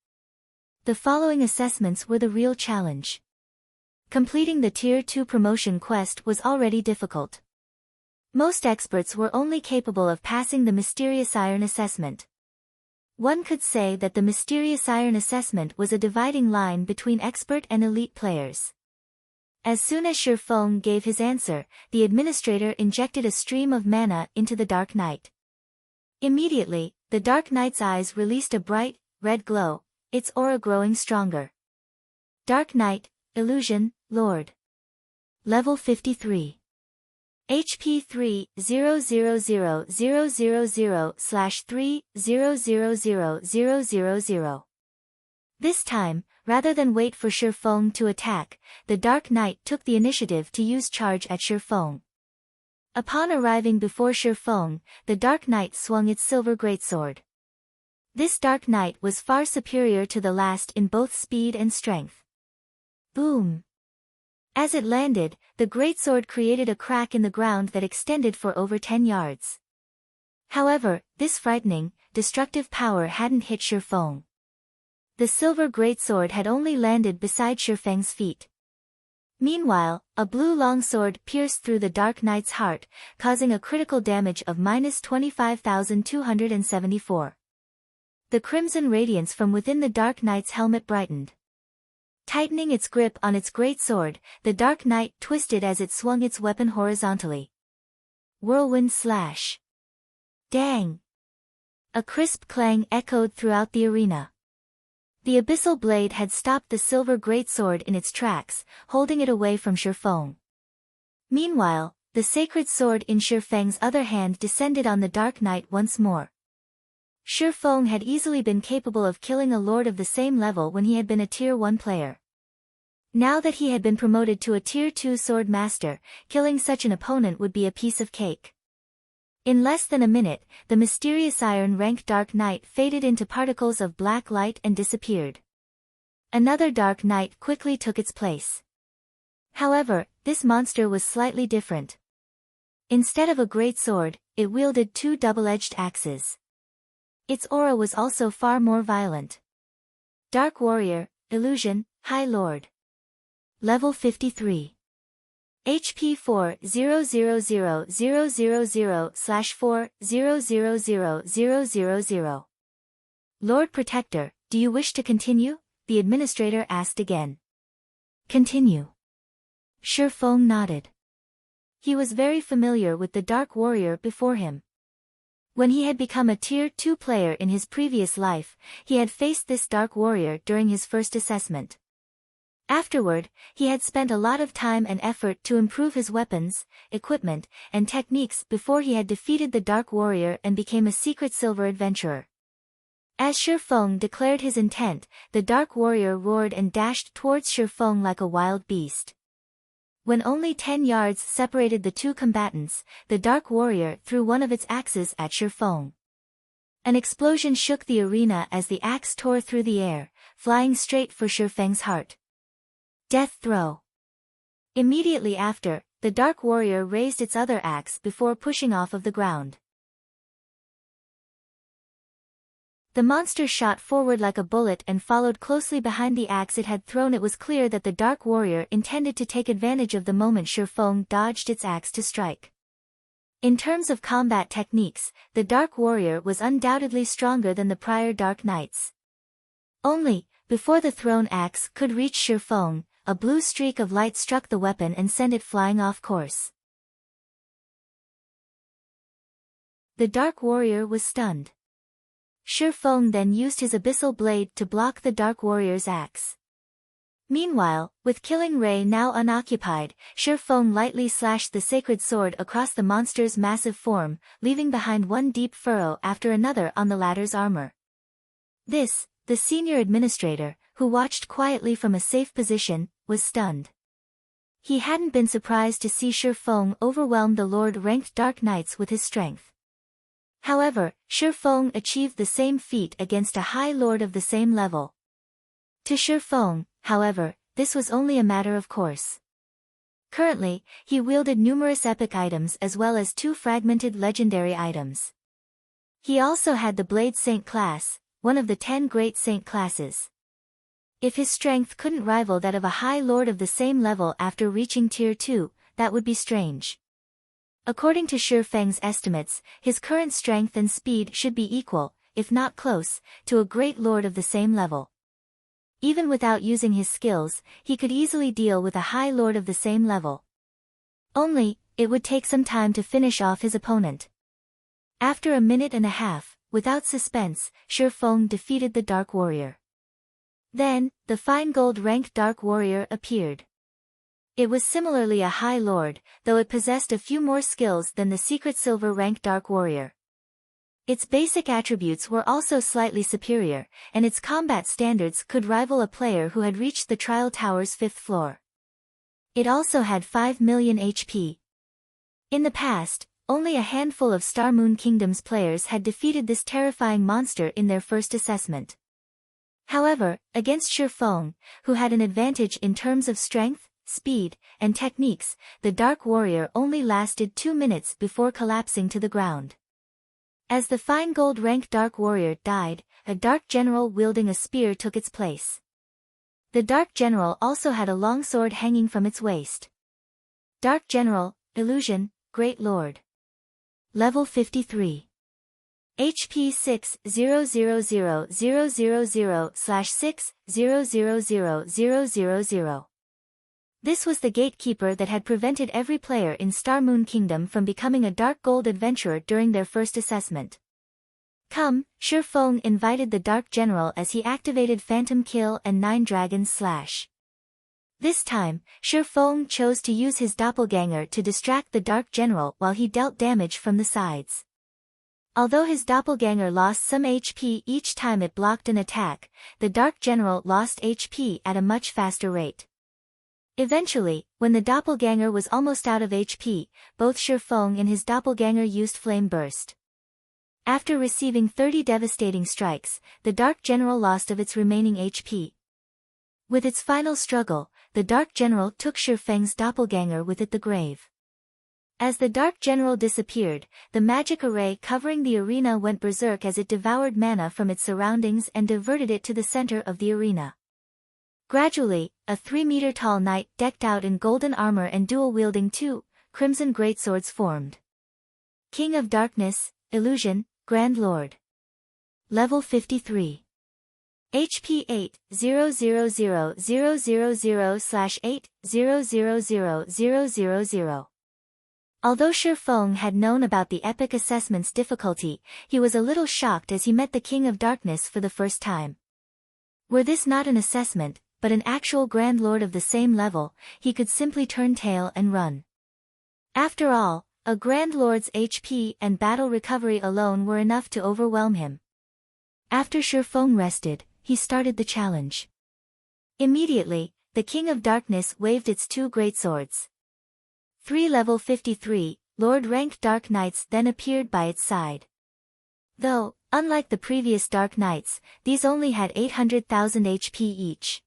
A: The following assessments were the real challenge. Completing the Tier 2 promotion quest was already difficult. Most experts were only capable of passing the Mysterious Iron assessment. One could say that the Mysterious Iron assessment was a dividing line between expert and elite players. As soon as Shi Feng gave his answer, the administrator injected a stream of mana into the Dark Knight. Immediately, the Dark Knight's eyes released a bright, red glow, its aura growing stronger. Dark Knight, Illusion, Lord. Level 53. HP 3000000/3000000. This time, rather than wait for Shi Feng to attack, the Dark Knight took the initiative to use charge at Shi Feng. Upon arriving before Shi Feng, the Dark Knight swung its silver greatsword. This Dark Knight was far superior to the last in both speed and strength. Boom! As it landed, the greatsword created a crack in the ground that extended for over 10 yards. However, this frightening, destructive power hadn't hit Shi Feng. The silver greatsword had only landed beside Shi Feng's feet. Meanwhile, a blue longsword pierced through the Dark Knight's heart, causing a critical damage of -25,274. The crimson radiance from within the Dark Knight's helmet brightened. Tightening its grip on its great sword, the Dark Knight twisted as it swung its weapon horizontally. Whirlwind slash. Dang! A crisp clang echoed throughout the arena. The abyssal blade had stopped the silver greatsword in its tracks, holding it away from Shi Feng. Meanwhile, the sacred sword in Shi Feng's other hand descended on the Dark Knight once more. Shi Feng had easily been capable of killing a lord of the same level when he had been a Tier 1 player. Now that he had been promoted to a Tier 2 Sword Master, killing such an opponent would be a piece of cake. In less than a minute, the Mysterious Iron rank Dark Knight faded into particles of black light and disappeared. Another Dark Knight quickly took its place. However, this monster was slightly different. Instead of a great sword, it wielded 2 double-edged axes. Its aura was also far more violent. Dark Warrior, Illusion, High Lord. Level 53. HP 4000000/4000000. Lord Protector, do you wish to continue? The administrator asked again. Continue. Shi Feng nodded. He was very familiar with the Dark Warrior before him. When he had become a Tier 2 player in his previous life, he had faced this Dark Warrior during his first assessment. Afterward, he had spent a lot of time and effort to improve his weapons, equipment, and techniques before he had defeated the Dark Warrior and became a secret silver adventurer. As Shi Feng declared his intent, the Dark Warrior roared and dashed towards Shi Feng like a wild beast. When only 10 yards separated the two combatants, the Dark Warrior threw one of its axes at Shi Feng. An explosion shook the arena as the axe tore through the air, flying straight for Shi Feng's heart. Death throw. Immediately after, the Dark Warrior raised its other axe before pushing off of the ground. The monster shot forward like a bullet and followed closely behind the axe it had thrown. It was clear that the Dark Warrior intended to take advantage of the moment Shi Feng dodged its axe to strike. In terms of combat techniques, the Dark Warrior was undoubtedly stronger than the prior Dark Knights. Only, before the thrown axe could reach Shi Feng, a blue streak of light struck the weapon and sent it flying off course. The Dark Warrior was stunned. Shi Feng then used his abyssal blade to block the Dark Warrior's axe. Meanwhile, with Killing Ray now unoccupied, Shi Feng lightly slashed the sacred sword across the monster's massive form, leaving behind one deep furrow after another on the latter's armor. This, the senior administrator, who watched quietly from a safe position, was stunned. He hadn't been surprised to see Shi Feng overwhelm the Lord-ranked Dark Knights with his strength. However, Shi Feng achieved the same feat against a High Lord of the same level. To Shi Feng, however, this was only a matter of course. Currently, he wielded numerous epic items as well as 2 fragmented legendary items. He also had the Blade Saint class, one of the 10 great saint classes. If his strength couldn't rival that of a High Lord of the same level after reaching Tier 2, that would be strange. According to Shi Feng's estimates, his current strength and speed should be equal, if not close, to a great lord of the same level. Even without using his skills, he could easily deal with a High Lord of the same level. Only, it would take some time to finish off his opponent. After a minute and a half, without suspense, Shi Feng defeated the Dark Warrior. Then, the fine gold-ranked Dark Warrior appeared. It was similarly a High Lord, though it possessed a few more skills than the secret silver-ranked Dark Warrior. Its basic attributes were also slightly superior, and its combat standards could rival a player who had reached the Trial Tower's 5th floor. It also had 5 million HP. In the past, only a handful of Star Moon Kingdom's players had defeated this terrifying monster in their first assessment. However, against Shi Feng, who had an advantage in terms of strength, speed, and techniques, the Dark Warrior only lasted 2 minutes before collapsing to the ground. As the fine gold-ranked Dark Warrior died, a Dark General wielding a spear took its place. The Dark General also had a long sword hanging from its waist. Dark General, Illusion, Great Lord. Level 53. HP 6000000/6000000. This was the gatekeeper that had prevented every player in Star Moon Kingdom from becoming a Dark Gold adventurer during their first assessment. Come, Shi Feng invited the Dark General as he activated Phantom Kill and 9 Dragons Slash. This time, Shi Feng chose to use his doppelganger to distract the Dark General while he dealt damage from the sides. Although his doppelganger lost some HP each time it blocked an attack, the Dark General lost HP at a much faster rate. Eventually, when the doppelganger was almost out of HP, both Shi Feng and his doppelganger used Flame Burst. After receiving 30 devastating strikes, the Dark General lost of its remaining HP. With its final struggle, the Dark General took Shi Feng's doppelganger with it the grave. As the Dark General disappeared, the magic array covering the arena went berserk as it devoured mana from its surroundings and diverted it to the center of the arena. Gradually, a 3-meter-tall knight decked out in golden armor and dual-wielding 2 crimson greatswords formed. King of Darkness, Illusion, Grand Lord. Level 53. HP 8000000/8000000. Although Shi Feng had known about the epic assessment's difficulty, he was a little shocked as he met the King of Darkness for the first time. Were this not an assessment, but an actual Grand Lord of the same level, he could simply turn tail and run. After all, a Grand Lord's HP and battle recovery alone were enough to overwhelm him. After Shifeng rested, he started the challenge. Immediately, the King of Darkness waved its two great swords. 3 level 53, Lord ranked Dark Knights then appeared by its side. Though, unlike the previous Dark Knights, these only had 800,000 HP each.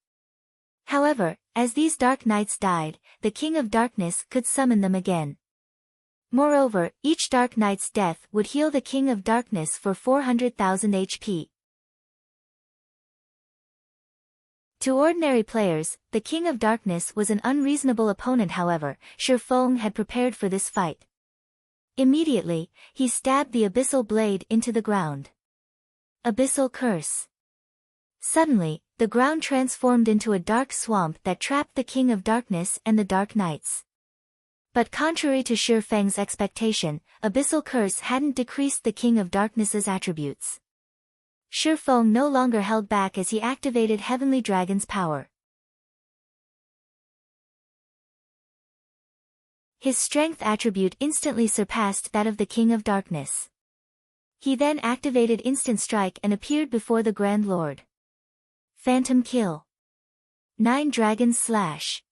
A: However, as these Dark Knights died, the King of Darkness could summon them again. Moreover, each Dark Knight's death would heal the King of Darkness for 400,000 HP. To ordinary players, the King of Darkness was an unreasonable opponent. However, Shifeng had prepared for this fight. Immediately, he stabbed the abyssal blade into the ground. Abyssal curse. Suddenly, the ground transformed into a dark swamp that trapped the King of Darkness and the Dark Knights. But contrary to Shifeng's expectation, abyssal curse hadn't decreased the King of Darkness's attributes. Shifeng no longer held back as he activated Heavenly Dragon's power. His strength attribute instantly surpassed that of the King of Darkness. He then activated Instant Strike and appeared before the Grand Lord. Phantom Kill. 9 Dragon's Slash.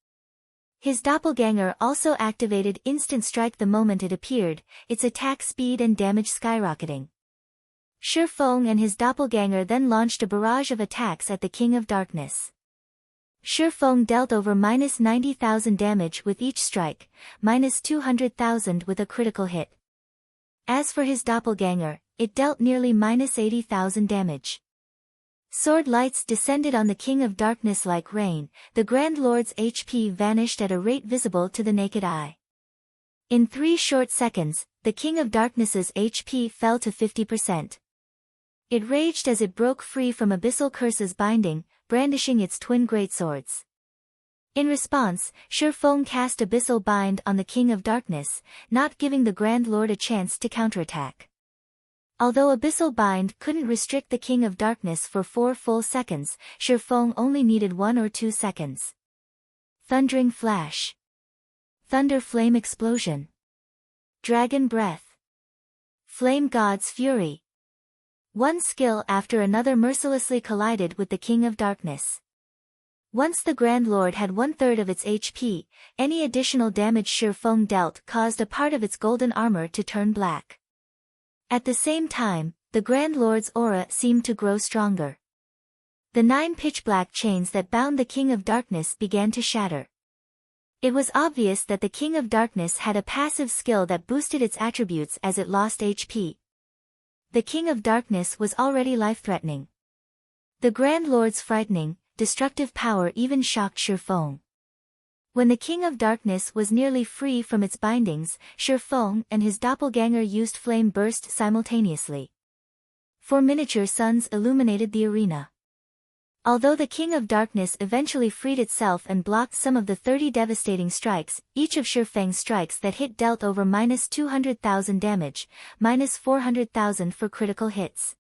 A: His doppelganger also activated Instant Strike the moment it appeared, its attack speed and damage skyrocketing. Shifeng and his doppelganger then launched a barrage of attacks at the King of Darkness. Shifeng dealt over -90,000 damage with each strike, -200,000 with a critical hit. As for his doppelganger, it dealt nearly -80,000 damage. Sword lights descended on the King of Darkness like rain, the Grand Lord's HP vanished at a rate visible to the naked eye. In 3 short seconds, the King of Darkness's HP fell to 50%. It raged as it broke free from Abyssal Curse's binding, brandishing its twin greatswords. In response, Shifeng cast Abyssal Bind on the King of Darkness, not giving the Grand Lord a chance to counterattack. Although Abyssal Bind couldn't restrict the King of Darkness for 4 full seconds, Shifeng only needed 1 or 2 seconds. Thundering Flash. Thunder Flame Explosion. Dragon Breath. Flame God's Fury. One skill after another mercilessly collided with the King of Darkness. Once the Grand Lord had 1/3 of its HP, any additional damage Shifeng dealt caused a part of its golden armor to turn black. At the same time, the Grand Lord's aura seemed to grow stronger. The 9 pitch-black chains that bound the King of Darkness began to shatter. It was obvious that the King of Darkness had a passive skill that boosted its attributes as it lost HP. The King of Darkness was already life-threatening. The Grand Lord's frightening, destructive power even shocked Shifeng. When the King of Darkness was nearly free from its bindings, Shifeng and his doppelganger used Flame Burst simultaneously. 4 miniature suns illuminated the arena. Although the King of Darkness eventually freed itself and blocked some of the 30 devastating strikes, each of Shifeng's strikes that hit dealt over -200,000 damage, -400,000 for critical hits.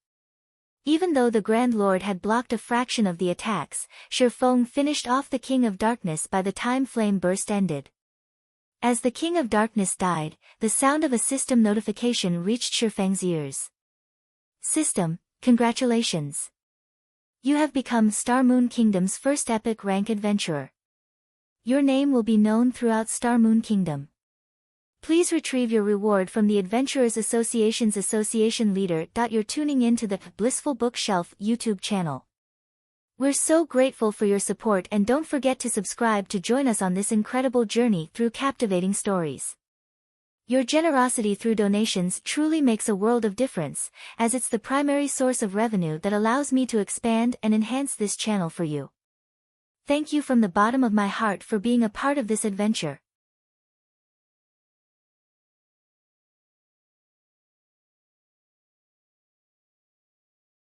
A: Even though the Grand Lord had blocked a fraction of the attacks, Shifeng finished off the King of Darkness by the time Flame Burst ended. As the King of Darkness died, the sound of a system notification reached Shifeng's ears. System, congratulations! You have become Star Moon Kingdom's first epic rank adventurer. Your name will be known throughout Star Moon Kingdom. Please retrieve your reward from the Adventurers Association's Association Leader. You're tuning in to the Blissful Bookshelf YouTube channel. We're so grateful for your support, and don't forget to subscribe to join us on this incredible journey through captivating stories. Your generosity through donations truly makes a world of difference, as it's the primary source of revenue that allows me to expand and enhance this channel for you. Thank you from the bottom of my heart for being a part of this adventure.